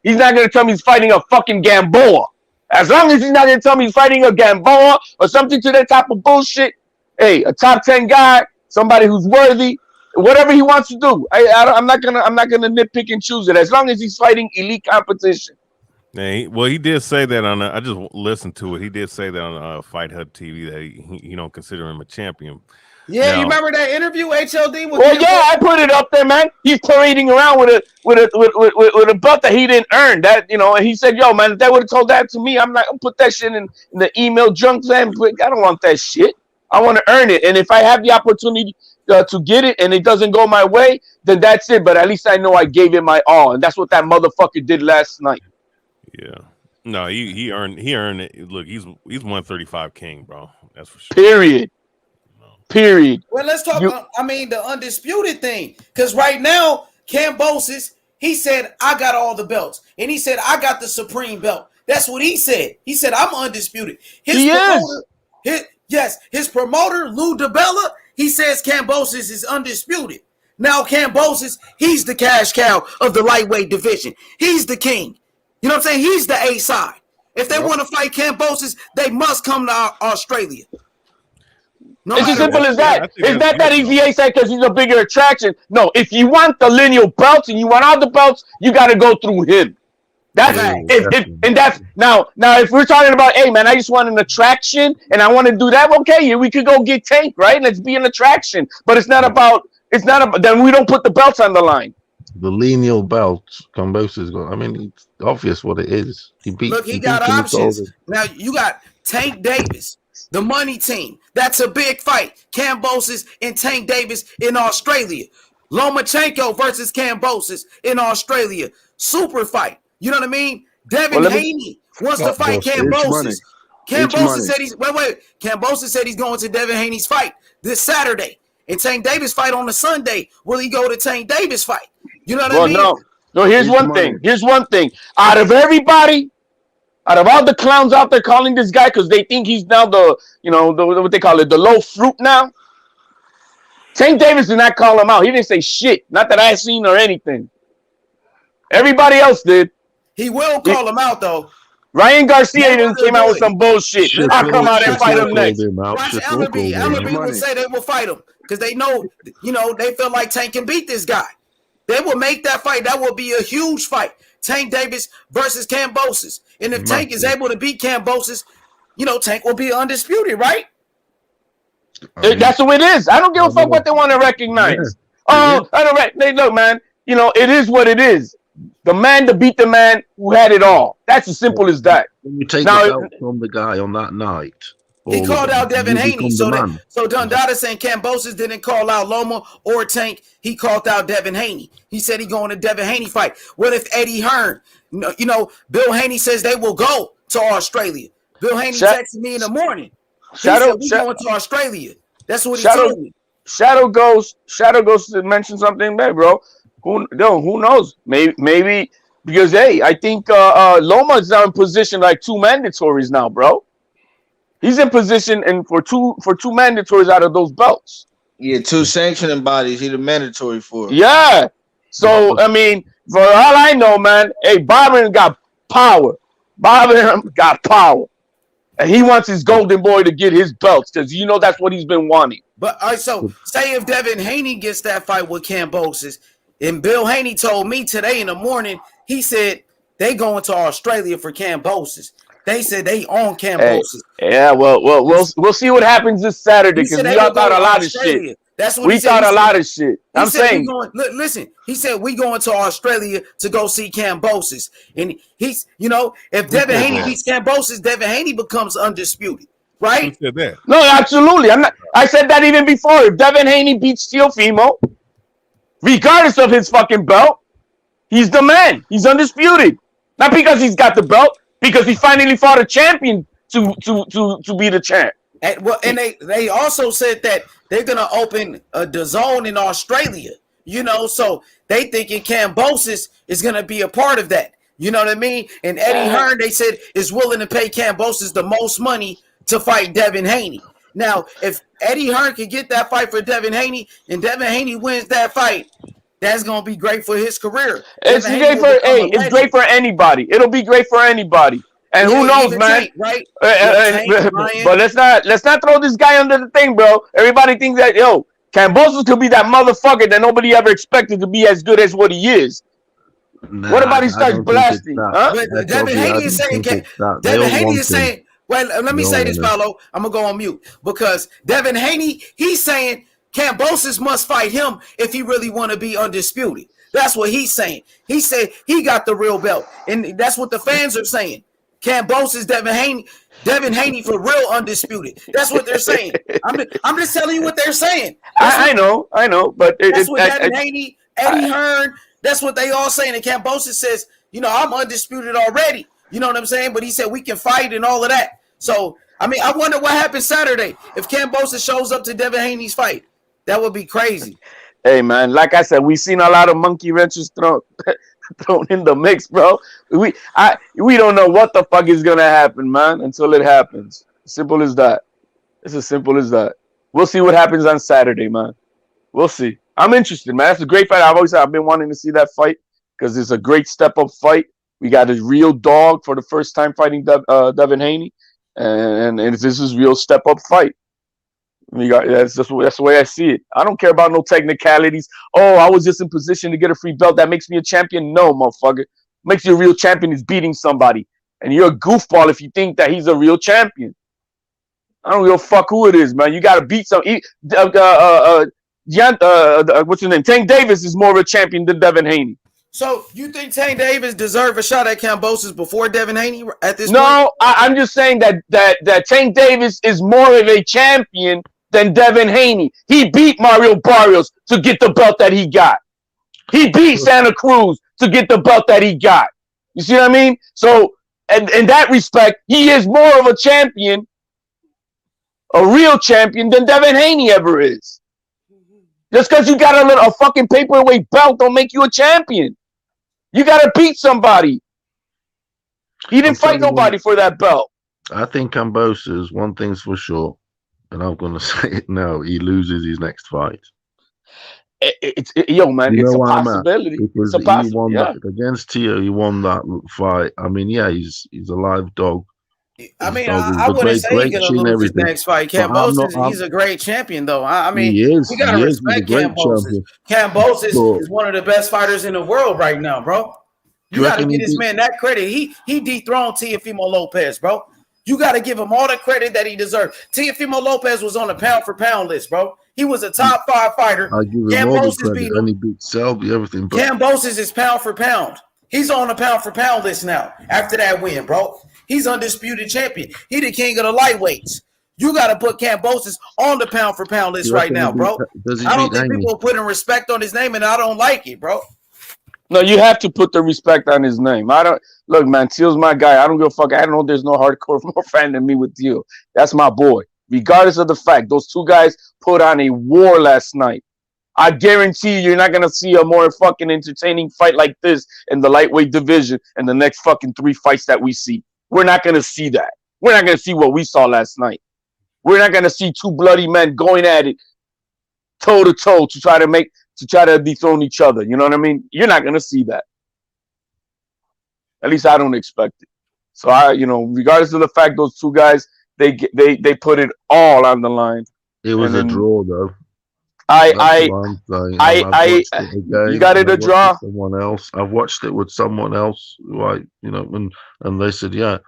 he's not going to tell me he's fighting a fucking Gamboa. As long as he's not going to tell me he's fighting a Gamboa or something to that type of bullshit. Hey, a top 10 guy, somebody who's worthy, whatever he wants to do. I'm not gonna nitpick and choose it. As long as he's fighting elite competition. Yeah, he did say that on. I just listened to it. He did say that on Fight Hub TV that he don't consider him a champion. Yeah, you remember that interview HLD? I put it up there, man. He's parading around with a belt that he didn't earn. That and he said, "Yo, man, if they would have told that to me, I'm not gonna put that shit in the email junk slam. I don't want that shit. I want to earn it. And if I have the opportunity to get it and it doesn't go my way, then that's it. But at least I know I gave it my all, and that's what that motherfucker did last night." Yeah. No, he earned it. Look, he's 135 king, bro. That's for sure. Period. Well, let's talk about, the undisputed thing. Because right now, Kambosos, he said, I got all the belts. And he said, I got the supreme belt. That's what he said. He said, I'm undisputed. His promoter, Lou DiBella, he says Kambosos is undisputed. Now, Kambosos, he's the cash cow of the lightweight division. He's the king. You know what I'm saying? He's the A side. If they want to fight Kambosos, they must come to Australia. It's as simple as that. It's not that he's the A side because he's a bigger attraction. No, if you want the lineal belts and you want all the belts, you got to go through him. That's now. If we're talking about, hey man, I just want an attraction and I want to do that. Okay, we could go get Tank, right? Let's be an attraction. But it's not about. Then we don't put the belts on the line. The lineal belt, Kambosos got. It's obvious what it is. He got options. Now you got Tank Davis. Davis. The money team. That's a big fight. Kambosos and Tank Davis in Australia. Lomachenko versus Kambosos in Australia. Super fight. You know what I mean? Devin Haney wants to fight It's money. Kambosos. It's Kambosos money. said he's Kambosos said he's going to Devin Haney's fight this Saturday. And Tank Davis fight on the Sunday. Will he go to Tank Davis fight? You know what I mean? No, here's It's one money. thing. Here's one thing. Out of everybody, out of all the clowns out there calling this guy because they think he's now the what they call it, the low fruit now. Tank Davis did not call him out. He didn't say shit. Not that I seen or anything. Everybody else did. He will call him out though. Ryan Garcia even came out with some bullshit. I'll come out and fight him next. Watch Ellerby. Ellerby will say they will fight him because they know, they feel like Tank can beat this guy. They will make that fight. That will be a huge fight. Tank Davis versus Kambosos. And if Tank is able to beat Kambosos, Tank will be undisputed, right? That's the way it is. I don't give a fuck what they want to recognize. I don't. Look, man. It is what it is. The man to beat the man who had it all. That's as simple as that. When you take the belt from the guy on that night, he called out Devin Haney. So so Dundada saying Kambosos didn't call out Loma or Tank. He called out Devin Haney. He said he going to Devin Haney fight. What if Eddie Hearn? Bill Haney says they will go to Australia. Bill Haney texted me in the morning. He said we going to Australia. That's what he told me. Shadow Ghost to mention something there, bro. Who knows? Maybe because I think Loma's now in position like 2 mandatories now, bro. He's in position and for two mandatories out of those belts. Yeah, 2 sanctioning bodies. He's a mandatory for. Yeah. So I mean, for all I know, man, Bobby got power. Bobby got power, and he wants his golden boy to get his belts because that's what he's been wanting. But all right, so say if Devin Haney gets that fight with Kambosos, and Bill Haney told me today in the morning, he said they going to Australia for Kambosos. They said they own Kambosos. We'll see what happens this Saturday because we all thought a lot of shit. That's what we thought a lot of shit. I'm saying. Listen, he said we going to Australia to go see Kambosos, and he's if Devin Haney beats Kambosos, Devin Haney becomes undisputed, right? Who said that? No, absolutely. I said that even before. If Devin Haney beats Teofimo, regardless of his fucking belt, he's the man. He's undisputed. Not because he's got the belt, because he finally fought a champion to be the champ. And they also said that they're gonna open a DAZN in Australia. So they thinking Kambosos is gonna be a part of that. You know what I mean? And Eddie Hearn, they said, is willing to pay Kambosos the most money to fight Devin Haney. Now, if Eddie Hearn can get that fight for Devin Haney, and Devin Haney wins that fight, that's gonna be great for his career. It's great for anybody. It'll be great for anybody. And who knows, man? Tank, right? But let's not throw this guy under the thing, bro. Everybody thinks that Kambosos could be that motherfucker that nobody ever expected to be as good as what he is. What about he starts blasting? But Devin Haney is saying. Devin Haney is saying. Well, let me say this, Paulo. I'm gonna go on mute because Devin Haney, he's saying Kambosos must fight him if he really want to be undisputed. That's what he's saying. He said he got the real belt, and that's what the fans are saying. Kambosos, Devin Haney for real undisputed. That's what they're saying. I'm just telling you what they're saying. I know, but that's what Devin Haney, Eddie Hearn. That's what they all saying. And Kambosos says, I'm undisputed already. You know what I'm saying? But he said we can fight and all of that. So I mean, I wonder what happens Saturday if Kambosos shows up to Devin Haney's fight. That would be crazy. Hey man, like I said, we've seen a lot of monkey wrenches thrown in the mix, bro. We don't know what the fuck is gonna happen, man, until it happens. Simple as that. It's as simple as that. We'll see what happens on Saturday, man. We'll see. I'm interested, man. That's a great fight. I've always said I've been wanting to see that fight because it's a great step up fight. We got a real dog for the first time fighting Devin Haney, and this is real step up fight. That's the way I see it. I don't care about no technicalities. Oh, I was just in position to get a free belt. That makes me a champion. No, motherfucker. Makes you a real champion is beating somebody. And you're a goofball if you think that he's a real champion. I don't give a fuck who it is, man. You got to beat some. What's his name? Tank Davis is more of a champion than Devin Haney. So you think Tank Davis deserved a shot at Kambosos before Devin Haney at this point? No, I'm just saying that Tank Davis is more of a champion than Devin Haney. He beat Mario Barrios to get the belt that he got. He beat Santa Cruz to get the belt that he got. You see what I mean? So, in that respect, he is more of a champion, a real champion, than Devin Haney ever is. Just because you got a fucking paperweight belt don't make you a champion. You got to beat somebody. He didn't fight nobody for that belt. I think Kambosos, one thing's for sure, and I'm going to say it now, he loses his next fight. Yo, man, You it's a know why I'm at? possibility. Because It's a he won yeah. that against Tio. He won that fight. I mean, yeah, he's a live dog. I mean, dog is I a wouldn't say he's great gonna chin, lose his everything. next fight. But Kambosos, he's a great champion, though. I mean, he is. we gotta He is. He's a respect great Kambosos. champion. Kambosos So, is one of the best fighters in the world right now, bro. do You you gotta reckon give he this beat? man that credit. He dethroned Teofimo Lopez, bro. You gotta give him all the credit that he deserved. Teofimo Lopez was on the pound for pound list, bro. He was a top 5 fighter. I give him all the Kambosos credit, beat and him. he beat Selby, everything. But Kambosos is pound for pound. He's on the pound for pound list now after that win, bro. He's undisputed champion. He the king of the lightweights. You got to put Kambosos on the pound for pound do list you right reckon now, bro. does he I don't beat think Haney? people are putting respect on his name, and I don't like it, bro. No, you have to put the respect on his name. I don't look, man. Teal's my guy. I don't give a fuck. I don't know. There's no hardcore more fan than me with Teal. That's my boy. Regardless of the fact, those two guys put on a war last night. I guarantee you're not gonna see a more fucking entertaining fight like this in the lightweight division in the next fucking 3 fights that we see. We're not gonna see that. We're not gonna see what we saw last night. We're not gonna see 2 bloody men going at it toe to toe to try to dethrone each other. You know what I mean? You're not gonna see that. At least I don't expect it. So regardless of the fact those two guys, they put it all on the line. It was a draw, though. I you got it a draw. Someone else. I've watched it with someone else, right? And they said, yeah,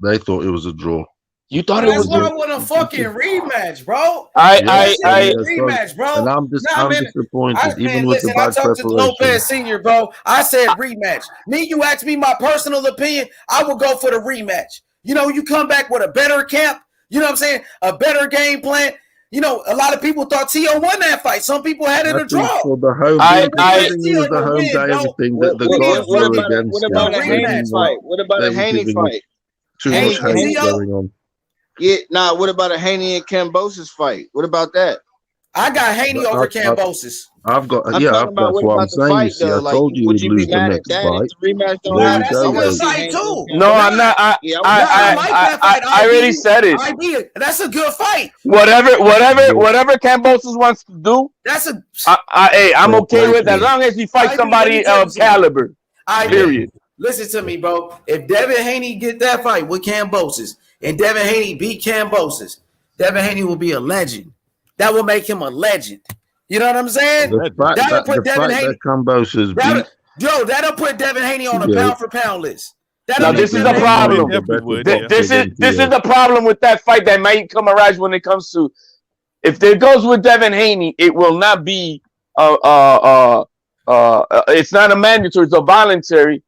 they thought it was a draw. You thought it was a draw? That's why I want a fucking rematch, bro. Rematch, bro. And I'm disappointed. Even with the bad I talked to Lopez Senior, bro. I said rematch. You asked me my personal opinion. I would go for the rematch. You come back with a better camp. You know what I'm saying? A better game plan. A lot of people thought Tio won that fight. Some people had it a draw. For the home, everything was the home day. Everything that the gods were against. What about a Haney fight? What about a Haney fight? Too much hate going on. Yeah, what about a Haney and Kambosos fight? What about that? I got Haney over Kambosos. That's what I'm saying. I told you he'd lose the next fight. That's a good fight too. No, I'm not. I already said it. That's a good fight. Whatever Kambosos wants to do, I'm okay with as long as he fights somebody of caliber. Period. Listen to me, bro. If Devin Haney get that fight with Kambosos and Devin Haney beat Kambosos, Devin Haney will be a legend. That will make him a legend. You know what I'm saying? That'll put Devin Haney. That'll put Devin Haney on a pound for pound list. Now this is the problem. This is the problem with that fight that might come arise when it comes to if it goes with Devin Haney, it will not be it's not a mandatory, it's a voluntary.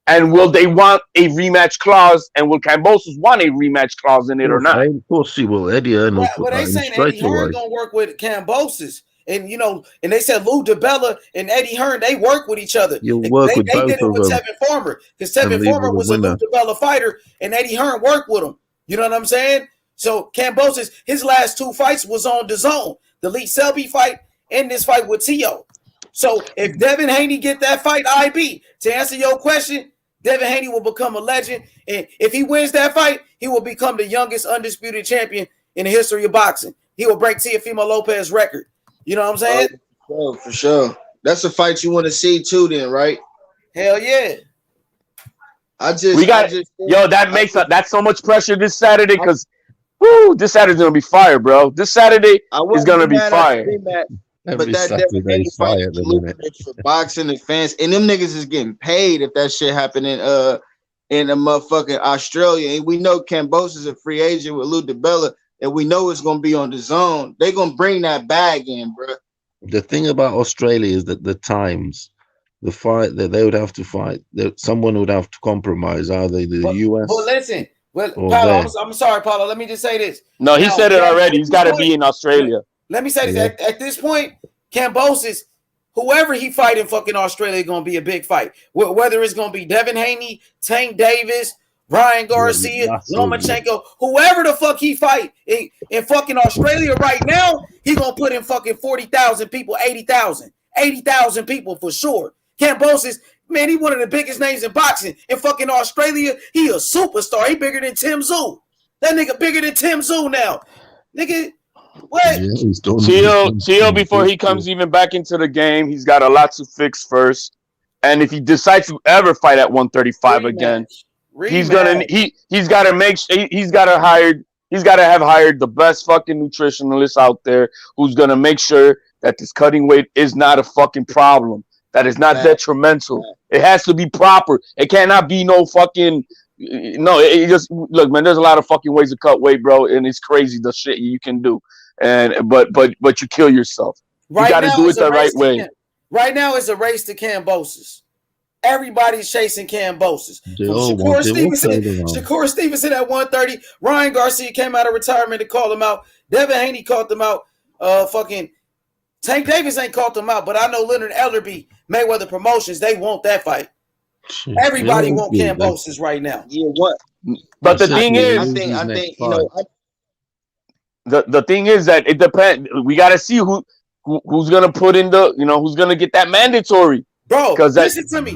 And will they want a rematch clause? And will Kambosos want a rematch clause in it or not? Of course he will. Eddie Hearn will put that in straight away. Hearn gonna work with Kambosos, and and they said Lou DiBella and Eddie Hearn, they work with each other. You'll work with both did it of with them. Tevin Farmer because Tevin Farmer was a Lou DiBella fighter, and Eddie Hearn worked with him. You know what I'm saying? So Kambosos, his last 2 fights was on DAZN, the Lee Selby fight and this fight with Tio. So if Devin Haney get that fight, to answer your question, Devin Haney will become a legend, and if he wins that fight, he will become the youngest undisputed champion in the history of boxing. He will break Teofimo Lopez record. You know what I'm saying? Oh, for sure. That's a fight you want to see too, then, right? Hell yeah. That's so much pressure this Saturday because this Saturday's gonna be fire, bro. This Saturday is gonna be fire. But that Devin Haney fight is lucrative for boxing and fans, and them niggas is getting paid if that shit happened in a motherfucking Australia. And we know Kambosos is a free agent with Lou DiBella, and we know it's gonna be on DAZN. They gonna bring that bag in, bro. The thing about Australia is that the times the fight that they would have to fight, that someone would have to compromise, either the But US listen, or Paulo, there. I'm sorry, Paulo. Let me just say this. No, he Now, said it already. at He's this got to point, be in Australia. let me say this. Yeah. At this point, Kambosos, whoever he fight in fucking Australia is going to be a big fight. Whether it's going to be Devin Haney, Tank Davis, Ryan Garcia, Lomachenko, whoever the fuck he fight in fucking Australia right now, he going to put in fucking 40,000 people, 80,000 people for sure. Kambosos, man, he one of the biggest names in boxing. In fucking Australia, he a superstar. He bigger than Tim Tszyu. That nigga bigger than Tim Tszyu now. Nigga, what? Yeah, he's done. Tio, before he comes even back into the game, he's got a lot to fix first. And if he decides to ever fight at 135 again, he's got to make he's got to have hired the best fucking nutritionalist out there who's gonna make sure that this cutting weight is not a fucking problem. That is not detrimental. It has to be proper. It cannot be no fucking no. It just look, man. There's a lot of fucking ways to cut weight, bro, and it's crazy the shit you can do. And but you kill yourself. You got to do it the right way. Right now, it's a race to Kambosos. Everybody's chasing Kambosos. Shakur Stevenson at 130. Ryan Garcia came out of retirement to call him out. Devin Haney called him out. Fucking Tank Davis ain't called him out, but I know Leonard Ellerby, Mayweather Promotions, they want that fight. Everybody want Kambosos right now. Yeah, what? But the thing is, I think you know. The thing is that it depends. We got to see who's gonna put in the who's gonna get that mandatory. Bro, listen to me.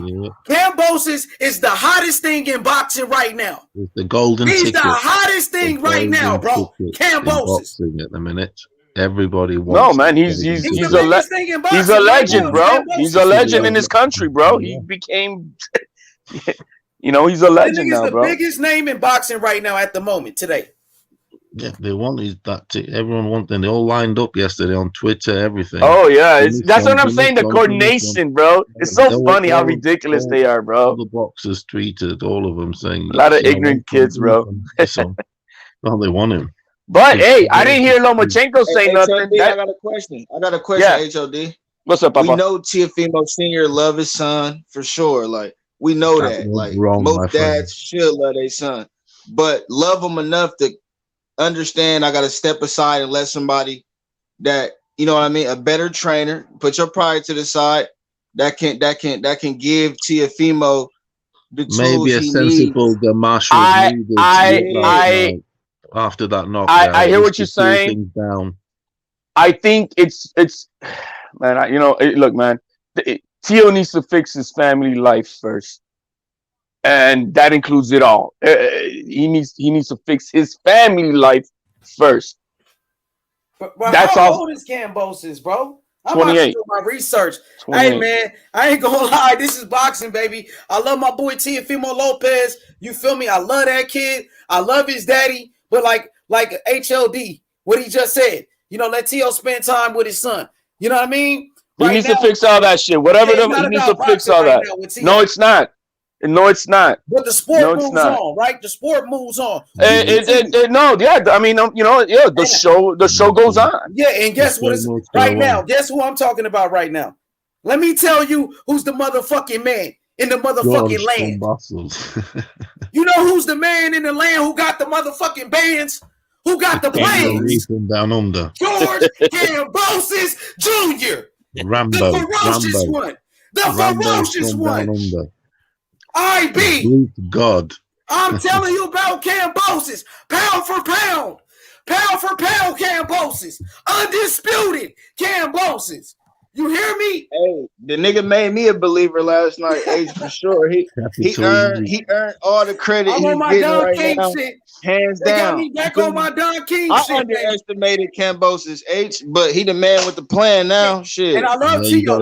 Kambosos is the hottest thing in boxing right now. It's the golden He's ticket. the hottest thing right now, bro. Kambosos. At the minute, everybody wants. No, man, he's a legend, bro. He's a legend in his country, bro. He became, he's a legend now, bro. The biggest name in boxing right now at the moment today. Yeah, they wanted that. Everyone wanted. They all lined up yesterday on Twitter. Everything. Oh yeah, that's what I'm saying. The coordination, bro. It's so funny how ridiculous they are, bro. All the boxers tweeted, all of them saying a lot of ignorant kids, bro. Well, they want him. But hey, I didn't hear Lomachenko say nothing. I got a question. Yeah. HOD. What's up, Papa? We know Teofimo Sr. love his son for sure. Like we know that. Like most dads should love their son, but love them enough to understand I got to step aside and let somebody that a better trainer, put your pride to the side, that can give Teofimo the tools maybe a sensible Marshall after that knockout. I hear what you're saying. I think it's man. Look, man. Tio needs to fix his family life first, and that includes it all. He needs to fix his family life first. But how old is Kambosos, bro? I'm 28. about to do my research. 28. Hey, man, I ain't gonna lie. This is boxing, baby. I love my boy Teofimo Lopez. You feel me? I love that kid. I love his daddy. But like HLD, what he just said, let Tio spend time with his son. You know what I mean? He needs to fix all that shit. Whatever he needs to fix all that. No, it's not. No, it's not. But the sport moves on, right? The sport moves on. No, yeah. I mean, the show goes on. Yeah, and guess what? Right now, guess who I'm talking about right now? Let me tell you who's the motherfucking man in the motherfucking land. You know who's the man in the land who got the motherfucking bands? Who got the planes? Down under. George Kambosos Jr. Rambo. The ferocious one. The ferocious one. IB. God. I'm telling you about Kambosos. Pound for pound. Pound for pound Kambosos. Undisputed Kambosos. You hear me? Hey, the nigga made me a believer last night, Ace, for sure. He earned all the credit he's getting right now. Shit. Hands down. Got me back on my Don King I shit. underestimated Kambosos H, but he the man with the plan now. Shit. And I love Tio.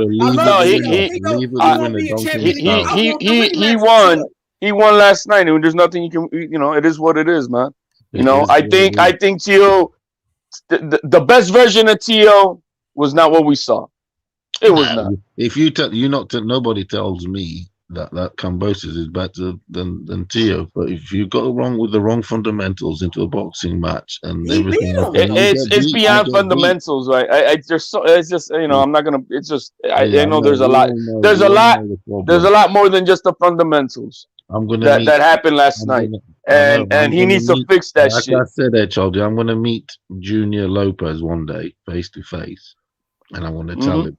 He won last night, and there's nothing you can. It is what it is, man. I think Tio, the best version of Tio was not what we saw. It was not. If nobody tells me that Kambosos is better than Tio. But if you go wrong with the wrong fundamentals into a boxing match and He beat everything him. happens, you get It's beat. You beyond get beat. fundamentals, right? It's just I'm not gonna. It's just Yeah, I I know know. there's a We lot. all know. There's We a all lot. know the There's a problem. lot more than just the fundamentals I'm gonna meet. that happened last I'm night, gonna. I know. and I'm he gonna needs to meet. fix that Like I shit. said, HLD, I'm gonna meet Junior Lopez one day, face to face, and I want to tell him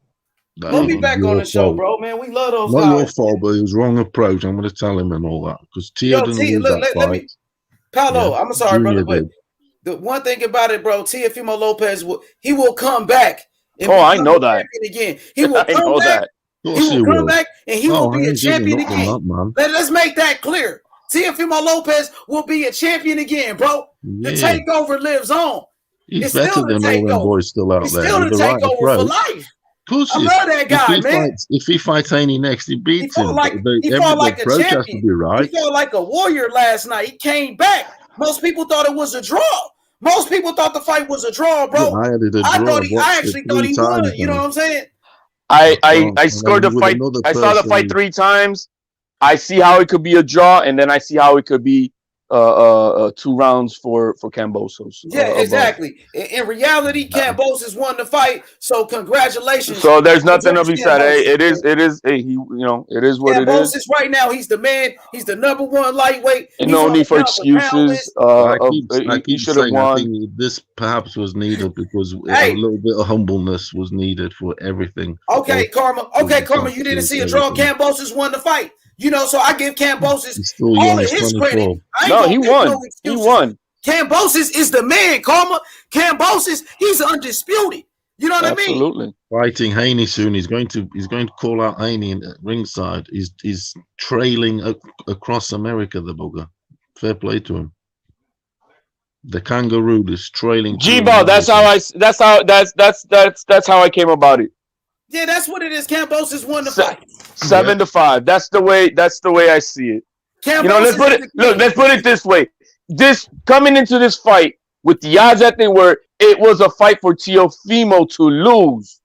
that Put it me was back on your the show, fault. bro, man. We love those Not your guys. fault, but it was wrong approach. I'm gonna tell him and all that because Tio Yo, didn't T, lose look, that let fight. me, Yeah, Paolo. I'm sorry, brother, Junior but did. the one thing about it, bro, Teofimo Lopez will come back and Oh, I become know a that. champion again. He will I come know back. that. Of He course will he come will. back and he will No, be I a ain't giving champion up on again. that, man. Let's make that clear. Teofimo Lopez will be a champion again, bro. The Yeah, takeover lives on. he's It's still better the than all them takeover. boys still out He's there still with the the right takeover for approach. life. Of course, I love that guy, man. if he fights Haney next, he He beats fought him. But like he every fought the like a approach has to champion. be He right. fought like a warrior last night. He came back. Most people thought it was a draw. Most people thought the fight was a draw, Yeah, bro. I had it a I draw. thought I've I watched it actually thought three he would. times You know now. what I'm saying? I And scored the I'm with fight. another I saw the fight person. 3 times. I see how it could be a draw, and then I see how it could be 2 rounds for Kambosos Yeah, above. exactly. In reality, Kambosos won the fight. So congratulations So there's to nothing to George be said. Hey, Kambosos, it is. man. It is. Hey, it is what it is. Kambosos right now, he's the man. He's the #1 lightweight. And He's no on the need for pound for pound excuses. list. I He keep should have saying I won. think this perhaps was needed because a Hey, little bit of humbleness was needed for everything. For all okay, Karma. the Okay, Karma, you didn't disasters, see a draw. everything. Cambosis won the fight. You know, so I give Cambosis He's still all young. of He's his credit. 24. I ain't No, gonna he give no won. He excuses. won. Cambosis is the man, Karma. Cambosis, he's undisputed. You know what I mean? Absolutely. Fighting Haney soon. He's going to call out Haney in ringside. He's trailing across America. The booger. Fair play to him. The kangaroo is trailing through G-Ball, America. that's how I came about it. Yeah, that's what it is. Cambosis won the fight. 7-5. That's the way I see it. Cambosis is the king. Let's put it this way. This coming into this fight with the odds that they were, it was a fight for Teofimo to lose.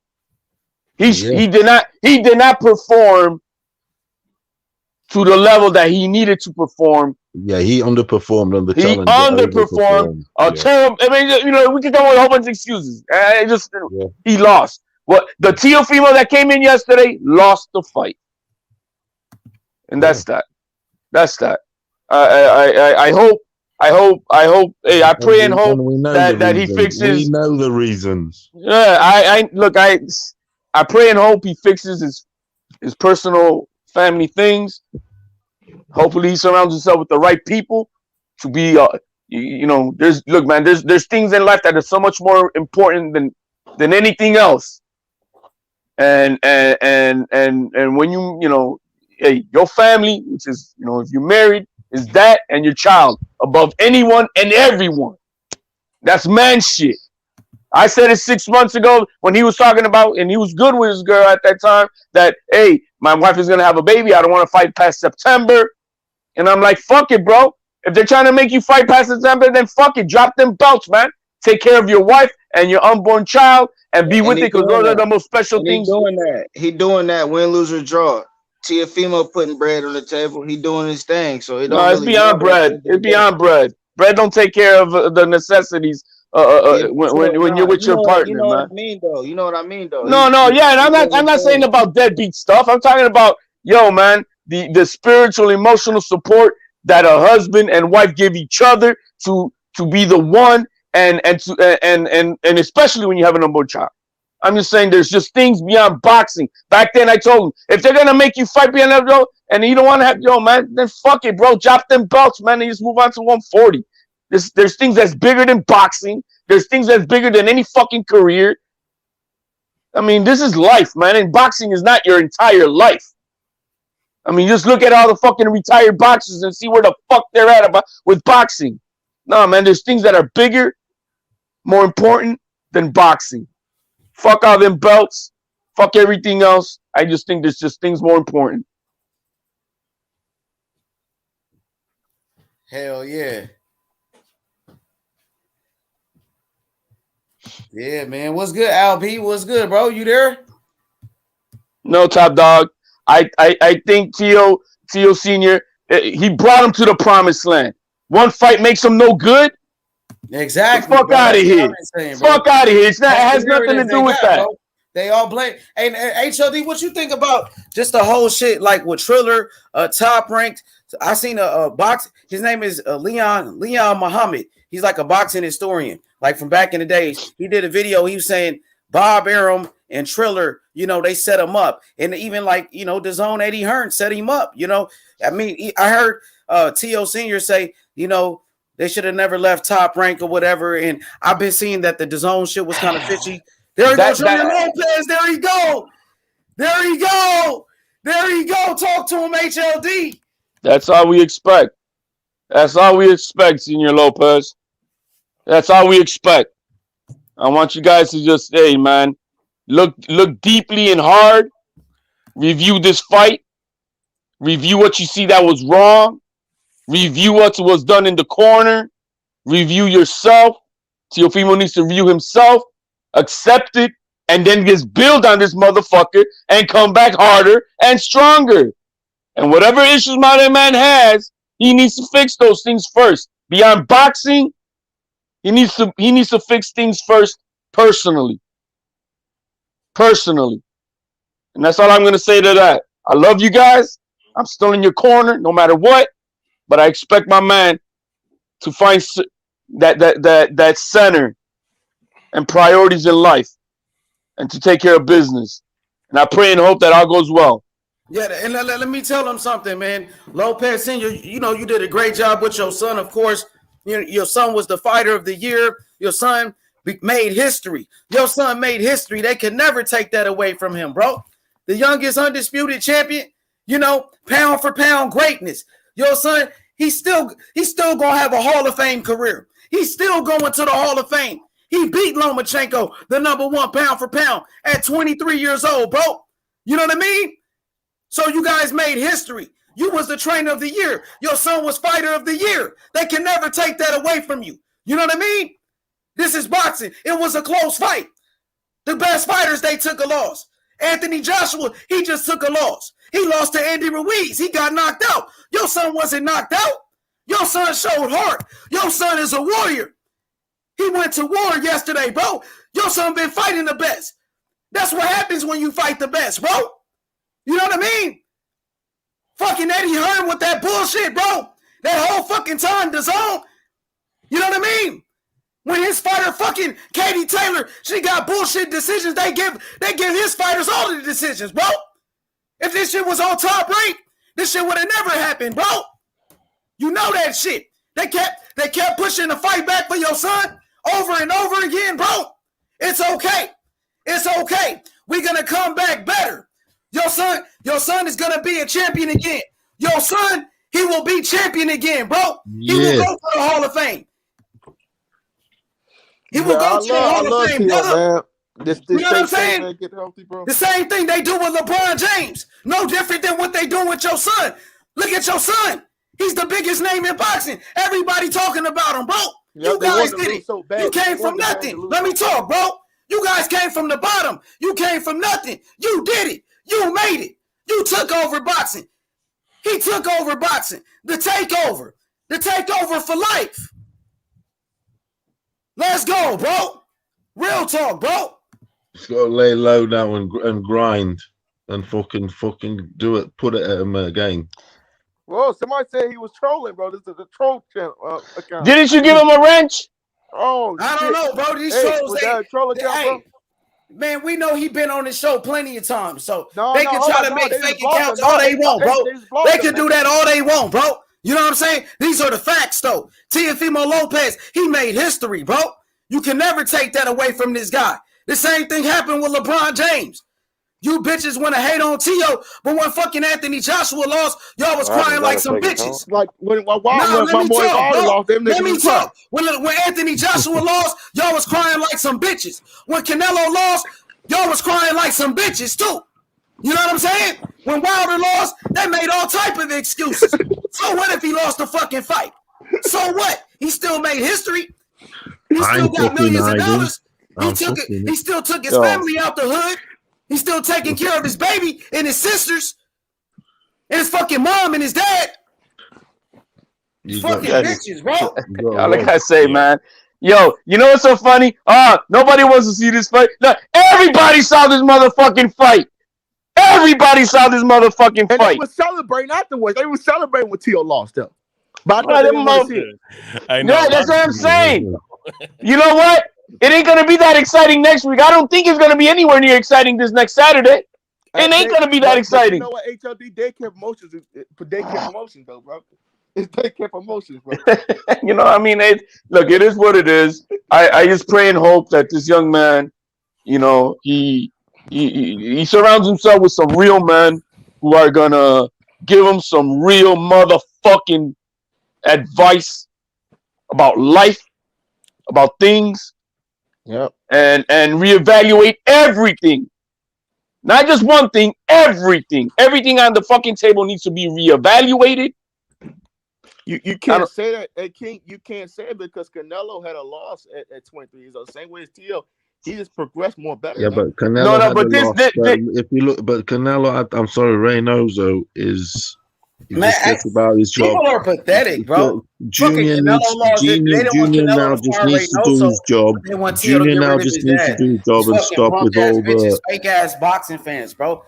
He did not perform to the level that he needed to perform. Yeah, he underperformed on the He challenger. underperformed. Yeah. I mean, we can come up with a whole bunch of excuses. He lost. What the Teofimo that came in yesterday lost the fight, and that's that. That's that. I hope. Hey, I pray and hope we know that he fixes. We know the reasons. Yeah, I pray and hope he fixes his personal family things. Hopefully, he surrounds himself with the right people to be. There's things in life that are so much more important than anything else. And when hey, your family, which is if you're married, is that and your child above anyone and everyone. That's man shit. I said it 6 months ago when he was talking about, and he was good with his girl at that time, that, hey, my wife is going to have a baby. I don't want to fight past September. And I'm like, fuck it, bro. If they're trying to make you fight past September, then fuck it. Drop them belts, man. Take care of your wife and your unborn child and be with it because those are the most special things. He doing that. Win, lose, or draw. Teofimo putting bread on the table. He doing his thing. So it don't No, it's really beyond bread. It's beyond bread. Bread don't take care of the necessities when you're with your partner, you know what man. I mean, though. You know what I mean, though. No, yeah, and I'm not saying about deadbeat stuff. I'm talking about, yo, man, the spiritual, emotional support that a husband and wife give each other to be the one and especially when you have an unborn child. I'm just saying there's just things beyond boxing. Back then I told them, if they're gonna make you fight beyond that, bro, and you don't want to have, yo, man, then fuck it, bro. Drop them belts, man, and just move on to 140. There's things that's bigger than boxing. There's things that's bigger than any fucking career. I mean, this is life, man, and boxing is not your entire life. I mean, just look at all the fucking retired boxers and see where the fuck they're at about with boxing. No, man, there's things that are bigger, more important than boxing. Fuck all them belts. Fuck everything else. I just think there's just things more important. Hell yeah. Yeah, man. What's good, Al B? What's good, bro? You there? No, top dog. I think Tio Senior, he brought him to the promised land. One fight makes him no good. Exactly, Fuck bro. out of That's what I've here. been saying, bro. Fuck out of here. It's not. It That's the has nothing to narrative do they with got, that. bro. They all blame. And HLD, what you think about just the whole shit? Like with Triller, Top Ranked. I seen a box. His name is Leon Muhammad. He's like a boxing historian, like from back in the days. He did a video. He was saying Bob Arum and Triller, you know, they set him up, and even like DAZN Eddie Hearn set him up. You know, I mean, I heard T.O. Senior say, you know, they should have never left Top Rank or whatever. And I've been seeing that the DAZN shit was kind of fishy. There he goes, Junior Lopez. There he go. There he go. There he go. Talk to him, HLD. That's all we expect. That's all we expect, Senior Lopez. That's all we expect. I want you guys to just say, man, look deeply and hard. Review this fight. Review what you see that was wrong. Review what was done in the corner. Review yourself. Teofimo needs to review himself, accept it, and then just build on this motherfucker and come back harder and stronger. And whatever issues my man has, he needs to fix those things first. Beyond boxing, he needs to fix things first personally. Personally. And that's all I'm going to say to that. I love you guys. I'm still in your corner no matter what. But I expect my man to find that center and priorities in life and to take care of business. And I pray and hope that all goes well. Yeah, and let me tell him something, man. Lopez Senior, you know, you did a great job with your son. Of course, your son was the fighter of the year. Your son made history. Your son made history. They can never take that away from him, bro. The youngest undisputed champion, you know, pound for pound greatness. Your son, he's still gonna have a Hall of Fame career. He's still going to the Hall of Fame. He beat Lomachenko, the #1 pound for pound, at 23 years old, bro. You know what I mean? So you guys made history. You was the trainer of the year. Your son was fighter of the year. They can never take that away from you. You know what I mean? This is boxing. It was a close fight. The best fighters, they took a loss. Anthony Joshua, he just took a loss. He lost to Andy Ruiz. He got knocked out. Your son wasn't knocked out. Your son showed heart. Your son is a warrior. He went to war yesterday, bro. Your son been fighting the best. That's what happens when you fight the best, bro. You know what I mean? Fucking Eddie Hearn with that bullshit, bro. That whole fucking time, DAZN. You know what I mean? When his fighter fucking Katie Taylor, she got bullshit decisions. They give his fighters all the decisions, bro. If this shit was on Top Rank, this shit would have never happened, bro. You know that shit. They kept pushing the fight back for your son over and over again, bro. It's okay. It's okay. We're gonna come back better. Your son is gonna be a champion again. Your son, he will be champion again, bro. He will go to the Hall of Fame. He will go to the Hall of Fame, brother. This you know what I'm saying? Man, get healthy, bro. The same thing they do with LeBron James. No different than what they do with your son. Look at your son. He's the biggest name in boxing. Everybody talking about him, bro. You guys did it. So you came from nothing. Let me talk, bro. You guys came from the bottom. You came from nothing. You did it. You made it. You took over boxing. He took over boxing. The takeover. The takeover for life. Let's go, bro. Real talk, bro. Just got to lay low now and grind and fucking do it. Put it at him again. Well, somebody said he was trolling, bro. This is a troll account. Didn't you give him a wrench? Oh, I don't know, bro. These trolls, bro? Man, we know he been on this show plenty of times, so they can try to make fake accounts all they want, bro. They can do that all they want, bro. You know what I'm saying? These are the facts, though. Teofimo Lopez, he made history, bro. You can never take that away from this guy. The same thing happened with LeBron James. You bitches want to hate on Tio, but when fucking Anthony Joshua lost, y'all was crying like some bitches. Like when my boy lost, them let me talk. When Anthony Joshua lost, y'all was crying like some bitches. When Canelo lost, y'all was crying like some bitches too. You know what I'm saying? When Wilder lost, they made all type of excuses. So what if he lost the fucking fight? So what? He still made history. He still got millions of dollars. He still took his family out the hood. He's still taking care of his baby and his sisters. and his fucking mom and his dad. You Fucking got bitches, bro. you got Like right. I say, man. Yo, you know what's so funny? Nobody wants to see this fight. No, everybody saw this motherfucking fight. Everybody saw this motherfucking And they fight. were celebrating afterwards. They were celebrating when Tio lost them. But I thought Right, they them didn't want to see it. I know. Yeah, A lot that's of what I'm people saying. You know what? It ain't gonna be that exciting next week. I don't think it's gonna be anywhere near exciting this next Saturday. It ain't gonna be that But you exciting. know what? HLD daycare promotions is daycare promotions though, bro. It's daycare promotions, bro. You know, I mean, look, it is what it is. I just pray and hope that this young man, you know, he surrounds himself with some real men who are gonna give him some real motherfucking advice about life, about things, Yep. and reevaluate everything. Not just one thing, everything. Everything on the fucking table needs to be reevaluated. You can't say that, King. You can't say it because Canelo had a loss at 23 years old. Same way as Tio, he just progressed more better. Yeah, now. but Canelo had a loss. But if you look, but Canelo, I'm sorry, Reynoso is. He Man, just gets about his job. people are pathetic, bro. Junior Fucking needs Canelo lost. They didn't want Junior Canelo now to just fire needs to do Reynoso. his job. They want Tio to Junior get now rid of just his needs to dad. do his These job and fucking stop punk with ass all bitches, the fake ass boxing fans, bro.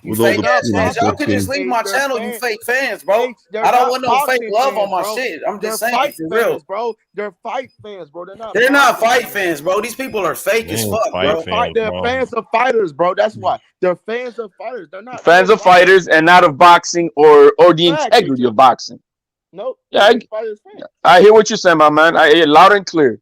You with all fake the ass fans, y'all could fucking. just leave my They're channel. You fans. fake fans, bro. They're I don't not want no fake boxing love fans, on my bro. shit. I'm They're just saying, fight for real. fans, bro. They're fight fans, bro. They're not. They're not boxing fight fans, bro. These people are fake as fuck, fight bro. They're fans of fighters, bro. That's why they're fans of fighters. They're not Fans real of fighters and not of boxing or the Facts, integrity HLD. of boxing. Nope. Yeah, Fighters fans. I hear what you're saying, my man. I hear loud and clear.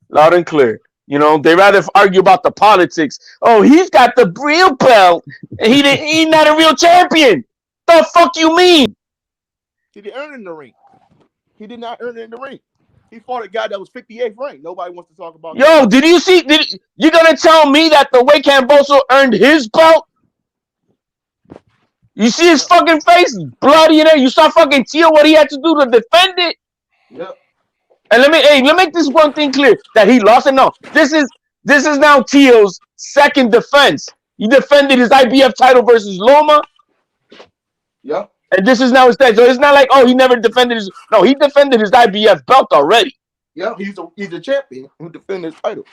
Loud and clear. You know, they rather argue about the politics. Oh, he's got the real belt, and he's not a real champion. The fuck you mean? He didn't earn it in the ring. He did not earn it in the ring. He fought a guy that was 58th ranked. Nobody wants to talk about Yo, that. did you see? You gonna tell me that the way Kambosos earned his belt? You see his fucking face, bloody in there. You saw fucking Tio what he had to do to defend it. Yep. And let me make this one thing clear that he lost it. No, this is now Tio's second defense. He defended his IBF title versus Loma. Yep. And this is now his third. So it's not like, oh, he never defended his. No, he defended his IBF belt already. Yep. He's a champion who defended his title.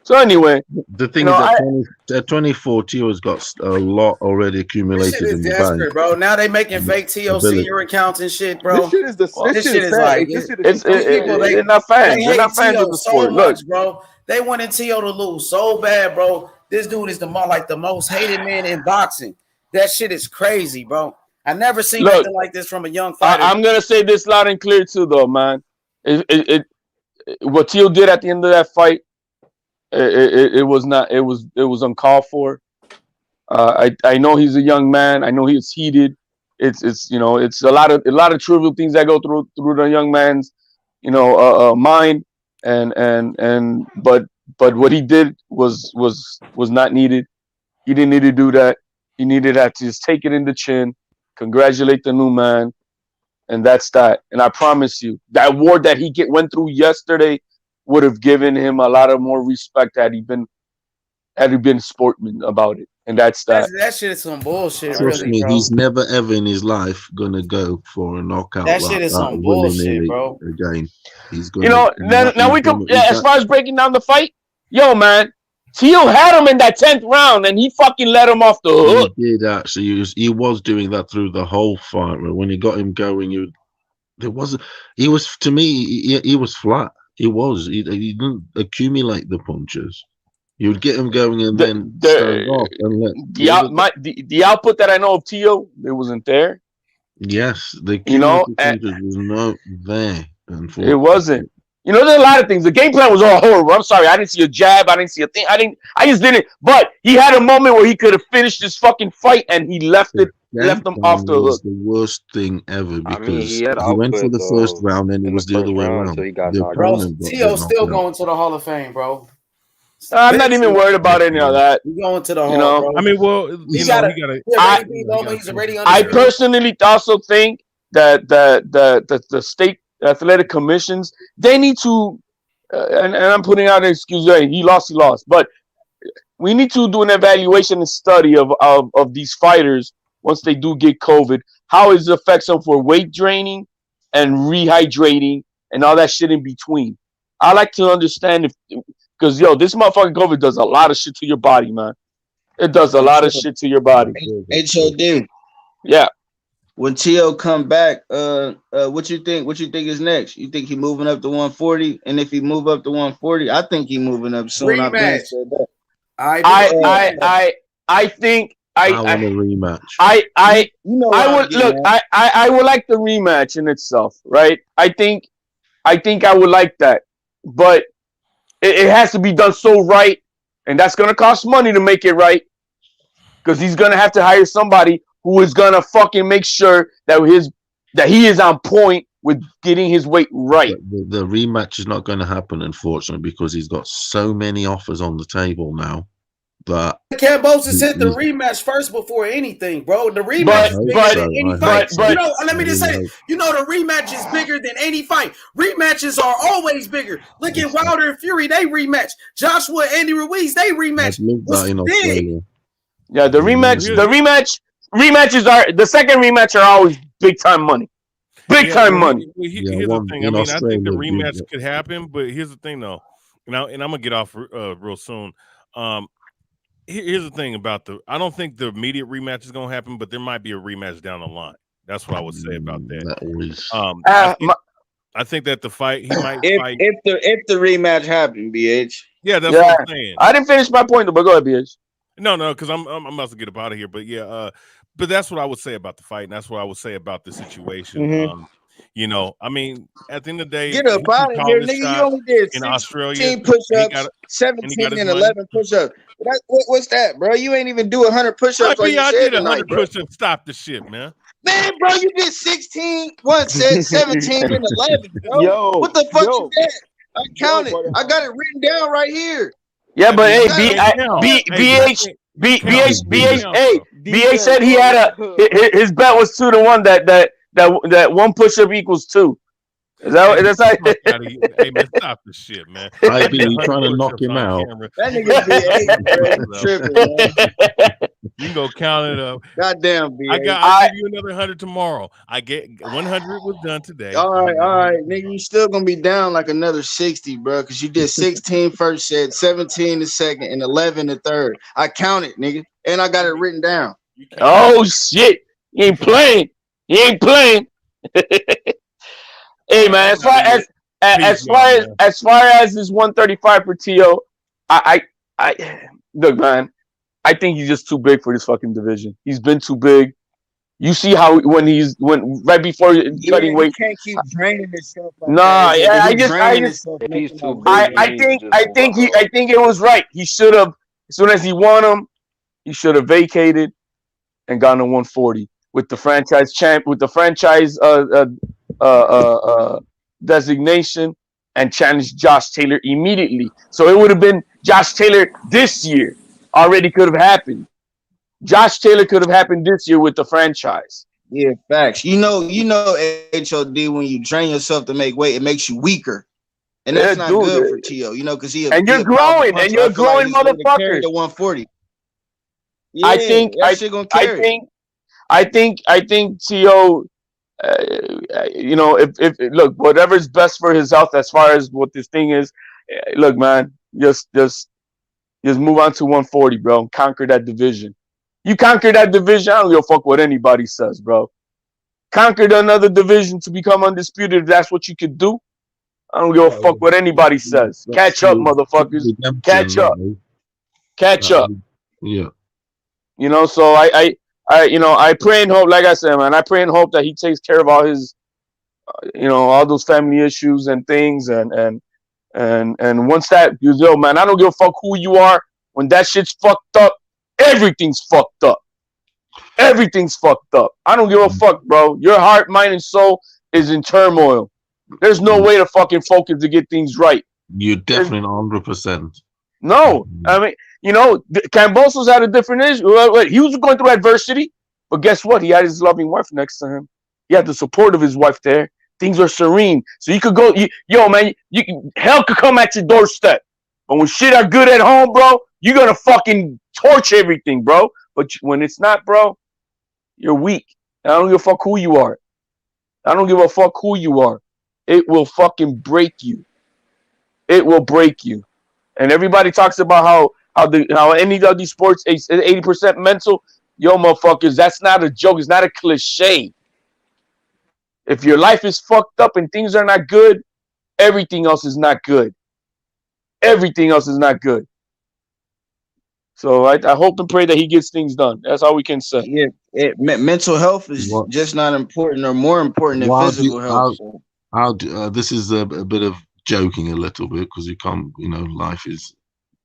So anyway, the thing is that 24 Tio's got a lot already This accumulated shit is in the desperate, bank. bro. Now they making fake TO Ability. senior accounts and shit, bro. This shit is this shit is sad. like This shit it's people. They're not fans. They They're hate not fans Tio of the so sport. much, Look, bro. They wanted Tio to lose so bad, bro. This dude is the most hated man in boxing. That shit is crazy, bro. I never seen nothing like this from a young fighter. I'm gonna say this loud and clear too, though, man. What Tio did at the end of that fight, it was not. It was uncalled for. I know he's a young man. I know he's heated. It's you know, it's a lot of trivial things that go through the young man's, you know, mind. But what he did was not needed. He didn't need to do that. He needed to just take it in the chin, congratulate the new man, and that's that. And I promise you, that war that he went through yesterday would have given him a lot of more respect had he been sportsman about it. And that's that. That shit is some bullshit, Trust really, me, bro. he's never ever in his life gonna go for a knockout That like shit is that some bullshit, bro. again. He's gonna, You know, now we can. As far as breaking down the fight, yo, man, Tio had him in that 10th round, and he fucking let him off the hook. He did actually. He was doing that through the whole fight. When he got him going, he was to me. He was flat. He was. He didn't accumulate the punches. You'd get him going and then stand off and let the output that I know of Tio, it wasn't there. Yes, the accumulated punches was not there. It wasn't. You know, there's a lot of things. The game plan was all horrible. I'm sorry, I didn't see a jab. I didn't see a thing. I just didn't. But he had a moment where he could have finished this fucking fight, and he left him off the hook. The worst thing ever because he had he went for output, the first though, round and it in was the the other first way round, around. so he got The knocked Bro, opponent got Tio's still knocked out. going to the Hall of Fame, bro. I'm not even worried about any of that. He's going to the Hall, You know, bro. I mean, well, He's he got he's already on I personally also think that the state athletic commissions, they need to, and I'm putting out an excuse. He lost, but we need to do an evaluation and study of these fighters once they do get COVID, how it affects them for weight draining and rehydrating and all that shit in between. I like to understand because this motherfucking COVID does a lot of shit to your body, man. It does a lot of shit to your body. HOD. Yeah. When T.O. come back, what you think? What you think is next? You think he moving up to 140? And if he move up to 140, I think he moving up soon. I've been Rematch. said that. I think I want a rematch. I You know I what I'm would getting look. at. I would like the rematch in itself, right? I think I would like that, but it has to be done so right, and that's gonna cost money to make it right, because he's gonna have to hire somebody who is gonna fucking make sure that he is on point with getting his weight right. The rematch is not going to happen, unfortunately, because he's got so many offers on the table now that Kambosos hit the rematch first before anything, bro. The rematch But is bigger but than any I fight. hope so. Let me I just really say, hope. the rematch is bigger than any fight. Rematches are always bigger. Look at Wilder and Fury, they rematch. Joshua and Andy Ruiz, they rematch. I'd love What's that in big? Australia. Yeah, the rematches are the second rematch are always big time money. Big time money. Here's the thing. I mean, I think the rematch could happen, but here's the thing, though. And I'm gonna get off real soon. Here's the thing about I don't think the immediate rematch is gonna happen, but there might be a rematch down the line. That's what I would say about that. I think that the fight he might fight if the rematch happened, BH. Yeah, that's what I'm saying. I didn't finish my point, but go ahead, BH. No, because I'm about to get up out of here. But yeah, but that's what I would say about the fight, and that's what I would say about the situation. Mm-hmm. I mean, at the end of the day, Get up out of here, nigga. You only did in 16 Australia, push-ups, 17 and 11 push-ups. What's that, bro? You ain't even do 100 push-ups like you I said did 100 tonight, bro. push-ups. Stop the shit, man. Man, bro, you did 16 one set, 17 and 11, bro. What the fuck is that? I counted. I got it written down right here. Yeah, but hey, BH said he had his bet was 2-1 that one push up equals 2. Is that's like hey man, stop the shit, man. I be trying to knock him out. That nigga BH, tripping, man. You can go count it up. Goddamn, BH. I'll give you another 100 tomorrow. I get 100 was done today. All right, nigga. You still gonna be down like another 60, bro, because you did 16 first set, 17 the second, and 11 the third. I counted, nigga, and I got it written down. Oh shit! He ain't playing. He ain't playing. Hey man, as far as this 135 for T.O., I look, man. I think he's just too big for this fucking division. He's been too big. You see how when right before cutting weight, you can't keep draining yourself. Like nah, that. I think it was right. He should have, as soon as he won him, he should have vacated and gone to 140 with the franchise designation and challenged Josh Taylor immediately. So it would have been Josh Taylor this year. Already could have happened. Josh Taylor could have happened this year with the franchise. Yeah, facts. You know, HOD, when you train yourself to make weight, it makes you weaker. And that's not good for T.O., because you're growing, motherfucker. To 140. Yeah, I think T.O., if look, whatever's best for his health as far as what this thing is, look, man, just move on to 140, bro. Conquer that division. You conquer that division, I don't give a fuck what anybody says, bro. Conquer another division to become undisputed if that's what you could do. I don't give a fuck what anybody says. Catch up, motherfuckers. Catch up. Catch up. Yeah. So I pray and hope, like I said, man, I pray and hope that he takes care of all his, all those family issues and things. And once that, man, I don't give a fuck who you are. When that shit's fucked up, everything's fucked up. Everything's fucked up. I don't give a fuck, bro. Your heart, mind, and soul is in turmoil. There's no way to fucking focus to get things right. You're definitely 100%. No, I mean, Kambosos had a different issue. He was going through adversity, but guess what? He had his loving wife next to him. He had the support of his wife there. Things are serene, so you could go. Man, hell could come at your doorstep. But when shit are good at home, bro, you're gonna fucking torch everything, bro. But when it's not, bro, You're weak. And I don't give a fuck who you are. I don't give a fuck who you are. It will fucking break you. It will break you. And everybody talks about how any of these sports is 80% mental. Yo, motherfuckers, that's not a joke. It's not a cliche. If your life is fucked up and things are not good, everything else is not good. Everything else is not good. So I hope and pray that he gets things done. That's all we can say. Yeah, mental health is What? just not important or more important than Well, physical health. So. this is a bit of joking a little bit because you can't, life is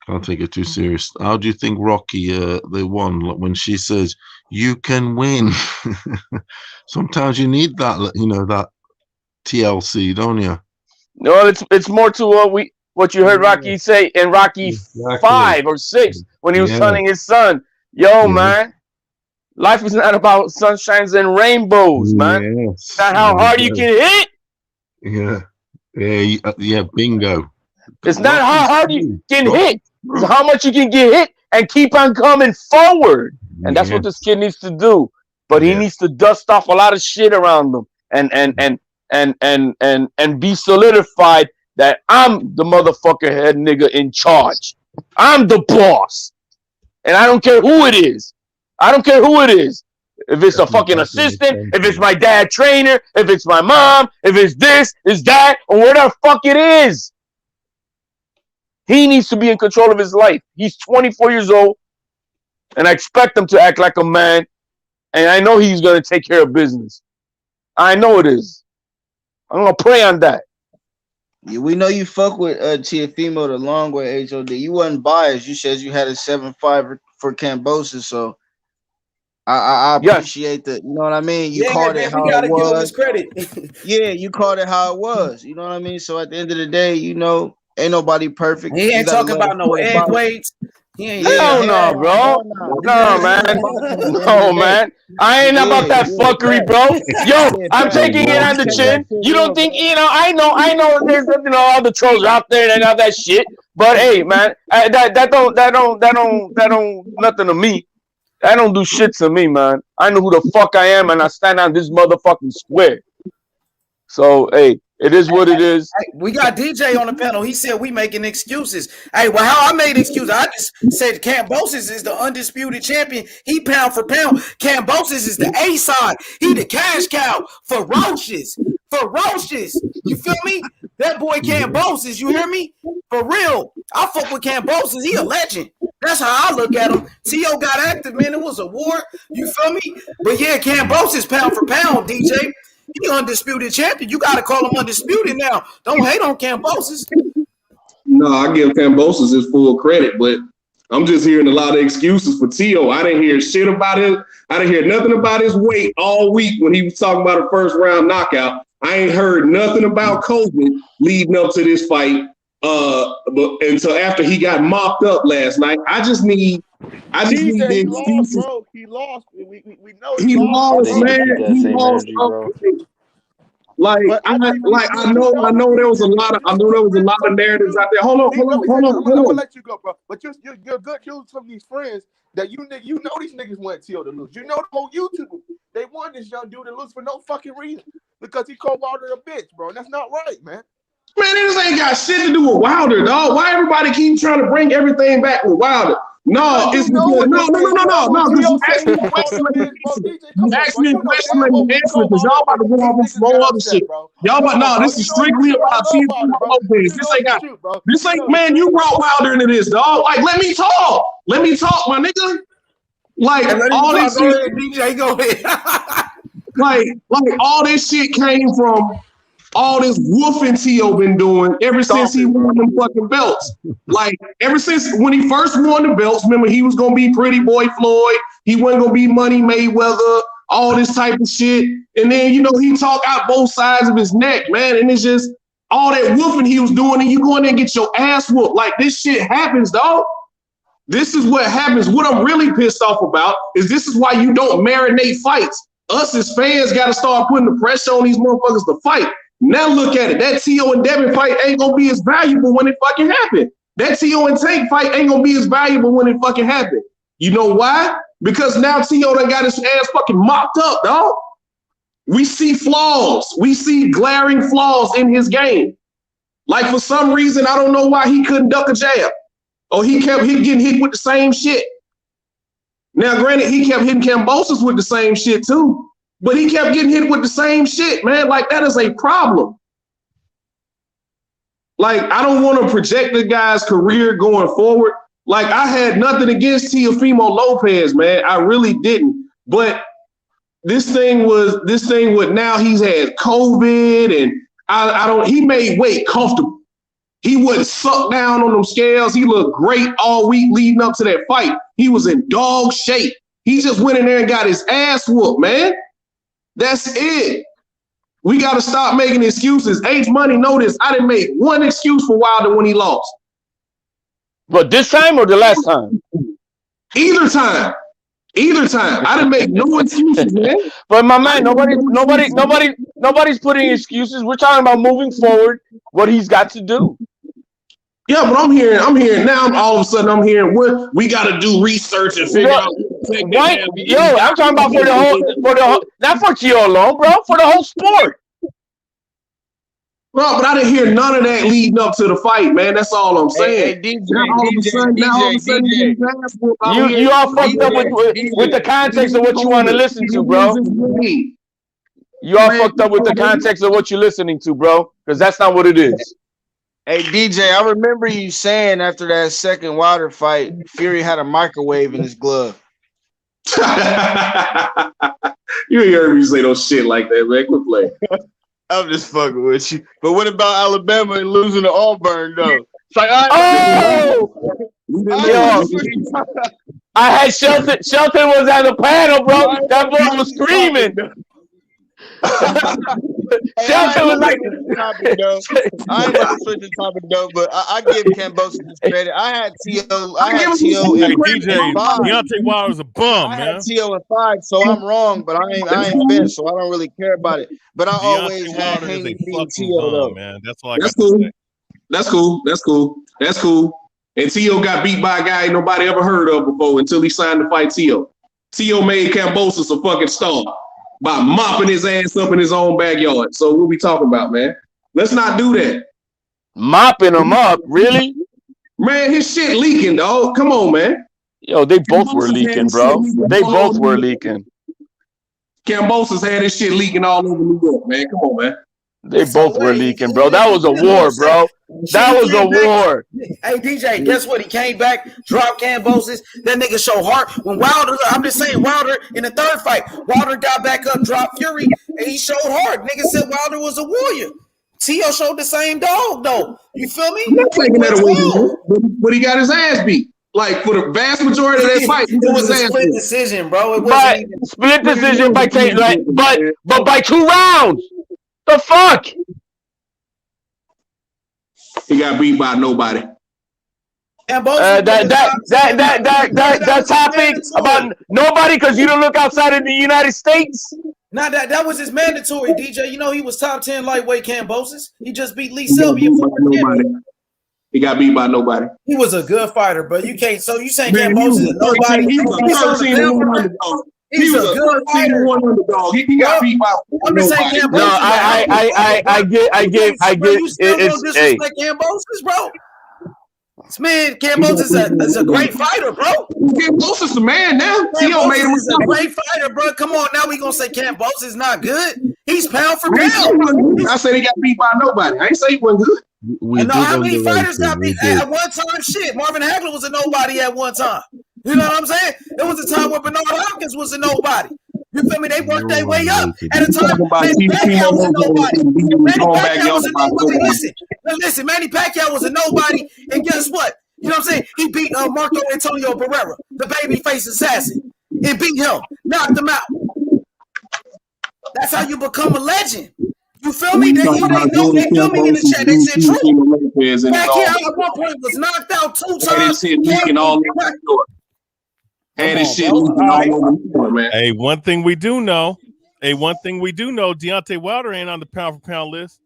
can't take it too serious. How do you think Rocky they won when she says you can win? Sometimes you need that, that TLC, don't you? No, it's more to what you heard Rocky say in Rocky Exactly. 5 or 6 when he was Yeah. telling his son, "Yo, man, life is not about sunshines and rainbows, man. Yes. It's not how hard you can hit. Yeah, bingo. It's not how hard you can hit. It's how much you can get hit and keep on coming forward. And that's what this kid needs to do. But he needs to dust off a lot of shit around him and be solidified that I'm the motherfucker head nigga in charge. I'm the boss. And I don't care who it is. I don't care who it is. If it's a fucking assistant, if it's my dad trainer, if it's my mom, if it's this, it's that, or whatever the fuck it is. He needs to be in control of his life. He's 24 years old, and I expect him to act like a man, and I know he's going to take care of business. I know it is. I'm going to pray on that. Yeah, we know you fuck with Teofimo the long way, HOD. You wasn't biased. You said you had a 7-5 for Kambosos, so I appreciate that. You know what I mean? You called it how it was. Give him his credit. Yeah, you called it how it was. You know what I mean? So at the end of the day, ain't nobody perfect. He ain't talking about no egg weights. He ain't no, bro. No, man. No, man. I ain't about that fuckery, bro. Yo, I'm taking it on the chin. You don't think, I know there's all the trolls out there and all that shit. But hey, man, that don't nothing to me. That don't do shit to me, man. I know who the fuck I am and I stand on this motherfucking square. So, hey, it is what it is. Hey, we got DJ on the panel. He said we making excuses. Hey, well, how I made excuses? I just said Kambosos is the undisputed champion. He pound for pound. Kambosos is the A side. He the cash cow. Ferocious. You feel me? That boy Kambosos, you hear me? For real. I fuck with Kambosos. He a legend. That's how I look at him. T.O. got active, man. It was a war. You feel me? But yeah, Kambosos pound for pound, DJ. He undisputed champion. You got to call him undisputed now. Don't hate on Kambosos. No, I give Kambosos his full credit, but I'm just hearing a lot of excuses for T.O. I didn't hear shit about it. I didn't hear nothing about his weight all week when he was talking about a first round knockout. I ain't heard nothing about COVID leading up to this fight but until after he got mopped up last night. I just need the excuses. He lost. We know he lost, man. He lost. Like I know there was a lot of narratives out there. Hold on. I'm gonna let you go, bro. But you're good. You're some of these friends that you know these niggas want T.O. to lose. You know the whole YouTube. They want this young dude to lose for no fucking reason because he called Wilder a bitch, bro. And that's not right, man. Man, this ain't got shit to do with Wilder, dog. Why everybody keep trying to bring everything back with Wilder? No, it's because no. You asked me a question, let me answer it because y'all about to go off on some more other shit. Y'all about this is strictly about Teofimo Lopez. This ain't man. You brought Wilder into this, dog. Like, let me talk, my nigga. Like all this shit, DJ, go ahead. like all this shit came from all this woofing T.O. been doing ever since he won them fucking belts. Like, ever since when he first won the belts, remember, he was going to be Pretty Boy Floyd. He wasn't going to be Money Mayweather, all this type of shit. And then, he talk out both sides of his neck, man. And it's just all that woofing he was doing, and you go in there and get your ass whooped. Like, this shit happens, dog. This is what happens. What I'm really pissed off about is this is why you don't marinate fights. Us as fans got to start putting the pressure on these motherfuckers to fight. Now look at it. That T.O. and Devin fight ain't gonna be as valuable when it fucking happened. That T.O. and Tank fight ain't gonna be as valuable when it fucking happened. You know why? because now Tio done got his ass fucking mopped up, dog. We see flaws. We see glaring flaws in his game. Like for some reason, I don't know why he couldn't duck a jab. Or he kept getting hit with the same shit. Now, granted, he kept hitting Kambosos with the same shit too. But he kept getting hit with the same shit, man. Like, that is a problem. Like, I don't want to project the guy's career going forward. Like, I had nothing against Teofimo Lopez, man. I really didn't. But this thing with now he's had COVID and he made weight comfortable. He wasn't sucked down on them scales. He looked great all week leading up to that fight. He was in dog shape. He just went in there and got his ass whooped, man. That's it. We got to stop making excuses. H Money, notice I didn't make one excuse for Wilder when he lost. But this time or the last time? Either time. I didn't make no excuses, man. But my man, nobody's putting excuses. We're talking about moving forward, what he's got to do. Yeah, but I'm hearing now. All of a sudden, I'm hearing what we got to do research and figure out. What? Yo, I'm talking about for the whole, not for Tio alone, bro, for the whole sport. Well, but I didn't hear none of that leading up to the fight, man. That's all I'm saying. Hey, you all fucked up with the context of what you want to listen to, bro. You all fucked up with the context of what you're listening to, bro, because that's not what it is. Hey, DJ, I remember you saying after that second Wilder fight, Fury had a microwave in his glove. You ain't heard me say no shit like that, man. Quit playing. I'm just fucking with you. But what about Alabama and losing to Auburn, though? It's like, I had Shelton. Shelton was at the panel, bro. That boy was screaming. Shelton was like, I ain't about to switch the topic though, but I give Kambosos his credit. I had T.O. Hey, DJ, Deontay Wilder's a bum, man. I had T.O. in 5, so I'm wrong, but I ain't been, so I don't really care about it. But I always had Haney beating T.O. though. Man, that's all I got to say. That's cool. And T.O. got beat by a guy nobody ever heard of before until he signed to fight T.O. T.O. made Kambosos a fucking star by mopping his ass up in his own backyard. So what we talking about, man? Let's not do that. Mopping him up, really? Man, his shit leaking, dog. Come on, man. Yo, they both were leaking, bro. They both were leaking. Kambosos had his shit leaking all over New York, man. Come on, man. They both were leaking, bro. That was a war, bro. That was a war. Hey, DJ, guess what? He came back, dropped Kambosos. That nigga showed heart. When Wilder, I'm just saying, Wilder in the third fight, Wilder got back up, dropped Fury, and he showed heart. Nigga said Wilder was a warrior. Tio showed the same dog, though. You feel me? I'm not taking that away, but he got his ass beat. Like, for the vast majority of that fight, it was a split decision, bro. It wasn't even split decision by but by 2 rounds. The fuck? He got beat by nobody. That topic about nobody because you don't look outside of the United States. Nah, that was his mandatory, DJ. You know he was top 10 lightweight Kambosos. He just beat Lee Selby. He got beat by nobody. He was a good fighter, but you can't. So you saying Kambosos is nobody? He was a good fighter. He got beat by. I'm just saying Kambosos. No, I give. You still don't disrespect Kambosos, bro. This man, Kambosos is a great fighter, bro. Kambosos the man now. Kambosos is a great fighter, bro. Come on, now we gonna say Kambosos is not good. He's pound for pound. I said he got beat by nobody. I ain't say he wasn't good. And how many fighters got beat at one time? Shit, Marvin Hagler was a nobody at one time. You know what I'm saying? There was a time where Bernard Hopkins was a nobody. You feel me? They worked their way up. At a time, Manny Pacquiao was a nobody. Manny Pacquiao was a nobody. Listen, Manny Pacquiao was a nobody, and guess what? You know what I'm saying? He beat Marco Antonio Barrera, the babyface assassin. He beat him, knocked him out. That's how you become a legend. You feel me? They feel me in the chat. They said true. Pacquiao at one point was knocked out 2 times. And his shit leaking all over the floor, man. Hey, one thing we do know, Deontay Wilder ain't on the pound for pound list.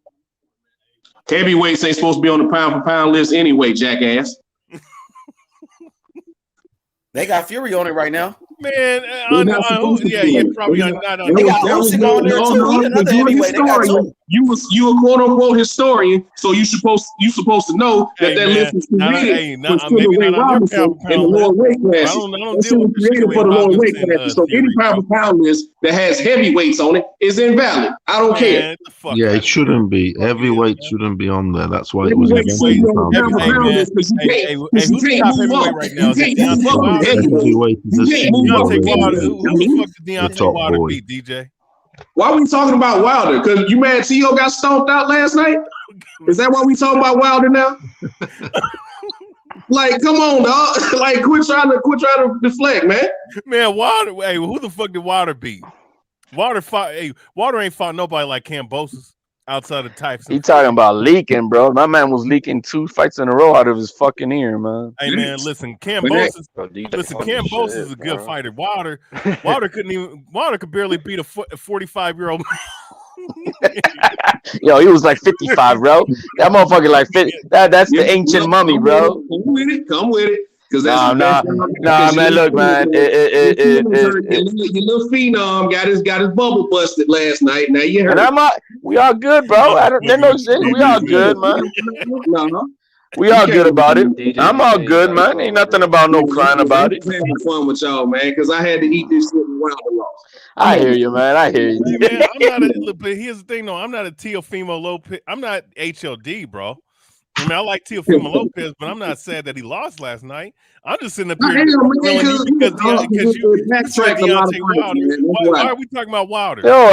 Heavyweights ain't supposed to be on the pound for pound list anyway, jackass. They got Fury on it right now. Man, We're not supposed to do that. probably not on They got That was Usyk on there too. He no, another you're a heavyweight. They got historian. two. You a quote unquote historian, so you supposed to know that Hey man, list was created for maybe Sugar Ray not on your Robinson in the pound lower list. weight I classes. don't That deal shit with was the Sugar created Ray for the lower weight Robinson classes. So any theory, pound bro. for pound list that has heavyweights on it is invalid. I don't care. Man, get the fuck Yeah, out it of here. shouldn't be. Fuck you, Heavyweight man. shouldn't be on there. That's why it was Heavyweight should be invented. Heavyweight, on the Pound pound for for hey pound pound. man, list because hey, you who's the can't top move heavyweight up. right You now? Is it can't move Deontay up in Wilder? heavyweight. Heavyweight is You a can't move up single in Deontay Wilder. heavyweight. Who I the mean, fuck did the Deontay top Wilder boy. beat? DJ. why we talking about Wilder? Because you mad T.O. got stomped out last night? Is that why we talking about Wilder now? Like, come on, dog. Like, quit trying to deflect, man. Man, Wilder. Hey, who the fuck did Wilder beat? Wilder fought. Hey, Wilder ain't fought nobody like Kambosos outside of Tyson. He talking about leaking, bro. My man was leaking 2 fights in a row out of his fucking ear, man. Hey man, listen, Bro, DJ Kambosos is a good bro. fighter. Wilder could barely beat a 45-year-old. Yo, he was like 55, bro. That motherfucker like 50. That's the ancient mummy, bro. Come with it. Because Nah, man. Look, man. Your little phenom got his bubble busted last night. Now you heard. And we all good, bro. We all good, man. No. We all good about it. DJ I'm all good, man. Ain't nothing about no crying about it. I'm having fun with y'all, man, because I had to eat this shit in Wilder lost. I hear you, man. I hear you. Hey man, but here's the thing, though. I'm not a Teofimo Lopez. I'm not HLD, bro. I mean, I like Teofimo Lopez, but I'm not sad that he lost last night. I'm just sitting up here because you said Deontay Wilder. Why are we talking about Wilder? Yo,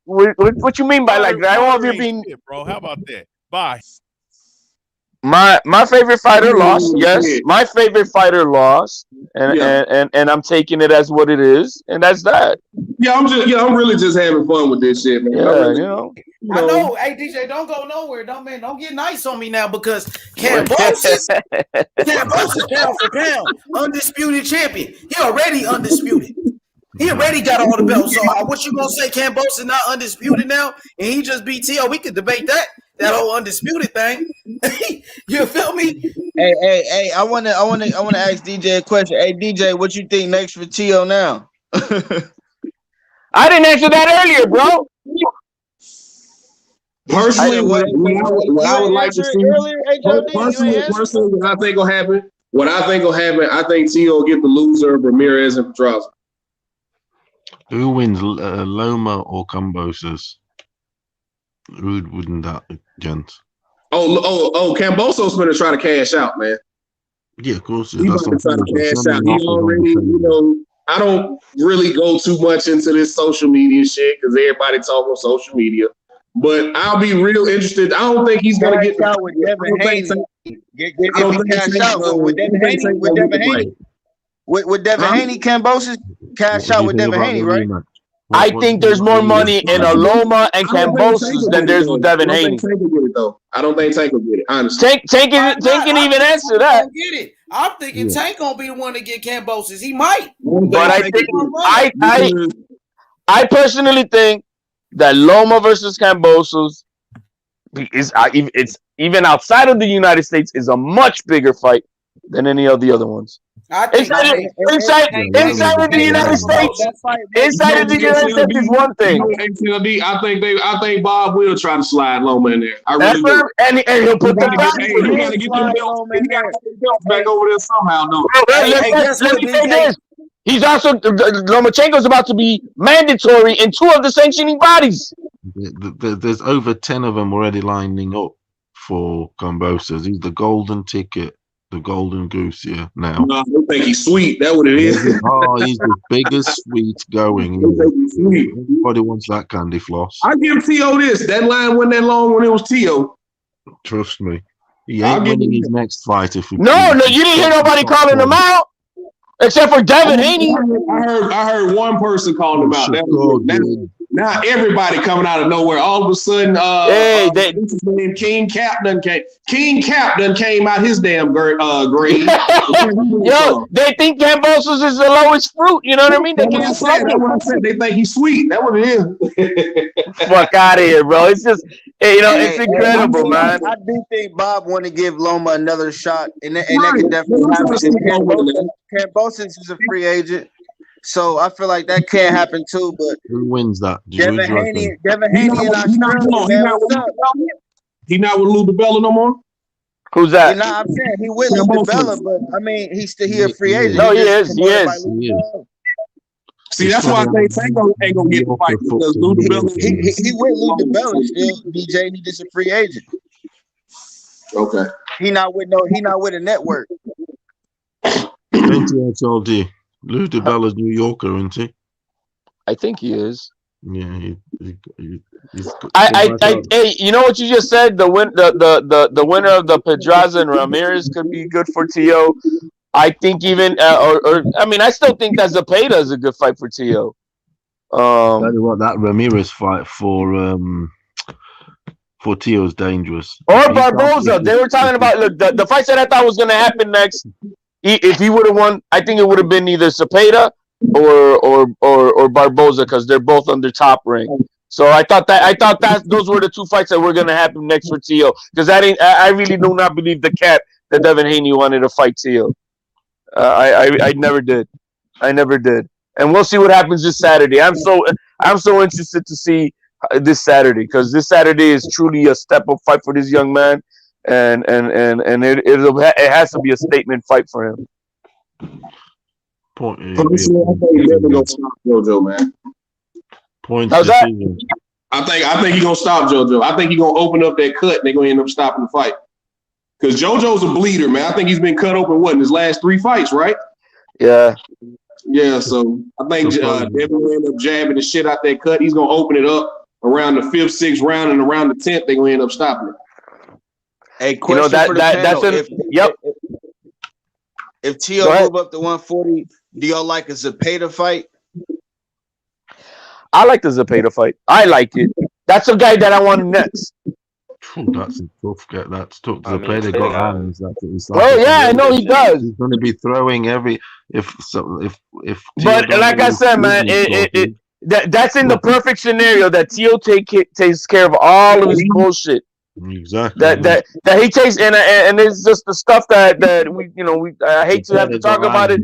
what you mean by like that? I don't know if you're being, bro. How about that? Bye. My favorite fighter lost. Yes, my favorite fighter lost, and I'm taking it as what it is, and that's that. Yeah, I'm really just having fun with this shit, man. Yeah, you know. I know. Hey, DJ, don't go nowhere. Don't get nice on me now because Kambosos pound for pound, undisputed champion. He already undisputed. He already got all the belts. So what you gonna say? Kambosos not undisputed now, and he just beat T.O. We could debate that whole undisputed thing. You feel me? Hey, I wanna ask DJ a question. Hey DJ, what you think next for T.O. now? I didn't answer that earlier, bro. Personally, what I would like to see personally, what I think will happen, I think T.O. will get the loser of Ramirez and Pedraza. Who wins, Loma or Kambosos? Who would win that, gents? Kambosos going to try to cash out, man. Yeah, of course. He's going to try to cash out. He already, I don't really go too much into this social media shit because everybody talk on social media. But I'll be real interested. I don't think he's going to get out with Devin Haney. With Devin Haney, Kambosos cash out with Devin Haney, right? I think there's more money in a Loma and Kambosos than there's with Devin Haney. I don't think Tank will get it, honestly. Tank can even answer that. Get it. I'm thinking Tank gonna be the one to get Kambosos. He might. But I personally think that Loma versus Kambosos it's even outside of the United States is a much bigger fight than any of the other ones. Inside of the United States, inside of the United States is one thing. I think Bob will try to slide Loma in there. I really do. And he'll put the belts back over there somehow. No. Let me say this. He's also Lomachenko's about to be mandatory in 2 of the sanctioning bodies. There's over 10 of them already lining up for Kambosos. He's the golden ticket. The golden goose here now. No, I don't think he's sweet. That's what it is. He's the biggest sweet going. Everybody wants that candy floss. I give T.O. this. That line wasn't that long when it was T.O. Trust me. He ain't winning his next fight if we. No, you didn't hear nobody calling him out. Except for Devin Haney. I heard one person calling him out. Now everybody coming out of nowhere. All of a sudden, King Cap done came out his damn green. Yo, they think Kambosos is the lowest fruit. You know what I mean? That's what I said. They think he's sweet. That's what it is. Fuck out of here, bro. It's Hey, it's Hey, incredible, man. I do think Bob want to give Loma another shot, and that Right. could Let definitely him try happen. to stick on with it, man. Kambosos is a free agent, so I feel like that can happen too. But Who wins that? Who do Devin you reckon? Haney in Australia, man, what's up? He not with Lou DiBella no more. Who's that? I'm saying he with Lou DiBella, but I mean he a free He agent. is. No, He he just is. He promoted by is. Lou He is. DiBella. See, It's that's why I funny. think ain't gonna get the fight because Lou DiBella. He with Lou DiBella still, DJ. He just a free agent. Okay. He not with a network. Ain't he, I told you. Lou DiBella's New Yorker, isn't he? I think he is. Yeah, he's Hey, you know what you just said? The winner of the Pedraza and Ramirez could be good for Tio. I think even, I mean, I still think that Zepeda is a good fight for Tio. Tell you what, that Ramirez fight for Tio's dangerous. Or Barboza. They were talking about, look, the fights that I thought was going to happen next, if he would have won, I think it would have been either Zepeda or Barboza, because they're both under top rank. So I thought that those were the two fights that were going to happen next for Tio, because I really do not believe the cat that Devin Haney wanted to fight Tio. I never did. I never did. And we'll see what happens this Saturday. I'm so interested to see this Saturday, because this Saturday is truly a step up fight for this young man, and it has to be a statement fight for him. Personally, I think Devin gonna stop JoJo, man. How's decision. I think he's gonna stop JoJo. I think he's gonna open up that cut and they're gonna end up stopping the fight. Because JoJo's a bleeder, man. I think he's been cut open in his last 3 fights, right? Yeah. Yeah, so I think Devin will end up jabbing the shit out that cut. He's gonna open it up around the 5th, 6th round, and around the 10th, they're gonna end up stopping it. Hey, question for the panel. If Tio move up to 140, do y'all like a Zepeda fight? I like the Zepeda fight. I like it. That's a guy that I want next. That's a tough get. That's tough. Zepeda got hands. I know he does. He's going to be throwing every if. But like I said, man, that's in the perfect scenario that Tio takes care of all of his bullshit. Exactly. That he takes, and it's just the stuff that we I hate to have to talk about it,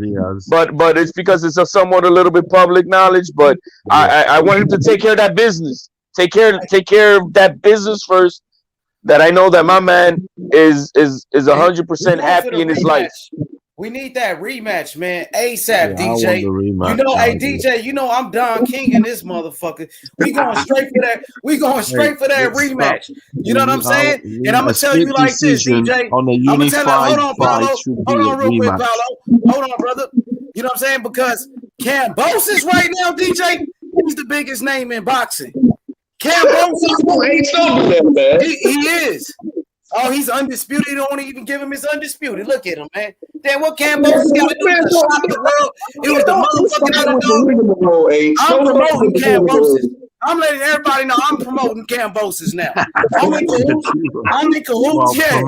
but it's because it's somewhat a little bit public knowledge. But I want him to take care of that business. Take care of that business first. That I know that my man is 100% happy in his life. We need that rematch, man. ASAP, Yeah, DJ. DJ, I'm Don King in this motherfucker. We going straight for that. We going straight for that rematch. You know what I'm saying? And I'm gonna tell you like this, DJ. On a I'm gonna tell you, hold on, Paulo. Hold on real quick, Paulo. Hold on, brother. You know what I'm saying? Because Kambosos right now, DJ, he's the biggest name in boxing. Kambosos, he is. Oh, he's undisputed. You don't even give him his undisputed. Look at him, man. Damn, what Kambosos got to do to shock the world? It was the motherfucking underdog. I'm promoting Kambosos. I'm letting everybody know I'm promoting Kambosos now. I'm in cahoots. Yeah.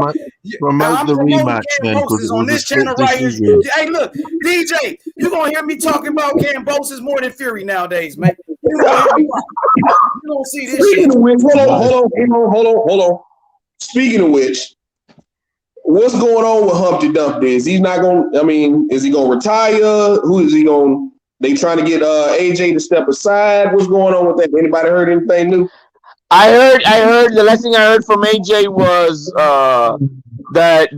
Promote the rematch, man, because it on was a this split channel right here. decision. Hey, look, DJ, you're going to hear me talking about Kambosos more than Fury nowadays, man. You're going to see this shit. Hold on. Speaking of which, what's going on with Humpty Dumpty? Is he not going? I mean, is he going to retire? Who is he going? They trying to get AJ to step aside. What's going on with that? Anybody heard anything new? I heard. The last thing I heard from AJ was that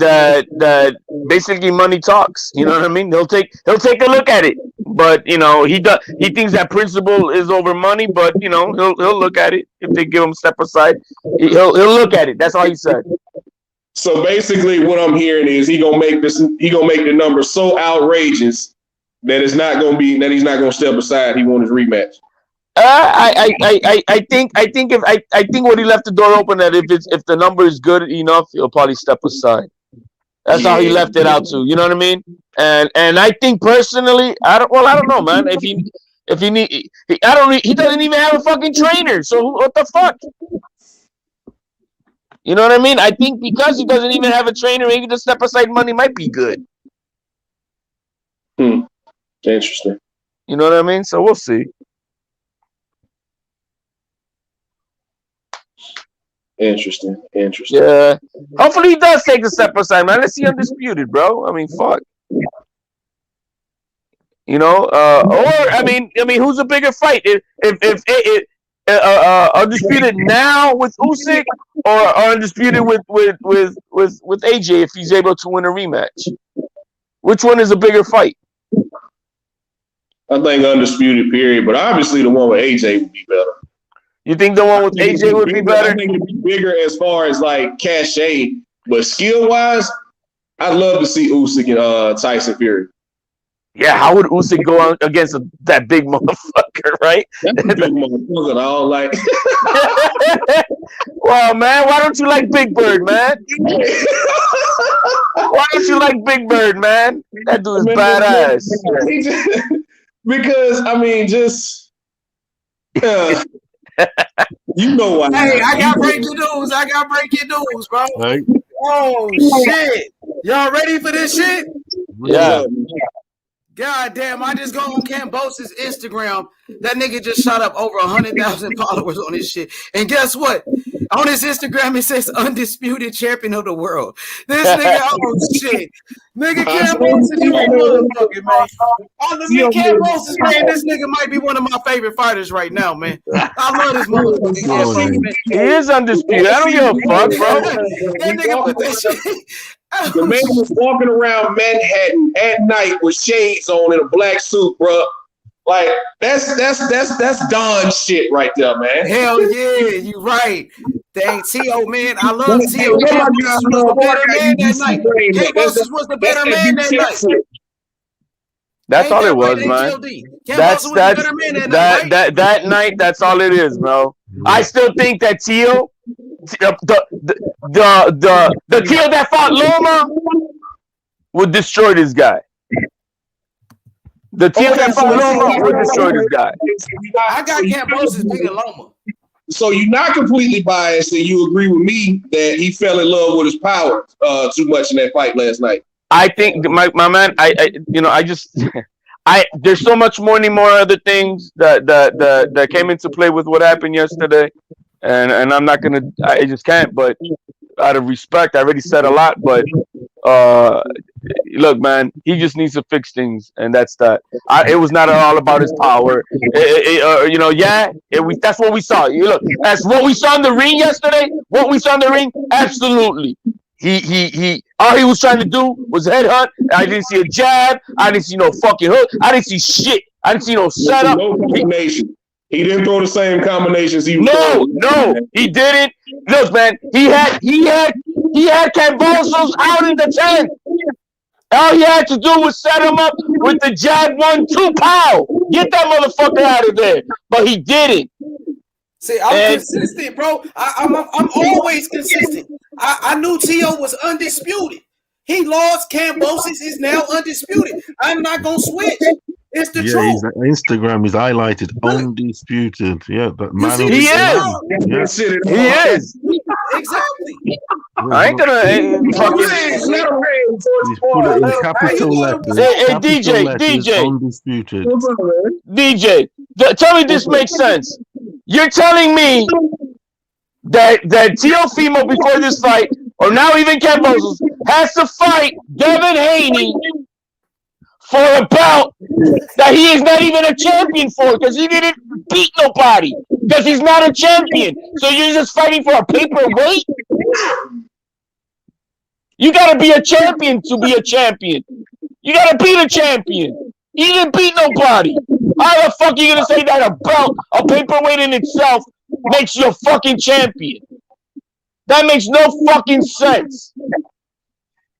basically money talks. You know what I mean? He'll take a look at it, but he thinks that principle is over money. But he'll look at it if they give him step aside. He'll look at it. That's all he said. So basically, what I'm hearing is he gonna make the number so outrageous that he's not gonna step aside. He wants his rematch. I think what he left the door open that if the number is good enough, he'll probably step aside. That's how he left it out to. You know what I mean? And I think personally, I don't know, man. He doesn't even have a fucking trainer. So what the fuck? You know what I mean? I think because he doesn't even have a trainer, maybe the step aside money might be good. Interesting. You know what I mean? So we'll see. Interesting. Yeah. Hopefully he does take a step aside, man. Let's see undisputed, bro. I mean, fuck. You know, or I mean, who's a bigger fight? If undisputed now with Usyk, or undisputed with AJ if he's able to win a rematch? Which one is a bigger fight? I think undisputed period, but obviously the one with AJ would be better. You think the one with AJ would be better? I think it'd be bigger as far as like cachet, but skill wise, I'd love to see Usyk and Tyson Fury. Yeah, how would Usyk go out against that big motherfucker, right? That's a big motherfucker. I don't like. Well, man, why don't you like Big Bird, man? Why don't you like Big Bird, man? That dude is badass. Because I mean, just you know why. Hey, I got breaking news, bro. Right. Oh shit! Y'all ready for this shit? Yeah. God damn, I just go on Kambosos' Instagram. That nigga just shot up over 100,000 followers on his shit. And guess what? On his Instagram, it says undisputed champion of the world. This nigga, oh shit. Nigga, Kambosos, you a motherfucker, man. I love Kambosos, man. This nigga might be one of my favorite fighters right now, man. I love this motherfucker. Kambosos, man. He is undisputed. I don't give a fuck, bro. That nigga put that shit. The man was walking around Manhattan at night with shades on in a black suit, bro. Like that's Don shit right there, man. Hell yeah, you right. Dang, T.O. man, I love T.O. Kambosos was the better man that night. Kambosos was the better man that night. That's all it was, man. That's that night. That's all it is, bro. I still think that T.O. The T.O. that fought Loma would destroy this guy. The T.O. that fought Loma would destroy this guy. I got Kambosos beating Loma. So you're not completely biased, and you agree with me that he fell in love with his power too much in that fight last night. I think my man, there's so much more other things that came into play with what happened yesterday, and I'm not gonna, I just can't. But out of respect, I already said a lot. But look, man, he just needs to fix things, and that's that. It was not all about his power. That's what we saw. Look, that's what we saw in the ring yesterday. What we saw in the ring, absolutely. He all he was trying to do was headhunt. I didn't see a jab. I didn't see no fucking hook. I didn't see shit. I didn't see no setup. No combination. He didn't throw the same combinations he was No, he didn't. Look, man, he had Kambosos out in the 10th. All he had to do was set him up with the jab 1-2 pow. Get that motherfucker out of there. But he didn't. See, I'm consistent, bro. I'm always consistent. I knew T.O. was undisputed. He lost. Kambosos is now undisputed. I'm not gonna switch. It's the truth. His Instagram is highlighted undisputed. Yeah, but man, he is. Exactly. I ain't gonna fucking. He's put it in capital letters. Hey, DJ, undisputed. DJ, tell me this makes sense. You're telling me that Teofimo before this fight, or now even Kambosos, has to fight Devin Haney for a belt that he is not even a champion for, because he didn't beat nobody, because he's not a champion. So you're just fighting for a paperweight? You gotta be a champion to be a champion. You gotta beat a champion. He didn't beat nobody. How the fuck are you gonna say that a belt, a paperweight in itself, makes you a fucking champion? That makes no fucking sense.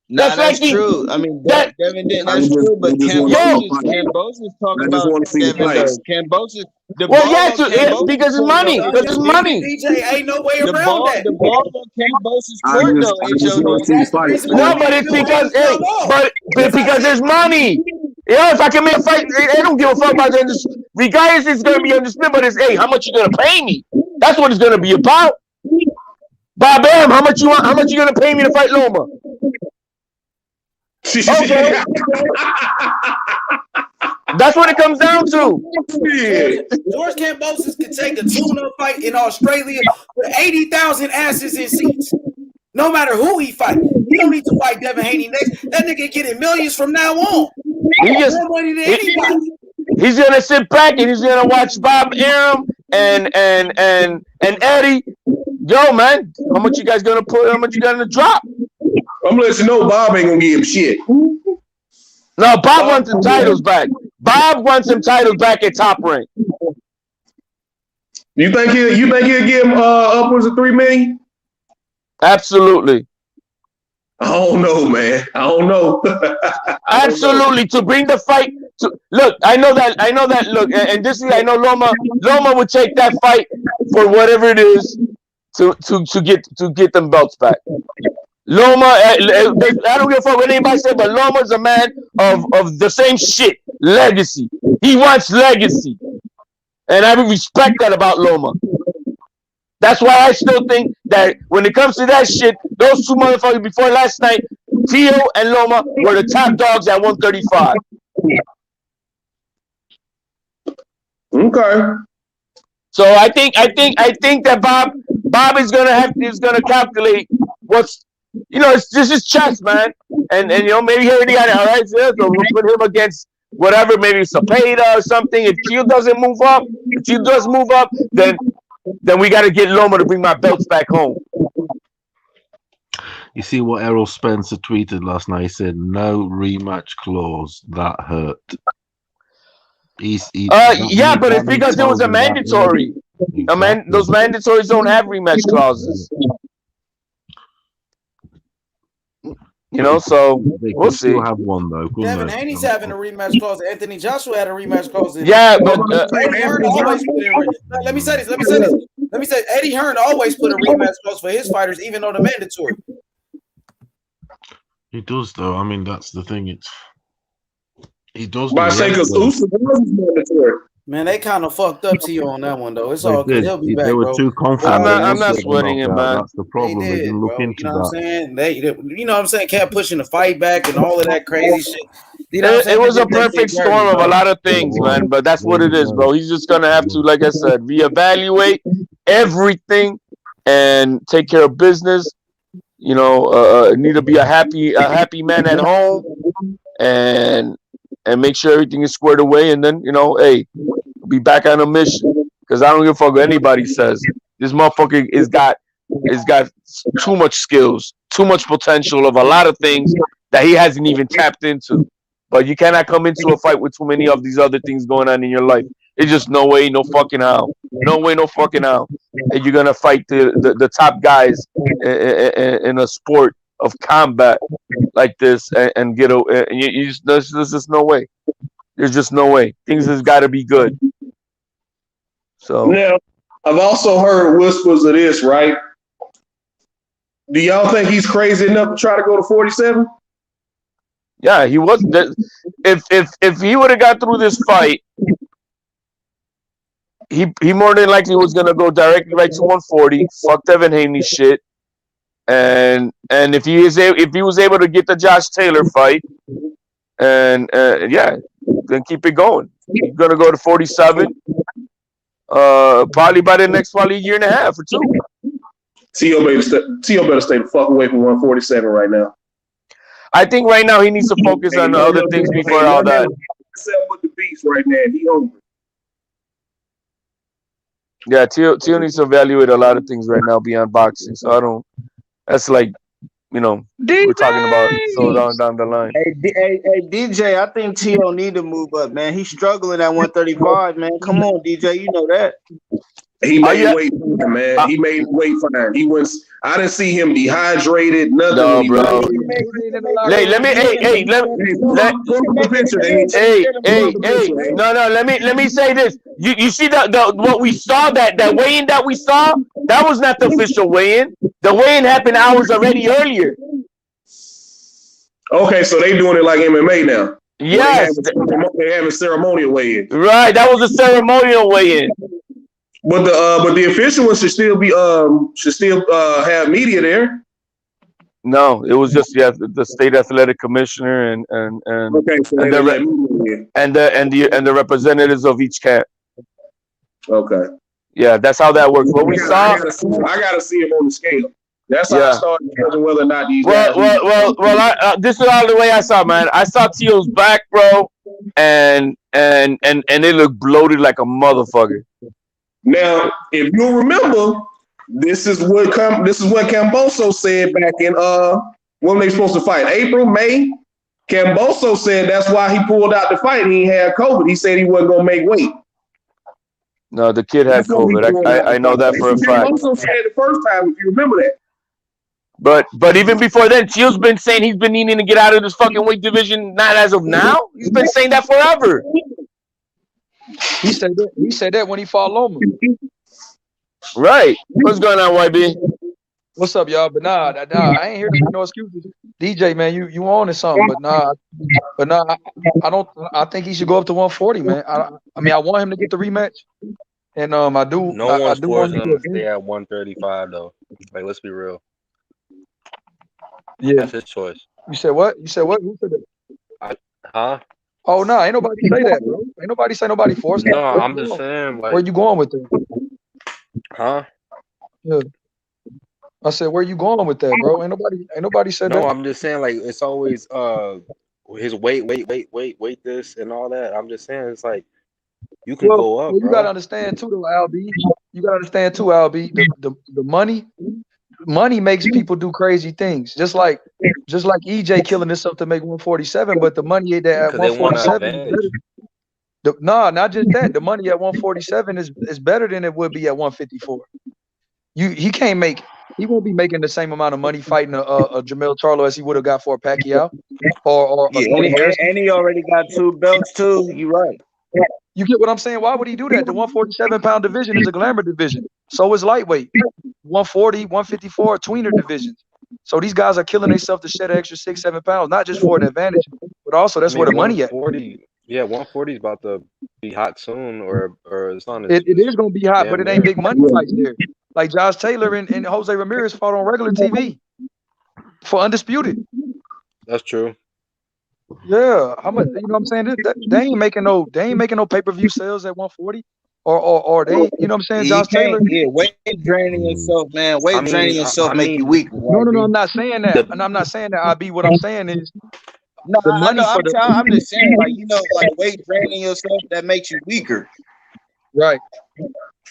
Nah, that's true. I mean, Devin didn't. That's true, but Kambosos talking about Devin. Kambosos. Because it's money. Because it's money. DJ ain't no way around that. The ball on Kambosos' court, though. No, but it's because because there's money. Yeah, if I can make a fight, they don't give a fuck about that. Regardless, it's gonna be undisputed, but it's how much you gonna pay me? That's what it's gonna be about. Bob Bam, how much you gonna pay me to fight Loma? Okay. That's what it comes down to. George Kambosos could take a tune-up fight in Australia with 80,000 asses in seats. No matter who he fight. He don't need to fight Devin Haney next. That nigga getting millions from now on. More money than anybody. He's gonna sit back and he's gonna watch Bob Arum and Eddie. Yo, man, how much you guys gonna put? How much you gonna drop? I'm gonna let you know Bob ain't gonna give him shit. No, Bob wants them titles back. Bob wants them titles back at Top Rank. You think he'll give him upwards of $3 million? Absolutely. I don't know, man. I don't know. Absolutely, to bring the fight to look. I know that. Look, and this is I know Loma would take that fight for whatever it is to get them belts back. Loma, I don't give a fuck what anybody said, but Loma's a man of the same shit. Legacy. He wants legacy, and I respect that about Loma. That's why I still think that when it comes to that shit, those two motherfuckers before last night, Tio and Loma were the top dogs at 135. Okay. So I think that Bob is gonna calculate what's this is chess, man, and maybe he already got it. All right, so we'll put him against whatever, maybe Cepeda or something. If Tio doesn't move up, then we got to get Loma to bring my belts back home. You see what Errol Spencer tweeted last night? He said, "No rematch clause. That hurt." Yeah, but it's because it was a mandatory. Exactly. Those mandatories don't have rematch clauses. So we'll see. Still have one though. Devin Haney's having a rematch clause. Anthony Joshua had a rematch clause. Yeah, but Eddie Hearn always put in. Let me say this. Eddie Hearn always put a rematch clause for his fighters, even though the mandatory. He does though. I mean, that's the thing. He does. By saying because Usyk was mandatory. Man, they kind of fucked up to you on that one though. It's all good. He'll be back, they were bro. too confident. I'm not sweating it, man. That's the problem. They didn't look into you know that. What I'm saying? They, you know what I'm saying? Kept pushing the fight back and all of that crazy shit. You know it was a perfect storm of a lot of things, man. But that's what it is, bro. He's just gonna have to, like I said, reevaluate everything and take care of business. Need to be a happy man at home, and make sure everything is squared away. And then, hey, be back on a mission. Because I don't give a fuck what anybody says. This motherfucker has got too much skills, too much potential of a lot of things that he hasn't even tapped into. But you cannot come into a fight with too many of these other things going on in your life. It's just no way, no fucking how. No way, no fucking how. And you're gonna fight the top guys in a sport of combat like this and get a. There's just no way. There's just no way. Things has got to be good. So now, I've also heard whispers of this, right? Do y'all think he's crazy enough to try to go to 47? Yeah, he was. If he would have got through this fight, he more than likely was gonna go directly right to 140. Fuck Devin Haney shit. And if he was able to get the Josh Taylor fight, and then keep it going. He's gonna go to 47. Probably by the next year and a half or two. Tio better stay the fuck away from 147 right now. I think right now he needs to focus on the other things before all that. With the beast right now, he hungry. Yeah, Tio needs to evaluate a lot of things right now beyond boxing. So I don't. That's like, we're talking about so down the line. Hey, DJ, I think Tio need to move up, man. He's struggling at 135, man. Come on, DJ, you know that. He made weight fine, man. He made weight fine. He was. I didn't see him dehydrated. Nothing. No, bro. Hey, let me say this. You see the what we saw, that weigh-in that we saw, that was not the official weigh-in. The weigh-in happened hours already earlier. Okay, so they doing it like MMA now. Yes, they have a ceremonial weigh-in. Right, that was a ceremonial weigh-in. But the official one should still have media there. No, it was just the state athletic commissioner and Okay, so they didn't let me in. and the representatives of each camp. Okay. Yeah, that's how that works. What we saw. I gotta see him on the scale. That's how I Yeah. started judging whether or not these guys. This is all the way I saw, man. I saw Teal's back, bro, and it looked bloated like a motherfucker. Now, if you remember, this is what Kambosos said back in when they supposed to fight, April, May. Kambosos said that's why he pulled out the fight. He had COVID. He said he wasn't gonna make weight. No, the kid had COVID. I know that for a fact. Kambosos said it the first time, if you remember that. But even before then, Teal's been saying he's been needing to get out of this fucking weight division. Not as of now. He's been saying that forever. He said that when he fought Loma. Right. What's going on, YB? What's up, y'all? But nah, I ain't here to make no excuses. DJ, man, you on to something, but nah, I don't. I think he should go up to 140, man. I mean, I want him to get the rematch, and I do. No I one's do want forcing him him to to stay at 135 though. Like, let's be real. Yeah. That's his choice. You said what? Who said that? Huh? Oh no, ain't nobody say that, bro. Ain't nobody say nobody forced No, that. I'm just saying, like, Where you going with that? huh? Yeah. I said, where you going with that, bro? Ain't nobody said No, that. I'm just saying, like, it's always his weight this and all that. I'm just saying, it's like you can go up, You bro. gotta understand too, though, Albie. You gotta understand too, Albie. The money makes people do crazy things. Just like EJ killing himself to make 147, but the money at Because they want an 147 is advantage. better. No, not just that. The money at 147 is better than it would be at 154. He won't be making the same amount of money fighting a Jamel Charlo as he would have got for a Pacquiao or a Tony Harrison. And he already got 2 belts too. You right. You get what I'm saying? Why would he do that? The 147-pound division is a glamour division. So is lightweight. 140, 154 tweener divisions. So these guys are killing themselves to shed an extra 6-7 pounds, not just for an advantage, but also that's where the money at. 140. Yeah, 140 is about to be hot soon, or it's on. It is going to be hot, but it ain't there. big money fights there. Like Josh Taylor and Jose Ramirez fought on regular TV for undisputed. That's true. Yeah, how much? You know what I'm saying? They ain't making no pay-per-view sales at 140, or they, you know what I'm saying? Josh Taylor. Yeah, weight draining yourself, man. Draining yourself make you weak. No, I'm not saying that. And I'm not saying that. I be what I'm saying is. No, the I money know. for I'm just saying, like, like weight draining yourself that makes you weaker. Right.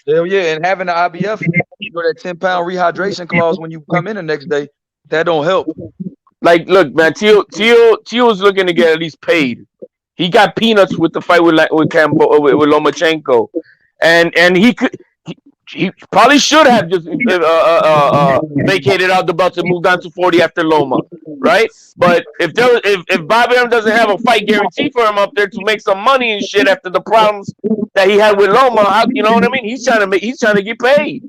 Hell yeah, and having the IBF, that 10-pound rehydration clause when you come in the next day, that don't help. Like, look, man, Teal's looking to get at least paid. He got peanuts with the fight with Lomachenko, and he probably should have just vacated out the belt and moved on to 40 after Loma, right? But if Bobby Arum doesn't have a fight guarantee for him up there to make some money and shit after the problems that he had with Loma, you know what I mean? He's trying to get paid.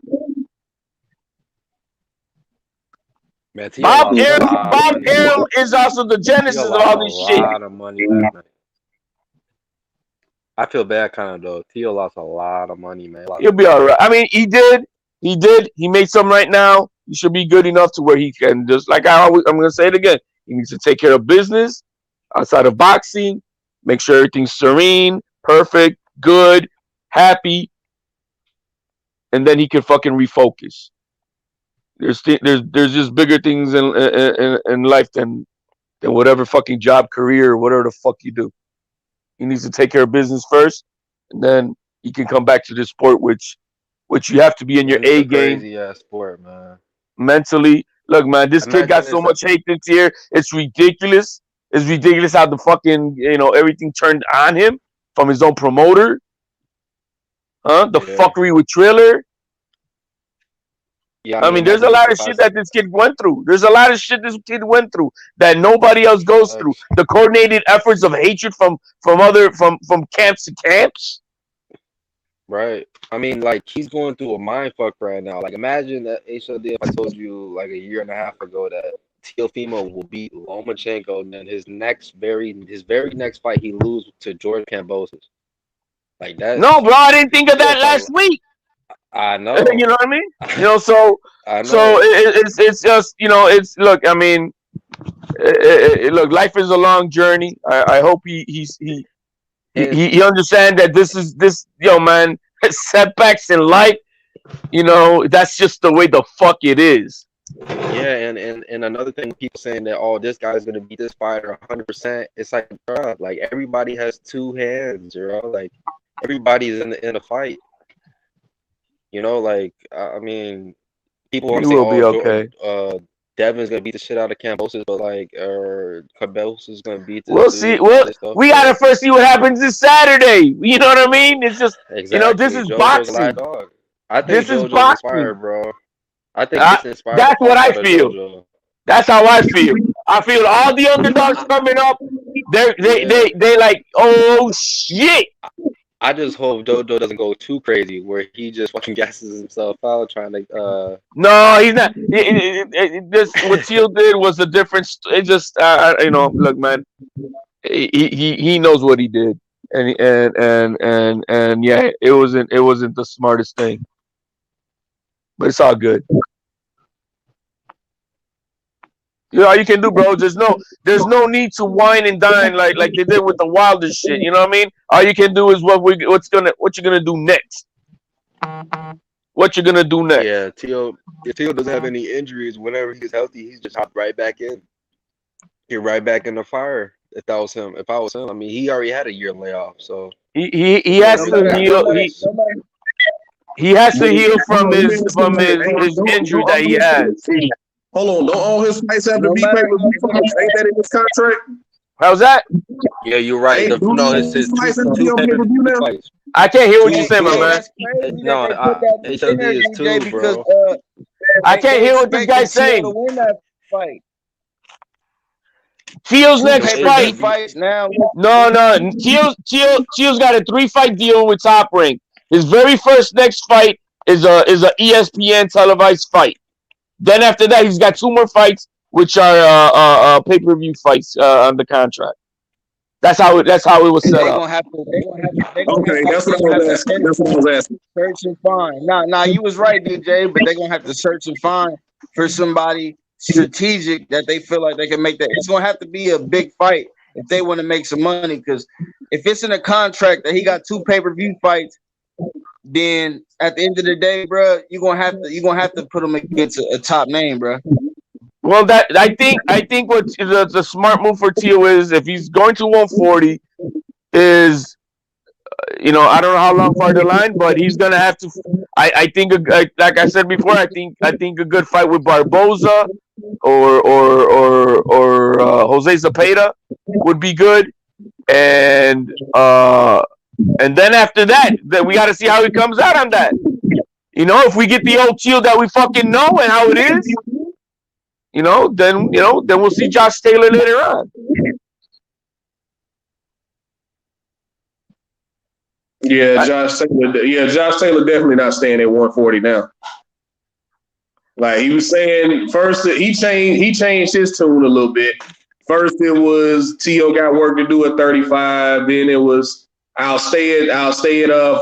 Man, Bob Arum is also the genesis of all this shit. A lot of money last night. I feel bad, kind of though. Teal lost a lot of money, man. He'll be all right. I mean, he did. He made some right now. He should be good enough to where he can just, like I'm going to say it again. He needs to take care of business outside of boxing. Make sure everything's serene, perfect, good, happy, and then he can fucking refocus. There's just bigger things in life than whatever fucking job, career, or whatever the fuck you do. He needs to take care of business first, and then he can come back to this sport, which you have to be in your A game. Crazy ass sport, man. Mentally, look, man, this kid got so much hate this year. It's ridiculous. It's ridiculous how the fucking everything turned on him from his own promoter. The fuckery with Triller. Yeah, I mean, there's a lot of shit that this kid went through. There's a lot of shit this kid went through that nobody else goes through. The coordinated efforts of hatred from camps to camps. Right. I mean, like, he's going through a mind fuck right now. Like, imagine that HLD if I told you like a year and a half ago that Teofimo will beat Lomachenko, and then his very next fight he lose to George Kambosos. Like that. No, bro, I didn't think of that last week. I You know. know what I mean? You know, so I so know. it's just, you know, it's look. I mean, look, life is a long journey. I hope And he understand that this, yo, man, setbacks in life. You know, that's just the way the fuck it is. yeah, and another thing, people saying that, oh, this guy's gonna beat this fighter 100%. It's like, bro, like everybody has two hands, you know, like everybody's in a fight. You know, like I mean, people want He to say, will be oh, okay. Devin's gonna beat the shit out of Kambosos, but like, or Kambosos is gonna beat this We'll see. dude and all Well, this stuff. we gotta But first see what happens this Saturday. You know what I mean? It's just, you know, this exactly, is JoJo's a live boxing. dog. I think This is JoJo's boxing. inspired, bro. I think this inspired the That's what fuck I out of feel. JoJo. That's how I feel. I feel all the underdogs coming up. Yeah, They like, oh shit. I just hope JoJo doesn't go too crazy where he just fucking gasses himself out trying to. No, he's not. This what Teal did was a different. It just, you know, look, man. He knows what he did, and yeah, it wasn't the smartest thing, but it's all good. You know, all you can do, bro. There's no need to wine and dine like they did with the wildest shit. You know what I mean? All you can do is what you're gonna do next. What you're gonna do next? Yeah, Teal. If Teal doesn't have any injuries, whenever he's healthy, he's just hopped right back in. Get right back in the fire. If that was him, if I was him, I mean, he already had a year layoff, so He you know, has no to matter how heal. much. He has to heal Hold from on, let me his ask you something. Hey, injury don't that he all has. hold on, don't all his fights have to No be matter pay-per-view fights? Ain't that in his contract? How's that? Yeah, you're right. Ain't don't No, all it's his his fights have to be two on pay-per-view pay-per-view now? fights. I can't hear what you're Two, saying, my two. man. that's crazy that No, they put that in HLD there, is DJ, two, because bro. I can't they hear what this expecting guy's Tio to saying. win that fight. Teal's Two next pay-per-view fight. fights now. No. Teal's got a 3-fight deal with Top Rank. His very first next fight is a ESPN televised fight. Then after that, he's got 2 more fights, which are pay-per-view fights on the contract. That's how it was set They up. gonna have to. Okay, that's what I was asking. That's what I was asking. Search and find. Nah, you was right, DJ. But they're gonna have to search and find for somebody strategic that they feel like they can make that. It's gonna have to be a big fight if they want to make some money. Because if it's in a contract that he got 2 pay-per-view fights, then at the end of the day, bro, you're gonna have to put him against a top name, bro. Well, that I think what the smart move for Teal is, if he's going to 140, is, you know, I don't know how long far the line, but he's gonna have to. I think, like I said before, I think a good fight with Barboza or Jose Zapata would be good, and then after that, we got to see how he comes out on that. You know, if we get the old Teal that we fucking know and how it is, then we'll see Josh Taylor later on. Yeah, Josh Taylor definitely not staying at 140 now. Like he was saying, first he changed his tune a little bit. First it was Tio got work to do at 35. Then it was I'll stay at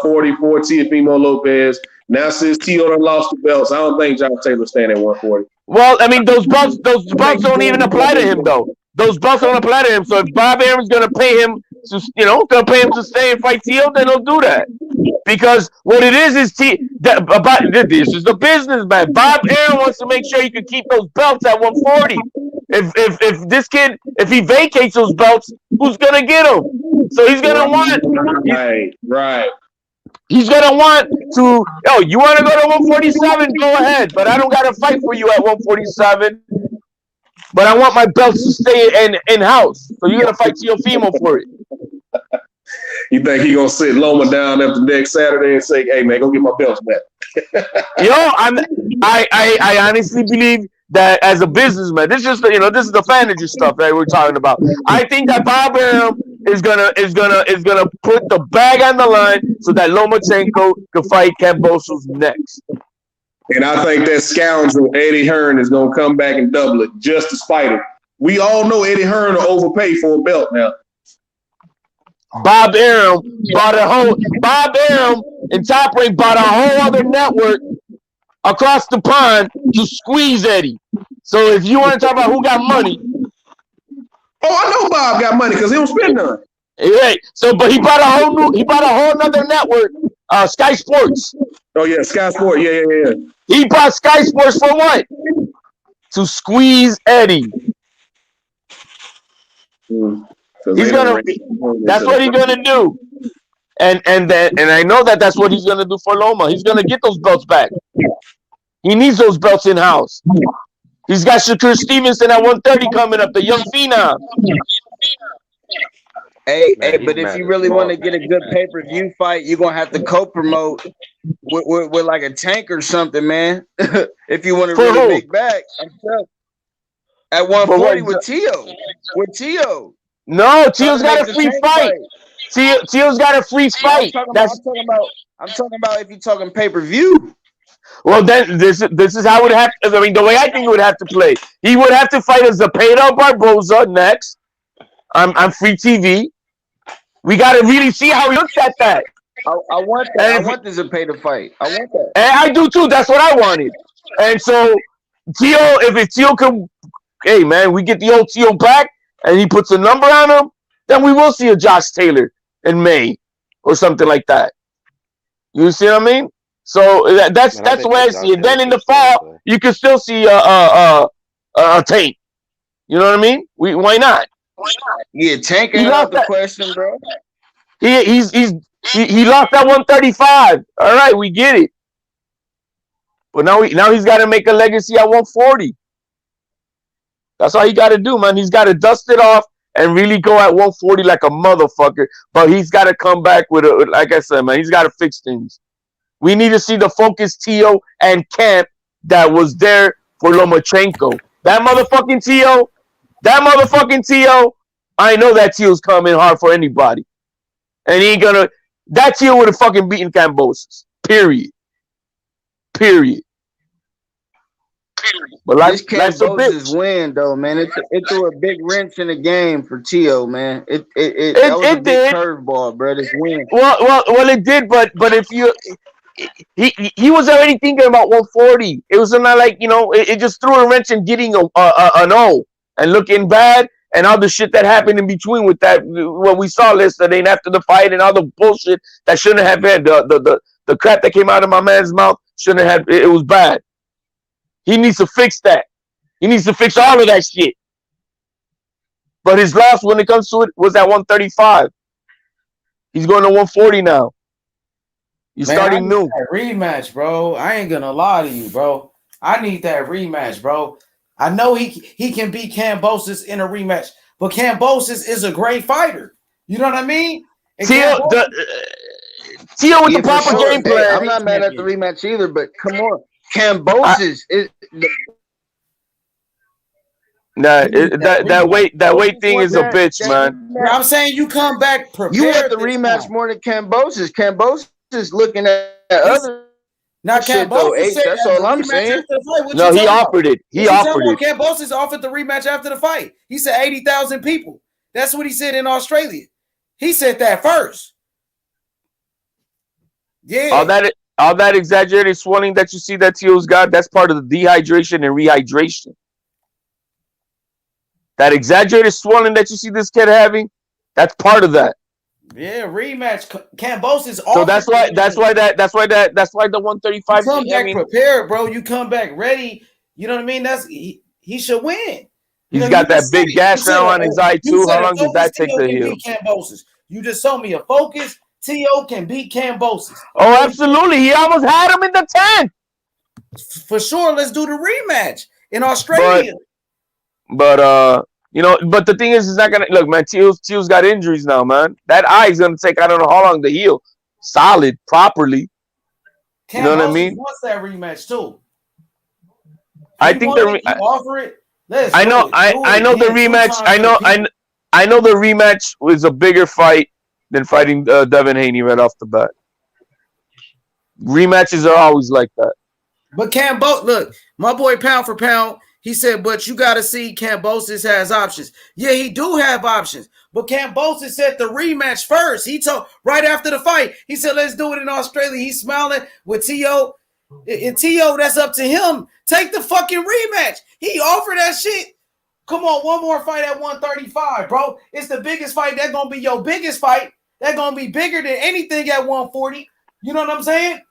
44 Teofimo Lopez. Now since Tio done lost the belts, I don't think Josh Taylor's staying at 140. Well, I mean, those belts don't even apply to him, though. Those belts don't apply to him. So if Bob Aaron's gonna pay him to stay and fight Teal, then he'll do that. Because what it is this is the business, man. Bob Aaron wants to make sure he can keep those belts at 140. If this kid, if he vacates those belts, who's gonna get them? So he's gonna want. Right. He's gonna want to. You want to go to 147? Go ahead, but I don't got to fight for you at 147. But I want my belts to stay in house. So you're gonna fight Teofimo for it. You think he gonna sit Loma down after next Saturday and say, "Hey man, go get my belts back"? I honestly believe that as a businessman, this is the fantasy stuff that we're talking about. I think that Bob Arum is gonna put the bag on the line so that Lomachenko can fight Kambosos next. And I think that scoundrel Eddie Hearn is gonna come back and double it just to spite him. We all know Eddie Hearn will overpay for a belt now. Bob Arum bought a whole. Bob Arum and Top Rank bought a whole other network across the pond to squeeze Eddie. So if you want to talk about who got money, I know Bob got money because he don't spend none. right? So, but he bought a whole other network, Sky Sports. Oh yeah, Sky Sport. Yeah. He bought Sky Sports for what? To squeeze Eddie. He's gonna. That's what he's gonna do. And I know that's what he's gonna do for Loma. He's gonna get those belts back. He needs those belts in house. He's got Shakur Stevenson at 130 coming up, the young phenom. Hey, but if you really want to get a good pay-per-view fight, you're gonna have to co-promote with like a Tank or something, man. If you want to really make back. At 140 with Tio. No, Tio's got a free fight. Tio's got a free fight. I'm talking about if you're talking pay-per-view. Well, then this is how it would have to. I mean, the way I think it would have to play, he would have to fight as Zepeda Barboza next. I'm free TV. We got to really see how he looks at that. I want that. I want the Zepeda fight. I want that. And I do too. That's what I wanted. And so if Tio can, hey man, we get the old Tio back, and he puts a number on him, then we will see a Josh Taylor in May or something like that. You see what I mean? So that's the way I see it. Then in the fall, you can still see a Tank. You know what I mean? Why not? Yeah, Tank ain't out the question, bro. He lost that 135. All right, we get it. But now he's got to make a legacy at 140. That's all he got to do, man. He's got to dust it off and really go at 140 like a motherfucker. But he's got to come back with like I said, man, he's got to fix things. We need to see the focus Tio and Camp that was there for Lomachenko. That motherfucking Tio, I know that Tio's coming hard for anybody. And he ain't gonna, that Tio would have fucking beaten Kambosos. Period. But this Kambosos win, though, man, it threw a big wrench in the game for Tio, man. That was a big curveball, bro. This win. Well, it did, but if you, he was already thinking about 140. It was not like, it just threw a wrench in getting an O and looking bad and all the shit that happened in between with that, what we saw yesterday and after the fight and all the bullshit that shouldn't have had the crap that came out of my man's mouth shouldn't have. It was bad. He needs to fix that. He needs to fix all of that shit. But his loss, when it comes to it, was at 135. He's going to 140 now. He's starting new. Rematch, bro. I ain't gonna lie to you, bro. I need that rematch, bro. I know he can beat Kambosos in a rematch, but Kambosos is a great fighter. You know what I mean? Tio with the proper game plan. Hey, I'm not mad at the rematch either, but come on. Kambosos is that weight thing is a bitch, man. I'm saying you come back prepared. You want the rematch more than Kambosos. Kambosos is looking at other. Not Kambosos. That's all I'm saying. No, he offered it. He offered it. Kambosos offered the rematch after the fight. He said 80,000 people. That's what he said in Australia. He said that first. Yeah. All that exaggerated swelling that you see that Tio's got, that's part of the dehydration and rehydration. That exaggerated swelling that you see this kid having, that's part of that. Yeah, rematch. Kambosos. So that's why the 135. You come back prepared, bro. You come back ready. You know what I mean? He should win. He's got that big gash now on his eye too. How long does that take to heal? You just told me a focus. Tio can beat Kambosos. Oh, absolutely. He almost had him in the 10th. For sure. Let's do the rematch in Australia. But but the thing is, it's not gonna look, man. Tio's got injuries now, man. That eye is gonna take I don't know how long to heal. Solid, properly. You know what I mean? Wants that rematch too. I think offer it. I know the rematch. I know the rematch was a bigger fight than fighting Devin Haney right off the bat. Rematches are always like that. But look, my boy, pound for pound, He said, but you got to see Kambosos has options. Yeah, he do have options. But Kambosos said the rematch first. He told right after the fight, he said, let's do it in Australia. He's smiling with T.O. And T.O., that's up to him. Take the fucking rematch. He offered that shit. Come on, one more fight at 135, bro. It's the biggest fight. That's going to be your biggest fight. That's going to be bigger than anything at 140. You know what I'm saying?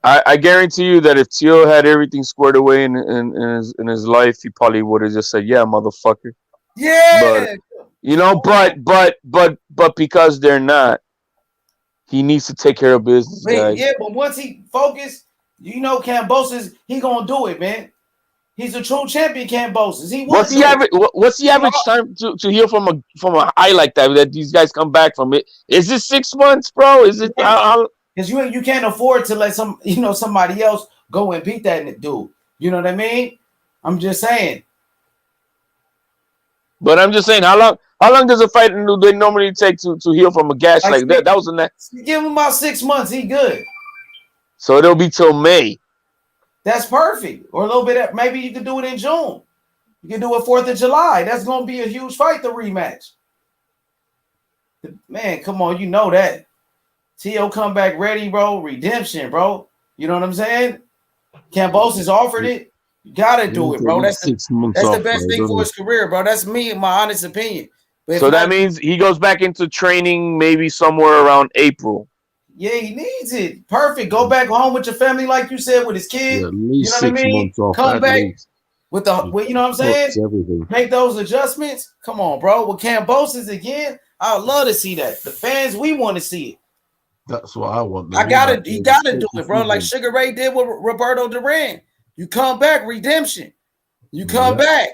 I guarantee you that if Tio had everything squared away in his life, he probably would have just said, "Yeah, motherfucker." Yeah. But but because they're not, he needs to take care of business, guys. Yeah, but once he focused, you know, Kambosos, he gonna do it, man. He's a true champion, Kambosos. He What's the average? What's the average time to heal from a high like that these guys come back from it? Is it 6 months, bro? Is it? Because you can't afford to let somebody else go and beat that dude. You know what I mean? I'm just saying. But I'm just saying, how long does a fight do they normally take to heal from a gash like that? That was in that. Give him about 6 months. He good. So it'll be till May. That's perfect. Or a little bit. Maybe you could do it in June. You can do it 4th of July. That's gonna be a huge fight. The rematch. Man, come on, you know that. T.O. come back ready, bro. Redemption, bro. You know what I'm saying? Kambosos offered it. You gotta do it, bro. That's the best thing for his career, bro. That's me, my honest opinion. But so that means he goes back into training maybe somewhere around April. Yeah, he needs it. Perfect. Go back home with your family, like you said, with his kid. Yeah, at least you know what I 6 mean? months off. Come At back least. with you know what I'm saying? Everything. Make those adjustments. Come on, bro. With Kambosos again, I would love to see that. The fans, we want to see it. That's what I want. He gotta do it, bro. Like Sugar Ray did with Roberto Duran. You come back, redemption. You come back.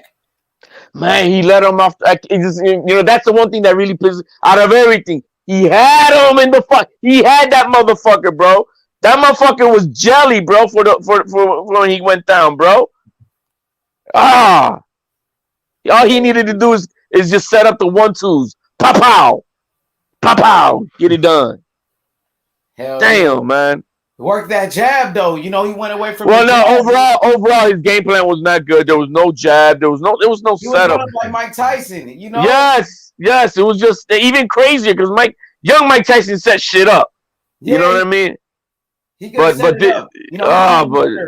Man, he let him off. That's the one thing that really pisses out of everything. He had him in the fuck. He had that motherfucker, bro. That motherfucker was jelly, bro. For when he went down, bro. All he needed to do is just set up the 1-2s. Pow, pow, get it done. Hell damn, yeah. man. Work that jab though. You know, he went away from. Well, the no, jab. overall, his game plan was not good. There was no jab. There was no He was setup. running like Mike Tyson. You know. Yes. It was just even crazier because young Mike Tyson set shit up. You know what I mean? He could set it up. You know,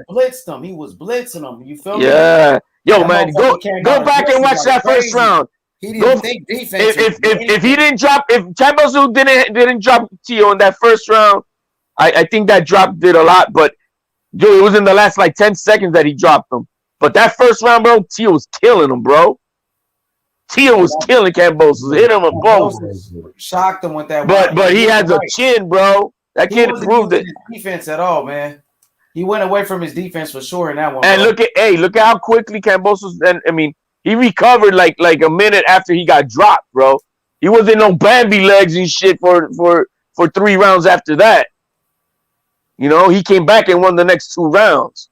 blitzed him. He was blitzing him. You feel me? Yeah. Yo, That man, go back and watch that first round. He didn't think defense. If he didn't drop, if Kambosos didn't drop Tio in that first round, I think that drop did a lot. But yo, it was in the last like 10 seconds that he dropped him. But that first round, bro, Tio was killing him, bro. Tio was killing Kambosos. Hit him with both. Shocked him with that. But he has a chin, bro. That kid proved it. His defense at all, man. He went away from his defense for sure in that one. And look at how quickly Kambosos. And I mean, he recovered like a minute after he got dropped, bro. He wasn't no Bambi legs and shit for 3 rounds after that. You know, he came back and won the next 2 rounds.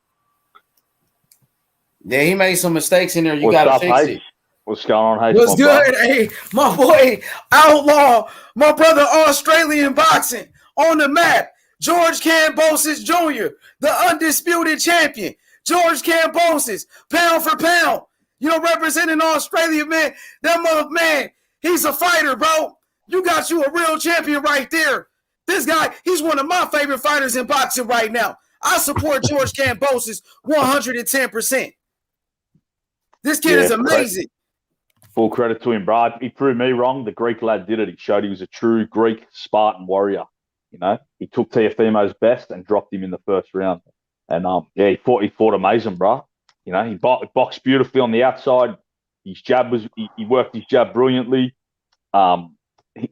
Yeah, he made some mistakes in there. You got to fix it. What's going on? What's good? Hey, my boy, Outlaw, my brother, Australian boxing on the map. George Kambosos Jr., the undisputed champion. George Kambosos, pound for pound. You know, representing Australia, man. That mother man, he's a fighter, bro. You got you a real champion right there. This guy, he's one of my favorite fighters in boxing right now. I support George Kambosos 110%. This kid is amazing. Full credit to him, bro. He proved me wrong. The Greek lad did it. He showed he was a true Greek Spartan warrior. You know, he took Teofimo's best and dropped him in the first round. And he fought amazing, bro. You know, he boxed beautifully on the outside. His jab he worked his jab brilliantly.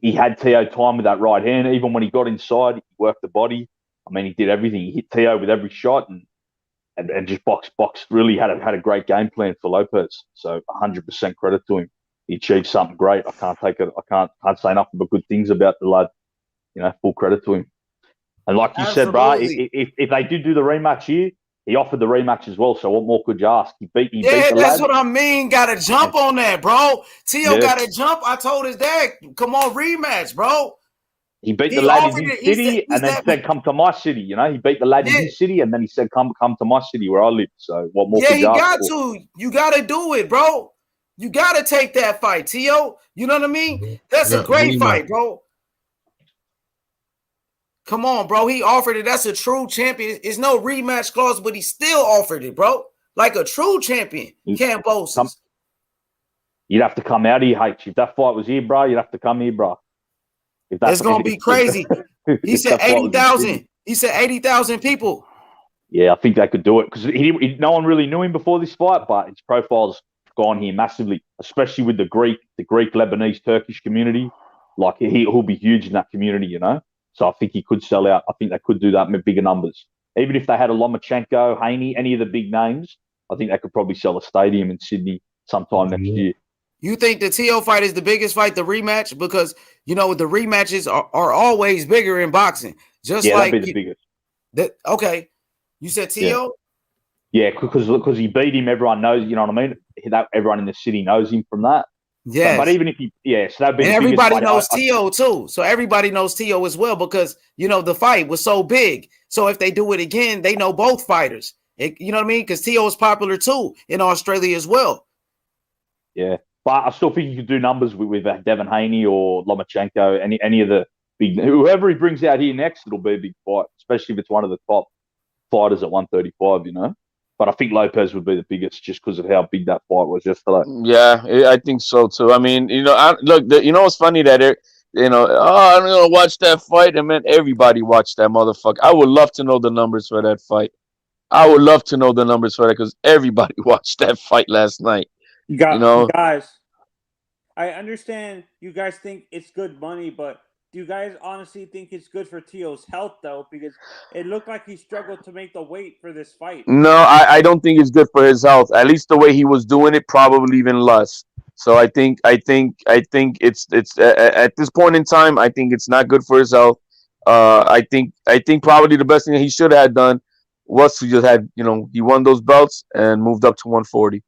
He had Teo time with that right hand. Even when he got inside, he worked the body. I mean, he did everything. He hit Teo with every shot and just boxed. Really had a great game plan for Lopez. So 100% credit to him. He achieved something great. I can't take it. I can't say nothing but good things about the lad. You know, full credit to him. And like you said, bro, if they do the rematch here, he offered the rematch as well. So what more could you ask? He beat the that's lad. what I mean. Got to jump on that, bro. Tio got to jump. I told his dad, come on, rematch, bro. He beat the He lad in offered his it. city and then said, "Come to my city." You know, he beat the lad in Yeah, his city and then he said, "Come to my city where I live." So what more yeah, could you he ask got for? to. You got to do it, bro. You got to take that fight, Tio. You know what I mean? That's a Yeah, great rematch. fight, bro. Come on, bro. He offered it. That's a true champion. It's no rematch clause, but he still offered it, bro. Like a true champion. Kambosos. You'd have to come out here, H. If that fight was here, bro, you'd have to come here, bro. If It's that, gonna be crazy. He if said that fight was in Sydney. 80,000. He said 80,000 people. Yeah, I think they could do it because no one really knew him before this fight, but his profile's gone here massively, especially with the Greek, Lebanese, Turkish community. Like he'll be huge in that community, you know. So I think he could sell out. I think they could do that in bigger numbers. Even if they had a Lomachenko, Haney, any of the big names, I think they could probably sell a stadium in Sydney sometime next year. You think the TO fight is the biggest fight, the rematch? Because, you know, the rematches are always bigger in boxing. Just Yeah, like that'd be the biggest. Okay. You said TO? Yeah. Yeah, because he beat him, everyone knows. You know what I mean? Everyone in the city knows him from that. Yes. But even if so that'd be And the biggest everybody fight. knows TO too. So everybody knows TO as well because, you know, the fight was so big. So if they do it again, they know both fighters. You know what I mean? Because TO is popular too in Australia as well. Yeah, but I still think you could do numbers with Devin Haney or Lomachenko, any of the big, whoever he brings out here next, it'll be a big fight, especially if it's one of the top fighters at 135, you know. But I think Lopez would be the biggest just because of how big that fight was yesterday. Yeah, I think so too. I mean, you know, you know what's funny that I'm gonna watch that fight, and man, everybody watched that motherfucker. I would love to know the numbers for that fight. I would love to know the numbers for that because everybody watched that fight last night. You know, Guys, I understand you guys think it's good money, but do you guys honestly think it's good for Tio's health though? Because it looked like he struggled to make the weight for this fight. no, I don't think it's good for his health. At least the way he was doing it, probably even less. So I think it's at this point in time, I think it's not good for his health. I think probably the best thing that he should have done was to just had he won those belts and moved up to 140,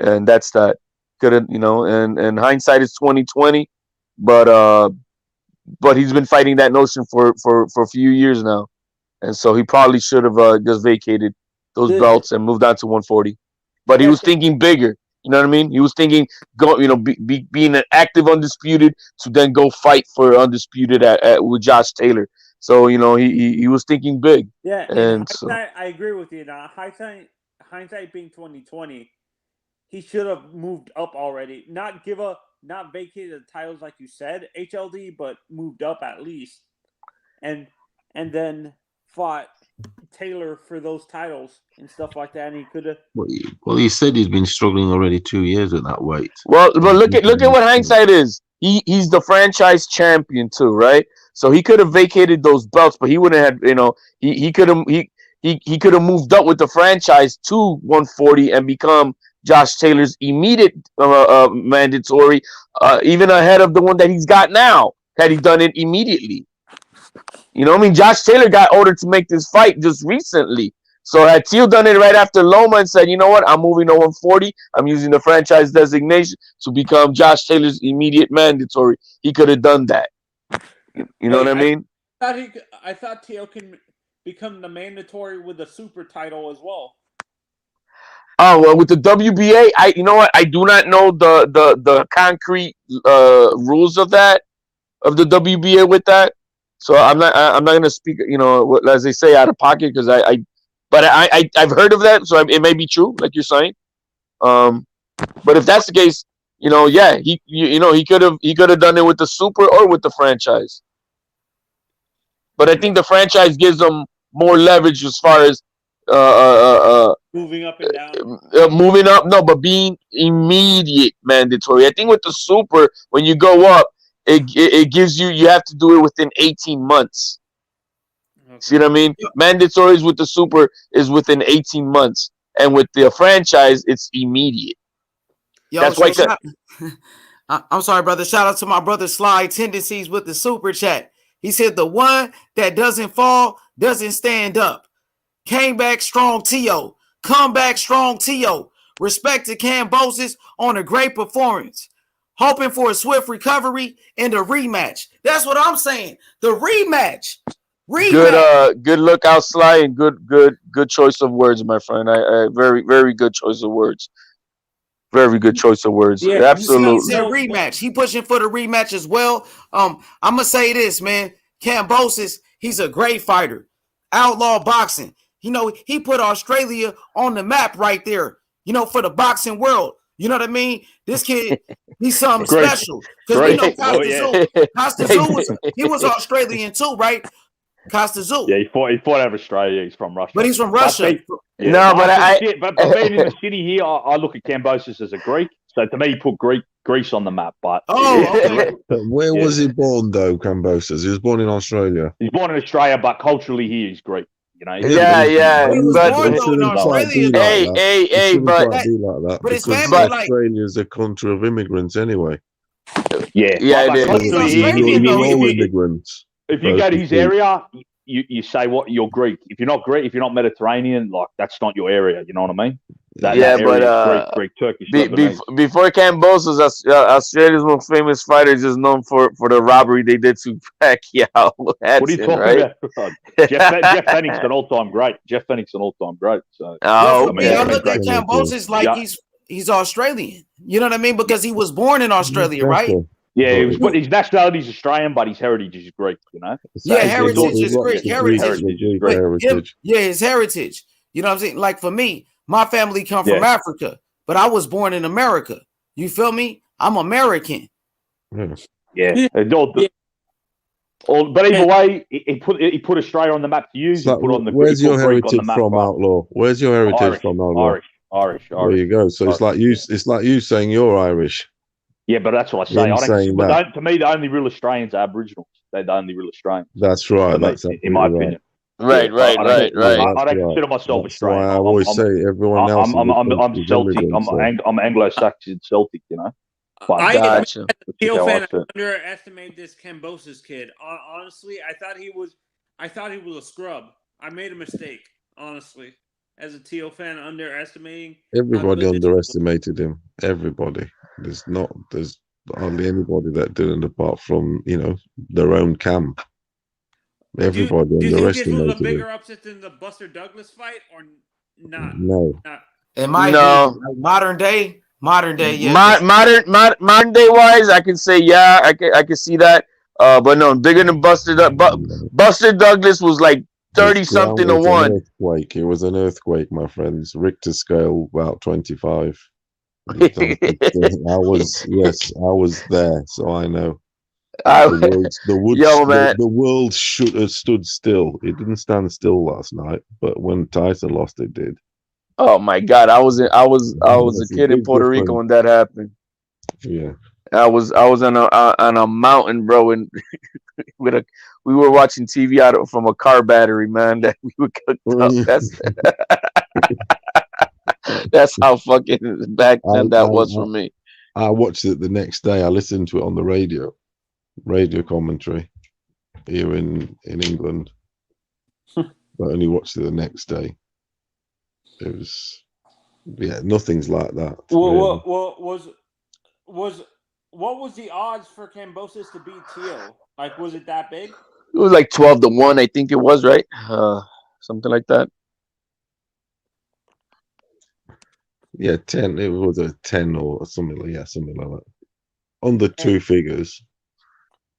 and that's that. Could have and hindsight is 2020, but he's been fighting that notion for a few years now, and so he probably should have just vacated those belts and moved on to 140. But he was thinking bigger. You know what I mean? He was thinking being an active undisputed to then go fight for undisputed with Josh Taylor. So he was thinking big. Yeah, and I agree with you. Now hindsight being 2020, he should have moved up already. Not vacated the titles like you said, HLD, but moved up at least, and then fought Taylor for those titles and stuff like that. And he could have. Well, he said he's been struggling already 2 years at that weight. Well, but look at what hindsight is. He's the franchise champion too, right? So he could have vacated those belts, but he wouldn't have. He could have moved up with the franchise to 140 and become Josh Taylor's immediate mandatory, even ahead of the one that he's got now. Had he done it immediately, Josh Taylor got ordered to make this fight just recently. So had Teal done it right after Loma and said, you know what, I'm moving to 140. I'm using the franchise designation to become Josh Taylor's immediate mandatory. He could have done that. You know what I mean? I thought Teal can become the mandatory with the super title as well. Oh, well, with the WBA, I do not know the concrete rules of the WBA with that. So I'm not going to speak, as they say, out of pocket because I've heard of that, so it may be true, like you're saying. But if that's the case, yeah, he could have done it with the super or with the franchise. But I think the franchise gives them more leverage as far as moving up and down. Moving up, no, but being immediate mandatory. I think with the super, when you go up, it gives you have to do it within 18 months. Okay. See what I mean? Mandatories with the super is within 18 months, and with the franchise, it's immediate. That's why I'm sorry, brother. Shout out to my brother Sly Tendencies with the super chat. He said the one that doesn't fall doesn't stand up. Came back strong, T.O. Come back strong, T.O. Respect to Kambosos on a great performance. hoping for a swift recovery and a rematch. That's what I'm saying. The rematch. Good lookout, Sly, and good choice of words, my friend. I very, very good choice of words. Very good choice of words. Yeah, Absolutely. He said rematch. He pushing for the rematch as well. I'm gonna say this, man. Kambosos, he's a great fighter. Outlaw boxing. You know, he put Australia on the map right there. You know, for the boxing world. You know what I mean? This kid, he's something Great. special. Because we know Great. Costa Well, yeah. Zoo. Costa Zoo was Australian too, right? Costa Zoo. Yeah, he fought out of Australia. He's from Russia. But he's from Russia. No, but but being in the city here, I look at Kambosos as a Greek. So to me, he put Greece on the map. But okay. But where was he born though, Kambosos? He was born in Australia. He's born in Australia, but culturally here he's Greek. You know. Yeah. He was But born though in Australia. But his family Australia is a country of immigrants anyway. Yeah, it is. He's Australian though. All immigrants. If you go to his area, you say what you're Greek. If you're not Greek, if you're not Mediterranean, like that's not your area. You know what I mean? That area is Greek, Turkish. Before Kambosos, Australia's most famous fighter is just known for the robbery they did to Pacquiao. What are you talking about? Jeff Fennick's an all-time great. Jeff Fennick's an all-time great. So I look at Kambosos like he's Australian. You know what I mean? Because he was born in Australia, right? Yeah, his nationality is Australian, but his heritage is Greek. You know. Yeah, heritage is Greek. His heritage. You know what I'm saying? Like for me, my family come from Africa, but I was born in America. You feel me? I'm American. Yeah. But either way, he put Australia on the map to use. Like, where's your heritage from, Outlaw? Where's your heritage from, Outlaw? Irish. There you go. So it's like you saying you're Irish. Yeah, but that's what I say. To me, the only real Australians are Aboriginals. They're the only real Australians. That's right. That's in my opinion. Right. I don't consider myself Australian. Why I always say everyone else. I'm Celtic. I'm Anglo-Saxon Celtic. You know. I gotcha. Theo fan, I underestimated this Kambosos kid. Honestly, I thought he was a scrub. I made a mistake. Honestly, as a Theo fan, underestimating. Everybody underestimated him. Everybody. There's hardly anybody that didn't, apart from their own camp. Everybody do you underestimated think this was a bigger him. upset than the Buster Douglas fight, or not? No. It might be like modern day. Yeah. Modern day wise, I can say I can see that. But no, bigger than Buster. Buster Douglas was like 30-something to 1. Earthquake. It was an earthquake, my friends. Richter scale about 25. I was there, so I know. The world should have stood still. It didn't stand still last night, but when Tyson lost, it did. Oh my God! I was a kid in Puerto Rico when that happened. Yeah, I was on a mountain, bro, and we were watching TV from a car battery, man. That we were cooked up. That's how fucking back then that was for me. I watched it the next day. I listened to it on the radio commentary here in England, but only watched it the next day. It was, nothing's like that. What was the odds for Kambosos to beat Teo? Like, was it that big? It was like 12 to 1, I think it was, right? Something like that. Yeah, 10. It was a 10 or something like that. On the two figures.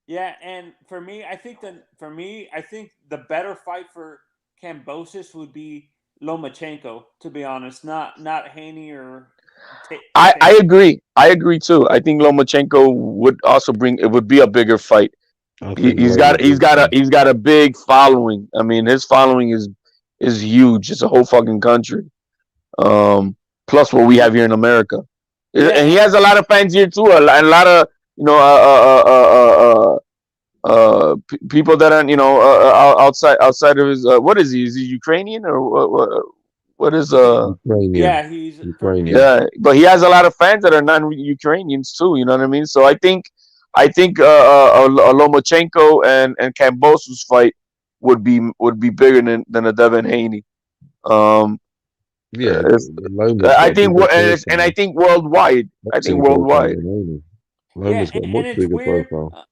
Yeah, and for me, I think the better fight for Kambosos would be Lomachenko, to be honest, not Haney or. I agree. I agree too. I think Lomachenko would also be a bigger fight. He's got a big following. I mean, his following is huge. It's a whole fucking country. Plus what we have here in America, and he has a lot of fans here too. And a lot of people that are outside of his. What is he? Is he Ukrainian or what is Ukrainian? Yeah, he's Ukrainian. Yeah, but he has a lot of fans that are non-Ukrainians too. You know what I mean? So I think a Lomachenko and Kambosos fight would be bigger than a Devin Haney. Yeah, I think, and I think worldwide. Loma's got a much and it's bigger weird. profile,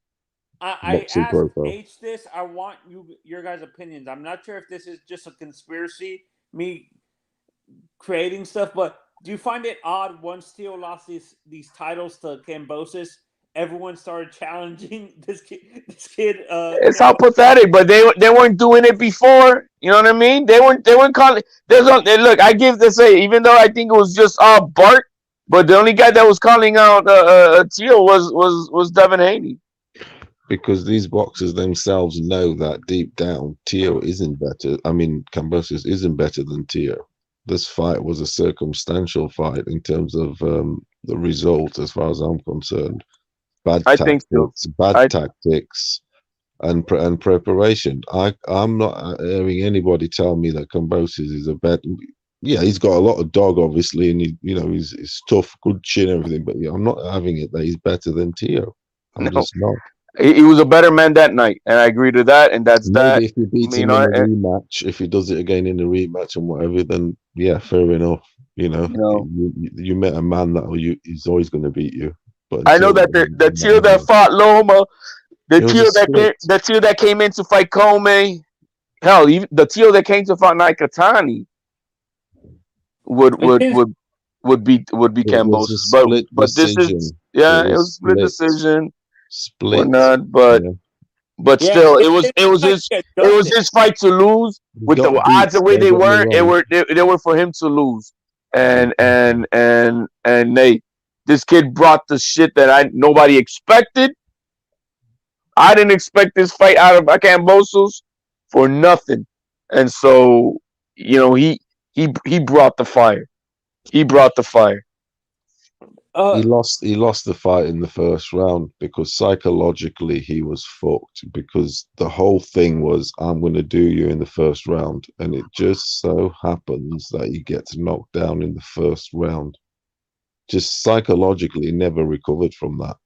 I boxing asked profile. H this. I want your guys' opinions. I'm not sure if this is just a conspiracy, me creating stuff, but do you find it odd once Teal lost these titles to Kambosos, everyone started challenging this kid? It's how pathetic, but they weren't doing it before. You know what I mean? They weren't calling. Look, I give this even though I think it was just Bart, but the only guy that was calling out Teal was Devin Haney. Because these boxers themselves know that deep down, Tio isn't better. I mean, Kambosos isn't better than Tio. This fight was a circumstantial fight in terms of the result, as far as I'm concerned. Bad I think so. tactics, and preparation. I'm not hearing anybody tell me that Kambosos is a better. Yeah, he's got a lot of dog, obviously, and he's tough, good chin, everything. But yeah, I'm not having it that he's better than Tio. I'm just not. He was a better man that night, and I agree to that. And that's Maybe that. if he beats him in a rematch, if he does it again in a rematch and whatever, then yeah, fair enough. You met a man that he's always going to beat you. But I know that the Teal that fought Loma, the Teal that came in to fight Comey, hell, even the Teal that came to fight Nakatani would be Kambosos. But this is it was split decision. Split. Or not, but still, it was his fight to lose. With the odds the way they were for him to lose, and this kid brought the shit that nobody expected. I didn't expect this fight out of Kambosos for nothing, and so he brought the fire. He brought the fire. He lost the fight in the first round because psychologically he was fucked, because the whole thing was, I'm going to do you in the first round, and it just so happens that he gets knocked down in the first round. Just psychologically, he never recovered from that.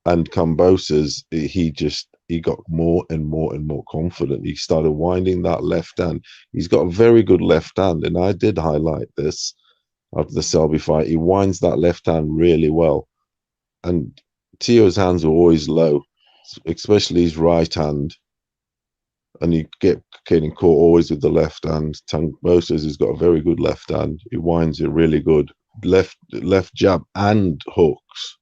And Kambosos, he got more and more and more confident. He started winding that left hand. He's got a very good left hand, and I did highlight this after the Selby fight. He winds that left hand really well, and Tio's hands are always low, especially his right hand, and you get getting caught always with the left hand. Kambosos has got a very good left hand. He winds it really good. Left jab and hooks.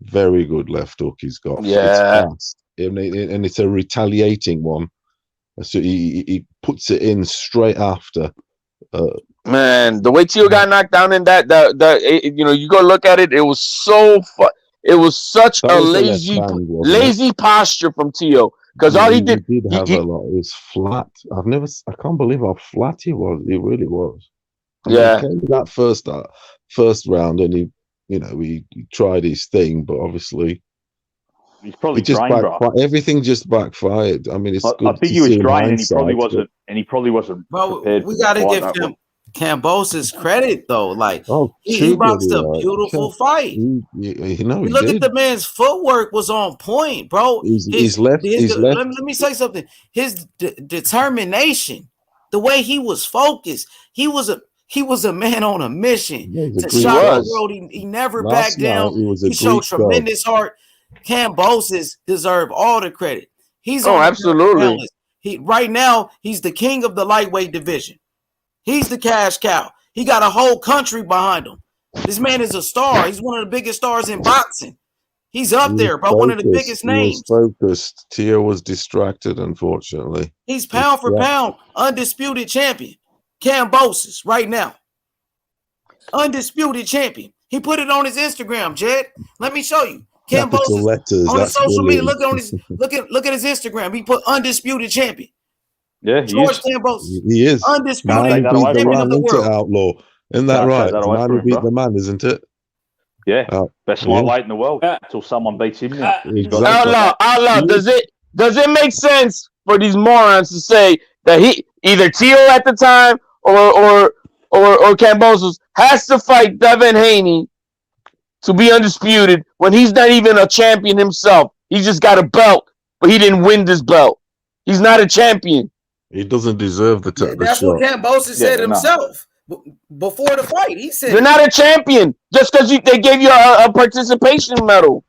Very good left hook he's got. Yeah. It's fast, and it's a retaliating one. So he puts it in straight after. Man, the way Tio got knocked down in you go look at it. It was so fun. It was such a lazy posture from Tio, because all he did have a lot. It was flat. I can't believe how flat he was. It really was. He came that first round, and he tried his thing, but obviously he's probably drained, bro. Everything just backfired. I mean, it's good. I think he was drained, and he probably wasn't. But we got to give Kambosos credit though. Like he boxed a beautiful fight. Look at the man's footwork was on point, bro. Let me say something. His determination, the way he was focused, he was a man on a mission to shock the world. He never backed down. He showed tremendous heart. Kambosos deserve all the credit. He's absolutely. Right now he's the king of the lightweight division. He's the cash cow. He got a whole country behind him. This man is a star. He's one of the biggest stars in boxing. He's up there, bro. One of the biggest names. He was focused. Tio was distracted, unfortunately. He's pound for pound undisputed champion. Kambosos right now. Undisputed champion. He put it on his Instagram, Jed. Let me show you. Capital letters on his social media. Look at his Instagram. He put undisputed champion. Yeah, George Kambosos. He is undisputed champion of the world. Outlaw. Isn't that right? The man who beat the man, isn't it? Yeah, best lightweight in the world until someone beats him now. Outlaw. Does it make sense for these morons to say that he either Tio at the time or Kambosos has to fight Devin Haney to be undisputed when he's not even a champion himself? He just got a belt, but he didn't win this belt. He's not a champion. He doesn't deserve the shot. That's what Kambosos said himself before the fight. He said you're not a champion just because they gave you a participation medal.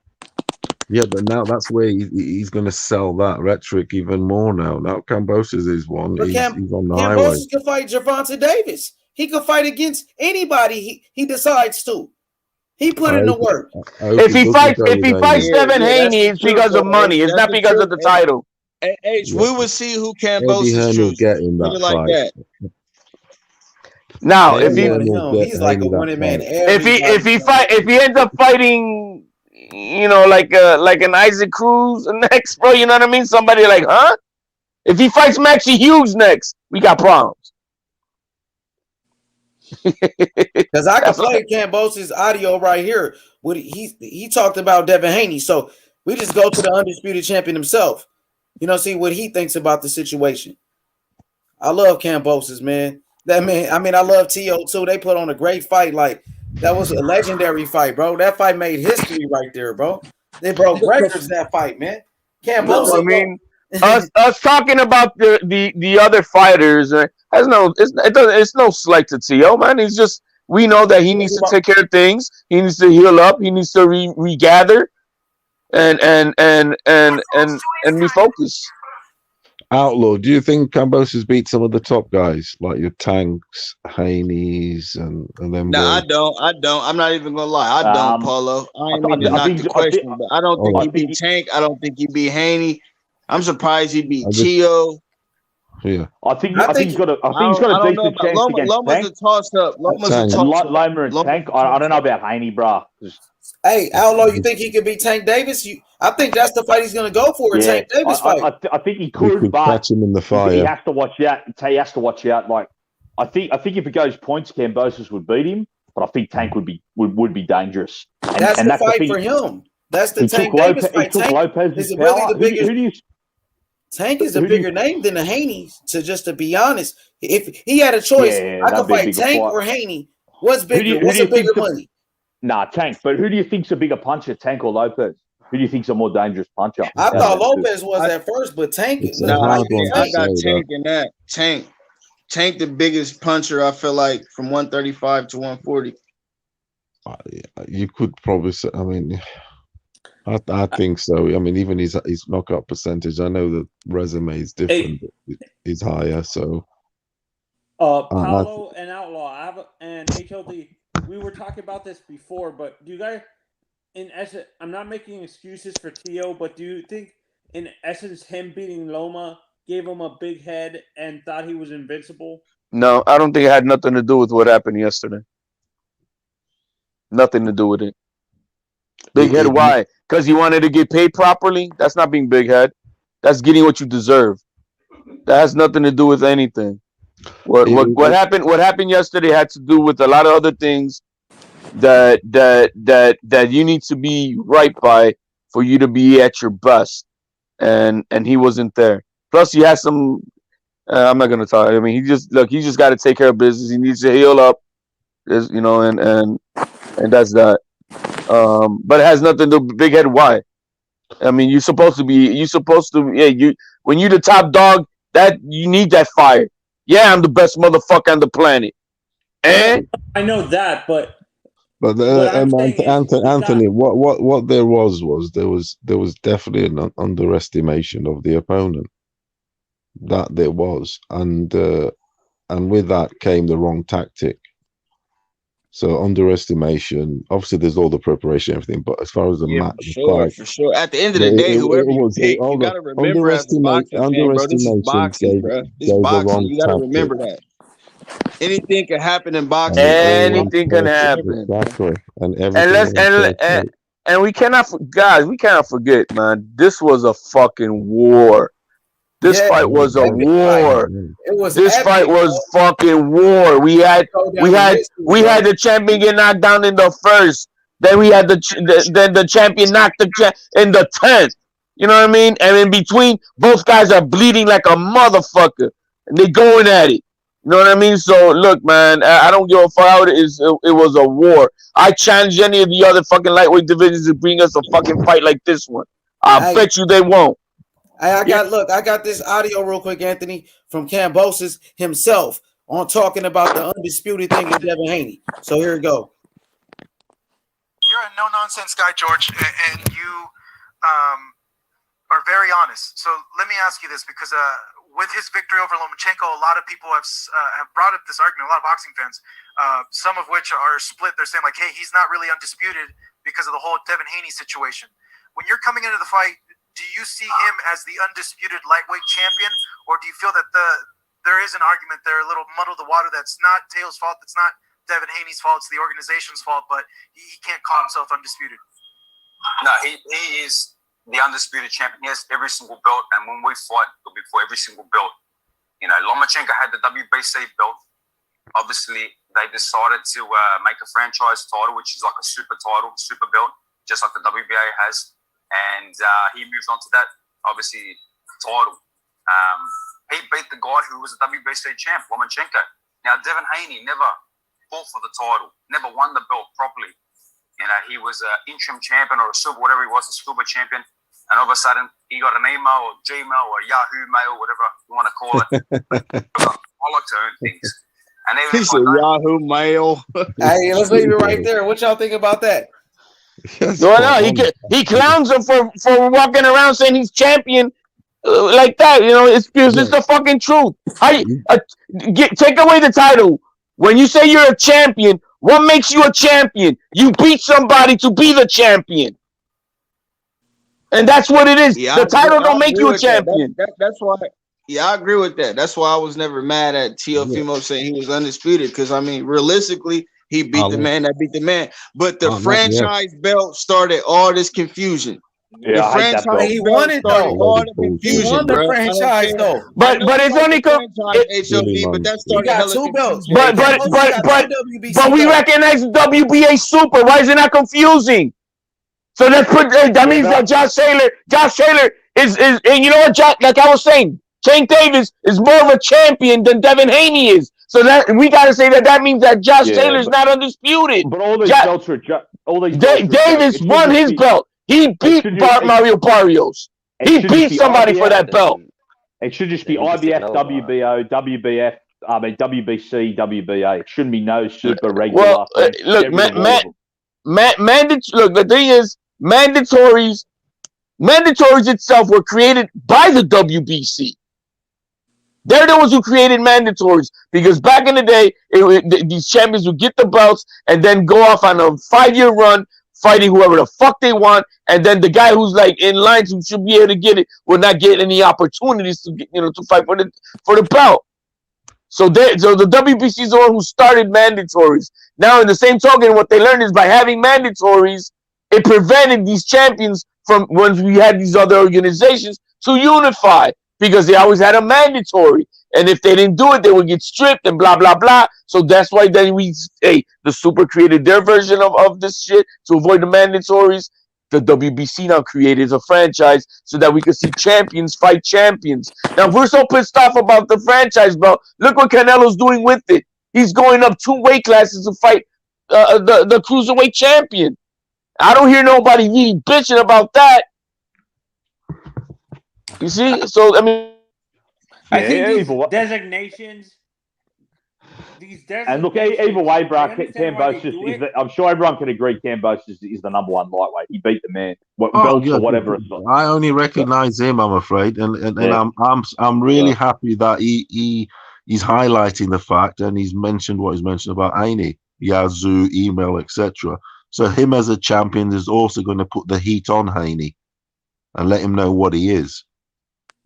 Yeah, but now that's where he's going to sell that rhetoric even more now. Now Kambosos is one. But He's on the highway. Kambosos can fight Gervonta Davis. He could fight against anybody he decides to. He put in the work. If he fights Devin Haney, it's because of money. It's not because of the title. H, we will see who Eddie Kambosos Hearn will chooses. get in Put that it like fight. that. Now, Eddie if he Hearn will get he's like a Haney that wanted man. fight. if he ends up fighting, like an Isaac Cruz next, bro, you know what I mean? Somebody like, huh? If he fights Maxie Hughes next, we got problems. Because I can play Kambosos' audio right here. What he talked about Devin Haney. So we just go to the undisputed champion himself. See what he thinks about the situation. I love Kambosos, man. That man, I mean, I love T.O. too. They put on a great fight. Like, that was a legendary fight, bro. That fight made history right there, bro. They broke records that fight, man. Kambosos. No, I mean, us talking about the other fighters it's no slight to T.O., man. He's just, we know that he needs to take care of things. He needs to heal up. He needs to regather and refocus. Outlaw, do you think Kambosos beat some of the top guys like your Tanks, Haney's, and them? No, I don't. I'm not even gonna lie. I don't, Paulo. I ain't mean to knock the question, but I don't think he beat Tank. I don't think he beat Haney. I'm surprised he beat Tio. Yeah, I think he's got a decent chance against Loma's Tank. a toss up. Loma's a toss up. Loma and Tank. I don't know about Haney, bro. Hey, Outlaw, you think he could beat Tank Davis? I think that's the fight he's going to go for. A Tank Davis fight. I think he could, but catch him in the fire. He has to watch out. He has to watch out. Like, I think if it goes points, Kambosos would beat him, but I think Tank would be dangerous. That's the fight for him. That's the Tank Davis fight. Tank is really the biggest. Tank is a bigger name than the Haney. To be honest, if he had a choice, I could fight Tank or Haney. What's bigger? What's a bigger money? Nah, Tank. But who do you think's a bigger puncher, Tank or Lopez? Who do you think's a more dangerous puncher? I thought Lopez was at first, but Tank. I got Tank in that. Tank, the biggest puncher. I feel like from 135 to 140. You could probably say. I mean, I think so. I mean, even his knockout percentage. I know the resume is different. But it's higher. So. Paulo and Outlaw, and HLD. We were talking about this before, but do you guys, in essence, I'm not making excuses for Tio, but do you think, in essence, him beating Loma gave him a big head and thought he was invincible? No, I don't think it had nothing to do with what happened yesterday. Nothing to do with it. Big head, why? Because he wanted to get paid properly? That's not being big head. That's getting what you deserve. That has nothing to do with anything. What happened yesterday had to do with a lot of other things that you need to be right by for you to be at your best, and he wasn't there. Plus, he has some. I'm not gonna talk. I mean, he just got to take care of business. He needs to heal up, and that's that. But it has nothing to do with big head. Why? I mean, you're supposed to. When you're the top dog, that you need that fire. Yeah, I'm the best motherfucker on the planet. And I know that, but Anthony, what there was definitely an underestimation of the opponent. That there was, and with that came the wrong tactic. So underestimation. Obviously, there's all the preparation, and everything. But as far as the match, for sure. At the end of the day, whoever you pick, you gotta remember as a boxing fan, bro. This is boxing, bro. This is boxing. You gotta remember that. Anything can happen in boxing. Anything can happen. Exactly. And we cannot, guys. We cannot forget, man. This was a fucking war. This fight was a war. This fight was fucking war. We had the champion get knocked down in the first. Then we had the champion knocked in the 10th. You know what I mean? And in between, both guys are bleeding like a motherfucker, and they going at it. You know what I mean? So look, man, I don't give a fuck how it is. It was a war. I challenge any of the other fucking lightweight divisions to bring us a fucking fight like this one. I bet you they won't. I got this audio real quick, Anthony, from Kambosos himself on talking about the undisputed thing with Devin Haney. So here we go. You're a no-nonsense guy, George, and you are very honest. So let me ask you this, because with his victory over Lomachenko, a lot of people have brought up this argument, a lot of boxing fans, some of which are split. They're saying, like, hey, he's not really undisputed because of the whole Devin Haney situation. When you're coming into the fight, do you see him as the undisputed lightweight champion, or do you feel that there is an argument there, a little muddle the water, that's not Teo's fault, that's not Devin Haney's fault, it's the organization's fault, but he can't call himself undisputed? No, he is the undisputed champion. He has every single belt, and when we fight, it'll be for every single belt. You know, Lomachenko had the WBC belt. Obviously, they decided to make a franchise title, which is like a super title, super belt, just like the WBA has. And he moved on to that, obviously, title. He beat the guy who was a WBC champ, Lomachenko. Now, Devin Haney never fought for the title, never won the belt properly. You know, he was an interim champion or a silver, whatever he was, a silver champion. And all of a sudden, he got an email or Gmail or Yahoo Mail, whatever you want to call it. I like to earn things. And even He said Yahoo Mail. Hey, let's leave it right there. What y'all think about that? No, he clowns him for walking around saying he's champion like that. You know, it's the fucking truth. Take away the title. When you say you're a champion, what makes you a champion? You beat somebody to be the champion. And that's what it is. Yeah, the title don't make you a champion. That's why. Yeah, I agree with that. That's why I was never mad at Teofimo saying he was undisputed. Because I mean, realistically, he beat the man that beat the man. But the franchise belt started all this confusion. Yeah, the I hate that belt. He won it though. All the confusion, He won the franchise though. But it's only but that started got hella two belts. confusion. But we recognize WBA Super. Why is it not confusing? So let's put that means that Josh Taylor is and you know what, like I was saying, Tank Davis is more of a champion than Devin Haney is. So that we got to say that means that Josh Taylor's not undisputed. But all these belts are Davis won his belt. He beat Mario Barrios. He beat somebody for that belt. It should just be IBF, WBO, WBF. I mean WBC, WBA. It shouldn't be no super regular. Well, look, look. The thing is, mandatories itself were created by the WBC. They're the ones who created mandatories because back in the day, these champions would get the belts and then go off on a 5-year run fighting whoever the fuck they want, and then the guy who's like in line who should be able to get it will not get any opportunities to get, to fight for the belt. So the WBC is the one who started mandatories. Now, in the same token, what they learned is by having mandatories, it prevented these champions from, when we had these other organizations, to unify because they always had a mandatory. And if they didn't do it, they would get stripped and blah, blah, blah. So that's why then the Super created their version of this shit to avoid the mandatories. The WBC now created a franchise so that we could see champions fight champions. Now, if we're so pissed off about the franchise belt, look what Canelo's doing with it. He's going up 2 weight classes to fight the cruiserweight champion. I don't hear nobody really bitching about that. You see? So, I mean, I think these designations. And look, either way, bro, Kambosos I'm sure everyone can agree Kambosos is the number 1 lightweight. He beat the man, belts or whatever. I only recognize him, I'm afraid, and I'm really happy that he's highlighting the fact and he's mentioned what he's mentioned about Haney, Yazoo, email, etc. So him as a champion is also going to put the heat on Haney and let him know what he is,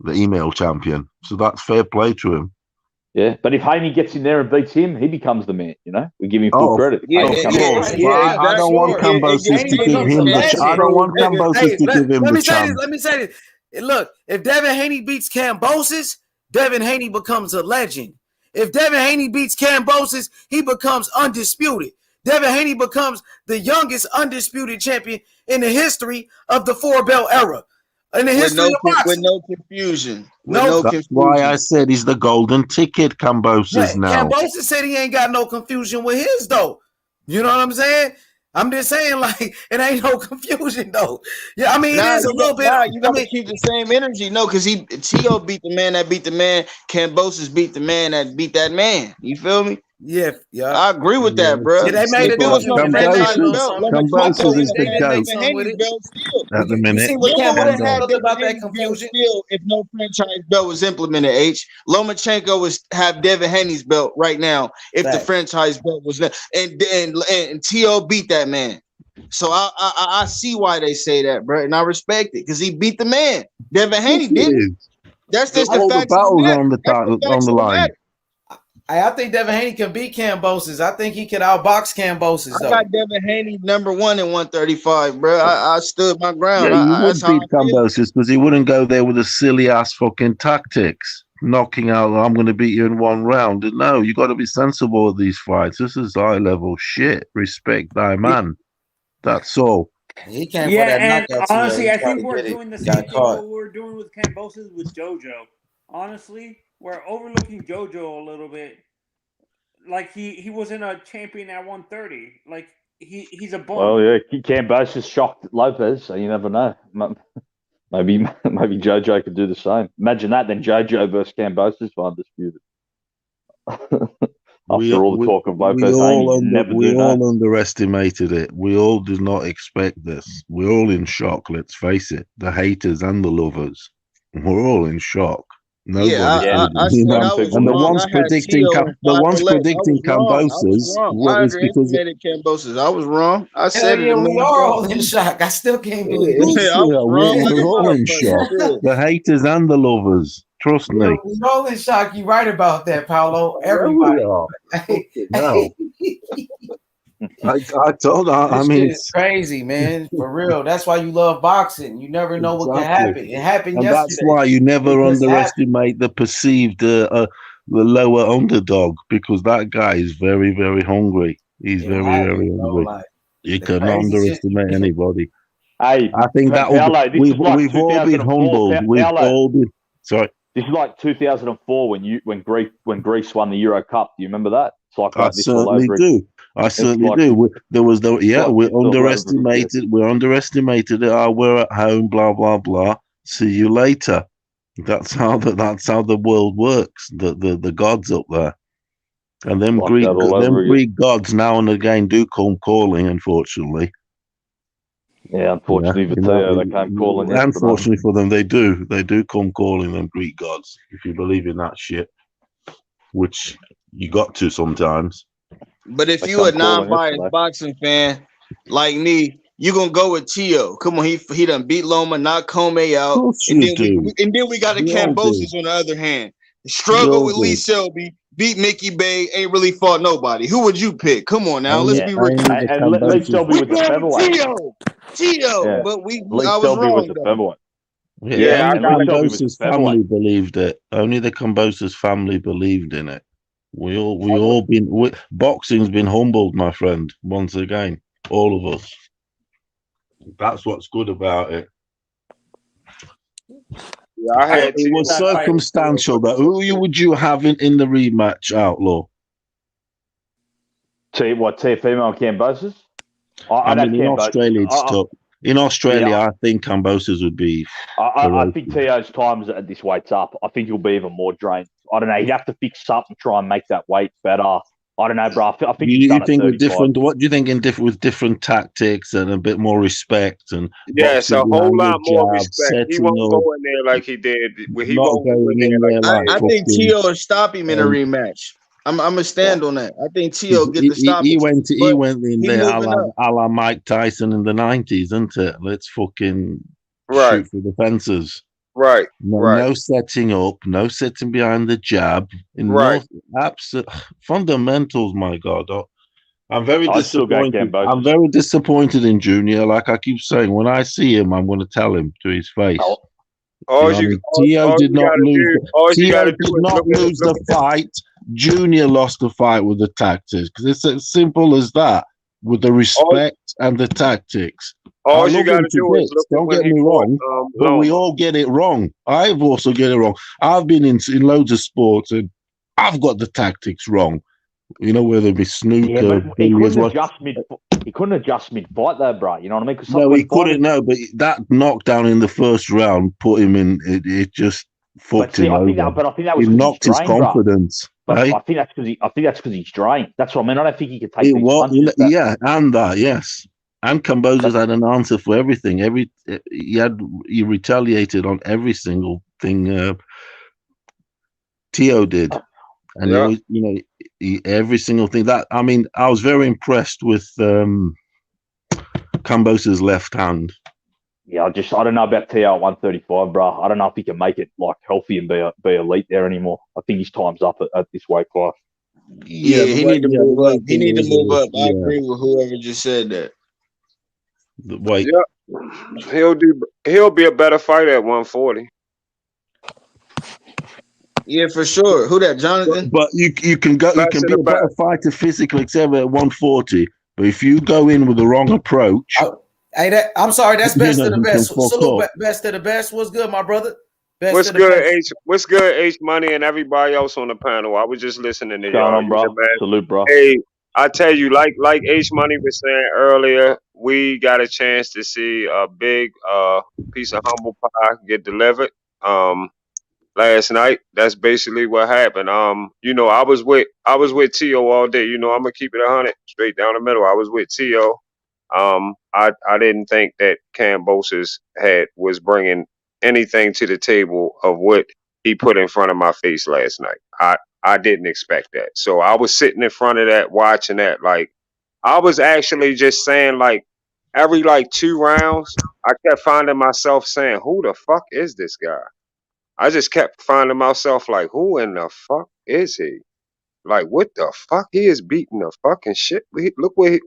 the email champion. So that's fair play to him. Yeah, but if Haney gets in there and beats him, he becomes the man. We give him full credit. I don't want Kambosos to give him the. I don't want Kambosos to give him the chance. Let me say this. Look, if Devin Haney beats Kambosos, Devin Haney becomes a legend. If Devin Haney beats Kambosos, he becomes undisputed. Devin Haney becomes the youngest undisputed champion in the history of the 4-belt era. In the history of boxing. With no confusion. That's why I said he's the golden ticket, Kambosos now. Kambosos said he ain't got no confusion with his, though. You know what I'm saying? I'm just saying, like, it ain't no confusion, though. Yeah, I mean, it is a little bit. You got to keep the same energy. No, because Teo beat the man that beat the man. Kambosos beat the man that beat that man. You feel me? Yeah, yeah. I agree with that, bro. Yeah, they made If it. it was no They made franchise a little belt, something. Lomachenko Kambosos would is have the had goat Devin something with Haney's it. belt still. at the You minute. see what Loma would have Kambosos had felt Devin about that Haney's belt confusion? still if no franchise belt was implemented. Lomachenko was have Devin Haney's belt right now if the Facts. franchise belt was there. And T.O. beat that man. So I see why they say that, bro, and I respect it because he beat the man. Devin Haney didn't. That's just the All the facts of the battles matter. on the That's the on facts the of the line. matter. I think Devin Haney can beat Kambosos. I think he can outbox Kambosos, I though. got Devin Haney number 1 in 135, bro. I stood my ground. Yeah, you That's would how beat I feel. Kambosos because he wouldn't go there with a silly ass fucking tactics, knocking out. I'm going to beat you in one round. No, you got to be sensible with these fights. This is high level shit. Respect thy man. That's all. He came for Yeah, that and knockout. honestly, I Tried think to we're get it. doing the He same got thing caught. what we're doing with Kambosos with JoJo. Honestly, we're overlooking JoJo a little bit. Like he wasn't a champion at 130. Like he's a bum. Well, yeah, Kambosos shocked Lopez, so you never know. Maybe JoJo could do the same. Imagine that, then JoJo versus Kambosos for undisputed. After all the talk of Lopez Haney, you never we do all know. underestimated it. We all did not expect this. We're all in shock. Let's face it, the haters and the lovers. We're all in shock. Nobody, I said I was and the wrong. ones I had predicting, T.O. in the 5 ones or less. I predicting was wrong. I was Kambosos, wrong. well, I it's because underestimated Kambosos. I was wrong. I Hell said it yeah, a we million are times. all in shock. I still can't believe of course it. I we was are. wrong like We're a all in motherfucker. shock. Shit. The haters and the lovers. Trust me. We all in shock. You right about that, Paolo. Yeah, we Everybody. are. Fucking hell. I told her. I This mean, shit is crazy, man. For real. That's why you love boxing. You never know what can exactly. happen. It happened And that's yesterday. why you never It just happened. underestimate the perceived the lower underdog because that guy is very, very hungry. He's It very, happened, very bro. hungry. Like You the cannot crazy shit. underestimate anybody. Hey, I think that will be, Paolo, this is like we've all been 2004. humbled. We've Paolo, all been sorry. this is like 2004 when Greece won the Euro Cup. Do you remember that? It's like I this all certainly over do. I certainly like, do. There was the like we this all over underestimated. We underestimated it. Oh, we're at home. Blah blah blah. See you later. That's how the world works. The gods up there, and them like that all over again. Greek gods now and again do come calling. Unfortunately. Yeah, unfortunately for Teo, they came calling yesterday. Unfortunately for them, they do come calling them Greek gods. If you believe in that shit, which you got to sometimes. But if you a non-biased boxing fan like me, you gonna go with Tio. Come on, he done beat Loma, knocked Comey out, and then we got the Kambosos on the other hand. Struggle with Lee Selby, beat Mickey Bay, ain't really fought nobody. Who would you pick? Come on now, let's be real. And Lee Selby with the featherweight. Tio, but Lee I was Selby wrong with the though. featherweight. Yeah, and only Lee Selby with the Kambosos family featherweight. believed it. Only the Kambosos family believed in it. Boxing's been humbled, my friend, once again. All of us. That's what's good about it. Yeah, I had it was circumstantial. But who would you have in the rematch, Outlaw? Teofimo and Kambosos? I mean, in Australia, it's tough. In Australia, I think Kambosos would be. I think Teo's time's at this weight's up. I think he'll be even more drained. I don't know. He'd have to fix something, try and make that weight better. I don't know, bro. I think he's done you think at with 35. different? What do you think with different tactics and a bit more respect and yes, a whole lot more respect. He won't go in there like he did. He won't go in there like I think Tio will stop him in a rematch. I'm gonna stand on that. I think Tio get the stoppage. He went in there a moving up. la Mike Tyson in the 90s, isn't it? Let's fucking right shoot for the fences. Right. No setting up, no sitting behind the jab. Right. No absolute fundamentals, my God. I'm very disappointed. I'm both. very disappointed in Junior. Like I keep saying, when I see him, I'm going to tell him to his face. Tio did not lose. Tio did not lose the fight. Junior lost the fight with the tactics because it's as simple as that. With the respect and the tactics. All you got to do is look. Don't get me wrong, but we all get it wrong. I've also get it wrong. I've been in loads of sports and I've got the tactics wrong. You know, whether it be snooker, he couldn't adjust mid-fight though, bro. You know what I mean? No, he couldn't. No, but that knockdown in the first round put him in. It just fucked him over. I think that was He because knocked he's his drained, bro. confidence. But Eh? I think that's because he's drained. That's what I mean. I don't think he could take It these was, punches. yeah, and that, yes. And Kambosos had an answer for everything. He retaliated on every single thing Teo did, and he always, every single thing. That I mean, I was very impressed with Kambosos' left hand. Yeah, I don't know about Teo at 135, bro. I don't know if he can make it like healthy and be elite there anymore. I think his time's up at this weight class. Yeah, he need to move up. He need to move up. I Yeah. agree with whoever just said that. The weight. Yeah, he'll be a better fighter at 140. Yeah, for sure. Who that, Jonathan? But you can go. You can be a better fighter physically, except at 140. But if you go in with the wrong approach, I'm sorry. That's best of the you best. can fuck Salute, up. best of the best. What's good, my brother? Best What's of the good, best. H? What's good, H Money and everybody else on the panel? I was just listening to What's going y'all. on, bro? Salute, bro. Hey, I tell you, like H Money was saying earlier, we got a chance to see a big piece of humble pie get delivered last night. That's basically what happened. You know, I was with Teo all day. You know, I'm gonna keep it 100 straight down the middle. I was with Teo. I didn't think that Kambosos was bringing anything to the table of what he put in front of my face last night. I didn't expect that. So I was sitting in front of that, watching that. Like, I was actually just saying, like, every 2 rounds, I kept finding myself saying, "Who the fuck is this guy?" I just kept finding myself like, "Who in the fuck is he? Like, what the fuck? He is beating the fucking shit. Look what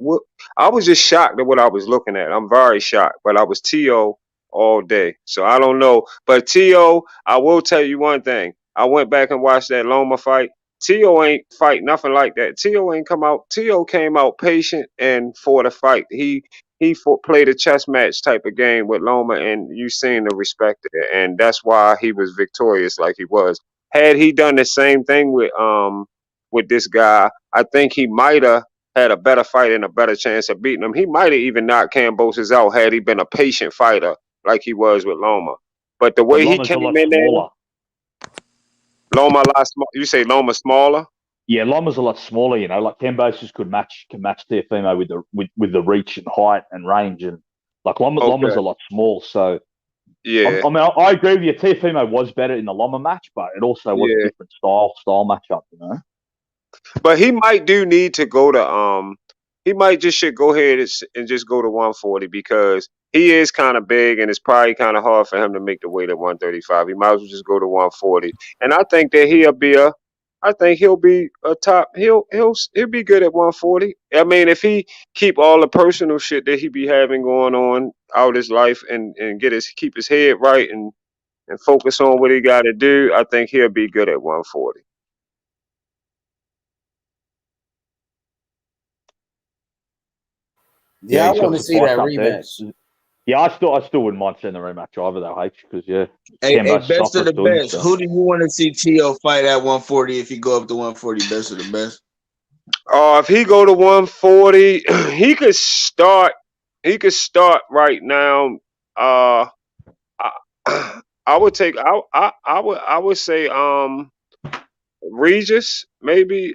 I was just shocked at what I was looking at. I'm very shocked, but I was Teo all day, so I don't know. But Teo, I will tell you one thing. I went back and watched that Loma fight. Teo ain't fight nothing like that. Teo ain't come out. Teo came out patient and for the fight. He played a chess match type of game with Loma, and you seen the respect there, and that's why he was victorious like he was. Had he done the same thing with this guy, I think he might have had a better fight and a better chance of beating him. He might have even knocked Kambosos out had he been a patient fighter like he was with Loma. But the way he came in there, Loma a lot smaller. You say Loma smaller? Yeah, Loma's a lot smaller. You know, like Kambosos can match Teofimo with the reach and height and range, and like Loma's a lot small. So yeah, I mean, I agree with you. Teofimo was better in the Loma match, but it also was a different style matchup. You know. But he might do need to go to he might just should go ahead and just go to 140 because he is kind of big and it's probably kind of hard for him to make the weight at 135. He might as well just go to 140. And I think that he'll be a top. He'll be good at 140. I mean, if he keep all the personal shit that he be having going on out his life and keep his head right and focus on what he got to do, I think he'll be good at 140. Yeah, I want to see that rematch. Yeah, I still wouldn't mind seeing the rematch either though, H, because Hey, best of the best. Who do you want to see Teo fight at 140 if you go up to 140? Best of the best. If he go to 140, he could start. He could start right now. I would take. I would say Regis maybe.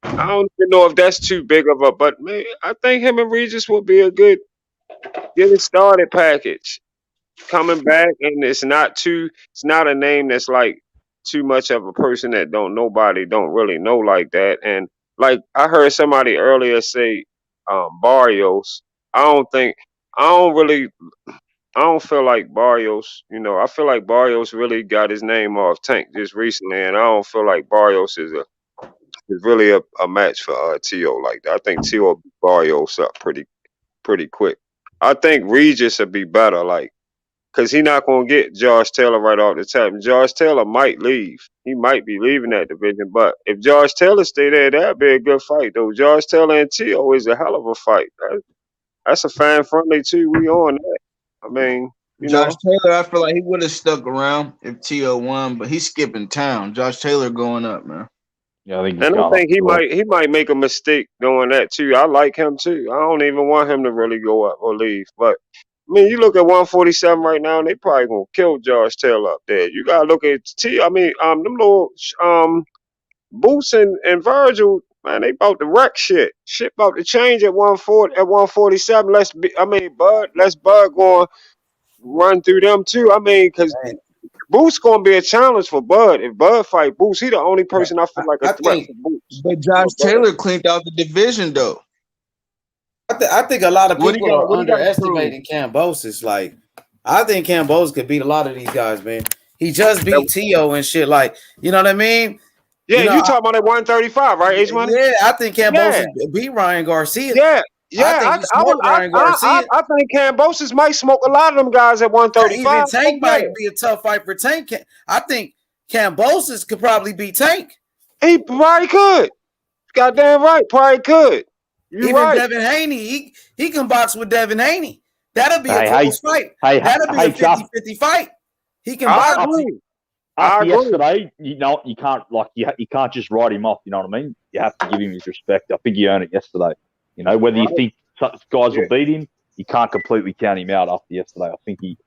I don't even know if that's too big of a, but maybe I think him and Regis would be a good get it started package. Coming back, and it's not a name that's like too much of a person that nobody don't really know like that. And like I heard somebody earlier say Barrios. I don't feel like Barrios, I feel like Barrios really got his name off Tank just recently, and I don't feel like Barrios is really a match for Teo like that. I think Teo will beat Barrios up pretty quick. I think Regis would be better, like, because he's not going to get Josh Taylor right off the top. Josh Taylor might leave. He might be leaving that division. But if Josh Taylor stay there, that'd be a good fight, though. Josh Taylor and Teo is a hell of a fight. That's a fan-friendly, too. We on that. I mean, Josh Taylor, I feel like he would have stuck around if Teo won, but he's skipping town. Josh Taylor going up, man. Yeah, I think he might make a mistake doing that, too. I like him, too. I don't even want him to really go up or leave. But I mean, you look at 147 right now, and they probably gonna kill George Taylor up there. You gotta look at them little Boots and Virgil, man, they about to wreck shit. Shit about to change at 147. Let's Bud go and run through them too. I mean, because Boots gonna be a challenge for Bud. If Bud fight Boots, he the only person I feel like a I threat think, for Boots. but Josh Taylor cleaned out the division though. I think a lot of What he people got? are What he got to prove? underestimating Kambosos. Like, I think Kambosos could beat a lot of these guys, man. He just beat Tio and shit. Like, you know what I mean? Yeah, you talking about that 135, right, H Money? Yeah, I think Kambosos beat Ryan Garcia. I think he smoked Ryan Garcia. I think Kambosos might smoke a lot of them guys at 135. Even Tank might be a tough fight for Tank. I think Kambosos could probably beat Tank. He probably could. Goddamn right, probably could. Even right. Devin Haney, he can box with Devin Haney. That'll be a close fight. Hey, That'll be a 50-50 fight. He can box. After yesterday, you can't you can't just write him off. You know what I mean? You have to give him his respect. I think he earned it yesterday. You know, whether you think guys will beat him, you can't completely count him out after yesterday. I think he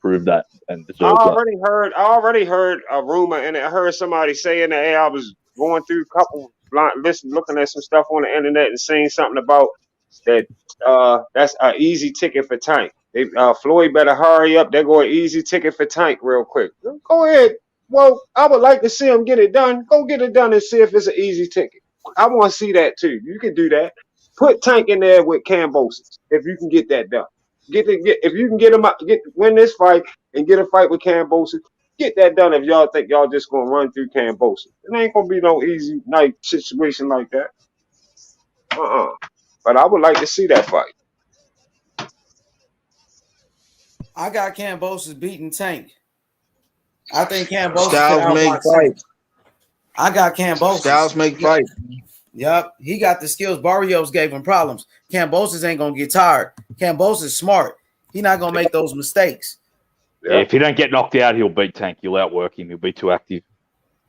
proved that and deserves that. I already heard a rumor, and I heard somebody saying that I was going through a couple looking at some stuff on the internet and saying something about that. That's an easy ticket for Tank. Floyd better hurry up. They're going easy ticket for Tank real quick. Go ahead. Well, I would like to see him get it done. Go get it done and see if it's an easy ticket. I want to see that too. You can do that. Put Tank in there with Kambosos if you can get that done. If you can get him win this fight and get a fight with Kambosos, get that done. If y'all think y'all just gonna run through Kambosos, it ain't gonna be no easy night situation like that. But I would like to see that fight. I got Kambosos beating Tank. I think Kambosos Styles make fights. I got Kambosos. Styles make fights. Yep, he got the skills. Barrios gave him problems. Kambosos ain't gonna get tired. Kambosos is smart. He not gonna make those mistakes. Yeah, if he don't get knocked out, he'll beat Tank. You'll outwork him. He'll be too active.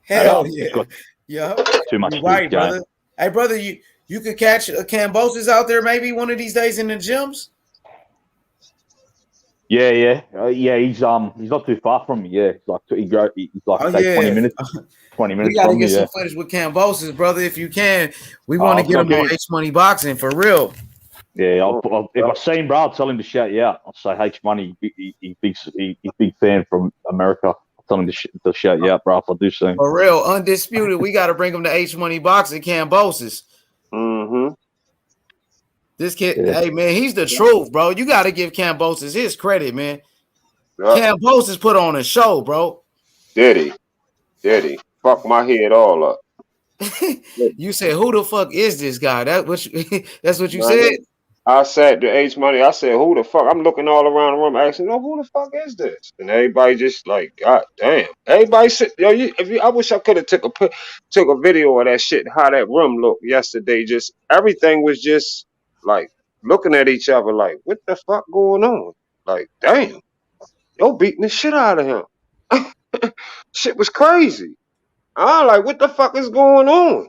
Hell yeah. Yeah. Too much. You're right, brother. Hey, brother, you could catch a Kambosos out there maybe one of these days in the gyms. Yeah. He's not too far from me. Yeah, he's like 20 minutes. 20 minutes. We gotta from get me, some footage with Kambosos, brother. If you can, we want to get him on H Money Boxing for real. Yeah, if I see him, bro, I'll tell him to shout you out. I'll say H Money. He's big fan from America. I'll tell him to shout you out, bro. If I do see him. For real, undisputed. We got to bring him to H Money Boxing. Kambosos. This kid, hey man, he's the truth, bro. You got to give Kambosos his credit, man. Kambosos put on a show, bro. Did he? Fuck my head all up. You said, "Who the fuck is this guy?" That's what you said. I said to H Money, I said, "Who the fuck?" I'm looking all around the room, asking, "No, who the fuck is this?" And everybody just like, "God damn!" Everybody said, I wish I could have took a video of that shit, how that room looked yesterday. Just everything was just like looking at each other, like, "What the fuck going on?" Like, damn, yo beating the shit out of him. Shit was crazy. I'm like, what the fuck is going on?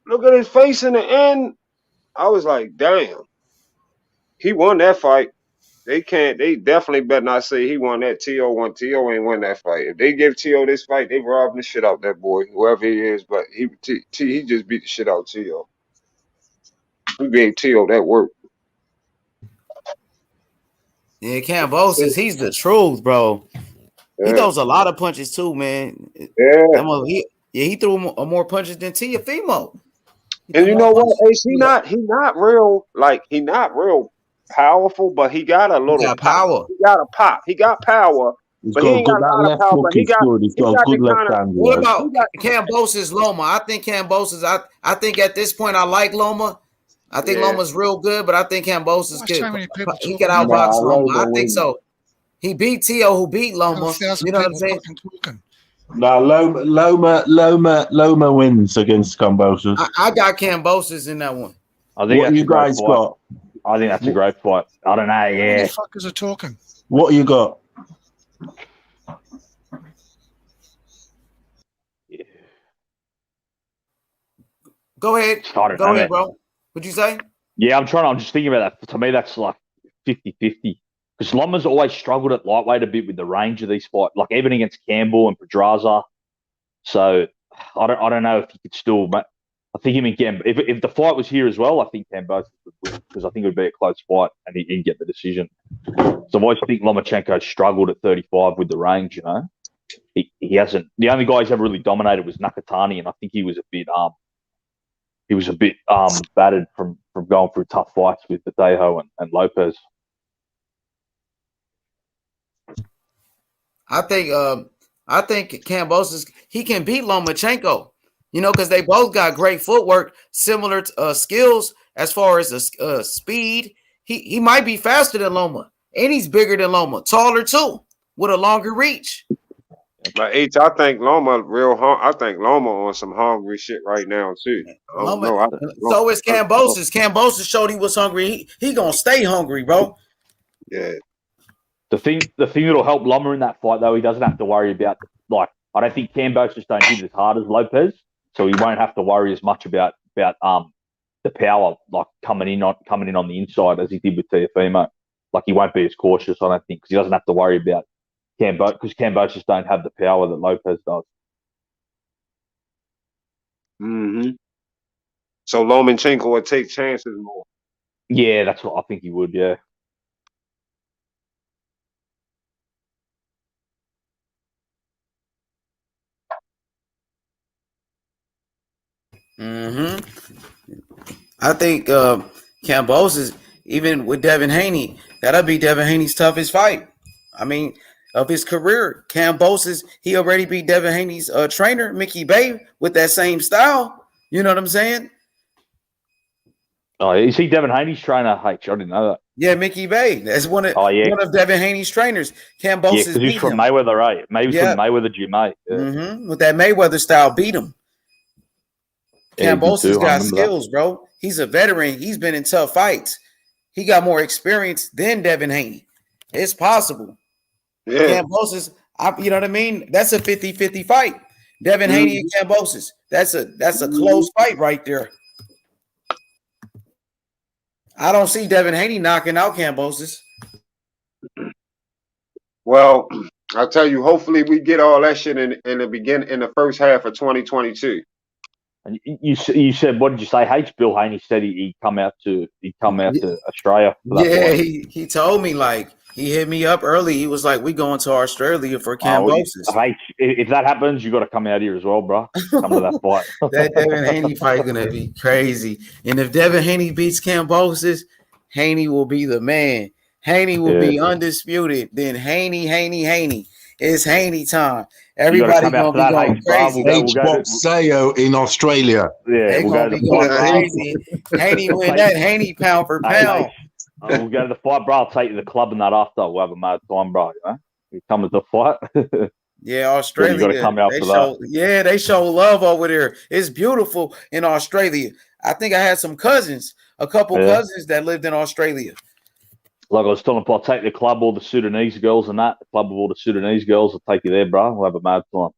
Look at his face in the end. I was like, damn. He won that fight. They definitely better not say he won that. T.O. won. T.O. ain't won that fight. If they give T.O. this fight, they robbing the shit out that boy, whoever he is. But he just beat the shit out of T.O. We gave T.O. that work. Yeah, Kambosos, he's the truth, bro. He throws a lot of punches too, man. Yeah. He threw more punches than Teofimo. And you know what? He not real powerful, but he got a little power. He got a pop. He got power. But he ain't got a lot of power. But he got good left hand. What about Kambosos Loma? I think Kambosos. I think at this point I like Loma. I think Loma's real good, but I think Kambosos could outbox Loma. I think so. He beat Tio, who beat Loma. You know what I'm saying? No, Loma wins against Kambosos. I got Kambosos in that one. I think what you guys got? I think that's a great fight. I don't know. Yeah. What the fuck is it talking? What you got? Yeah. Go ahead. Go ahead, bro. What'd you say? Yeah, I'm just thinking about that. To me, that's like 50-50 because Loma's always struggled at lightweight a bit with the range of these fights, like even against Campbell and Pedraza. So I don't know if he could still. I think him and Gamb. If the fight was here as well, I think Kambosos would win because I think it would be a close fight and he'd get the decision. So I always think Lomachenko struggled at 35 with the range. You know, he hasn't. The only guy he's ever really dominated was Nakatani, and I think he was a bit battered from going through tough fights with Verdejo and Lopez. I think Kambosos, he can beat Lomachenko, you know, because they both got great footwork, similar skills as far as speed. He might be faster than Loma, and he's bigger than Loma, taller too, with a longer reach. But H, I think Loma I think Loma on some hungry shit right now too. I don't know. So is Kambosos. Kambosos showed he was hungry. He gonna stay hungry, bro. Yeah. The thing that'll help Loma in that fight, though, he doesn't have to worry about, like, I don't think Kambosos don't hit as hard as Lopez, so he won't have to worry as much about the power, like, coming in on the inside as he did with Teofimo. Like, he won't be as cautious, I don't think, because he doesn't have to worry about because Kambosos don't have the power that Lopez does. Mm-hmm. So Lomachenko would take chances more. Yeah, that's what I think he would, yeah. I think Kambosos, even with Devin Haney, that'll be Devin Haney's toughest fight. I mean, of his career, Kambosos, he already beat Devin Haney's trainer, Mickey Bay, with that same style. You know what I'm saying? Oh, is he Devin Haney's trainer? H, I didn't know that. Yeah, Mickey Bay. That's one of Devin Haney's trainers. Kambosos because he's from Mayweather, right? Maybe from Mayweather Jumay. Yeah. With that Mayweather style, beat him. Kambosos got skills, bro. He's a veteran. He's been in tough fights. He got more experience than Devin Haney. It's possible. Yeah. Kambosos, you know what I mean? That's a 50-50 fight. Devin Haney and Kambosos. That's a close fight right there. I don't see Devin Haney knocking out Kambosos. Well, I'll tell you, hopefully we get all that shit in the first half of 2022. And you said, what did you say? H. Bill Haney said he'd come out to Australia. Yeah, he told me, like, he hit me up early. He was like, "We going to Australia for Kambosos." H, if that happens, you got to come out here as well, bro. Come to that fight. That Devin Haney fight gonna be crazy. And if Devin Haney beats Kambosos, Haney will be the man. Haney will be undisputed. Then Haney. It's Haney time. Everybody gonna be going crazy. Sayo in Australia. Yeah, we'll go to the crazy. Haney win that Haney pound for pound. We'll go to the fight, bro. I'll take you to the club and that after. We'll have a mad time, bro. You know? You come to the fight. Yeah, Australia. You got to come out for that. They show love over there. It's beautiful in Australia. I think I had some cousins, a couple cousins that lived in Australia. Like I was telling them, I'll take the club, all the Sudanese girls and that. The club of all the Sudanese girls, I'll take you there, bro. We'll have a mad time.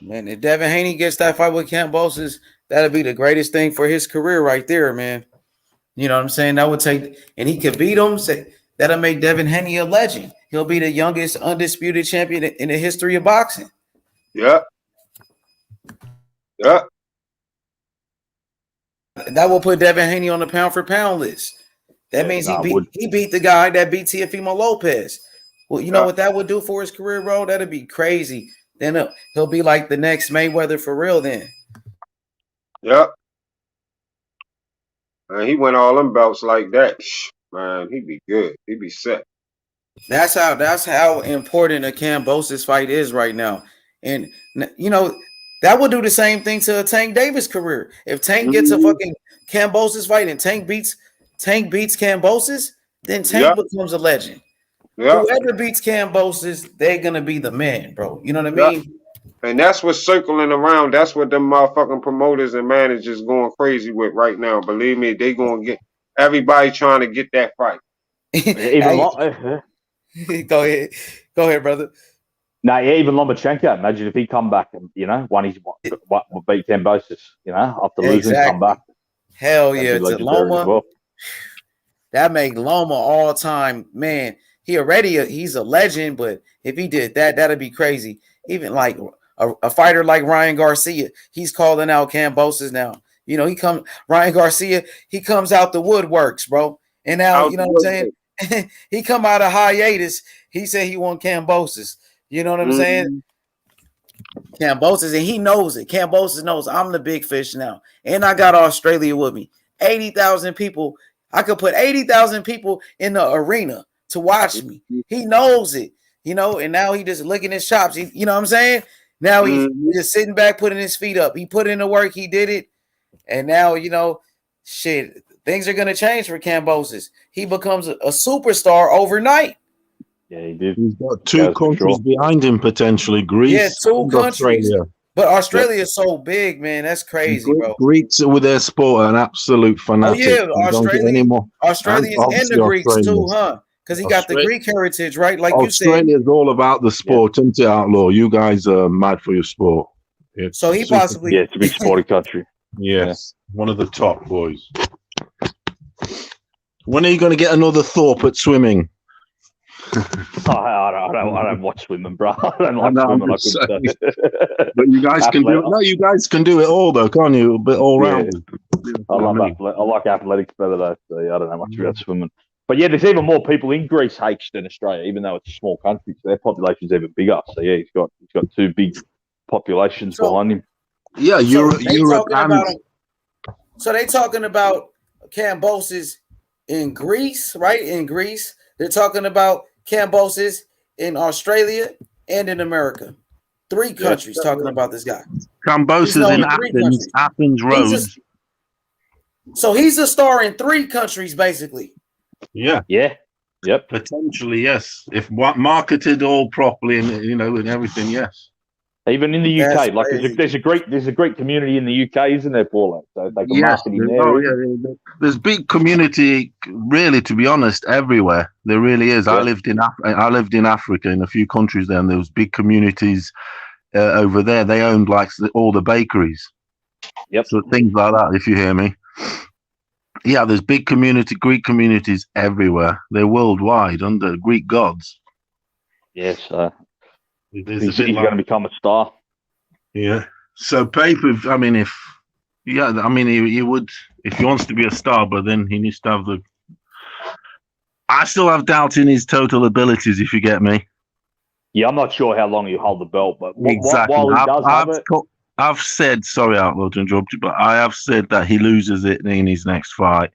Man, if Devin Haney gets that fight with Kambosos, that'll be the greatest thing for his career right there, man. You know what I'm saying? That would take, and he could beat him. That'll make Devin Haney a legend. He'll be the youngest undisputed champion in the history of boxing. Yeah. That will put Devin Haney on the pound for pound list. That means he beat the guy that beat Teofimo Lopez. Well, you know what that would do for his career, bro? That'd be crazy. Then he'll be like the next Mayweather for real then. Yep. Man, he went all them belts like that. Man, he'd be good. He'd be set. That's how important a Kambosos fight is right now. And, you know, that would do the same thing to a Tank Davis career. If Tank gets a fucking Kambosos fight and Tank beats Kambosos, then Tank becomes a legend. Whoever beats Kambosos, they're going to be the man, bro. You know what I mean? And that's what's circling around. That's what them motherfucking promoters and managers going crazy with right now. Believe me, they going to get everybody trying to get that fight. Go ahead, brother. No, even Lomachenko. Imagine if he come back and, you know, beat Kambosos, you know, after losing, come back. Hell yeah, to Loma. that make Loma all time, man. He's a legend, but if he did that, that'd be crazy. Even like a fighter like Ryan Garcia, he's calling out Kambosos now. You know, Ryan Garcia, he comes out the woodworks, bro. And now, you know what I'm saying? He come out of hiatus. He said he want Kambosos. You know what I'm saying? Kambosos, and he knows it. Kambosos knows I'm the big fish now. And I got Australia with me. 80,000 people. I could put 80,000 people in the arena to watch me. He knows it, you know, and now he just licking his chops. You know what I'm saying? Now he's just sitting back, putting his feet up. He put in the work. He did it. And now, you know, shit, things are going to change for Kambosos. He becomes a superstar overnight. Yeah, he did. He's got two countries behind him potentially, Greece. Yeah, two and countries. Australia. But Australia is so big, man. That's crazy, bro. Greeks with their sport are an absolute fanatic. Oh yeah, Australians and the Greeks too, huh? Because he got the Greek heritage, right? Like you said. Australia's all about the sport, isn't it, Outlaw? You guys are mad for your sport. So he possibly it's a big sporting country. Yes, one of the top boys. When are you going to get another Thorpe at swimming? I don't watch swimming, bro. I don't like swimming. But you guys can do it. No, you guys can do it all though, can't you? A bit all round. I like athletics better though. So I don't know much about swimming. But yeah, there's even more people in Greece H than Australia, even though it's a small country. So their population's even bigger. So yeah, he's got two big populations behind him. Yeah, Europe and so they talking about Kambosos in Greece, right? In Greece, they're talking about Kambosos in Australia and in America. 3 countries talking about this guy. Kambosos in Athens Roads. So he's a star in 3 countries, basically. Yeah. Yep. Potentially, yes. If marketed all properly and and everything, yes. Even in the UK, like there's a great community in the UK, isn't there, Paul? So they can market in there. There's big community, really. To be honest, everywhere there really is. Yeah. I lived in Africa in a few countries there, and there was big communities over there. They owned like all the bakeries. Yep. So things like that. If you hear me. Yeah, there's big Greek communities everywhere. They're worldwide under Greek gods. Yes. He's going to become a star. Yeah. So paper. I mean, he would if he wants to be a star, but then he needs to have the. I still have doubt in his total abilities, if you get me. Yeah, I'm not sure how long he'll hold the belt, but exactly. while he does have it, I've said, sorry, Outlaw, to interrupt you, but I have said that he loses it in his next fight.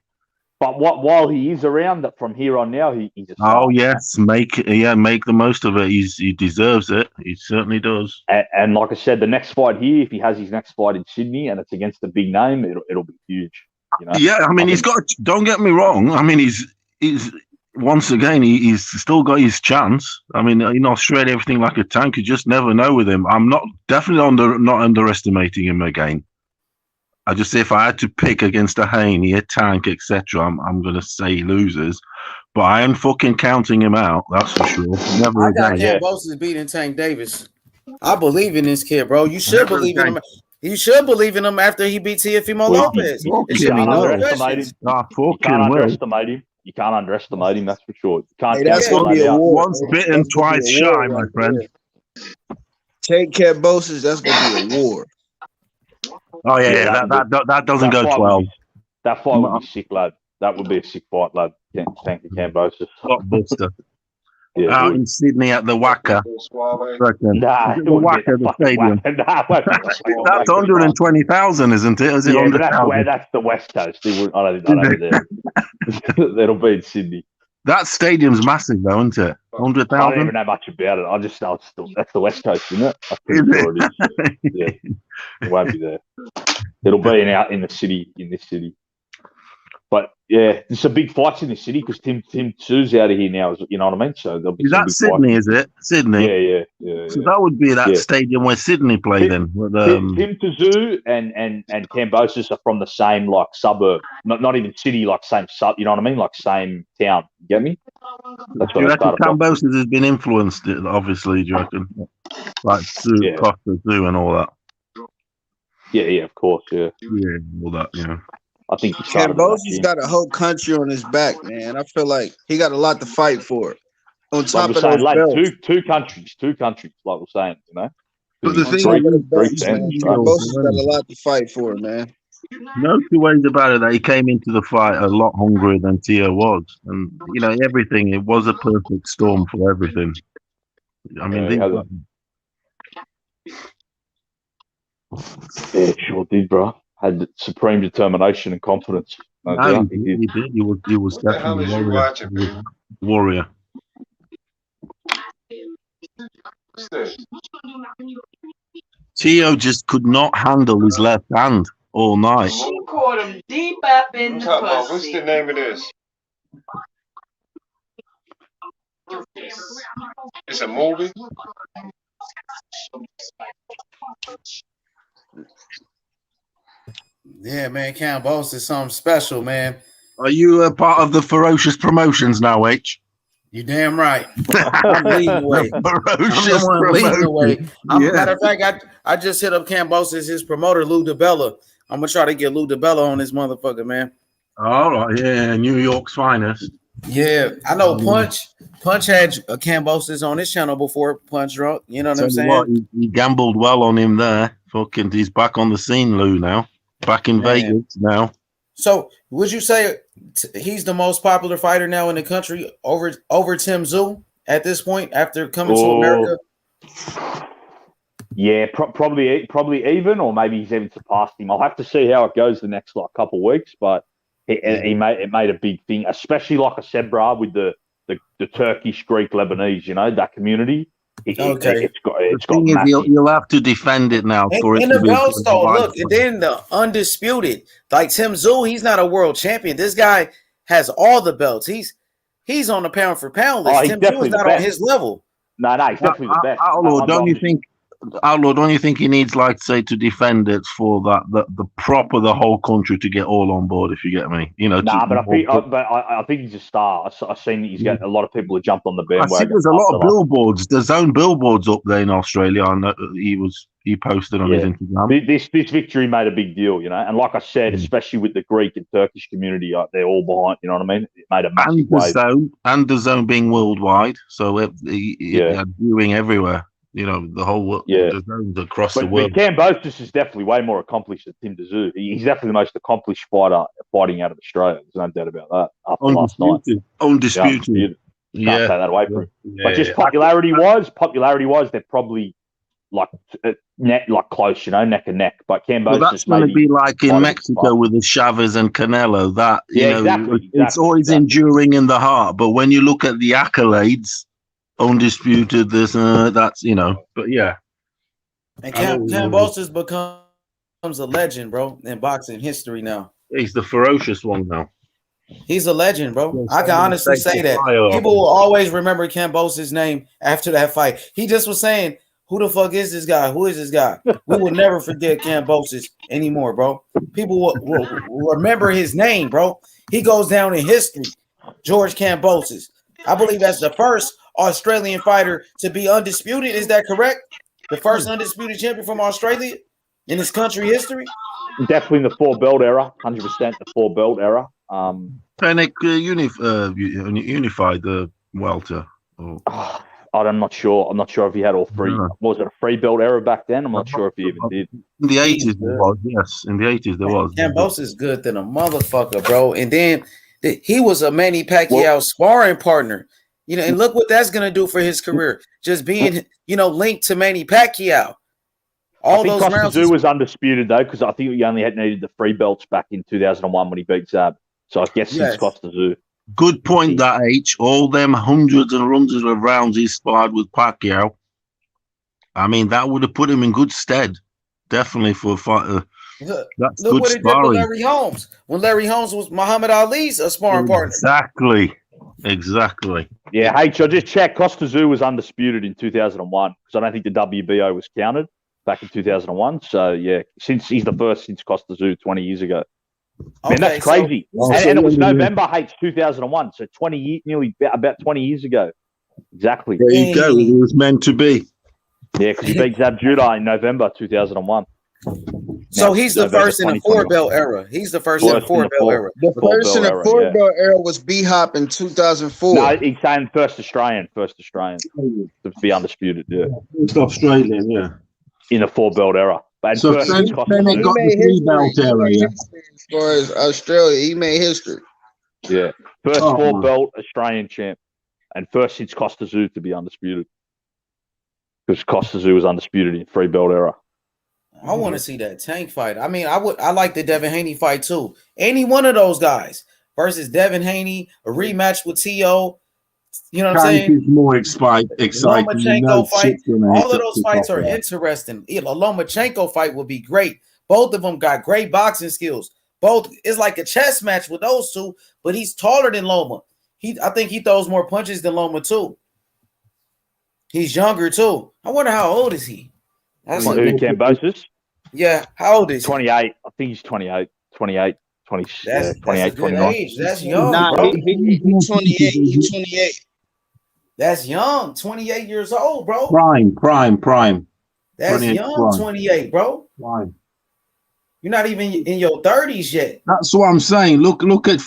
But while he is around, that from here on now, he's a star. Oh yes, make the most of it. He deserves it. He certainly does. And like I said, the next fight here, if he has his next fight in Sydney and it's against a big name, it'll be huge. Yeah, I mean, he's got. Don't get me wrong. I mean, he's once again he's still got his chance. I mean, in Australia, everything like a tank. You just never know with him. I'm not underestimating him again. I just say if I had to pick against a Haney, a Tank, etc., I'm going to say he loses. But I am fucking counting him out. That's for sure. Never I got Kambosos beating Tank Davis. I believe in this kid, bro. You should believe in him. You should believe in him after he beat Teofimo Lopez. You can't underestimate him. You can't underestimate him. That's for sure. You can't. That's going to be a war. Once bitten, twice shy, my friend. Take Kambosos. That's going to be a war. Oh yeah, that doesn't go 12. That fight would be sick, lad. That would be a sick fight, lad. Thank you, Kambosos. Blockbuster. Out in Sydney at the Wacker. The Wacker, the stadium. That's 120,000, isn't it? Is it 100,000? That's the West Coast. I don't think there. That'll be in Sydney. That stadium's massive, though, isn't it? 100,000. I don't even know much about it. That's the West Coast, isn't it? I'm pretty sure it is. Yeah, it won't be there. It'll be in the city, in this city. But yeah, there's some big fights in the city because Tim Tszou's out of here now. You know what I mean? So there'll be. Is that Sydney? Fights. Is it Sydney? Yeah. So that would be that stadium where Sydney play then. Tim Tszou and Kambosos are from the same like suburb, not even city, like same sub. You know what I mean? Like same town. You get me? That's what I started. Kambosos has been influenced, obviously. Do you reckon? Like Costa Zoo and all that. Yeah, of course, yeah. Yeah, all that, yeah. I think he started in that Kambosos gym. got a whole country on his back, man. I feel like he got a lot to fight for. On Like top we're of saying, those lad, belts. two countries, like we're saying, you know. But the On thing top is, of the Greek belts, fans man. and stuff. Kambosos got a lot to fight for, man. no two ways about it that he came into the fight a lot hungrier than Tio was, and you know everything. It was a perfect storm for everything. I mean, Yeah, yeah, sure did, bro. Had supreme determination and confidence. No no, doubt, he did. he did. He was What the hell definitely is a you warrior. watching, He was man? a warrior. What's this? Tio just could not handle his left hand all night. She caught him deep up in I'm the talking about, what's pussy. the name of this? It's a movie? Yeah, man, Kambosos is something special, man. Are you a part of the ferocious promotions now, H? You damn right. I'm leading the way. Ferocious I'm the one leading the way. promotions. Matter of fact, I just hit up Kambosos, his promoter, Lou DiBella. I'm gonna try to get Lou DiBella on this motherfucker, man. All right, yeah, New York's finest. Yeah, I know Punch. Punch had Kambosos on his channel before. Punch drunk. You know what I'm Tell you what, saying? he gambled well on him there. Fucking, he's back on the scene, Lou. Now, back in Man. Vegas now. So, would you say he's the most popular fighter now in the country over Tim Tszyu at this point after coming to America? Yeah, probably even, or maybe he's even surpassed him. I'll have to see how it goes the next couple of weeks, but it made a big thing, especially like I said, bro, with the Turkish, Greek, Lebanese, you know, that community. It's got massive. You'll have to defend it now for it In to the be belts, though, look, widespread. and then the undisputed, like Tim Tszyu, he's not a world champion. This guy has all the belts. He's on the pound for pound list. He's Tim Tszyu definitely is the not on best. his level. No, he's definitely the best. Outlaw, don't you think he needs, like, say, to defend it for the whole country to get all on board? If you get me, you know. But I think he's a star. I've seen that he's getting a lot of people who jumped on the I bandwagon. see there's a lot of billboards. There's own billboards up there in Australia. I know he posted on his Instagram. This victory made a big deal, you know. And like I said, especially with the Greek and Turkish community, they're all behind. You know what I mean? It made a massive wave. And the zone being worldwide, so viewing everywhere. You know, the whole world, the zones across the world. But Kambosos is definitely way more accomplished than Tim Tszyu. He's definitely the most accomplished fighter fighting out of Australia. There's no doubt about that. After last night, Undisputed. Can't take that away from him. But just popularity wise, they're probably like close, you know, neck and neck. But Kambosos, that's going to be like in Mexico with the Chavez and Canelo. That exactly. It's always enduring in the heart. But when you look at the accolades, undisputed, this that's, you know. But yeah, and Kambosos becomes a legend, bro, in boxing history now. He's the ferocious one now. He's a legend, bro. I can honestly say that. People will always remember Kambosos' name after that fight. He just was saying, who the fuck is this guy? Who is this guy? We will never forget Kambosos anymore, bro. People will remember his name, bro. He goes down in history. George Kambosos. I believe that's the first Australian fighter to be undisputed. Is that correct? The first undisputed champion from Australia in his country history? Definitely in the 4-belt era, 100% the 4-belt era. Fennec unified the welter. I'm not sure. I'm not sure if he had all three. No. Was it a 3-belt era back then? I'm not sure if he even did. In the 80s, there was. Yes, in the 80s, there was. Kambosos is good than a motherfucker, bro. And then he was a Manny Pacquiao sparring partner. You know, and look what that's gonna do for his career. Just being, linked to Manny Pacquiao. I think Costa Tszyu was undisputed though, because I think he only needed the 3 belts back in 2001 when he beat Zab. So I guess since Costa Tszyu. Good point, that H. All them hundreds and hundreds of rounds he sparred with Pacquiao. I mean, that would have put him in good stead. Definitely for a fighter. Look what it did with Larry Holmes. When Larry Holmes was Muhammad Ali's sparring partner. Exactly. Yeah, H, I just checked. Costa Tszyu was undisputed in 2001 because I don't think the WBO was counted back in 2001. So, yeah, he's the first since Costa Tszyu 20 years ago. Man, that's crazy. And it was November 2001, so 20 years, nearly about 20 years ago. Exactly. There you go. It was meant to be. Yeah, because he beat Zab Judah in November 2001. So Now he's the November first in the four 2021. belt era. He's the first in the First four in the belt era. The four first in belt the era, four yeah. belt era was B Hop in 2004. No, he's saying first Australian to be undisputed, yeah. First Australian, yeah. In the four belt era. But So first then, it's cost then us it He got the made three history. belt He era, made yeah. history as far as Australia. He made history. Yeah. First Oh, four man. belt Australian champ. And first since Costa Zoo to be undisputed. Because Costa Zoo was undisputed in three belt era. I want to see that Tank fight. I mean, I like the Devin Haney fight too. Any one of those guys versus Devin Haney, a rematch with T.O. You know what I'm Tank saying? is more exciting. You know, Lomachenko fight. shit's gonna All of hit those the fights top are there. interesting. A Lomachenko fight would be great. Both of them got great boxing skills. Both it's like a chess match with those two, but he's taller than Loma. I think he throws more punches than Loma too. He's younger too. I wonder how old is he? That's Who, Kambosos? Yeah, how old is he? 28. I think he's 28, 20, That's a 28, good 29. age. That's young, Nah, bro. he 28. He 28. That's young. 28 years old, bro. Prime. That's 28 young. prime. 28, bro. Prime. You're not even in your 30s yet. That's what I'm saying. Look at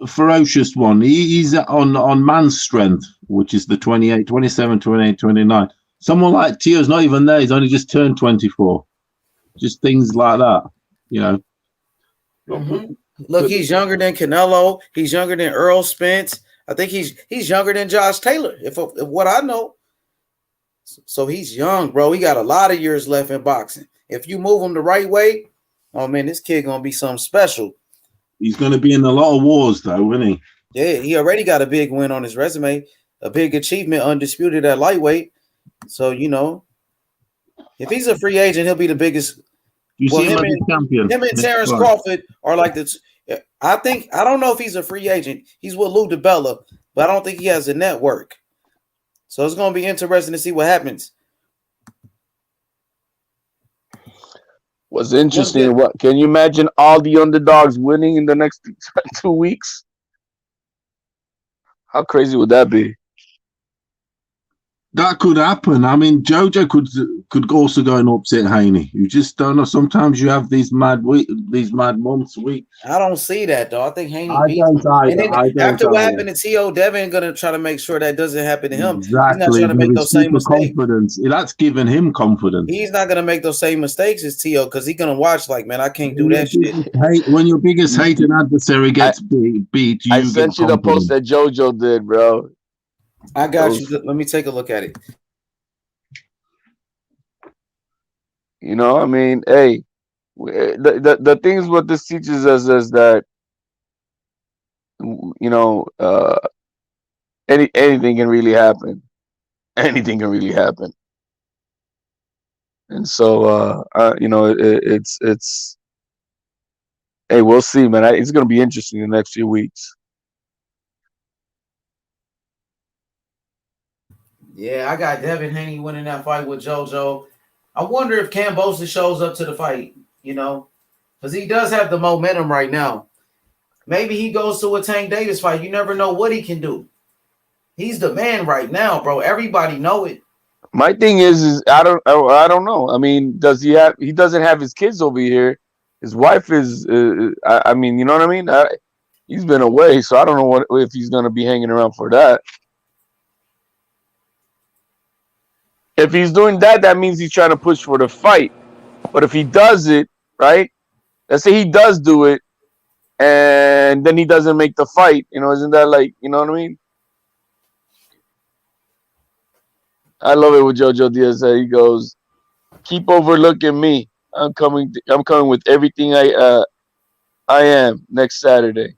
Ferocious one. He's on man's strength, which is the 28, 27, 28, 29. Someone like Tio's not even there. He's only just turned 24. Just things like that, you know. Mm-hmm. Look, he's younger than Canelo. He's younger than Earl Spence. I think he's younger than Josh Taylor, if what I know. So he's young, bro. He got a lot of years left in boxing. If you move him the right way, oh man, this kid gonna be something special. He's going to be in a lot of wars, though, isn't he? Yeah, he already got a big win on his resume, a big achievement, undisputed at lightweight. So you know, if he's a free agent, he'll be the biggest. You see him as a champion. Him and Terrence Right. Crawford are like the. I don't know if he's a free agent. He's with Lou DiBella, but I don't think he has a network. So it's going to be interesting to see what happens. What's interesting? What can you imagine all the underdogs winning in the next 2 weeks? How crazy would that be? That could happen. I mean, Jojo could also go and upset Haney. You just don't know. Sometimes you have these mad months, weeks. I don't see that though. I think Haney I beats don't him. either. And then I don't after what either. happened to T.O., Devin gonna try to make sure that doesn't happen to him. Exactly. He's not trying to make those same mistakes. Confidence. That's given him confidence. He's not gonna make those same mistakes as T.O. because he's gonna watch like, man, I can't do that shit. When your biggest hated adversary gets beat, I sent you the post that JoJo did, bro. I got you. Let me take a look at it. You know, I mean, hey, the things what this teaches us is that, you know, anything can really happen. Anything can really happen. And so, you know, it's. Hey, we'll see, man. It's gonna be interesting in the next few weeks. Yeah, I got Devin Haney winning that fight with JoJo. I wonder if Kambosos shows up to the fight, you know, because he does have the momentum right now. Maybe he goes to a Tank Davis fight. You never know what he can do. He's the man right now, bro. Everybody know it. My thing is I don't know. I mean, he doesn't have his kids over here. His wife is. I mean, you know what I mean. He's been away, so I don't know if he's gonna be hanging around for that. If he's doing that, that means he's trying to push for the fight. But if he does it, right? Let's say he does do it, and then he doesn't make the fight. You know, isn't that like, you know what I mean? I love it with JoJo Diaz. He goes, "Keep overlooking me. I'm coming with everything I am next Saturday.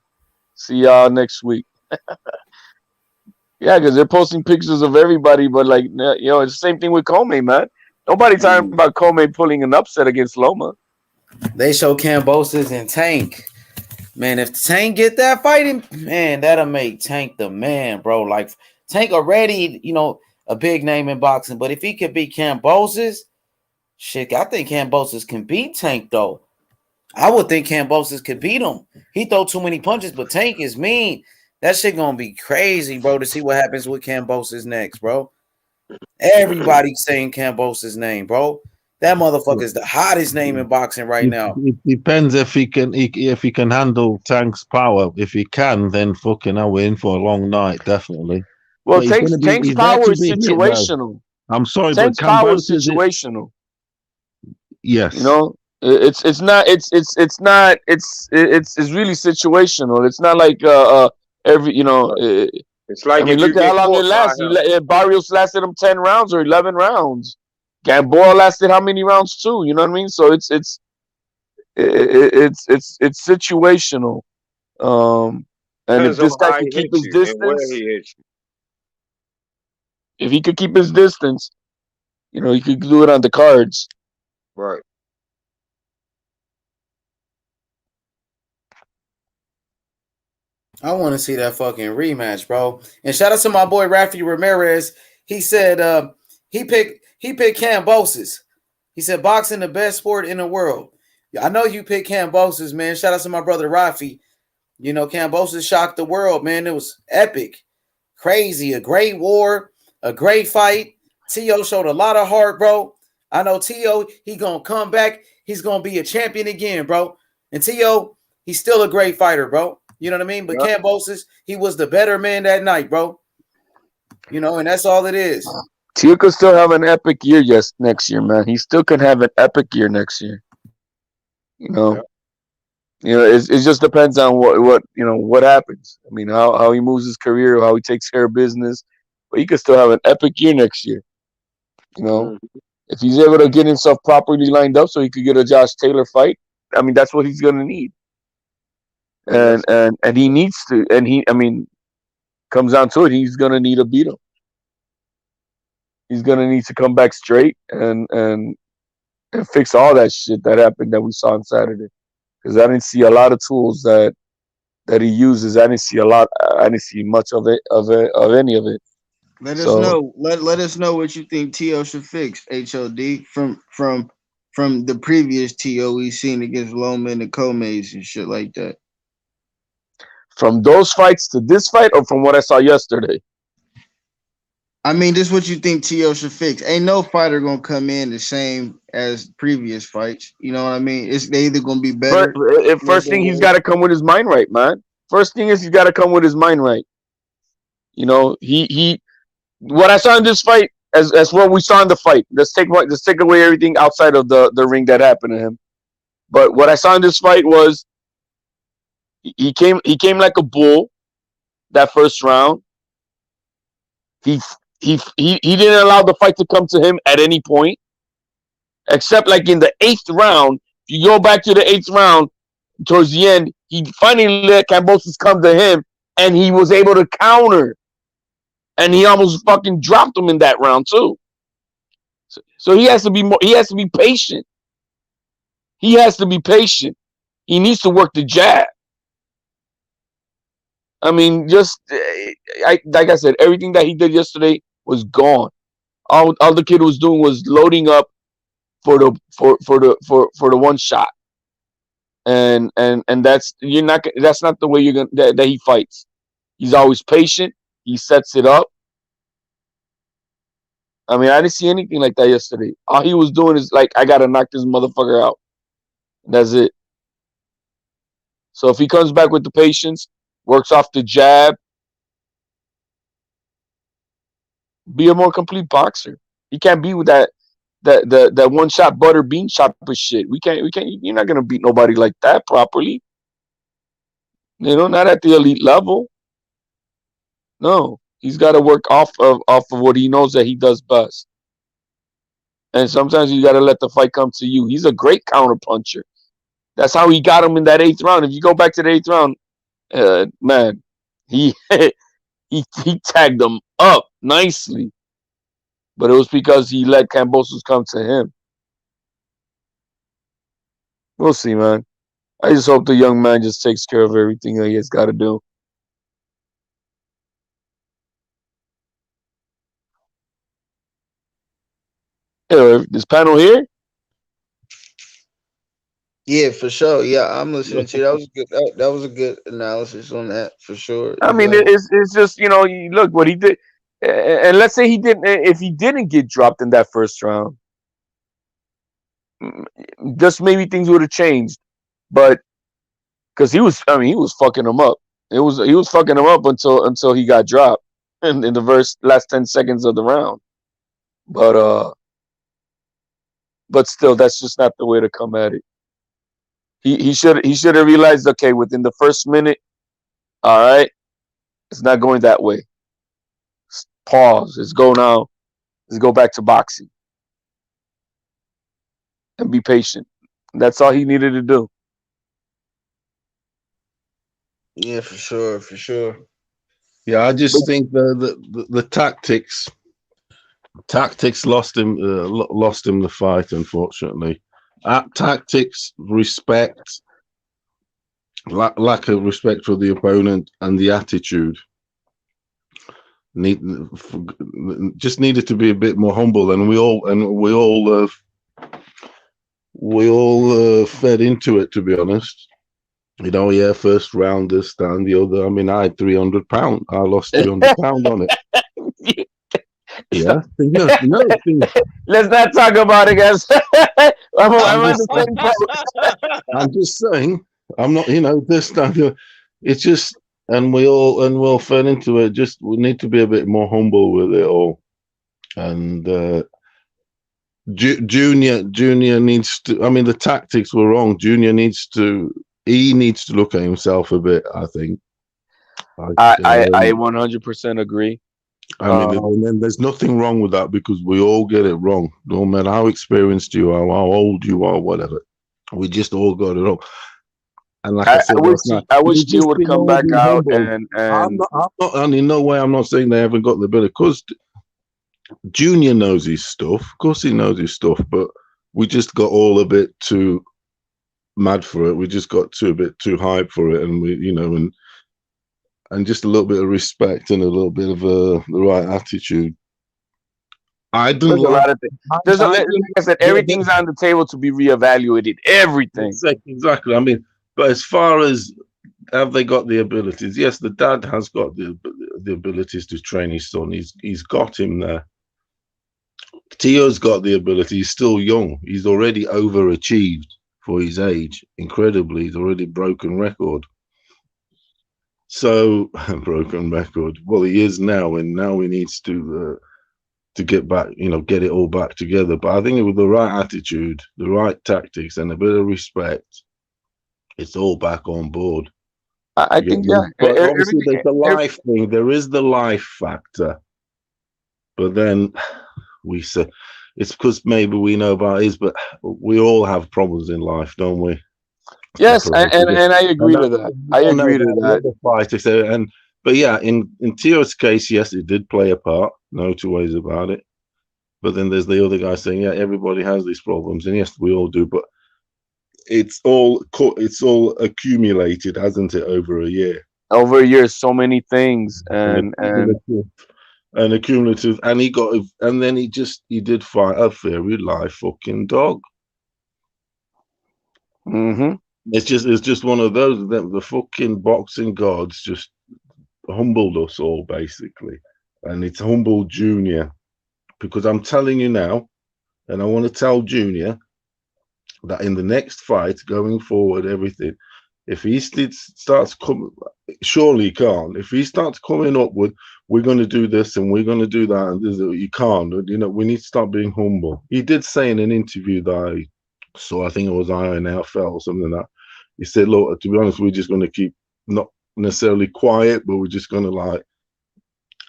See y'all next week." Yeah, because they're posting pictures of everybody, but like, you know, it's the same thing with Comey, man. Nobody talking about Comey pulling an upset against Loma. They show Kambosos and Tank. Man, if Tank get that fighting, man, that'll make Tank the man, bro. Like Tank already, you know, a big name in boxing, but if he could beat Kambosos, shit, I think Kambosos can beat Tank though. I would think Kambosos could beat him. He throw too many punches, but Tank is mean. That shit gonna be crazy, bro, to see what happens with Kambosos next, bro. Everybody's saying Kambosos' name, bro. That motherfucker is the hottest name in boxing right now. It depends if he can handle Tank's power. If he can, then fucking hell, we're in for a long night, definitely. Well, But Tank's he's there power to is be hit, bro. situational. I'm sorry, but Tank's power is Kambosos is situational. yes. You know, it's not it's really situational. It's not like every It's like I mean, if you look at how get long it caught by lasts. him. Barrios lasted him 10 rounds or 11 rounds. Gamboa lasted how many rounds too? You know what I mean? So it's situational. And if Depends on this guy how could he keep hits his you and where distance, he hits you. if he could keep his distance, he could do it on the cards. Right. I want to see that fucking rematch, bro. And shout out to my boy Rafi Ramirez. He said he picked Kambosos. He said boxing the best sport in the world. I know you picked Kambosos, man. Shout out to my brother Rafi. Kambosos shocked the world, man. It was epic, crazy, a great war, a great fight. T.O. showed a lot of heart, bro. I know T.O. he gonna come back. He's gonna be a champion again, bro. And T.O. he's still a great fighter, bro. You know what I mean? But Yep. Kambosos, he was the better man that night, bro. And that's all it is. Tia could still have an epic year next year, man. He still could have an epic year next year. Yep. It just depends on what happens. I mean, how he moves his career, how he takes care of business. But he could still have an epic year next year. Mhm. If he's able to get himself properly lined up so he could get a Josh Taylor fight, I mean, that's what he's gonna need. And he needs to, comes down to it, he's gonna need to beat him. He's gonna need to come back straight and fix all that shit that happened that we saw on Saturday. Because I didn't see a lot of tools that he uses. I didn't see a lot. I didn't see much of any of it. Let us So know. Let us know what you think T.O. should fix. HOD from the previous T.O. we seen against Loma and the Comays and shit like that. from those fights to this fight, or from what I saw yesterday? I mean, this is what you think T.O. should fix. Ain't no fighter gonna come in the same as previous fights. You know what I mean? They either gonna be better. First thing he's got to come with his mind right, man. First thing is he's got to come with his mind right. He what I saw in this fight as what we saw in the fight. Let's take away everything outside of the ring that happened to him. But what I saw in this fight was he came like a bull that first round. He didn't allow the fight to come to him at any point, except like in the 8th round. If you go back to the 8th round, towards the end, he finally let Kambosos come to him, and he was able to counter. And he almost fucking dropped him in that round too. So he has to be more. He has to be patient. He has to be patient. He needs to work the jab. I mean, like I said, everything that he did yesterday was gone. All the kid was doing was loading up for the one shot, and that's not the way you're gonna that he fights. He's always patient. He sets it up. I mean, I didn't see anything like that yesterday. All he was doing is like, I gotta knock this motherfucker out. That's it. So if he comes back with the patience, works off the jab, be a more complete boxer. He can't be with that one shot butter bean chopper shit. We can't. You're not gonna beat nobody like that properly. Not at the elite level. No, he's got to work off of what he knows that he does best. And sometimes you got to let the fight come to you. He's a great counter puncher. That's how he got him in that 8th round. If you go back to the 8th round, man, he he tagged him up nicely. But it was because he let Kambosos come to him. We'll see, man. I just hope the young man just takes care of everything that he has got to do. Hey, this panel here? Yeah, for sure. Yeah, I'm listening to you. That was good. That was a good analysis on that for sure. I You mean, feel me? it's just, look what he did. And let's say if he didn't get dropped in that first round, just maybe things would have changed. But because he was fucking him up. He was fucking him up until he got dropped in the last 10 seconds of the round. But still, that's just not the way to come at it. He should have realized, okay, within the first minute, all right, it's not going that way. Pause. Let's go now. Let's go back to boxing and be patient. That's all he needed to do. Yeah, for sure. Yeah, I just think the tactics lost him the fight. Unfortunately, tactics, respect, lack of respect for the opponent, and the attitude just needed to be a bit more humble. And we all fed into it, to be honest. You know, yeah, first round this, that, and the other. I mean, I had 300 pounds. I lost 300 pounds on it. Yeah. Let's not talk about it, guys. I'm just saying. I'm not. You know, this time. It's just, and we all fell into it. Just we need to be a bit more humble with it all. And Junior needs to. I mean, the tactics were wrong. Junior needs to. He needs to look at himself a bit, I think. I 100% agree. I mean, there's nothing wrong with that because we all get it wrong. No matter how experienced you are, how old you are, whatever. We just all got it wrong. And like I said, I wish Gio would come back out and I'm not, and in no way I'm not saying they haven't got the ability, because Junior knows his stuff. Of course he knows his stuff, but we just got all a bit too mad for it. We just got a bit too hyped for it, and we, you know, and just a little bit of respect and a little bit of the right attitude. I didn't like a lot of things. Like I said, everything's on the table to be reevaluated. Everything. Exactly. I mean, but as far as have they got the abilities? Yes, the dad has got the abilities to train his son. He's got him there. Tio's got the ability. He's still young. He's already overachieved for his age. Incredibly, he's already broken record. So broken record. Well, he is now, and now he needs to get back. You know, get it all back together. But I think with the right attitude, the right tactics, and a bit of respect, it's all back on board. I think, yeah. But obviously, there's the life thing. There is the life factor. But then we say it's because maybe we know about his, but we all have problems in life, don't we? Yes, and I agree to that. I agree to that. But yeah, in Tio's case, yes, it did play a part. No two ways about it. But then there's the other guy saying, yeah, everybody has these problems, and yes, we all do. But it's all accumulated, hasn't it, over a year? Over a year, so many things, and accumulative, and then he did fight a very live fucking dog. Mm-hmm. It's just one of those. The fucking boxing gods just humbled us all, basically, and it's humbled Junior, because I'm telling you now, and I want to tell Junior that in the next fight, going forward, everything, if he starts coming, surely he can't. If he starts coming up with, we're going to do this and we're going to do that, and this, you can't. You know, we need to start being humble. He did say in an interview that I saw, I think it was INFL or something like that. He said, "Look, to be honest, we're just going to keep not necessarily quiet, but we're just going to like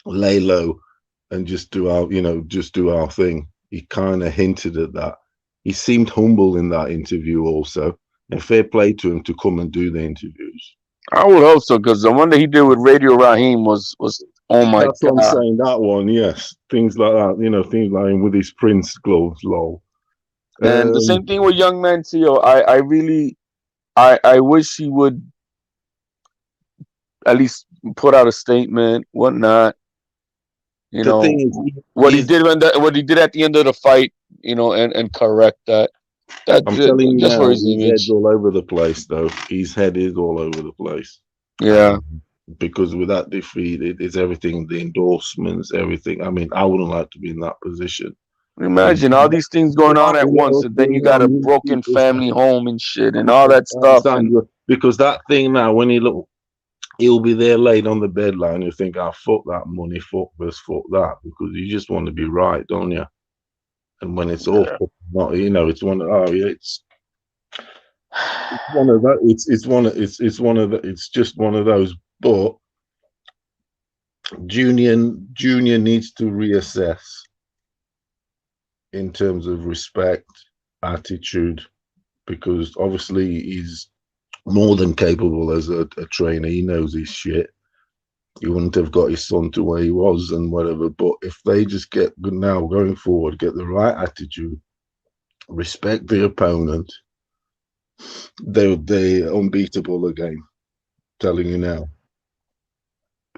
lay low and just do our thing." He kind of hinted at that. He seemed humble in that interview also. And fair play to him to come and do the interviews. I would hope so, because the one that he did with Radio Raheem was oh my That's god. What I'm saying, that one, yes. Things like that, you know, things like him with his Prince gloves, lol. And the same thing with young man Tio. I really wish he would at least put out a statement, whatnot. You know, what he did at the end of the fight, you know, and correct that. I'm telling you now, his head's all over the place, though. His head is all over the place. Yeah. Because with that defeat, it's everything, the endorsements, everything. I mean, I wouldn't like to be in that position. Imagine all these things going on at once, and then you got a broken family home and shit, and all that stuff. And because that thing now, when he look, he'll be there laid on the bed line. You think, "Ah, fuck that money, fuck this, fuck that," because you just want to be right, don't you? And when it's all not, it's one. Oh yeah, it's one of that. It's one of the. It's just one of those. But Junior needs to reassess in terms of respect, attitude, because obviously he's more than capable as a trainer. He knows his shit. He wouldn't have got his son to where he was and whatever. But if they just get now going forward, get the right attitude, respect the opponent, they're unbeatable again. Telling you now.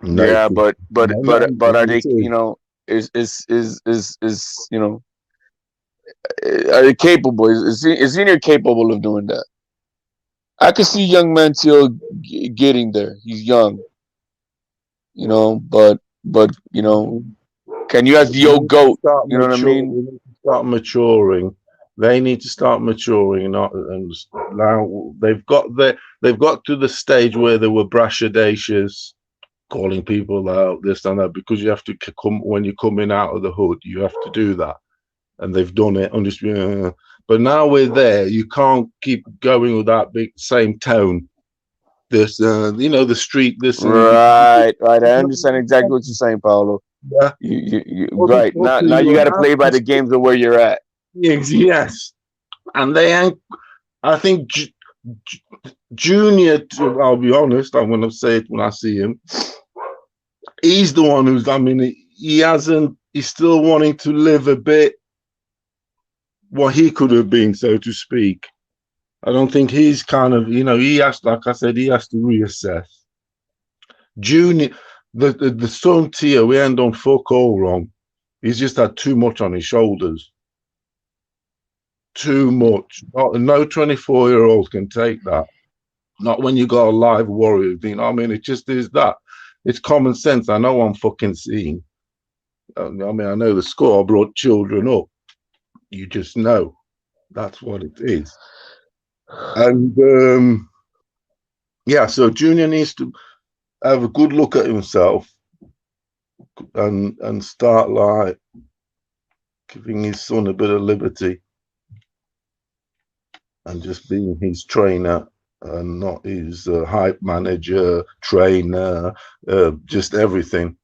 No, yeah, but are they? Are they capable? Is Senior capable of doing that? I can see young Mantil getting there. He's young, but can you ask the old goat? You know what I mean? We need to start maturing. They need to start maturing. And now they've got to the stage where they were brashadacious, calling people out, this and that, because you have to come when you're coming out of the hood. You have to do that, and they've done it. But now we're there. You can't keep going with that same tone. This, the street. This, right. I understand exactly what you're saying, Paolo. Yeah, you right now you got to play by the games of where you're at. Yes, and they ain't. I think Junior. I'll be honest. I'm going to say it when I see him. He's the one who's. I mean, he hasn't. He's still wanting to live a bit what he could have been, so to speak. I don't think he's kind of. He has. Like I said, he has to reassess. Junior, the son Tio, he ain't done fuck all wrong. He's just had too much on his shoulders. Too much. No 24-year-old can take that. Not when you got a live warrior. I mean, it just is that. It's common sense. I know I'm fucking seeing. I mean, I know the score brought children up. You just know. That's what it is. And so Junior needs to have a good look at himself and start like giving his son a bit of liberty and just being his trainer and not his hype manager, trainer, just everything.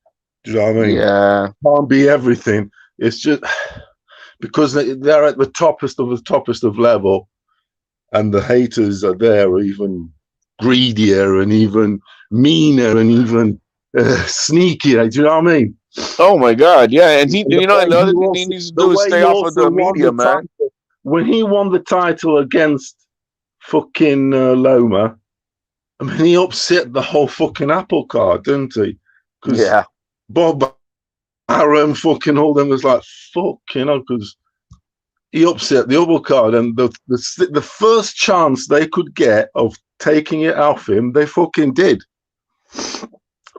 Do you know what I mean? Yeah. Can't be everything. It's just because they're at the toppest of level, and the haters are there, even greedier and even meaner and even sneakier. Do you know what I mean? Oh my God, yeah. And and the other thing he needs to do is stay off of the media, man. When he won the title against fucking Loma, I mean, he upset the whole fucking apple cart, didn't he? Yeah. Bob Arum fucking all them was like, fuck, because he upset the apple cart, and the first chance they could get of taking it off him, they fucking did.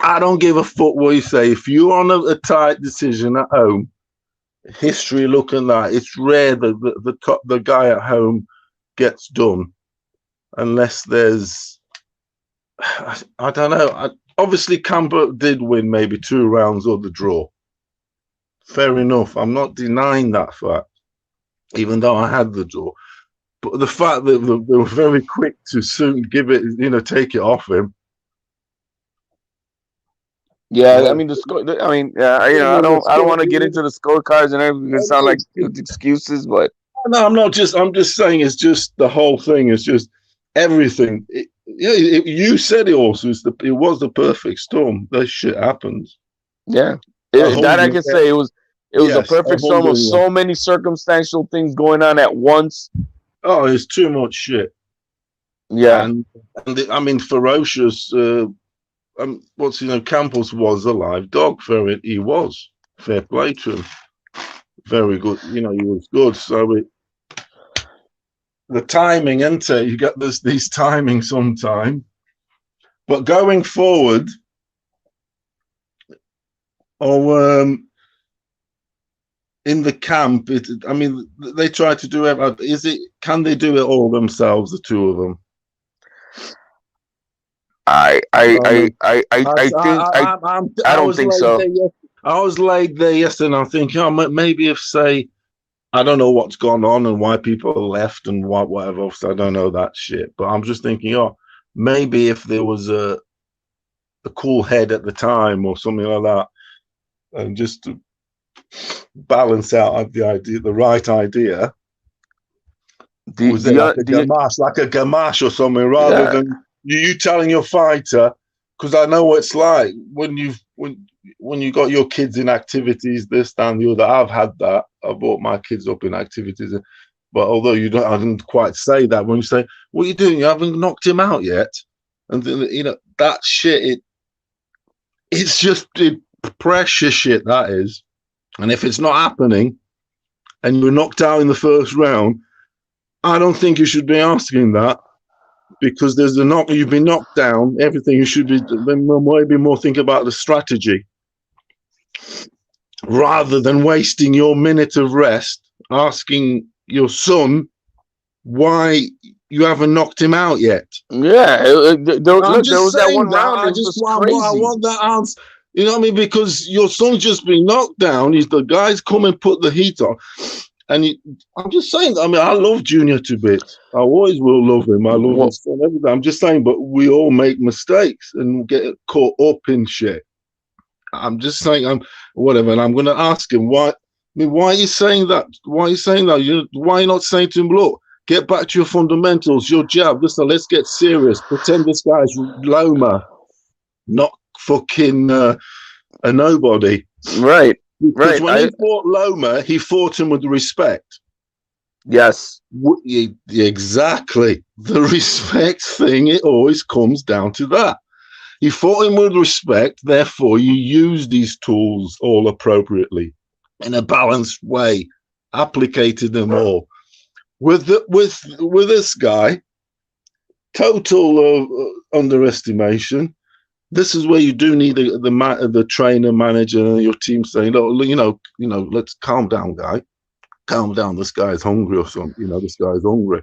I don't give a fuck what you say. If you're on a tight decision at home, history looking like it's rare that the guy at home gets done unless there's I don't know. Obviously Camber did win maybe 2 rounds or the draw. Fair enough. I'm not denying that fact, even though I had the draw. But the fact that they were very quick to soon give it, take it off him. Yeah, I mean the score. I mean, I don't want to get into the scorecards and everything. It sound like excuses, but no, I'm not just. I'm just saying it's just the whole thing. It's just everything. You said it also. It was the perfect storm. That shit happens. Yeah, that I can say. It was a perfect storm of so many circumstantial things going on at once. Oh, it's too much shit. Yeah, and I mean ferocious. Campos was a live dog. He was. Fair play to him. Very good. He was good. So the timing, isn't it? You get these timing sometime. But going forward, in the camp, I mean, they try to do it. Can they do it all themselves, the two of them? I don't was think laid so. there. I was laid there yesterday, and I'm thinking, oh, maybe if say, I don't know what's gone on and why people left and whatever. So I don't know that shit, but I'm just thinking, oh, maybe if there was a cool head at the time or something like that, and just to balance out the right idea. Was it like a gamache or something, rather than you telling your fighter? Because I know what it's like when you got your kids in activities, this, that, and the other. I've had that. I brought my kids up in activities, but although I didn't quite say that. When you say, "What are you doing? You haven't knocked him out yet," and that shit. It's just precious shit, that is. And if it's not happening, and you're knocked out in the first round, I don't think you should be asking that, because you've been knocked down, everything. You should be maybe more think about the strategy rather than wasting your minute of rest asking your son why you haven't knocked him out yet. Yeah, there was that one round. I want that answer. You know what I mean? Because your son's just been knocked down. The guy's come and put the heat on. And I'm just saying, I mean, I love Junior to bits. I always will love him. I love his son, everything. I'm just saying, but we all make mistakes and get caught up in shit. I'm just saying, whatever. And I'm going to ask him, why are you saying that? Why are you saying that? Why are you not saying to him, look, get back to your fundamentals, your jab. Listen, let's get serious. Pretend this guy's Loma, not fucking a nobody. Right. Because when he fought Loma, he fought him with respect. Yes. Exactly. The respect thing, it always comes down to that. You fought him with respect, therefore you use these tools all appropriately in a balanced way, applicated them all. With this guy, total underestimation. This is where you do need the trainer, manager, and your team saying, "Oh, let's calm down, guy. Calm down. This guy's hungry or something. This guy's hungry.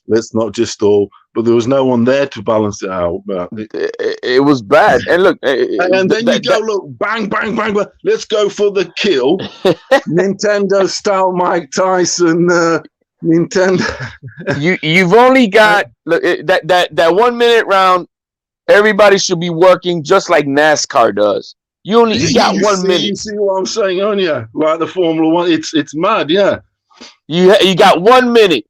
Let's not just all." But there was no one there to balance it out. It was bad. And look, and then look, bang, bang, bang, bang. Let's go for the kill. Nintendo style Mike Tyson. Nintendo. You've only got that 1 minute round. Everybody should be working just like NASCAR does. You only got 1 minute. You see what I'm saying, don't you? Like the Formula One, it's mad, yeah. You got 1 minute.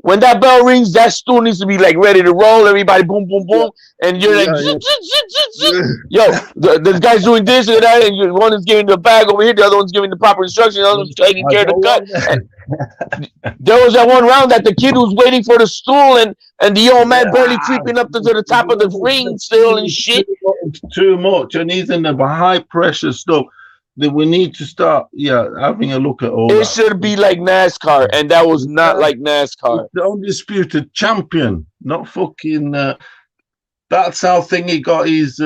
When that bell rings, that stool needs to be like ready to roll. Everybody, boom, boom, boom, and you're like, yo, the guy's doing this and that, and one is giving the bag over here, the other one's giving the proper instructions, the other one's taking care of the cut. There was that one round that the kid was waiting for the stool, and the old man barely creeping up to the top of the ring still and shit. Too much, and he's in the high pressure stuff. That we need to start, having a look at all. It should be like NASCAR, and that was not like NASCAR. It's the undisputed champion, not fucking. That's how Thingy got his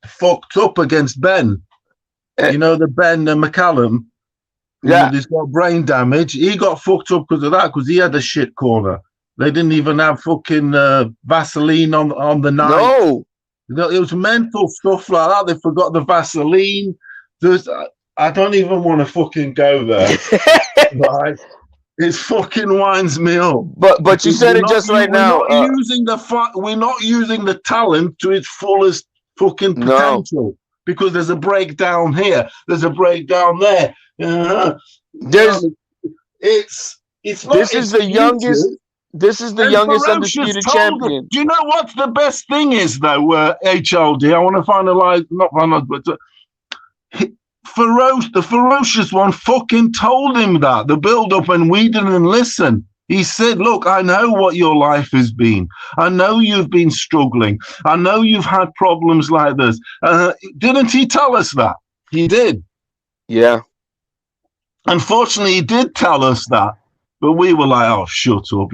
fucked up against Ben. The Ben McCallum. Yeah, he's got brain damage. He got fucked up because of that, because he had a shit corner. They didn't even have fucking Vaseline on the night. No, it was mental stuff like that. They forgot the Vaseline. I don't even want to fucking go there. Right? It fucking winds me up. But you said it just right now. We're not using the talent to its fullest fucking potential, because there's a breakdown here. There's a breakdown there. This is the youngest. This is the youngest undisputed champion. Do you know what the best thing is though? HLD. I want to finalize, not finalize, but. The ferocious one fucking told him that, the build-up, and we didn't listen. He said, look, I know what your life has been. I know you've been struggling. I know you've had problems like this. Didn't he tell us that? He did. Yeah. Unfortunately, he did tell us that, but we were like, oh, shut up.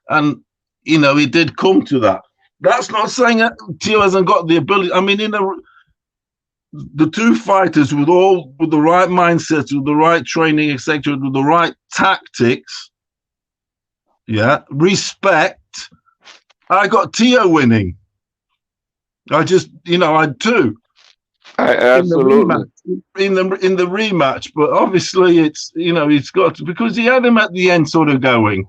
And, it did come to that. That's not saying that Tio hasn't got the ability. I mean, the two fighters with the right mindsets, with the right training, etc., with the right tactics, respect. I got Tio winning. I do. Absolutely. In the rematch, but obviously it's he's got to, because he had him at the end sort of going,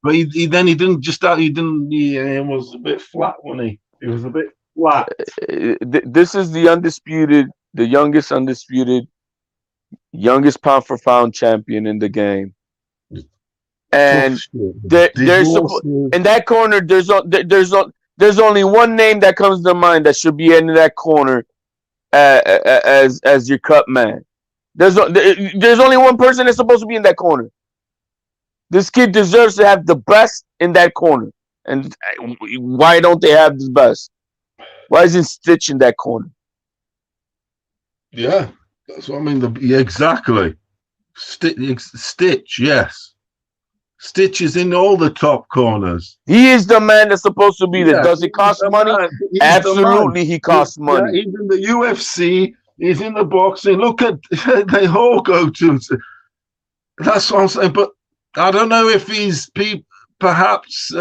but he didn't just start. He was a bit flat, wasn't he? He was a bit flat. This is the youngest undisputed, youngest pound for pound champion in the game, and there's in that corner. There's only one name that comes to mind that should be in that corner as your cut man. There's only one person that's supposed to be in that corner. This kid deserves to have the best in that corner. And why don't they have the best? Why isn't Stitch in that corner? Yeah, that's what I mean. Exactly. Stitch, yes. Stitch is in all the top corners. He is the man that's supposed to be there. Does it cost money? Absolutely, he costs money. Yeah, he's in the UFC. He's in the boxing. Look at they all go to. That's what I'm saying. But I don't know if he's perhaps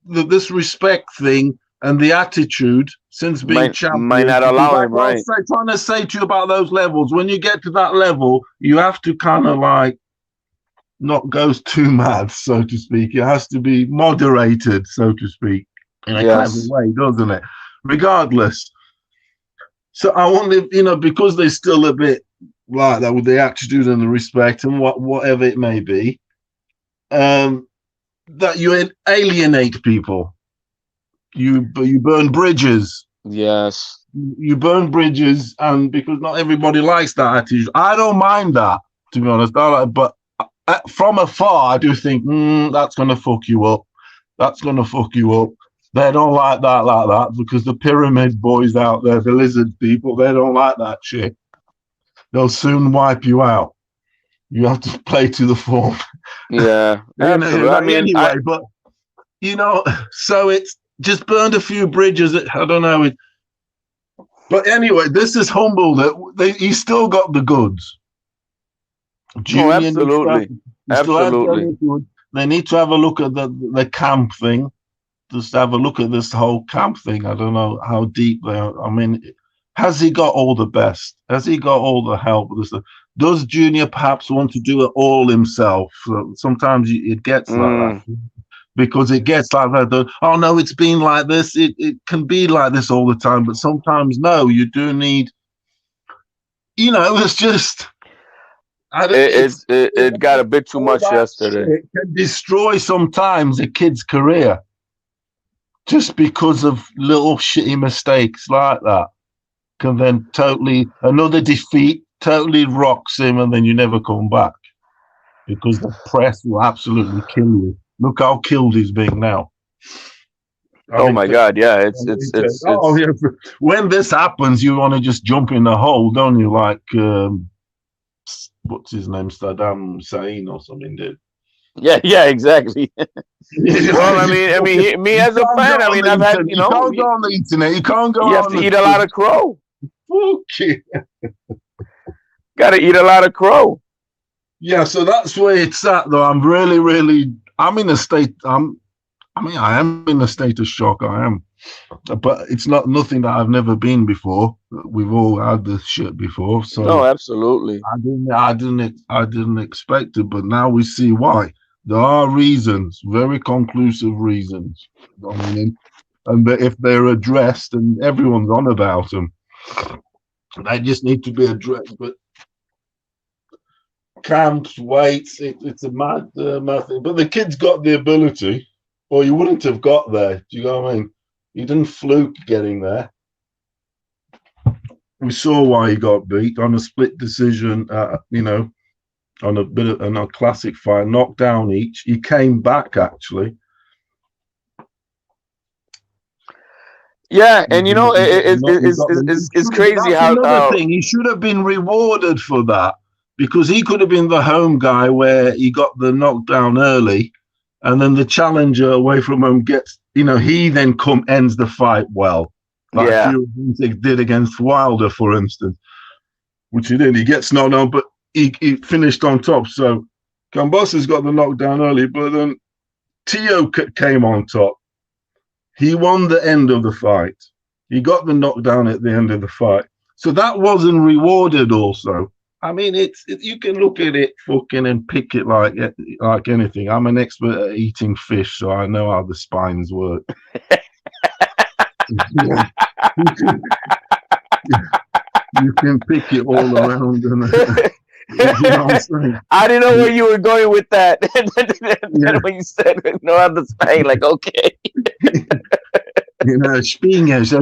this respect thing and the attitude since being champion might not allow him. Right. I'm trying to say to you about those levels. When you get to that level, you have to kind of like not go too mad, so to speak. It has to be moderated, so to speak, in a clever way, doesn't it? Regardless. So I wonder, because they're still a bit like that with the attitude and the respect and whatever it may be, that you alienate people. You burn bridges. Yes. You burn bridges, and because not everybody likes that attitude. I don't mind that, to be honest. But from afar, I do think that's going to fuck you up. That's going to fuck you up. They don't like that, because the pyramid boys out there, the lizard people, they don't like that shit. They'll soon wipe you out. You have to play to the form. Yeah, absolutely. So it's just burned a few bridges. I don't know. But anyway, this is humble that he still got the goods. Junior absolutely. They need to have a look at the camp thing. Just have a look at this whole camp thing. I don't know how deep they are. I mean, has he got all the best? Has he got all the help? Does Junior perhaps want to do it all himself? Sometimes it gets like that. Because it gets like that. Oh, no, it's been like this. It can be like this all the time. But sometimes, no, you do need, it's just... It got a bit too much yesterday. It can destroy sometimes a kid's career just because of little shitty mistakes like that. Can then another defeat totally rocks him, and then you never come back because the press will absolutely kill you. Look how killed he's being now. My God, yeah, it's when this happens, you want to just jump in the hole, don't you? Like what's his name, Saddam Hussein or something, dude. Yeah, exactly. Well, I mean, me as a fan, I mean, I've had, you can't go on the internet. You can't go. You have to eat a lot of crow. Okay. Got to eat a lot of crow. Yeah, so that's where it's at, though. I'm really, I'm in a state. I am in a state of shock. I am, but it's nothing that I've never been before. We've all had this shit before, so no, absolutely. I didn't expect it, but now we see why. There are reasons, very conclusive reasons. I mean, and if they're addressed, and everyone's on about them, they just need to be addressed. But camps, weights, it's a mad thing. But the kid's got the ability, or you wouldn't have got there. Do you know what I mean? He didn't fluke getting there. We saw why he got beat on a split decision, on a classic fight, knocked down each. He came back, actually. Yeah, and it's crazy how another thing, he should have been rewarded for that, because he could have been the home guy where he got the knockdown early, and then the challenger away from him gets, he then ends the fight well. like Yeah. Fury did against Wilder, for instance, which he did. He gets knocked down, but he finished on top. So Kambosos got the knockdown early, but then Teo came on top. He won the end of the fight. He got the knockdown at the end of the fight. So that wasn't rewarded also. I mean, you can look at it fucking and pick it like anything. I'm an expert at eating fish, so I know how the spines work. You can pick it all around. And, you know what I'm saying? I didn't know where you were going with that. When you said no other Spain, like okay. You know, spingas.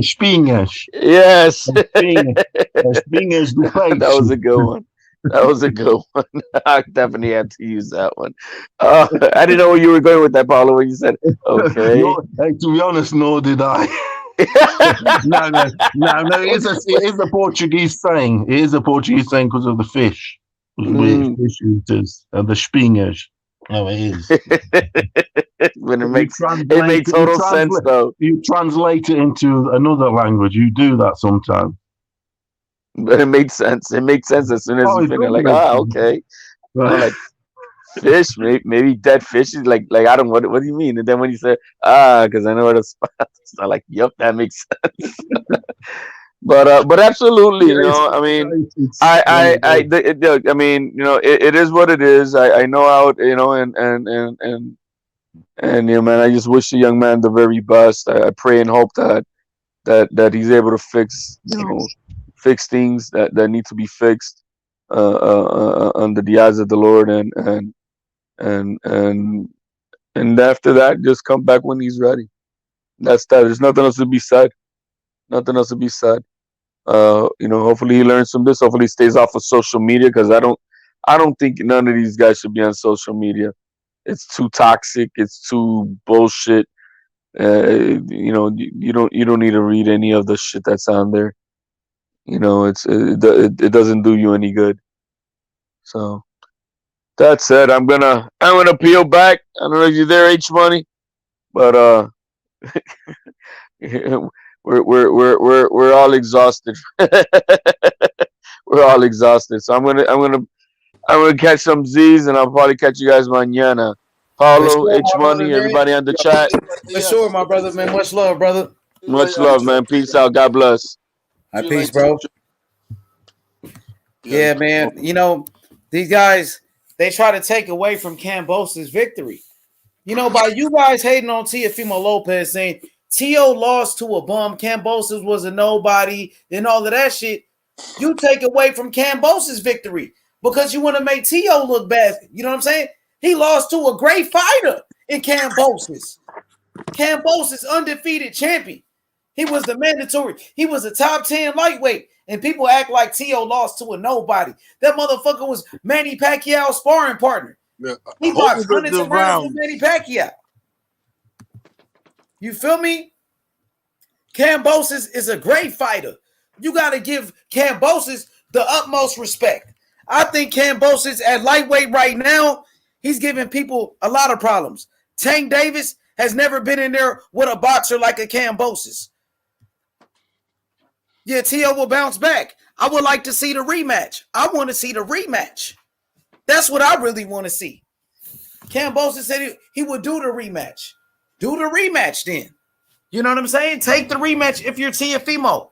Yes. Spingas do face. That was a good one. That was a good one. I definitely had to use that one. I didn't know where you were going with that, Paulo, when you said okay. Hey, to be honest, nor did I. No. It is a Portuguese saying. It is a Portuguese saying because of the fish. We're fish eaters and the spingas. Oh, it is. When it makes total sense, though. You translate it into another language. You do that sometimes. But it made sense. It makes sense as soon as you finish. Like, okay. Right. Like fish, maybe dead fish. Like I don't. What do you mean? And then when you say because I know what it's, I'm like, yep, that makes sense. But absolutely, you know. I mean, I mean, you know, it is what it is. I know how it, you know, and you know, man, I just wish the young man the very best. I pray and hope that he's able to fix things that need to be fixed under the eyes of the Lord, and after that, just come back when he's ready. That's that. There's nothing else to be said. Nothing else to be said. You know, hopefully he learns from this. Hopefully he stays off of social media, because I don't think none of these guys should be on social media. It's too toxic. It's too bullshit. You know, you don't need to read any of the shit that's on there. You know, it doesn't do you any good. So that said, I'm gonna peel back. I don't know if you're there, H Money, but we're all exhausted. We're all exhausted. So I'm gonna catch some Z's, and I'll probably catch you guys mañana. Paulo, H Money, everybody on the chat. For sure, my brother, man. Much love, brother. Much love, man. Peace out. God bless. All right, peace, bro. Yeah, man. You know, these guys, they try to take away from Kambosos' victory. You know, by you guys hating on Teofimo Lopez, saying Teo lost to a bum, Kambosos was a nobody, and all of that shit, you take away from Kambosos' victory because you want to make Teo look bad. You know what I'm saying? He lost to a great fighter in Kambosos. Kambosos, undefeated champion. He was the mandatory. He was a top 10 lightweight. And people act like Teo lost to a nobody. That motherfucker was Manny Pacquiao's sparring partner. Yeah, he boxed hundreds of rounds with Manny Pacquiao. You feel me? Kambosos is a great fighter. You got to give Kambosos the utmost respect. I think Kambosos at lightweight right now, he's giving people a lot of problems. Tank Davis has never been in there with a boxer like a Kambosos. Yeah, Teo will bounce back. I would like to see the rematch. I want to see the rematch. That's what I really want to see. Kambosos said he would do the rematch. Do the rematch then. You know what I'm saying? Take the rematch if you're Teofimo.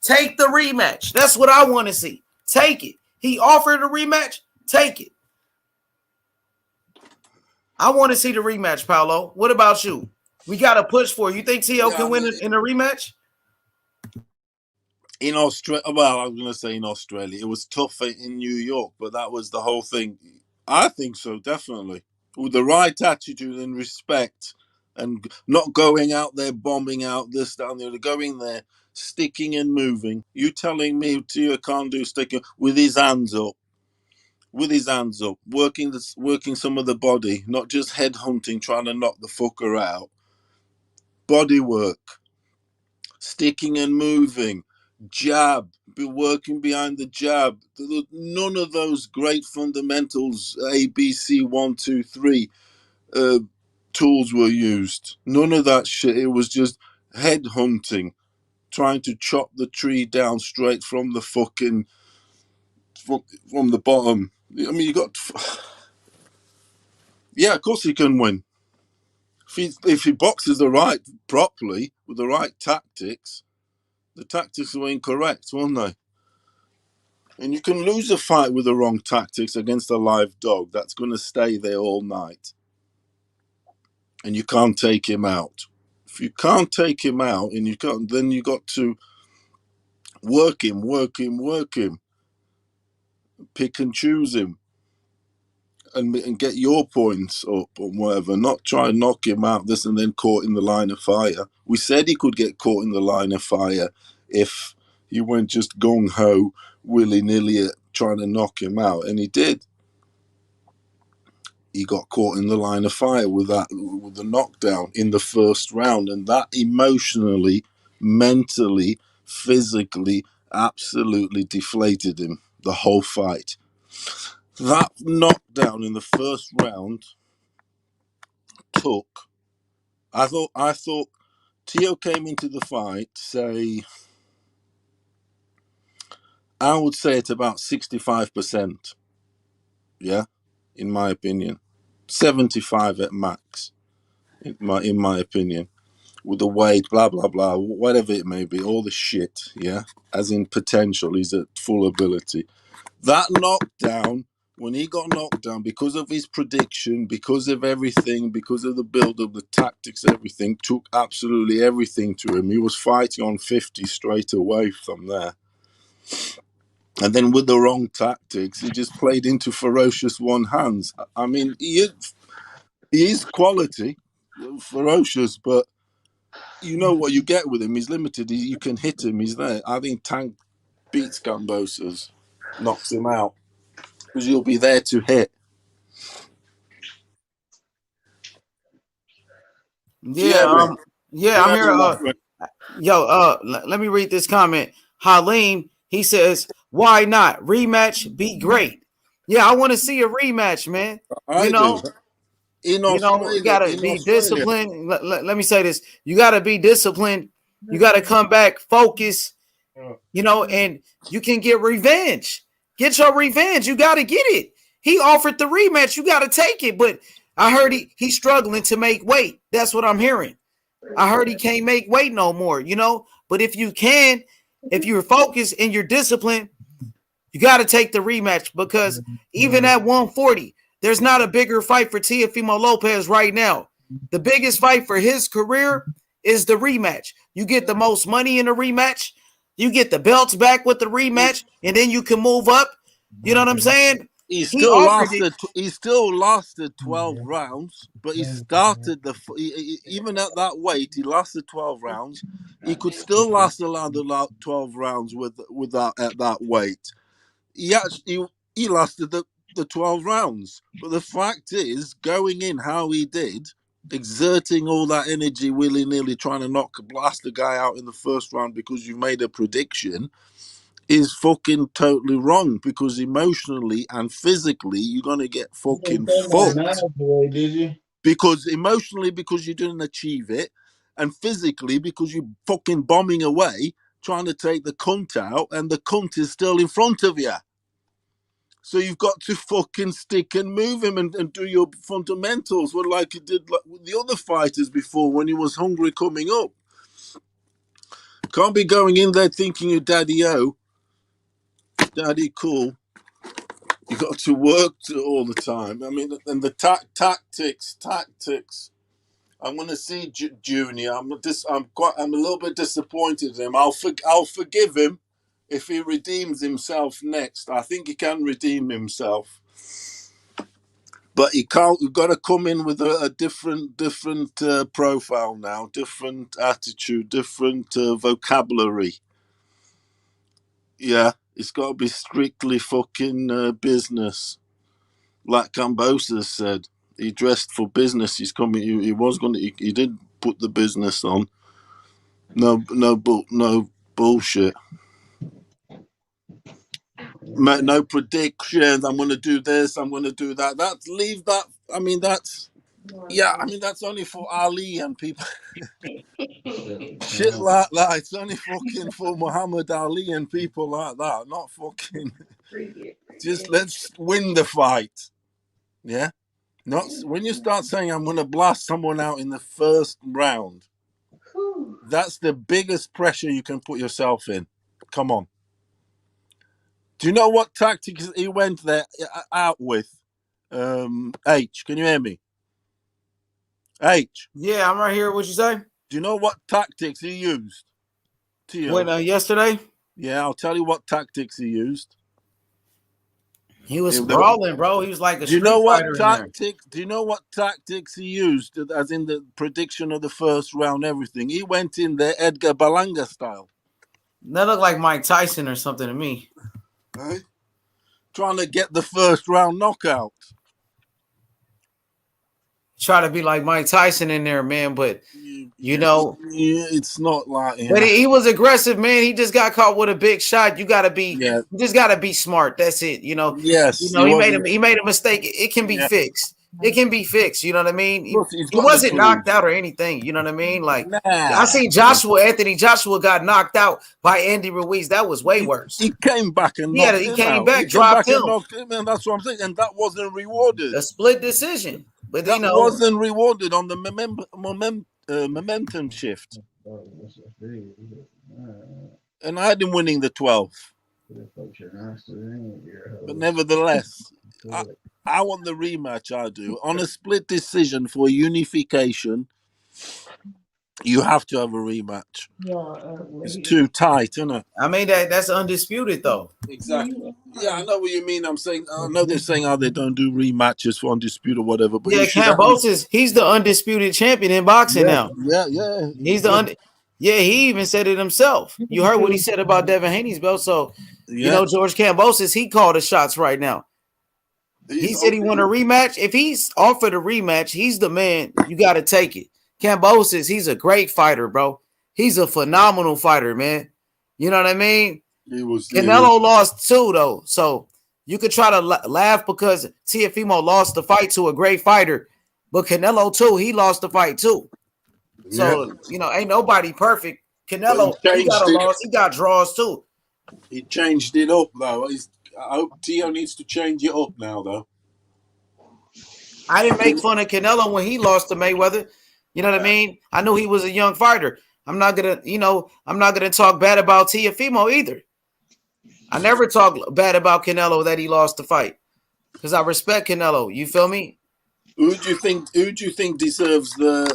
Take the rematch. That's what I want to see. Take it. He offered a rematch. Take it. I want to see the rematch, Paulo. What about you? We got to push for it. You think Teo can win in a rematch? In Australia, well, I was going to say in Australia, it was tough in New York, but that was the whole thing. I think so, definitely. With the right attitude and respect, and not going out there bombing out this, down the other, going there, sticking and moving. You telling me Teo can't do sticking with his hands up? With his hands up, working some of the body, not just head hunting, trying to knock the fucker out. Body work, sticking and moving, jab, be working behind the jab. None of those great fundamentals, ABC 1, 2, 3 tools were used. None of that shit. It was just head hunting, trying to chop the tree down straight from the fucking from the bottom. I mean, you got. Yeah, of course he can win. If he boxes properly with the right tactics, the tactics were incorrect, weren't they? And you can lose a fight with the wrong tactics against a live dog that's going to stay there all night, and you can't take him out. If you can't take him out, and you can't, then you got to work him, pick and choose him, and get your points up and whatever. Not try and knock him out this and then caught in the line of fire. We said he could get caught in the line of fire if he went just gung ho, willy nilly trying to knock him out, and he did. He got caught in the line of fire with the knockdown in the first round, and that emotionally, mentally, physically, absolutely deflated him the whole fight. That knockdown in the first round took. I thought Teo came into the fight, say, I would say it's about 65%. Yeah, in my opinion, 75 at max. In my opinion, with the weight, blah blah blah, whatever it may be, all the shit. Yeah, as in potential, he's at full ability. That knockdown, when he got knocked down, because of his prediction, because of everything, because of the build of the tactics, everything took absolutely everything to him. He was fighting on 50 straight away from there. And then with the wrong tactics, he just played into ferocious one hands. I mean, he is quality, ferocious, but you know what you get with him. He's limited. You can hit him. He's there. I think Tank beats Kambosos, knocks him out, because you'll be there to hit. Yeah, I'm here. Let me read this comment. Halim, he says, "Why not rematch? Be great." Yeah, I want to see a rematch, man. I do. In Australia, You gotta be disciplined. Let me say this: you gotta be disciplined. You gotta come back, focus. And you can get revenge. Get your revenge. You gotta get it. He offered the rematch. You gotta take it. But I heard he's struggling to make weight. That's what I'm hearing. I heard he can't make weight no more. But if you can, if you're focused and you're disciplined, you got to take the rematch, because even at 140, there's not a bigger fight for Teofimo Lopez right now. The biggest fight for his career is the rematch. You get the most money in the rematch. You get the belts back with the rematch, and then you can move up. You know what I'm saying? He still lasted 12 rounds, but he started even at that weight, he lasted 12 rounds. He could still last around 12 rounds with that at that weight. He lasted the 12 rounds. But the fact is, going in how he did, exerting all that energy willy-nilly, trying to blast the guy out in the first round because you made a prediction, is fucking totally wrong, because emotionally and physically you're gonna get fucking fucked. Because emotionally, because you didn't achieve it, and physically because you're fucking bombing away trying to take the cunt out, and the cunt is still in front of you. So you've got to fucking stick and move him and do your fundamentals, like you did with the other fighters before when he was hungry coming up. Can't be going in there thinking you're daddy-o. Daddy cool. You got to work all the time. I mean, and the tactics. I'm going to see Junior. I'm a little bit disappointed in him. I'll forgive him if he redeems himself next. I think he can redeem himself, but he can't. You've got to come in with a different profile now, different attitude, different vocabulary. Yeah, it's got to be strictly fucking business. Like Kambosos said, he dressed for business. He's coming. He was going to. He did put the business on. No bullshit. No predictions. I'm going to do this. I'm going to do that. Leave that. I mean, that's Yeah, I mean that's only for Ali and people. Shit like that. It's only fucking for Muhammad Ali and people like that. Not fucking. Just let's win the fight. Yeah. Not when you start saying I'm going to blast someone out in the first round. That's the biggest pressure you can put yourself in. Come on. Do you know what tactics he went there out with? H, can you hear me? H. Yeah, I'm right here. What you say? Do you know what tactics he used? When yesterday? Yeah, I'll tell you what tactics he used. He was brawling, bro. He was like a Do you street know what fighter in there. tactics? Do you know what tactics he used? As in the prediction of the first round, everything. He went in there Edgar Berlanga style. That looked like Mike Tyson or something to me. Right? Trying to get the first round knockout. Try to be like Mike Tyson in there, man. But you know, it's not like. But he was aggressive, man. He just got caught with a big shot. You gotta be, you just gotta be smart. That's it. You know. Yes. You know, he made a mistake. It can be fixed. It can be fixed. You know what I mean? He wasn't knocked out or anything. You know what I mean? Like I seen Anthony Joshua got knocked out by Andy Ruiz. That was way worse. He came back and he knocked came him back, out. dropped him. Knocked him, and that's what I'm saying. And that wasn't rewarded. A split decision. But that you know, wasn't rewarded on the momentum shift. And I had him winning the 12th. But nevertheless, I want the rematch. I do. On a split decision for unification, you have to have a rematch. It's too tight, isn't it? I mean that's undisputed though. Exactly. Yeah, I know what you mean. I'm saying I know they're saying they don't do rematches for undisputed or whatever. But Kambosos, he's the undisputed champion in boxing now. Yeah. He's the he even said it himself. You heard what he said about Devin Haney's belt. So you know George Kambosos, he called the shots right now. He said he want a rematch. If he's offered a rematch, he's the man. You got to take it. Kambosos, he's a great fighter, bro. He's a phenomenal fighter, man. You know what I mean? Canelo lost too, though. So you could try to laugh because Teofimo lost the fight to a great fighter, but Canelo too, he lost the fight too. So you know, ain't nobody perfect. Canelo, he got a loss. He got draws too. He changed it up though. I hope Teo needs to change it up now, though. I didn't make fun of Canelo when he lost to Mayweather. You know what I mean? I knew he was a young fighter. I'm not gonna talk bad about Teofimo either. I never talk bad about Canelo that he lost the fight because I respect Canelo. You feel me? Who do you think deserves a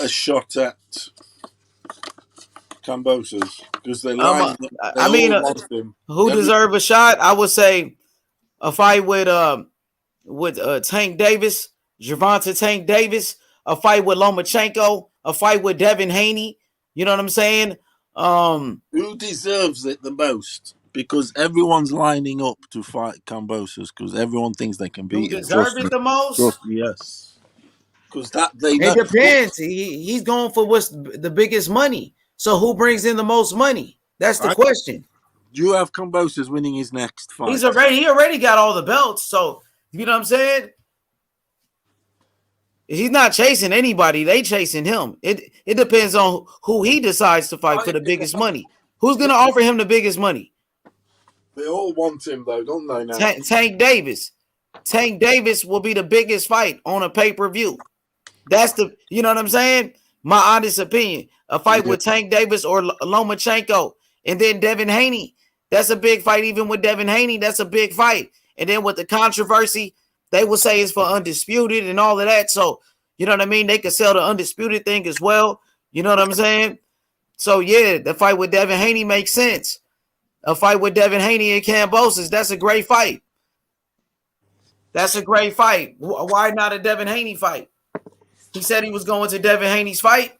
shot at Kambosos? Because they line. Who deserve a shot? I would say a fight with Tank Davis, Gervonta Tank Davis, a fight with Lomachenko, a fight with Devin Haney. You know what I'm saying? Who deserves it the most? Because everyone's lining up to fight Kambosos because everyone thinks they can beat him. Who deserves it the most? Yes. Because they know. It depends. He's going for what's the biggest money. So who brings in the most money? That's the question. Do you have Kambosos winning his next fight? He already got all the belts. So you know what I'm saying? He's not chasing anybody. They chasing him. It depends on who he decides to fight for the biggest money. Who's going to offer him the biggest money? They all want him, though, don't they? Now Tank Davis. Tank Davis will be the biggest fight on a pay-per-view. That's you know what I'm saying? My honest opinion. A fight with Tank Davis or Lomachenko. And then Devin Haney. That's a big fight. Even with Devin Haney, that's a big fight. And then with the controversy, they will say it's for undisputed and all of that. So, you know what I mean? They could sell the undisputed thing as well. You know what I'm saying? So, yeah, the fight with Devin Haney makes sense. A fight with Devin Haney and Kambosos, that's a great fight. That's a great fight. Why not a Devin Haney fight? He said he was going to Devin Haney's fight.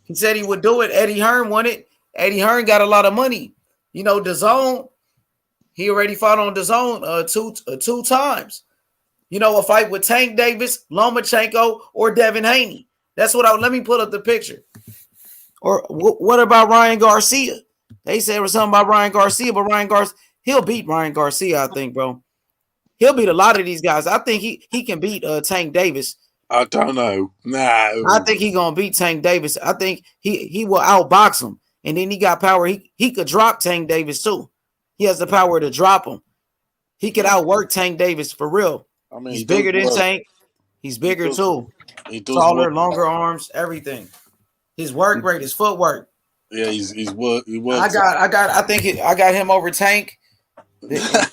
He said he would do it. Eddie Hearn won it. Eddie Hearn got a lot of money. You know, DAZN, he already fought on DAZN two times. You know, a fight with Tank Davis, Lomachenko, or Devin Haney. That's what let me put up the picture. Or what about Ryan Garcia? They said it was something about Ryan Garcia, but Ryan Garcia, he'll beat Ryan Garcia, I think, bro. He'll beat a lot of these guys. I think he can beat Tank Davis. I don't know. No. I think he gonna beat Tank Davis. I think he will outbox him. And then he got power. He could drop Tank Davis too. He has the power to drop him. He could outwork Tank Davis for real. I mean, He's bigger than Tank. He's bigger too. He does Taller, work. longer arms, everything. His work rate, his footwork. Yeah, he works. I got him over Tank. Yeah,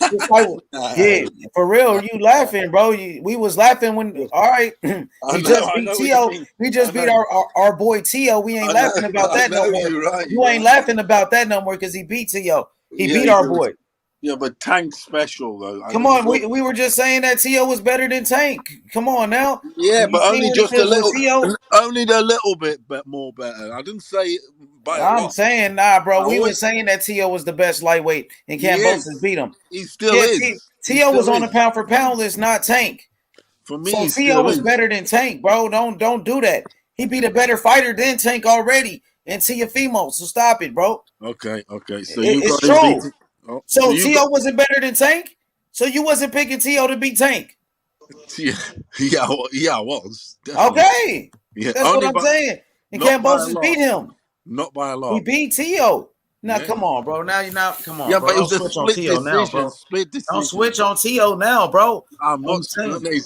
for real. You laughing, bro? We was laughing when. All right, we just beat Tio. We just beat our boy Tio. We ain't laughing about that no more. You ain't laughing about that no more because he beat Tio. He beat our boy. Yeah, but Tank's special though. Come on, we were just saying that Tio was better than Tank. Come on now. Yeah, but only just a little. Tio? Only a little bit more better. I didn't say by a lot. I'm saying nah, bro. We were saying that Tio was the best lightweight, and Kambosos beat him. He still is. Tio was on the pound for pound list, not Tank. For me, so Tio was better than Tank, bro. Don't do that. He beat a better fighter than Tank already, and Teofimo. So stop it, bro. Okay. So it's true. So Tio wasn't better than Tank. So you wasn't picking Tio to beat Tank. Yeah, I was. Definitely. Okay. Yeah, that's what I'm saying. And Kambosos beat him. Not by a lot. He beat Tio. Now come on, bro. Come on, yeah, bro. But it was don't a switch on Tio now, bro. Split decision. Don't switch on Tio now, bro. I'm not saying.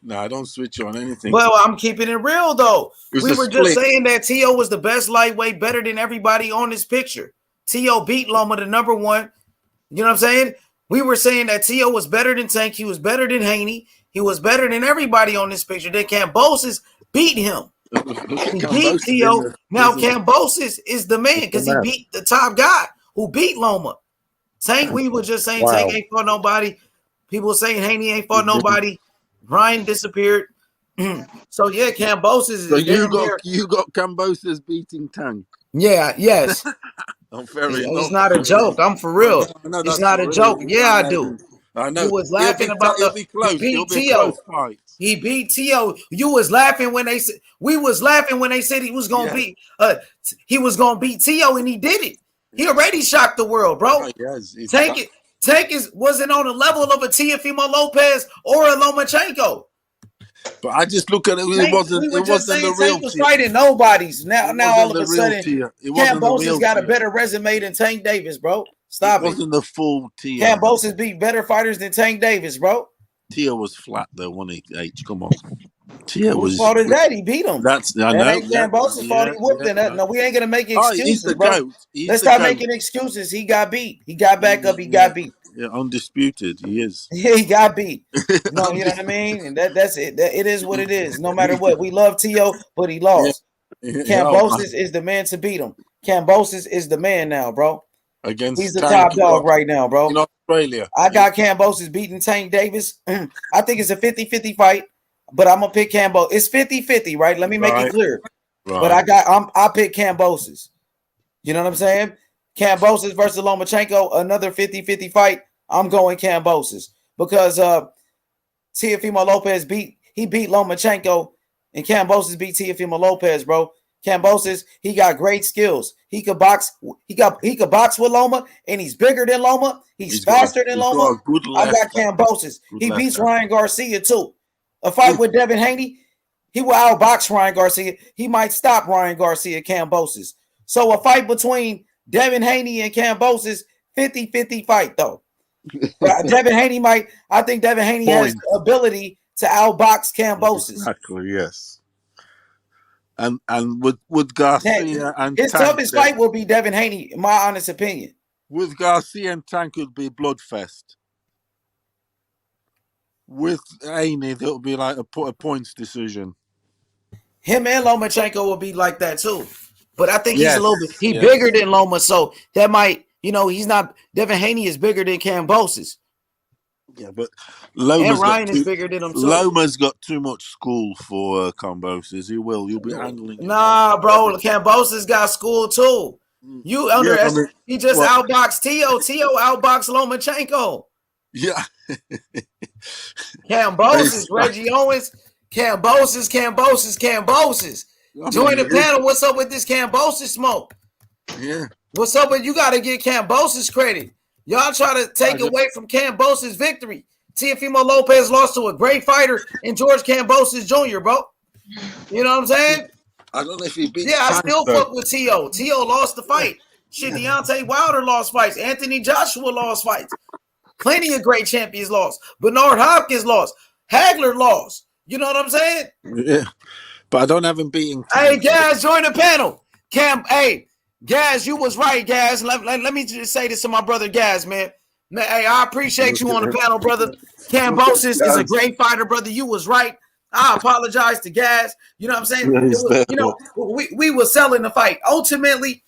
No, I don't switch on anything. Well, I'm keeping it real though. We were just saying that Tio was the best lightweight, better than everybody on this picture. Tio beat Loma, the number one. You know what I'm saying? We were saying that Tio was better than Tank. He was better than Haney. He was better than everybody on this picture. Then Kambosos beat him. He beat Tio. Now Kambosos is the man because he beat the top guy who beat Loma. Tank, we were just saying Tank ain't fought nobody. People were saying Haney ain't fought nobody. Ryan disappeared. So yeah, Kambosos is. So you got Kambosos beating Tank. Yeah. Yes. It's not a joke. I'm for real. It's not a joke. Yeah, I do. I know. You was laughing about the close. He beat Tio. He beat Tio. You was laughing when they said he was gonna beat he was gonna beat Tio, and he did it. He already shocked the world, bro. Tank wasn't on the level of a Teofimo Lopez or a Lomachenko. But I just look at it. It wasn't the real Tank was fighting nobodies. Now all of a sudden, Kambosos got a better resume than Tank Davis, bro. Stop it. It wasn't the full Tio. Kambosos beat better fighters than Tank Davis, bro. Tio was flat though, wasn't he? H, come on. Tio was. Fought his dad. He beat him. I know. Kambosos fought. He whooped him. No, we ain't gonna make excuses, he's the bro. goat. Let's stop making excuses. He got beat. He got back up. He got beat. Yeah, undisputed. He is. Yeah, he got beat. No, you know what I mean? And that's it. It is what it is. No matter what. We love Tio, but he lost. Kambosos is the man to beat him. Kambosos is the man now, bro. He's the top dog right now, bro. In Australia. I got Kambosos beating Tank Davis. I think it's a 50-50 fight, but I'm gonna pick Kambosos. It's 50-50, right? Let me make it clear. Right. But I pick Kambosos. You know what I'm saying? Kambosos versus Lomachenko, another 50-50 fight. I'm going Kambosos because Teofimo Lopez beat Lomachenko, and Kambosos beat Teofimo Lopez, bro. Kambosos, he got great skills. He could box. He could box with Loma, and he's bigger than Loma. He's faster than Loma. I got Kambosos. He beats Ryan Garcia too. A fight with Devin Haney, he will outbox Ryan Garcia. He might stop Ryan Garcia, Kambosos. So a fight between Devin Haney and Kambosos, 50-50 fight though. Devin Haney I think Devin Haney has the ability to outbox Kambosos. Exactly, yes. And with Garcia and his Tank, toughest fight will be Devin Haney, in my honest opinion. With Garcia and Tank, it would be bloodfest. With Haney, it'll be like a points decision. Him and Lomachenko will be like that too. But I think he's a little bit bigger than Loma, so that might, he's not. Devin Haney is bigger than Kambosos. Yeah, but Loma's Ryan is bigger than him too. Loma's got too much school for Kambosos. You'll be handling. Nah, bro, Kambosos got school too. You underestimate. He just outboxed Tio. Tio outboxed Lomachenko. Yeah. Kambosos, Reggie Owens. Kambosos. Join the panel. What's up with this Kambosos smoke? Yeah. What's up with you? Got to get Kambosos credit. Y'all try to take away from Kambosos' victory. Teofimo Lopez lost to a great fighter in George Kambosos Jr., bro. You know what I'm saying? I don't know if he beat. Yeah, I still Tank, fuck with T.O. T.O. lost the fight. Shit, Deontay Wilder lost fights. Anthony Joshua lost fights. Plenty of great champions lost. Bernard Hopkins lost. Hagler lost. You know what I'm saying? Yeah, but I don't have him beating. Hey, Gaz, join the panel. Hey, Gaz, you was right, Gaz. Let me just say this to my brother Gaz, man. Hey, I appreciate you on the panel, brother. Kambosos is a great fighter, brother. You was right. I apologize to Gaz. You know what I'm saying? Yeah, It was, you know, we were selling the fight. Ultimately,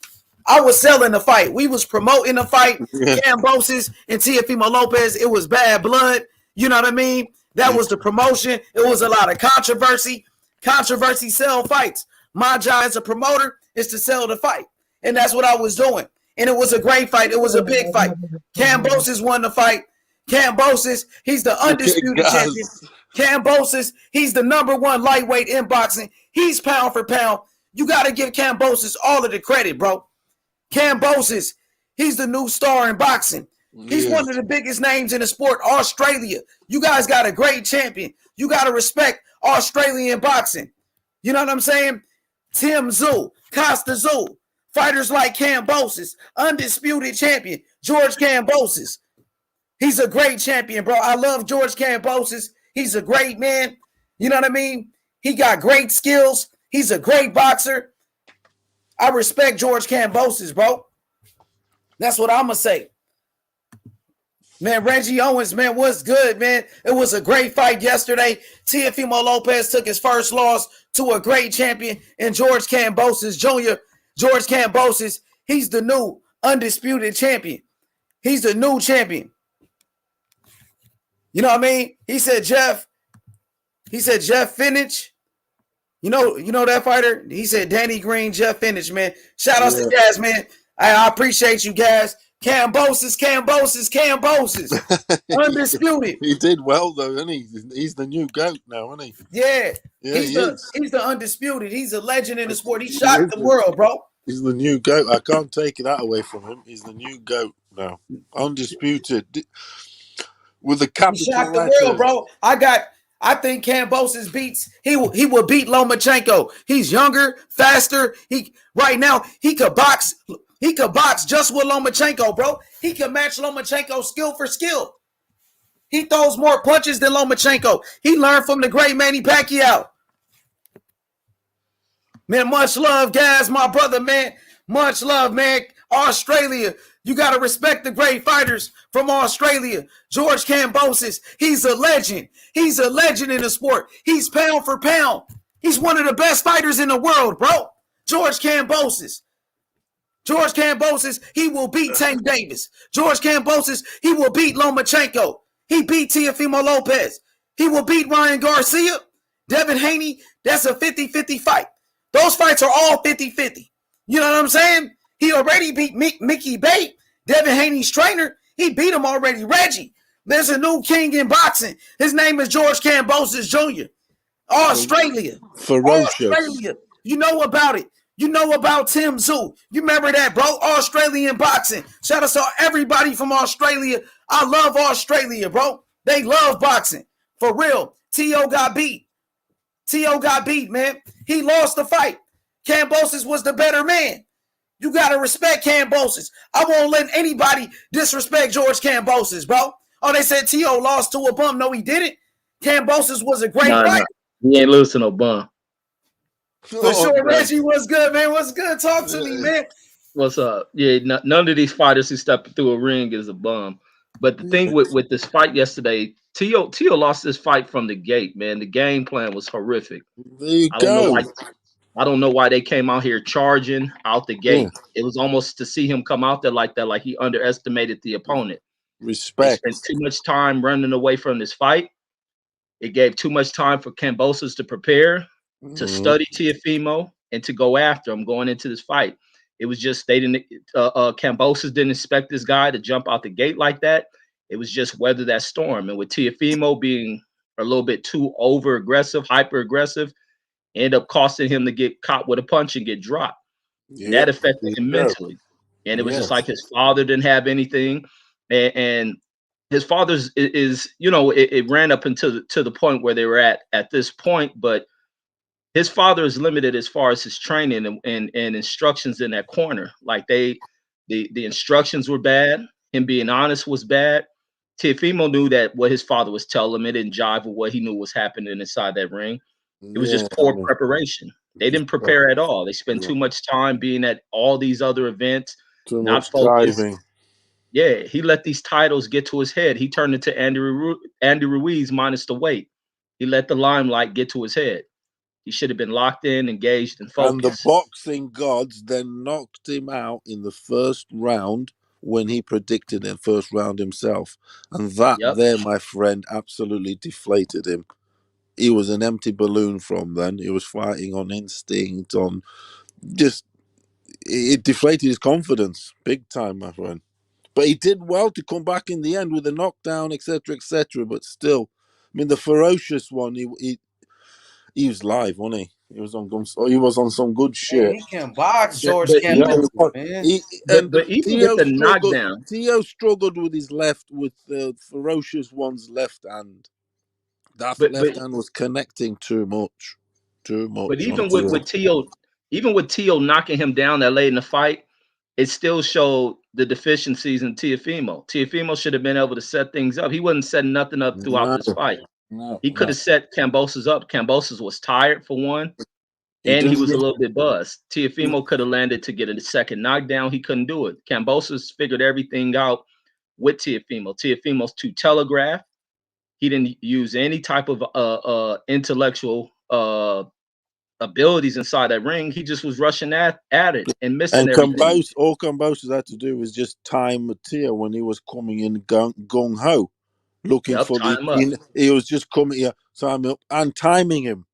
I was selling the fight. We was promoting the fight. Yeah. Kambosos and Teofimo Lopez. It was bad blood. You know what I mean? That was the promotion. It was a lot of controversy. Controversy sell fights. My job as a promoter is to sell the fight. And that's what I was doing. And it was a great fight. It was a big fight. Kambosos won the fight. Kambosos, he's the undisputed champion. Kambosos, he's the #1 lightweight in boxing. He's pound for pound. You got to give Kambosos all of the credit, bro. Kambosos, he's the new star in boxing. He's one of the biggest names in the sport. Australia. You guys got a great champion. You got to respect Australian boxing. You know what I'm saying? Tim Tszyu, Costa Tszyu, fighters like Kambosos, undisputed champion, George Kambosos. He's a great champion, bro. I love George Kambosos. He's a great man. You know what I mean? He got great skills. He's a great boxer. I respect George Kambosos, bro. That's what I'm going to say. Man, Reggie Owens, man, what's good, man? It was a great fight yesterday. Teofimo Lopez took his first loss to a great champion in George Kambosos Jr. George Kambosos, he's the new undisputed champion. He's the new champion. You know what I mean? He said Jeff Finnich. You know that fighter? He said Danny Green, Jeff Finnich, man. Shout outs to Gaz, man. I appreciate you guys. Kambosos. Undisputed. He did well though, isn't he? He's the new GOAT now, isn't he? Yeah. He's the undisputed. He's a legend in the sport. He shocked the world, bro. He's the new GOAT. I can't take that away from him. He's the new GOAT now. Undisputed. With the capital He shocked the world, bro. I think Kambosos he will beat Lomachenko. He's younger, faster. Right now he could box. He could box just with Lomachenko, bro. He could match Lomachenko skill for skill. He throws more punches than Lomachenko. He learned from the great Manny Pacquiao. Man, much love, guys, my brother, man. Much love, man. Australia, you got to respect the great fighters from Australia. George Kambosos, he's a legend. He's a legend in the sport. He's pound for pound. He's one of the best fighters in the world, bro. George Kambosos. George Kambosos, he will beat Tank Davis. George Kambosos, he will beat Lomachenko. He beat Teofimo Lopez. He will beat Ryan Garcia. Devin Haney, that's a 50-50 fight. Those fights are all 50-50. You know what I'm saying? He already beat Mickey Bate, Devin Haney's trainer. He beat him already. Reggie, there's a new king in boxing. His name is George Kambosos Jr. Australia. Ferocious. Australia. You know about it. You know about Tim Tszyu. You remember that, bro? Australian boxing. Shout out to everybody from Australia. I love Australia, bro. They love boxing. For real. T.O. got beat. T.O. got beat, man. He lost the fight. Kambosos was the better man. You got to respect Kambosos. I won't let anybody disrespect George Kambosos, bro. Oh, they said T.O. lost to a bum. No, he didn't. Kambosos was a great fighter. He ain't losing no bum. For sure, Reggie, what's good, man? What's good? Talk to me, man. What's up? Yeah, none of these fighters who step through a ring is a bum. But the thing with this fight yesterday, T.O. lost this fight from the gate, man. The game plan was horrific. There you go. I don't know why they came out here charging out the gate. Yeah. It was almost to see him come out there like that, like he underestimated the opponent. Respect. He spent too much time running away from this fight. It gave too much time for Kambosos to prepare, to study Teofimo, and to go after him going into this fight. It was just Kambosos didn't expect this guy to jump out the gate like that. It was just weather that storm. And with Teofimo being a little bit too over aggressive, hyper aggressive, ended up costing him to get caught with a punch and get dropped. Yeah, and that affected him mentally. And it was just like his father didn't have anything. And his father's is you know, it ran up until to the point where they were at this point, but his father is limited as far as his training and instructions in that corner. Like the instructions were bad. Him being honest was bad. Teofimo knew that what his father was telling him, it didn't jive with what he knew was happening inside that ring. It was Yeah, just poor preparation. They didn't prepare at all. They spent too much time being at all these other events, too not much focused. jiving. Yeah, he let these titles get to his head. He turned into Andy Ruiz minus the weight. He let the limelight get to his head. He should have been locked in, engaged, and And the focused. boxing gods then knocked him out in the first round when he predicted in first round himself. And that Yep. there, my friend, absolutely deflated him. He was an empty balloon from then. He was fighting on instinct, on just it deflated his confidence big time, my friend. But he did well to come back in the end with a knockdown, etc., etc. But still, I mean, the ferocious one, he was live, wasn't he? He was on he was on some good Man, shit. he can box, But George but Yeah, even Kambosos, man. but even with the knockdown, Tio struggled with his left, with the ferocious one's left hand. That but left hand was connecting too much, but on even Tio. with Tio knocking him down that late in the fight, it still showed the deficiencies in Teofimo. Teofimo should have been able to set things up. He wasn't setting nothing up throughout No, this fight. no, He could no. have set Kambosos up. Kambosos was tired for one, He and he didn't. was a little bit buzzed. Teofimo could have landed to get a second knockdown. He couldn't do it. Kambosos figured everything out with Teofimo. Teofimo's too telegraphed. He didn't use any type of intellectual abilities inside that ring. He just was rushing at it and missing And everything. All Kambosos had to do was just time Mattia when he was coming in gung ho, looking Yep, for tie him up. he was just coming here, time up and timing him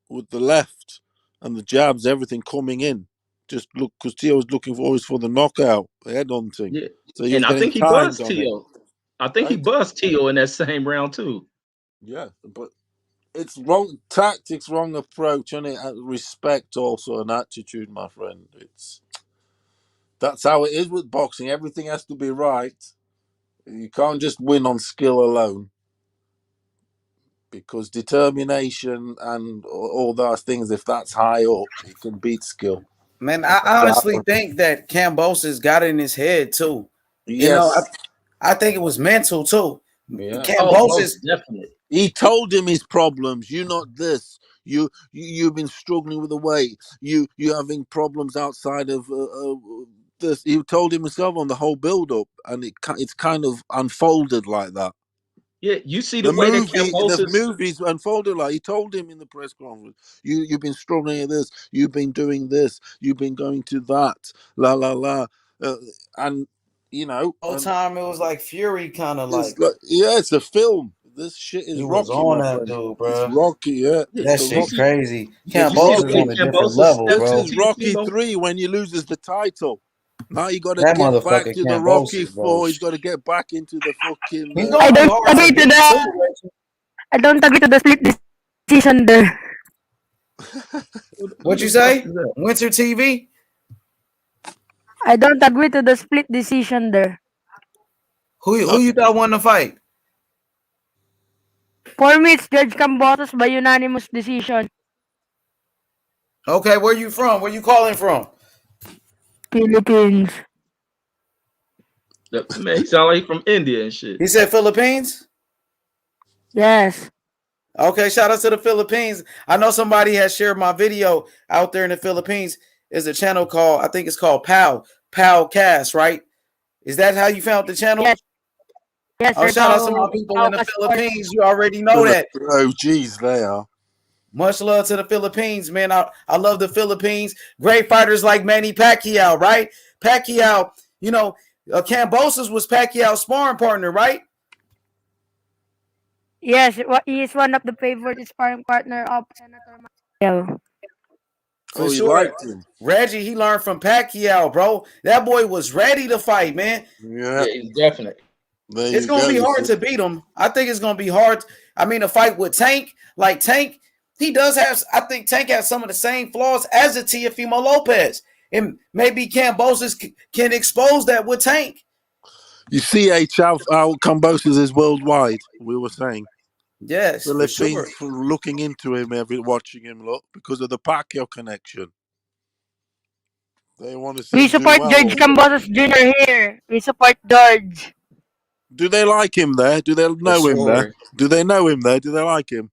with the left and the jabs, everything coming in. Just look, because Tio was looking for always for the knockout, the head hunting. Yeah, So he was and I getting think he timed buzzed on it. Tio. I think he Right? buzzed Tio in that same round too. Yeah, but it's wrong tactics, wrong approach, and it respect also an attitude, my friend. That's how it is with boxing. Everything has to be right. You can't just win on skill alone, because determination and all those things, if that's high up, it can beat skill. Man, I honestly think that Kambosos got it in his head too. You know, Yes. I think it was mental too. Yeah. Oh, most Kambosos, definitely. He told him his problems. You're not this. You've been struggling with the weight. You having problems outside of this. He told him himself on the whole build up, and it's kind of unfolded like that. Yeah, you see the way that The Kambosos. movies unfolded like he told him in the press conference. You've been struggling with this. You've been doing this. You've been going to that. La la la, and whole and time it was like Fury, kind of it's like like it's a film. This shit is he was Rocky, on my that friend. dude, It's bro. Rocky. Yeah, it's That the You shit Rocky. see, crazy. you see the Kambosos way on a different Kambosos level, stepped This to bro. is Rocky Teofimo. 3 when he loses the title. Now you got to That get back motherfucker to the Rocky Kambosos, bro. 4. He's got to get back into the fucking. He's I gonna be don't hard to agree to beat too, the Reggie. I don't agree to the split decision there. Who What you the fuck say? is that? Winter TV? I don't agree to the split decision there. Who you thought won the fight? For me, it's Judge Kambosos by unanimous decision. Okay, where you from? Where you calling from? Philippines. Man, he sound like he from India and shit. He said Philippines. Yes. Okay, shout out to the Philippines. I know somebody has shared my video out there in the Philippines. There's a channel called, I think it's called Pal Cast, right? Is that how you found the channel? Yes. Yes, Oh, sir. shout out to my people in the Philippines. You already know that. Oh, geez, they are. Much love to the Philippines, man. I love the Philippines. Great fighters like Manny Pacquiao, right? Pacquiao, Kambosos was Pacquiao's sparring partner, right? Yes, he is one of the favorite sparring partner of Senator Marcel. For Oh, you sure. liked him. Reggie, he learned from Pacquiao, bro. That boy was ready to fight, man. Yeah. Yeah, he's definite. There It's you gonna go. be You hard see. to beat him. I think it's gonna be hard. I mean, a fight with Tank, like Tank, he does have. I think Tank has some of the same flaws as a Teofimo Lopez, and maybe Kambosos can expose that with Tank. You see, how Kambosos is worldwide. We were saying. Yes, for Philippines sure. looking into him, watching him look because of the Pacquiao connection. They want to see We him do support well. George Kambosos Jr. here. We support George. Do they like him there? Do they know him there? sure. Do they know him there? Do they like him?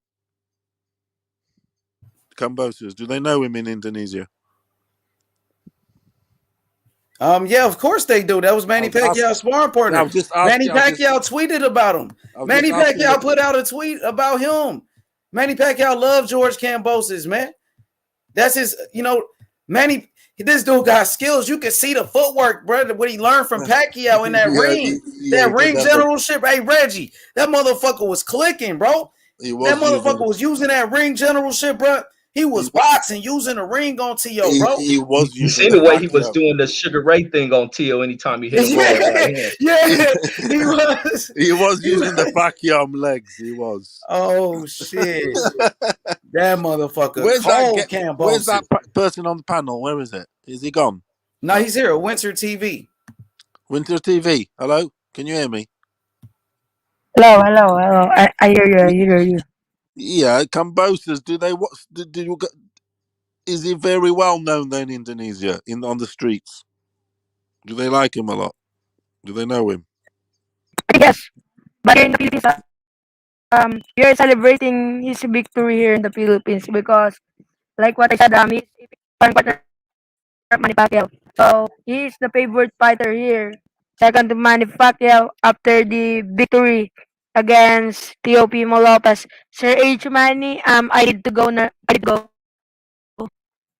Kambosos, do they know him in Indonesia? Yeah, of course they do. That was Manny Pacquiao's sparring partner. Manny Pacquiao tweeted about him. Manny Pacquiao put out a tweet about him. Manny Pacquiao loved George Kambosos, man. That's his, Manny, this dude got skills. You can see the footwork, brother, what he learned from Pacquiao in that ring. That ring generalship. Hey, Reggie, that motherfucker was clicking, bro. That motherfucker was using that ring generalship, bro. He was boxing, using the ring on T.O., bro. He was You using see the way he was doing the Sugar Ray thing on T.O. anytime he hit a wall right hand. Yeah, he was. He was using the Pacquiao legs. He was. Oh shit! That motherfucker. Where's that person on the panel? Where is it? Is he gone? No, he's here. Winter TV. Winter TV. Hello, can you hear me? Hello. I hear you. I hear you. Yeah, Kambosos. Do they? Is he very well known there in Indonesia, on the streets? Do they like him a lot? Do they know him? Yes, but here in the Philippines, we are celebrating his victory here in the Philippines because, like what I said, he's a partner of Manny Pacquiao. So he's the favorite fighter here, second to Manny Pacquiao after the victory against Teofimo Lopez. Sir H. Manny, I need to go now. I need to go.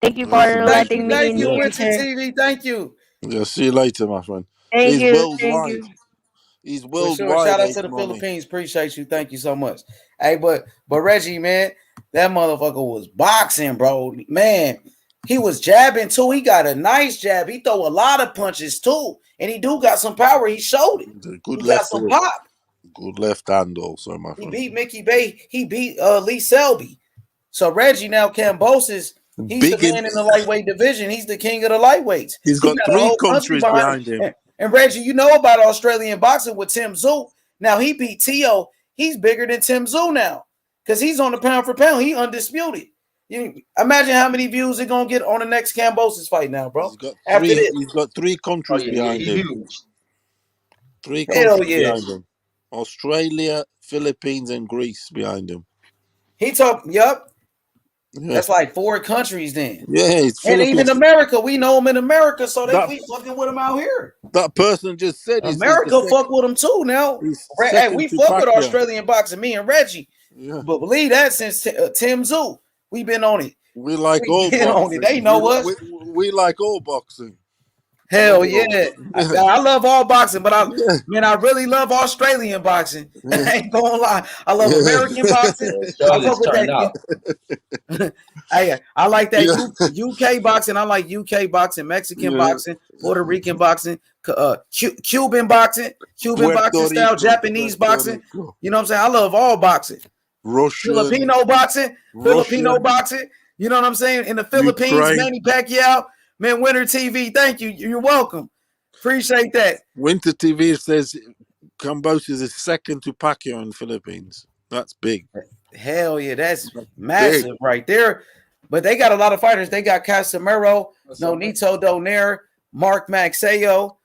Thank you for letting me Thank in you, here, Winter sir. TV. Thank you. Yeah, see you later, my friend. Thank He's you. Thank worldwide. you. He's For sure. worldwide. Shout out to H the Money. Philippines. Appreciate you. Thank you so much. Hey, but Reggie, man, that motherfucker was boxing, bro. Man, he was jabbing too. He got a nice jab. He throw a lot of punches too, and he do got some power. He showed it. Good He got left some hook. pop. Good left hand also, my He friend. beat Mickey Bay. He beat Lee Selby. So Reggie now Kambosos, he's the man in the lightweight division. He's the king of the lightweights. He's got a 3 whole country countries behind him. And Reggie, you know about Australian boxing with Tim Tszyu. Now he beat T.O. He's bigger than Tim Tszyu now because he's on the pound for pound. He undisputed. You imagine how many views they're gonna get on the next Kambosos fight now, bro. He's got 3 countries behind him. Huge. 3 Hell countries yeah. behind him. Australia, Philippines, and Greece behind him. He talked, yup. Yeah. That's like 4 countries then. Yeah, it's And Philippines. even America, we know him in America, so we fucking with him out here. That person just said America fuck with him too now. Hey, we fuck with Australian boxing, me and Reggie. Yeah. But believe that since Tim Tszyu, we been on it. We like We all been boxing. on it. They know us. We like all boxing. Hell yeah. I love all boxing, but I really love Australian boxing. I ain't gonna lie. I love American boxing. I fuck with that. I like that UK boxing. I like UK boxing, Mexican boxing, Puerto Rican boxing, Cuban boxing, boxing style, Japanese boxing. You know what I'm saying? I love all boxing. Russian, Filipino boxing. You know what I'm saying? In the Philippines, Ukraine. Manny Pacquiao, man, Winter TV. Thank you. You're welcome. Appreciate that. Winter TV says Kambosos is second to Pacquiao in the Philippines. That's big. Hell yeah, that's massive right there. But they got a lot of fighters. They got Casimiro, Nonito Donaire, Mark Maxayo.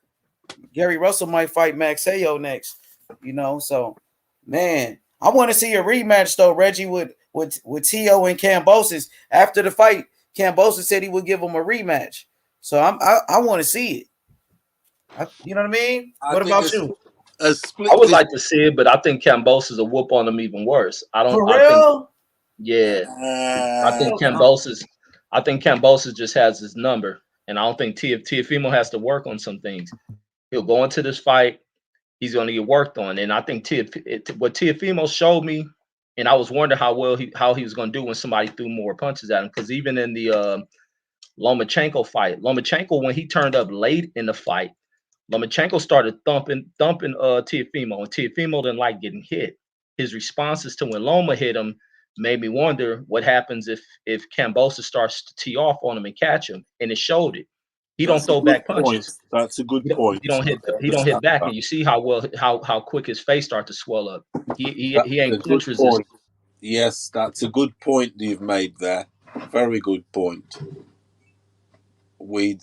Gary Russell might fight Maxayo next. You know, so man, I want to see a rematch though, Reggie, with T.O. and Kambosos. After the fight, Kambosos said he would give him a rematch. So I want to see it. You know what I mean? What about you? I would like to see it, but I think Kambosos will whoop on him even worse. For real? I think Kambosos just has his number, and I don't think Teofimo has to work on some things. He'll go into this fight, he's going to get worked on, and I think what Teofimo showed me, and I was wondering how he was going to do when somebody threw more punches at him, because even in the Lomachenko fight, when he turned up late in the fight, Lomachenko started thumping Teofimo, and Teofimo didn't like getting hit. His responses to when Loma hit him made me wonder what happens if Kambosos starts to tee off on him and catch him, and it showed it. He don't That's a throw good back point. punches. That's a good He point. don't hit. I He don't understand hit back, that. and you see how well how quick his face start to swell up. He That's a ain't good punch resistant. point. Yes, that's a good point you've made there. Very good point. He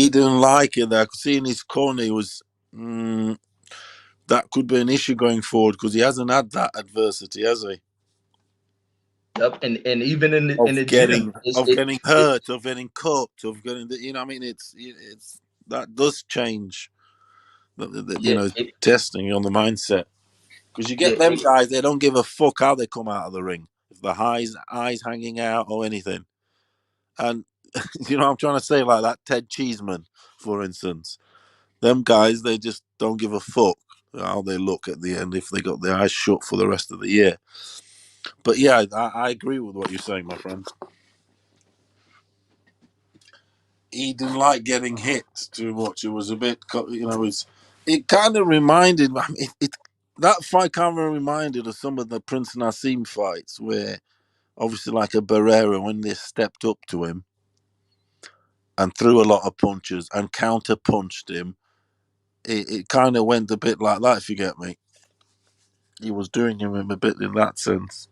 didn't like it there. I could see in his corner he was that could be an issue going forward because he hasn't had that adversity, has he? Yep, and even in the gym, Of getting hurt, of getting cut, of getting I mean it's that does change yeah, testing on the mindset. Because you yeah, get them guys, they don't give a fuck how they come out of the ring. If the eyes hanging out or anything. And you know what I'm trying to say, like that Ted Cheeseman, for instance. Them guys, they just don't give a fuck how they look at the end if they got their eyes shut for the rest of the year. But yeah, I agree with what you're saying, my friend. He didn't like getting hit too much. It was a bit, it kind of reminded me. I mean, that fight kind of reminded of some of the Prince Nassim fights where, obviously, like a Barrera, when they stepped up to him and threw a lot of punches and counter punched him, it kind of went a bit like that. If you get me, he was doing him a bit in that sense.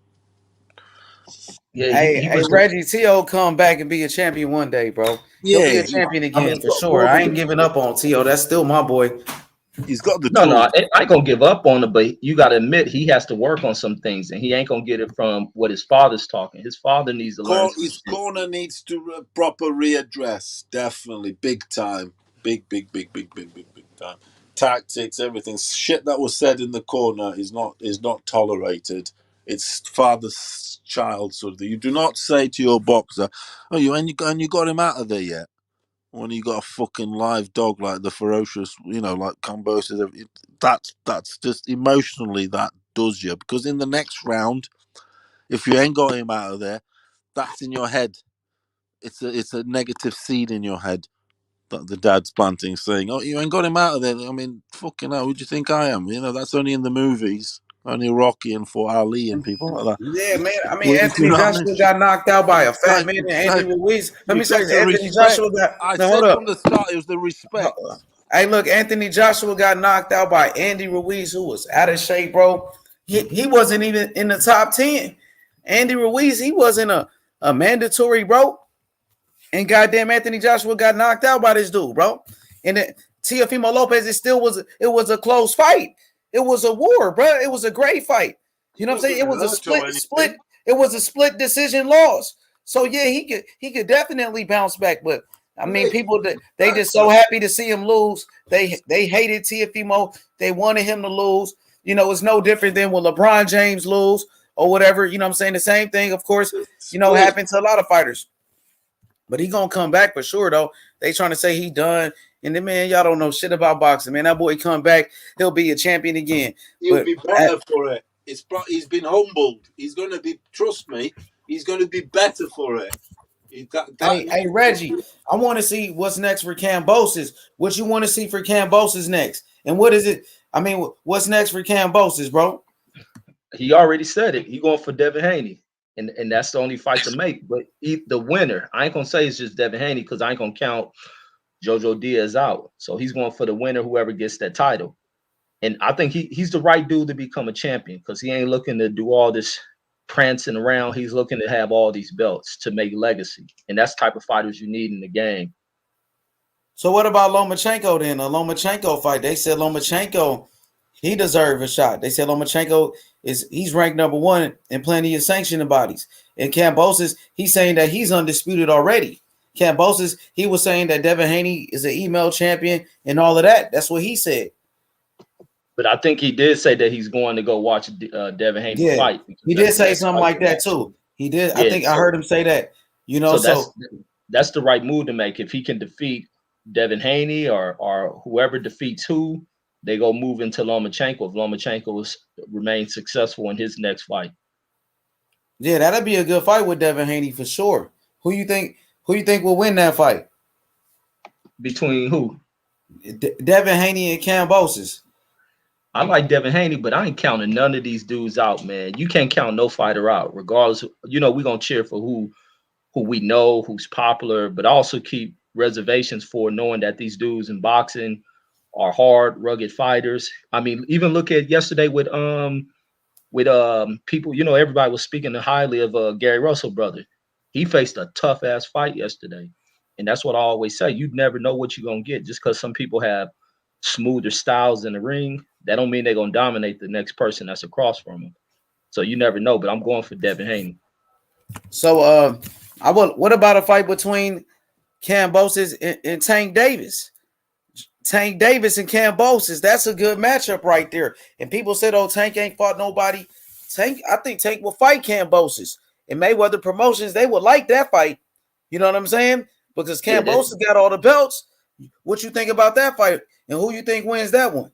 yeah. Hey, He was. Reggie, T.O. come back and be a champion one day, bro. He'll be Yeah, a champion I again mean, for sure. I ain't giving up on T.O. That's still my boy. he's got the no, tools. I ain't gonna give up on it, but you got to admit he has to work on some things, and he ain't gonna get it from what his father's talking. His father needs to learn some His shit. corner needs to proper readdress, definitely, big time, big time. Tactics, everything, shit that was said in the corner is not tolerated. It's father's child sort of thing. You do not say to your boxer, "Oh, you got him out of there yet?" When you got a fucking live dog like the ferocious, like Kambosos. That's just emotionally that does you, because in the next round, if you ain't got him out of there, that's in your head. It's a negative seed in your head that the dad's planting, saying, "Oh, you ain't got him out of there." I mean, fucking hell, who do you think I am? That's only in the movies. Only Rocky and for Ali and people like that. Yeah, man. I mean, Well, Anthony Joshua got knocked out by a fat man, and Anthony Ruiz. Let you me say, got this, to Anthony respect. Joshua got. I Now hold said up. from the start, it was the respect. Hey, look, Anthony Joshua got knocked out by Andy Ruiz, who was out of shape, bro. He wasn't even in the top 10. Andy Ruiz, he wasn't a mandatory, bro. And goddamn, Anthony Joshua got knocked out by this dude, bro. And Teofimo Lopez, it was a close fight. It was a war, bro. It was a great fight. You know what I'm saying? It was a split. It was a split decision loss. So yeah, he could definitely bounce back. But I mean, people they just so happy to see him lose. They hated Teofimo. They wanted him to lose. It's no different than when LeBron James lose or whatever. You know what I'm saying? The same thing, of course, happened to a lot of fighters. But he gonna come back for sure, though. They trying to say he done. And then, man, y'all don't know shit about boxing, man. That boy come back, he'll be a champion again. He'll be better for it. He's been humbled. He's going to be. Trust me. He's going to be better for it. Hey, Reggie, I want to see what's next for Kambosos. What you want to see for Kambosos next? And what is it? I mean, what's next for Kambosos, bro? He already said it. He going for Devin Haney. And that's the only fight to make. But the winner, I ain't gonna say it's just Devin Haney because I ain't gonna count Jojo Diaz out. So he's going for the winner, whoever gets that title. And I think he's the right dude to become a champion because he ain't looking to do all this prancing around. He's looking to have all these belts to make legacy. And that's the type of fighters you need in the game. So what about Lomachenko then? A Lomachenko fight. They said Lomachenko, he deserved a shot. They said Lomachenko he's ranked number 1 in plenty of sanctioning bodies. And Kambosos, he's saying that he's undisputed already. Kambosos, he was saying that Devin Haney is an email champion and all of that. That's what he said. But I think he did say that he's going to go watch Devin Haney fight. He did say something like that too. He did. Yeah, I think I heard him say that. So that's the right move to make. If he can defeat Devin Haney or whoever defeats who, they go move into Lomachenko if Lomachenko remains successful in his next fight. Yeah, that'd be a good fight with Devin Haney for sure. Who you think will win that fight? Between who? Devin Haney and Kambosos. I like Devin Haney, but I ain't counting none of these dudes out, man. You can't count no fighter out, regardless. We're gonna cheer for who who we know, who's popular, but also keep reservations for knowing that these dudes in boxing are hard, rugged fighters. I mean, even look at yesterday with people, you know, everybody was speaking highly of Gary Russell brother. He faced a tough ass fight yesterday. And that's what I always say. You never know what you're gonna get. Just because some people have smoother styles in the ring, that don't mean they're gonna dominate the next person that's across from them. So you never know, but I'm going for Devin Haney. So what about a fight between Kambosos and Tank Davis? Tank Davis and Kambosos, that's a good matchup right there. And people said, oh, Tank ain't fought nobody. I think Tank will fight Kambosos. And Mayweather Promotions, they would like that fight. You know what I'm saying? Because Kambosos got all the belts. What you think about that fight? And who you think wins that one?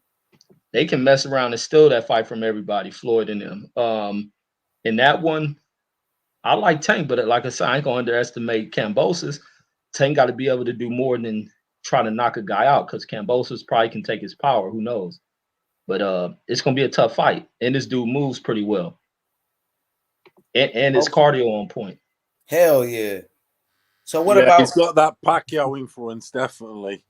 They can mess around and steal that fight from everybody, Floyd and them. In that one, I like Tank, but like I said, I ain't gonna underestimate Kambosos. Tank got to be able to do more than try to knock a guy out, because Kambosos probably can take his power. Who knows? But it's gonna be a tough fight, and this dude moves pretty well, and his cardio on point. Hell yeah! So what yeah, about? He's got that Pacquiao influence, definitely.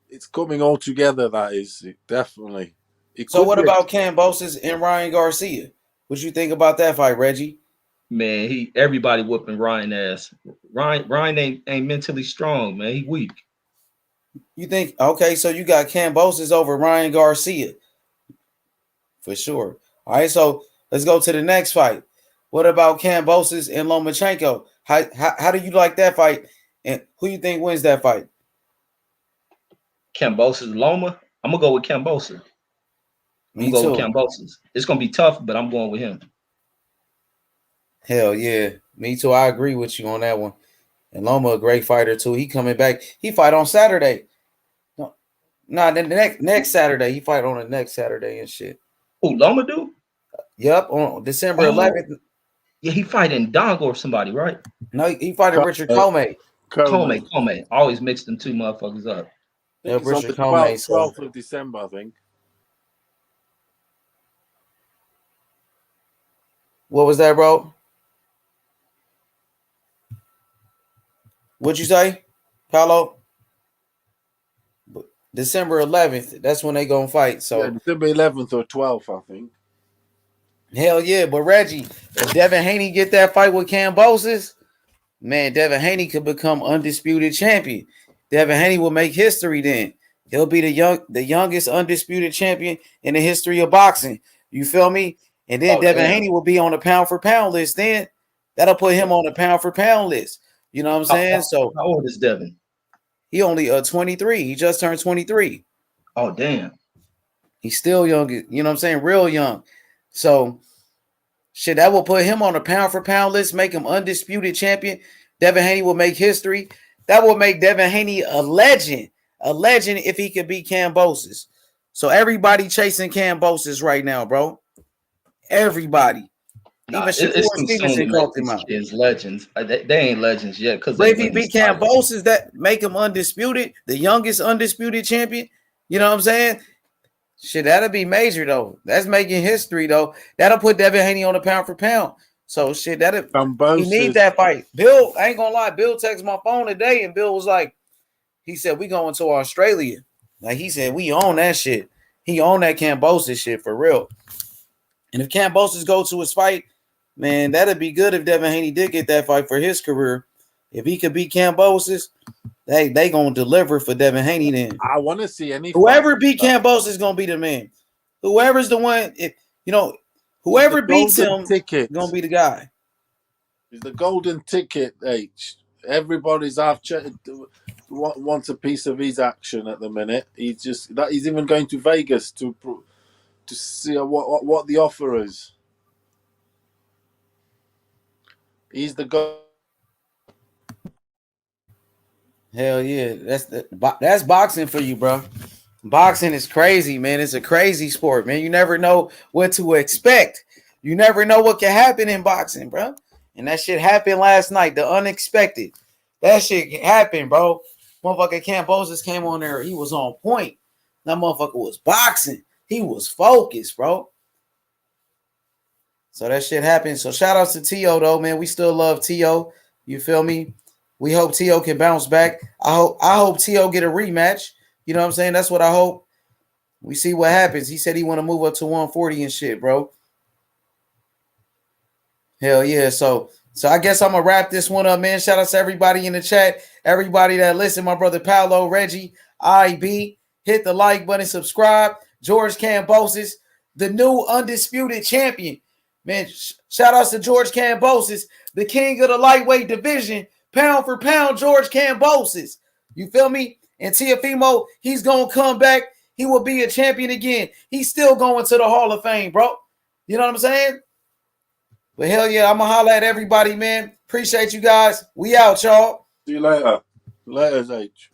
It's coming all together. That is definitely. So what about Kambosos and Ryan Garcia? What you think about that fight, Reggie? Man, everybody whooping Ryan ass. Ryan ain't mentally strong, man. He weak. You think okay? So you got Kambosos over Ryan Garcia for sure. All right, so let's go to the next fight. What about Kambosos and Lomachenko? How do you like that fight? And who you think wins that fight? Kambosos, Loma. I'm gonna go with Kambosos. I'm gonna go with Kambosos. It's gonna be tough, but I'm going with him. Hell yeah, me too. I agree with you on that one. And Loma, a great fighter too. He coming back. He fight on Saturday. No, then the next Saturday. He fight on the next Saturday and shit. Who, Loma do? Yep, on December 11th. Yeah, he fighting Dongo or somebody, right? No, he fighting Richard Comey. Comey. I always mix them two motherfuckers up. Yeah, It's on Richard the Comey. 12th of December, I think. What was that, bro? What'd you say, Paulo? December 11th. That's when they gonna fight. So yeah, December 11th or 12th, I think. Hell yeah, but Reggie, if Devin Haney get that fight with Kambosos, man, Devin Haney could become undisputed champion. Devin Haney will make history then. He'll be the youngest undisputed champion in the history of boxing. You feel me? And then Devin Haney will be on the pound for pound list. Then that'll put him on the pound for pound list. You know what I'm saying? So how old is Devin? He only 23. He just turned 23. Oh damn. He's still young. You know what I'm saying? Real young. So shit, that will put him on a pound for pound list, make him undisputed champion. Devin Haney will make history. That will make Devin Haney a legend if he could beat Kambosos. So everybody chasing Kambosos right now, bro. Everybody. Even Shakur Stevenson called him out. Legends. They ain't legends yet. Because if he beat Kambosos, that make him undisputed, the youngest undisputed champion. You know what I'm saying? Shit, that'll be major though. That's making history though. That'll put Devin Haney on a pound for pound. So shit, he needs that fight. Bill, I ain't gonna lie. Bill texted my phone today, and Bill was like, he said we going to Australia. Like he said, we own that shit. He own that Kambosos shit for real. And if Kambosos go to his fight, man, that'd be good if Devin Haney did get that fight for his career. If he could beat Kambosos, they gonna deliver for Devin Haney then. I want to see any whoever beat Kambosos is gonna be the man. Whoever's the one, whoever beats him gonna be the guy. It's the golden ticket, H. Everybody's wants a piece of his action at the minute. He's even going to Vegas to see what the offer is. He's the goal. Hell yeah, that's boxing for you, bro. Boxing is crazy, man. It's a crazy sport, man. You never know what to expect. You never know what can happen in boxing, bro. And that shit happened last night. The unexpected. That shit happened, bro. Motherfucker Kambosos came on there. He was on point. That motherfucker was boxing. He was focused, bro. So that shit happened. So shout outs to T.O. though, man. We still love T.O. You feel me? We hope T.O. can bounce back. I hope T.O. get a rematch. You know what I'm saying? That's what I hope. We see what happens. He said he want to move up to 140 and shit, bro. Hell yeah. So I guess I'm gonna wrap this one up, man. Shout out to everybody in the chat, everybody that listened, my brother Paolo, Reggie, IB. Hit the like button, subscribe. George Kambosos, the new undisputed champion. Man, shout outs to George Kambosos, the king of the lightweight division. Pound for pound, George Kambosos. You feel me? And Teofimo, he's gonna come back. He will be a champion again. He's still going to the Hall of Fame, bro. You know what I'm saying? But hell yeah, I'm gonna holler at everybody, man. Appreciate you guys. We out, y'all. See you later. Later, H.